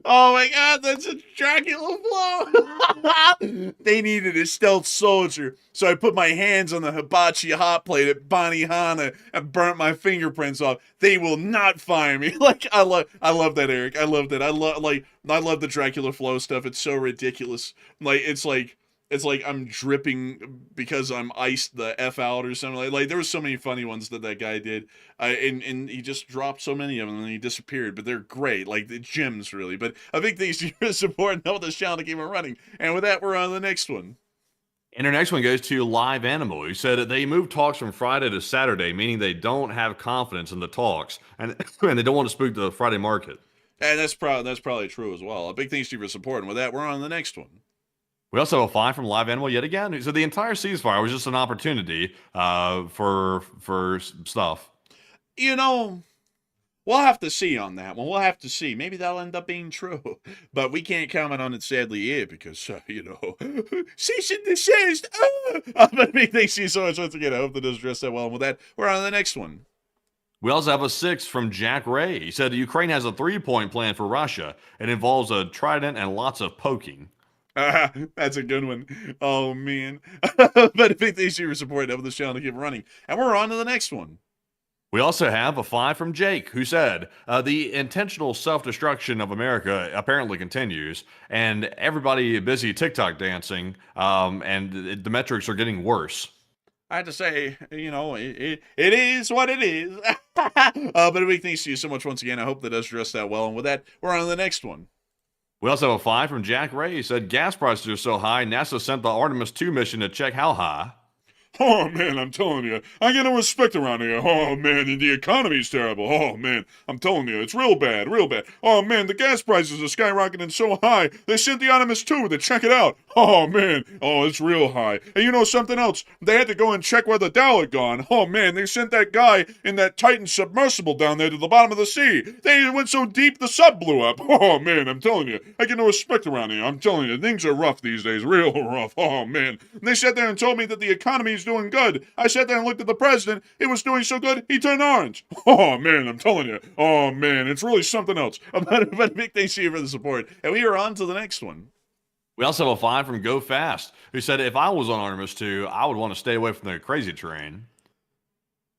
oh my God, that's a Dracula blow. They needed a stealth soldier, so I put my hands on the hibachi hot plate at Benihana and burnt my fingerprints off. They will not find me. Like I love that, Eric. I love that. I love the Dracula flow stuff. It's so ridiculous. It's like I'm dripping because I'm iced the F out or something. Like there was so many funny ones that guy did. And he just dropped so many of them and then he disappeared. But they're great. Like the gems, really. But a big thanks to your support and help this channel to keep it running. And with that, we're on to the next one. And our next one goes to Live Animal, who said that they moved talks from Friday to Saturday, meaning they don't have confidence in the talks. And, and they don't want to spook the Friday market. And that's probably true as well. A big thanks to your support. And with that, we're on to the next one. We also have a fine from Live Animal yet again. So the entire ceasefire was just an opportunity for stuff. You know, we'll have to see on that one. We'll have to see. Maybe that'll end up being true. But we can't comment on it sadly here because, cease and desist. But big thanks to you so much once again. I hope that does address that well. And with that, we're on to the next one. We also have a 6 from Jack Ray. He said Ukraine has a 3-point plan for Russia. It involves a trident and lots of poking. That's a good one. Oh, man. But a big thanks to your support. Help this channel to keep running. And we're on to the next one. We also have a 5 from Jake, who said, the intentional self-destruction of America apparently continues, and everybody busy TikTok dancing, and the metrics are getting worse. I have to say, it is what it is. But a big thanks to you so much once again. I hope that does address that well. And with that, we're on to the next one. We also have a 5 from Jack Ray. He said, gas prices are so high, NASA sent the Artemis 2 mission to check how high. Oh, man, I'm telling you, I get no respect around here. Oh, man, and the economy's terrible. Oh, man, I'm telling you, it's real bad, real bad. Oh, man, the gas prices are skyrocketing so high, they sent the Artemis 2 to check it out. Oh, man, oh, it's real high. And you know something else? They had to go and check where the Dow had gone. Oh, man, they sent that guy in that Titan submersible down there to the bottom of the sea. They went so deep, the sub blew up. Oh, man, I'm telling you, I get no respect around here. I'm telling you, things are rough these days, real rough. Oh, man. And they sat there and told me that the economy's doing good. I sat there and looked at the president. He was doing so good, he turned orange. Oh, man, I'm telling you. Oh, man, it's really something else. But big thanks to you for the support. And we are on to the next one. We also have a 5 from Go Fast, who said, if I was on Artemis 2, I would want to stay away from the crazy terrain.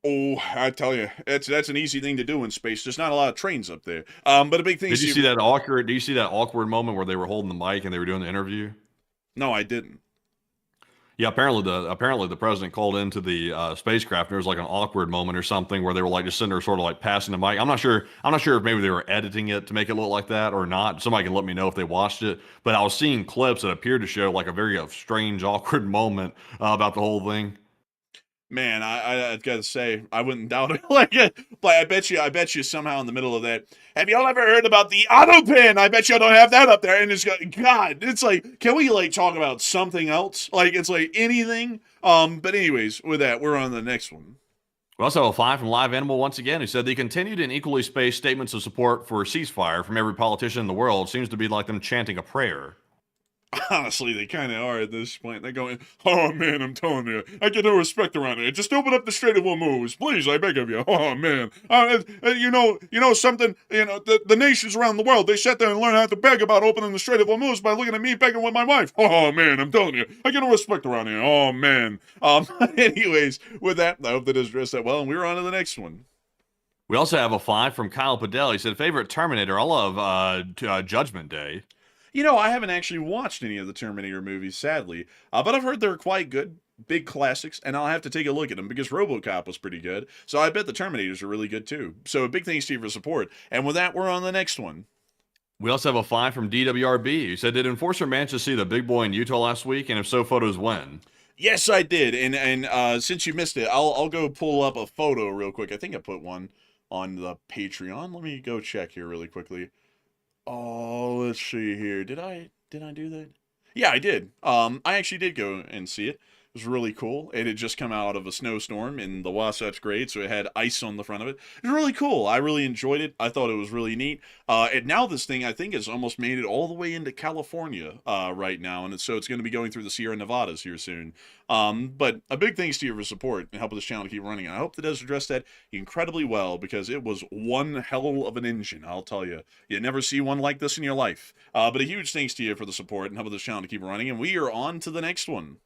Oh, I tell you, that's an easy thing to do in space. There's not a lot of trains up there. But a big thing. Do you see that awkward moment where they were holding the mic and they were doing the interview? No, I didn't. Yeah, apparently the president called into the spacecraft. And there was like an awkward moment or something where they were like just sitting there, sort of like passing the mic. I'm not sure if maybe they were editing it to make it look like that or not. Somebody can let me know if they watched it. But I was seeing clips that appeared to show like a very strange, awkward moment about the whole thing. Man, I gotta say, I wouldn't doubt it. But I bet you somehow in the middle of that. Have y'all ever heard about the auto pin? I bet y'all don't have that up there. And it's like, can we like talk about something else? Like it's like anything. But anyways, with that, we're on the next one. We also have a 5 from Live Animal once again, who said the continued and equally spaced statements of support for a ceasefire from every politician in the world seems to be like them chanting a prayer. Honestly, they kind of are at this point. They're going, oh, man, I'm telling you, I get no respect around here. Just open up the Strait of Hormuz, please, I beg of you. Oh, man. You know something, the nations around the world, they sat there and learned how to beg about opening the Strait of Hormuz by looking at me begging with my wife. Oh, man, I'm telling you, I get no respect around here. Oh, man. Anyways, with that, I hope that does address that well, and we're on to the next one. We also have a 5 from Kyle Padell. He said, favorite Terminator, I love Judgment Day. I haven't actually watched any of the Terminator movies, sadly, but I've heard they're quite good, big classics, and I'll have to take a look at them because RoboCop was pretty good, so I bet the Terminators are really good too. So big thanks to you for support, and with that, we're on the next one. We also have a 5 from DWRB, who said, did Enforcer manage to see the big boy in Utah last week, and if so, photos when? Yes, I did, and since you missed it, I'll go pull up a photo real quick. I think I put one on the Patreon. Let me go check here really quickly. Oh, let's see here. Did I do that? Yeah, I did. I actually did go and see it. It was really cool. It had just come out of a snowstorm in the Wasatch Grade, so it had ice on the front of it. It was really cool. I really enjoyed it. I thought it was really neat. And now this thing, I think, has almost made it all the way into California right now, and so it's going to be going through the Sierra Nevadas here soon. But a big thanks to you for support and helping this channel to keep running. I hope that does address that incredibly well, because it was one hell of an engine, I'll tell you. You never see one like this in your life. But a huge thanks to you for the support and helping this channel to keep running, and we are on to the next one.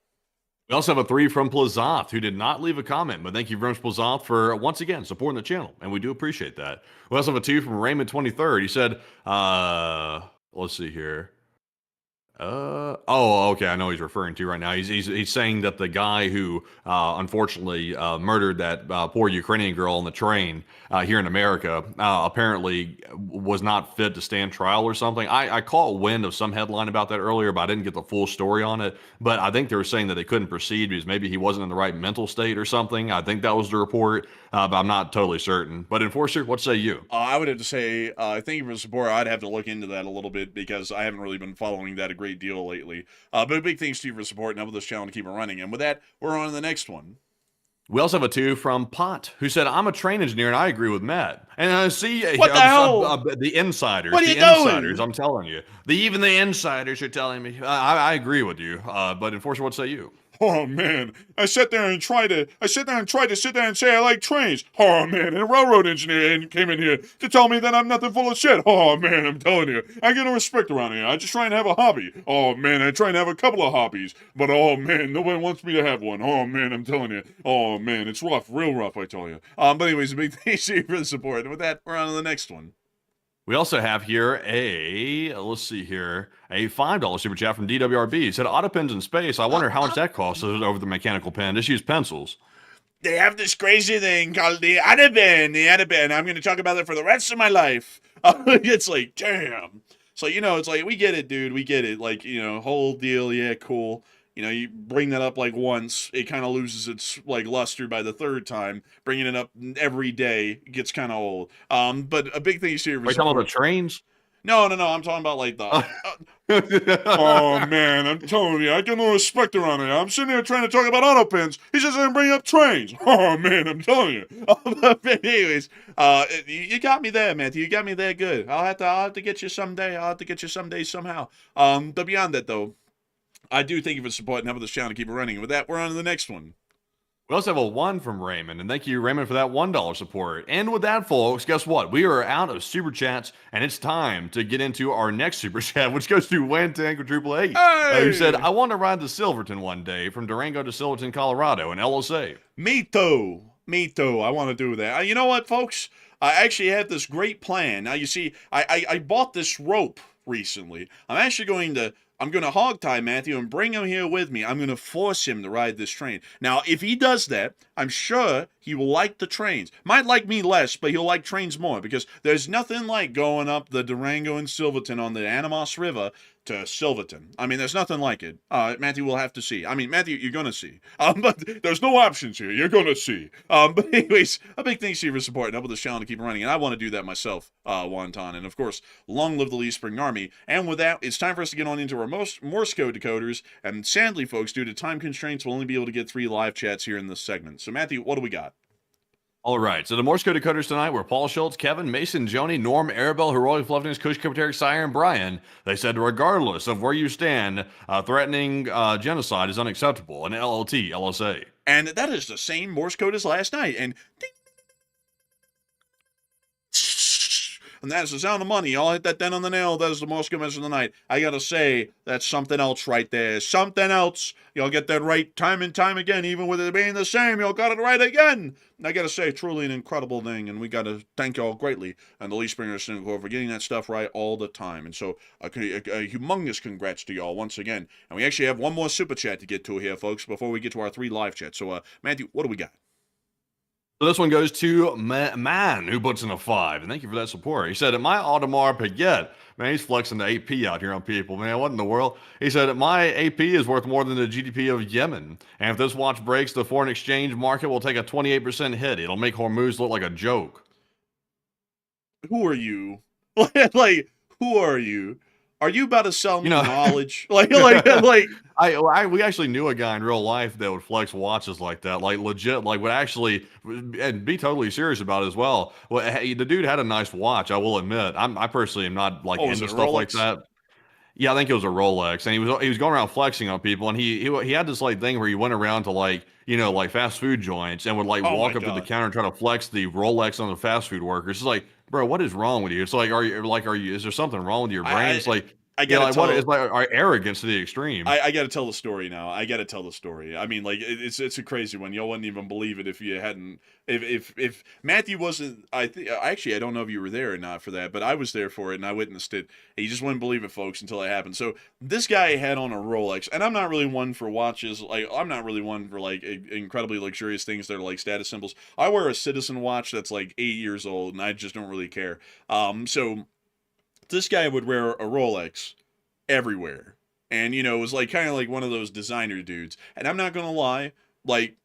We also have a 3 from Plazoth, who did not leave a comment, but thank you very much, Plazoth, for once again supporting the channel, and we do appreciate that. We also have a 2 from Raymond 23rd. He said, let's see here. Oh, okay. I know he's referring to right now. He's saying that the guy who unfortunately murdered that poor Ukrainian girl on the train here in America apparently was not fit to stand trial or something. I caught wind of some headline about that earlier, but I didn't get the full story on it. But I think they were saying that they couldn't proceed because maybe he wasn't in the right mental state or something. I think that was the report, but I'm not totally certain. But Enforcer, what say you? I would have to say, thank you for the support. I'd have to look into that a little bit, because I haven't really been following that a great deal lately. But a big thanks to you for support and helping this channel to keep it running. And with that, we're on to the next one. We also have a 2 from Pot, who said, I'm a train engineer, and I agree with Matt. And I see what the hell? The insiders. What are you the doing? Insiders, I'm telling you. Even the insiders are telling me. I agree with you. But Enforcer, what say you? Oh man, I sat there and tried to sit there and say I like trains. Oh man, and a railroad engineer came in here to tell me that I'm nothing full of shit. Oh man, I'm telling you, I get no respect around here. I just try and have a hobby. Oh man, I try and have a couple of hobbies, but oh man, nobody wants me to have one. Oh man, I'm telling you. Oh man, it's rough, real rough, I tell you. But anyways, a big thanks to you for the support. And with that, we're on to the next one. We also have here let's see here, a $5 super chat from DWRB. He said, auto pens in space. I wonder how much that costs over the mechanical pen. Just use pencils. They have this crazy thing called the Adaben. The Adaben. I'm going to talk about it for the rest of my life. It's like, damn. So, it's like, we get it, dude. We get it. Like, whole deal. Yeah, cool. You bring that up like once, it kind of loses its like luster by the third time. Bringing it up every day gets kind of old. But a big thing is here. Are you talking about the trains? No. I'm talking about like the. Oh man, I'm telling you, I get no respect around here. I'm sitting here trying to talk about auto pens. He's just gonna bring up trains. Oh man, I'm telling you. Anyways, you got me there, Matthew. You got me there good. I'll have to get you someday. I'll have to get you someday somehow. But beyond that though, I do thank you for supporting helping this channel to keep it running. And with that, we're on to the next one. We also have a 1 from Raymond, and thank you, Raymond, for that $1 support. And with that, folks, guess what? We are out of super chats, and it's time to get into our next super chat, which goes to Wantank with 888, who said, I want to ride to Silverton one day from Durango to Silverton, Colorado, in LSA. Me too. I want to do that. You know what, folks? I actually had this great plan. Now, you see, I bought this rope recently. I'm going to hog tie Matthew and bring him here with me. I'm going to force him to ride this train. Now, if he does that, I'm sure he will like the trains. Might like me less, but he'll like trains more, because there's nothing like going up the Durango and Silverton on the Animas River to Silverton. I mean, there's nothing like it. Matthew will have to see. I mean, Matthew, you're going to see. But there's no options here. You're going to see. But anyways, a big thanks to you for support and helping this channel to keep running. And I want to do that myself, Wonton. And of course, long live the Lee Spring Army. And with that, it's time for us to get on into our Morse code decoders. And sadly, folks, due to time constraints, we'll only be able to get 3 live chats here in this segment. So Matthew, what do we got? All right, so the Morse code decoders tonight were Paul Schultz, Kevin, Mason, Joni, Norm, Arabelle, Heroic Loveliness, Kush, Capitary, Sire, and Brian. They said, regardless of where you stand, threatening genocide is unacceptable. An LLT, LSA. And that is the same Morse code as last night. And ding, and that's the sound of money. Y'all hit that 10 on the nail. That is the Morse code message of the night. I gotta say, that's something else right there. Something else. Y'all get that right time and time again, even with it being the same. Y'all got it right again. I gotta say, truly an incredible thing, and we gotta thank y'all greatly and the Lee Springer Cinema Corps for getting that stuff right all the time. And so, a humongous congrats to y'all once again. And we actually have one more super chat to get to here, folks, before we get to our 3 live chats. So, Matthew, what do we got? So this one goes to Man, who puts in a 5, and thank you for that support. He said, my Audemars Piguet, man, he's flexing the AP out here on people, man, what in the world? He said, my AP is worth more than the GDP of Yemen, and if this watch breaks, the foreign exchange market will take a 28% hit. It'll make Hormuz look like a joke. Who are you? Like, who are you? Are you about to sell me You know, knowledge? Like, we actually knew a guy in real life that would flex watches like that, like legit, like would actually and be totally serious about it as well. Well, hey, the dude had a nice watch, I will admit. I personally am not like oh, was into it a stuff like Rolex? that. Yeah, I think it was a Rolex, and he was going around flexing on people, and he had this like thing where he went around to like like fast food joints and would like Oh my walk up to the God. counter and try to flex the Rolex on the fast food workers. It's like, bro, what is wrong with you? It's like, are you? Is there something wrong with your brain? I It's like, I gotta like what? tell. It's like our arrogance to the extreme. I got to tell the story now. I got to tell the story. I mean, like it's a crazy one. Y'all wouldn't even believe it if you hadn't. If Matthew wasn't, actually I don't know if you were there or not for that, but I was there for it and I witnessed it. And you just wouldn't believe it, folks, until it happened. So this guy had on a Rolex, and I'm not really one for watches. Like I'm not really one for like incredibly luxurious things that are like status symbols. I wear a Citizen watch that's like 8 years old, and I just don't really care. So this guy would wear a Rolex everywhere. And it was like kind of like one of those designer dudes. And I'm not gonna lie, like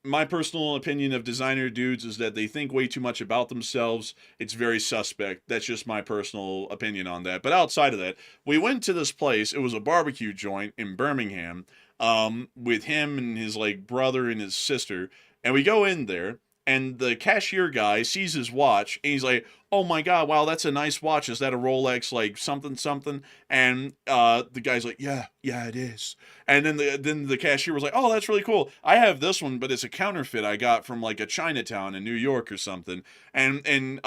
my personal opinion of designer dudes is that they think way too much about themselves. It's very suspect. That's just my personal opinion on that. But outside of that, we went to this place. It was a barbecue joint in Birmingham, with him and his like brother and his sister. And we go in there, and the cashier guy sees his watch, and he's like, "Oh my God, wow, that's a nice watch. Is that a Rolex, like something something?" And the guy's like, "Yeah, it is." And then the cashier was like, "Oh, that's really cool. I have this one, but it's a counterfeit I got from like a Chinatown in New York or something." And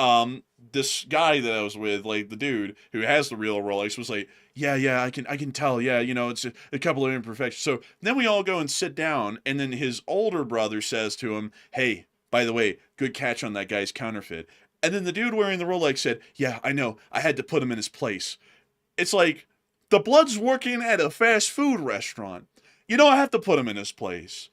this guy that I was with, like the dude who has the real Rolex, was like, "Yeah, I can tell. Yeah, it's a couple of imperfections." So then we all go and sit down, and then his older brother says to him, "Hey, by the way, good catch on that guy's counterfeit." And then the dude wearing the Rolex said, "Yeah, I know. I had to put him in his place." It's like, the blood's working at a fast food restaurant. You don't have to put him in his place.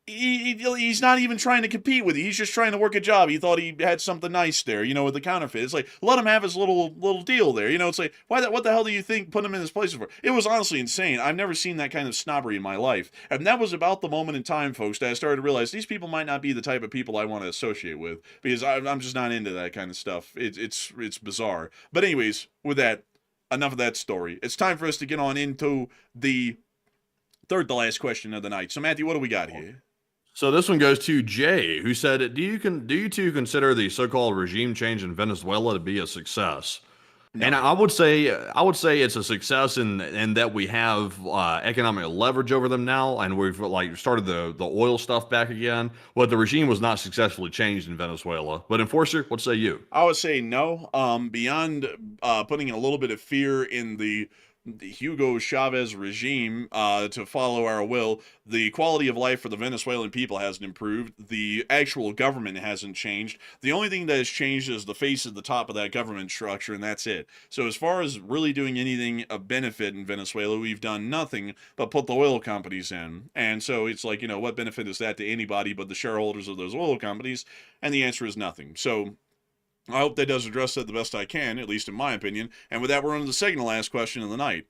He's not even trying to compete with you. He's just trying to work a job. He thought he had something nice there, with the counterfeit. It's like, let him have his little deal there. It's like, what the hell do you think put him in his place for? It was honestly insane. I've never seen that kind of snobbery in my life. And that was about the moment in time, folks, that I started to realize these people might not be the type of people I want to associate with, because I'm just not into that kind of stuff. It's bizarre. But anyways, with that, enough of that story. It's time for us to get on into the third to last question of the night. So Matthew, what do we got here? So this one goes to Jay, who said, "Do you two consider the so-called regime change in Venezuela to be a success?" No. And I would say it's a success in that we have economic leverage over them now, and we've like started the oil stuff back again. But the regime was not successfully changed in Venezuela. But Enforcer, what say you? I would say no. Beyond putting a little bit of fear in the Hugo Chavez regime to follow our will, the quality of life for the Venezuelan people hasn't improved. The actual government hasn't changed. The only thing that has changed is the face at the top of that government structure, and that's it. So as far as really doing anything of benefit in Venezuela, we've done nothing but put the oil companies in. And so it's like, what benefit is that to anybody but the shareholders of those oil companies? And the answer is nothing. So I hope that does address that the best I can, at least in my opinion. And with that, we're on to the second to last question of the night.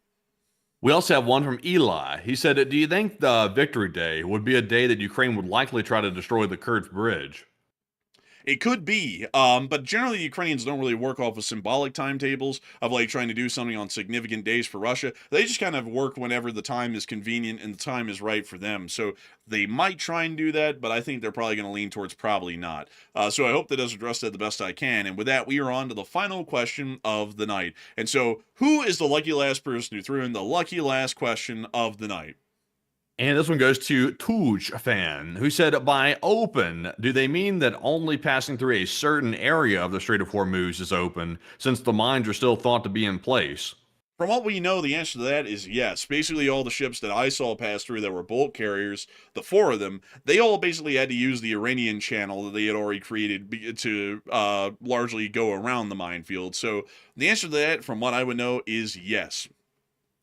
We also have one from Eli. He said, "Do you think the Victory Day would be a day that Ukraine would likely try to destroy the Kerch Bridge?" It could be, but generally the Ukrainians don't really work off of symbolic timetables of like trying to do something on significant days for Russia. They just kind of work whenever the time is convenient and the time is right for them. So they might try and do that, but I think they're probably going to lean towards probably not. So I hope that does address that the best I can. And with that, we are on to the final question of the night. And so, who is the lucky last person who threw in the lucky last question of the night? And this one goes to Tooch Fan, who said, "By open, do they mean that only passing through a certain area of the Strait of Hormuz is open, since the mines are still thought to be in place?" From what we know, the answer to that is yes. Basically, all the ships that I saw pass through that were bulk carriers, the 4 of them, they all basically had to use the Iranian channel that they had already created to largely go around the minefield. So the answer to that, from what I would know, is yes.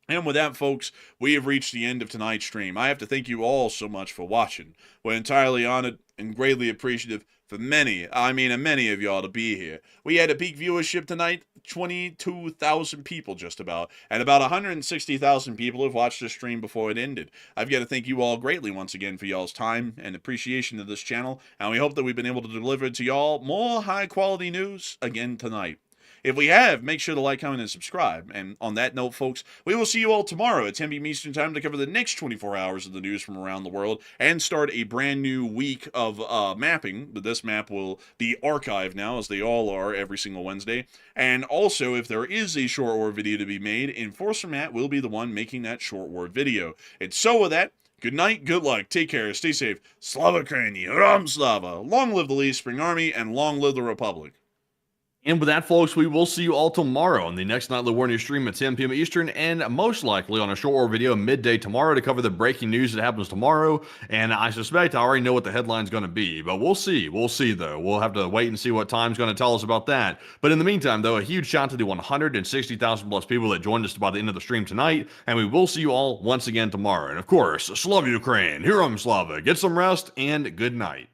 And with that, folks, we have reached the end of tonight's stream. I have to thank you all so much for watching. We're entirely honored and greatly appreciative for many of y'all to be here. We had a peak viewership tonight, 22,000 people just about, and about 160,000 people have watched the stream before it ended. I've got to thank you all greatly once again for y'all's time and appreciation of this channel, and we hope that we've been able to deliver to y'all more high-quality news again tonight. If we have, make sure to like, comment, and subscribe. And on that note, folks, we will see you all tomorrow at 10 p.m. Eastern Time to cover the next 24 hours of the news from around the world and start a brand new week of mapping. But this map will be archived now, as they all are every single Wednesday. And also, if there is a short war video to be made, Enforcer Matt will be the one making that short war video. And so with that, good night, good luck, take care, stay safe. Slava Ukraini, Ram Slava. Long live the Lee Spring Army, and long live the Republic. And with that, folks, we will see you all tomorrow on the next Nightly War News stream at 10 p.m. Eastern, and most likely on a short war video midday tomorrow to cover the breaking news that happens tomorrow. And I suspect I already know what the headline's going to be, but we'll see. We'll see, though. We'll have to wait and see what time's going to tell us about that. But in the meantime, though, a huge shout out to the 160,000 plus people that joined us by the end of the stream tonight, and we will see you all once again tomorrow. And of course, Slava Ukraine, Hiram Slava, get some rest, and good night.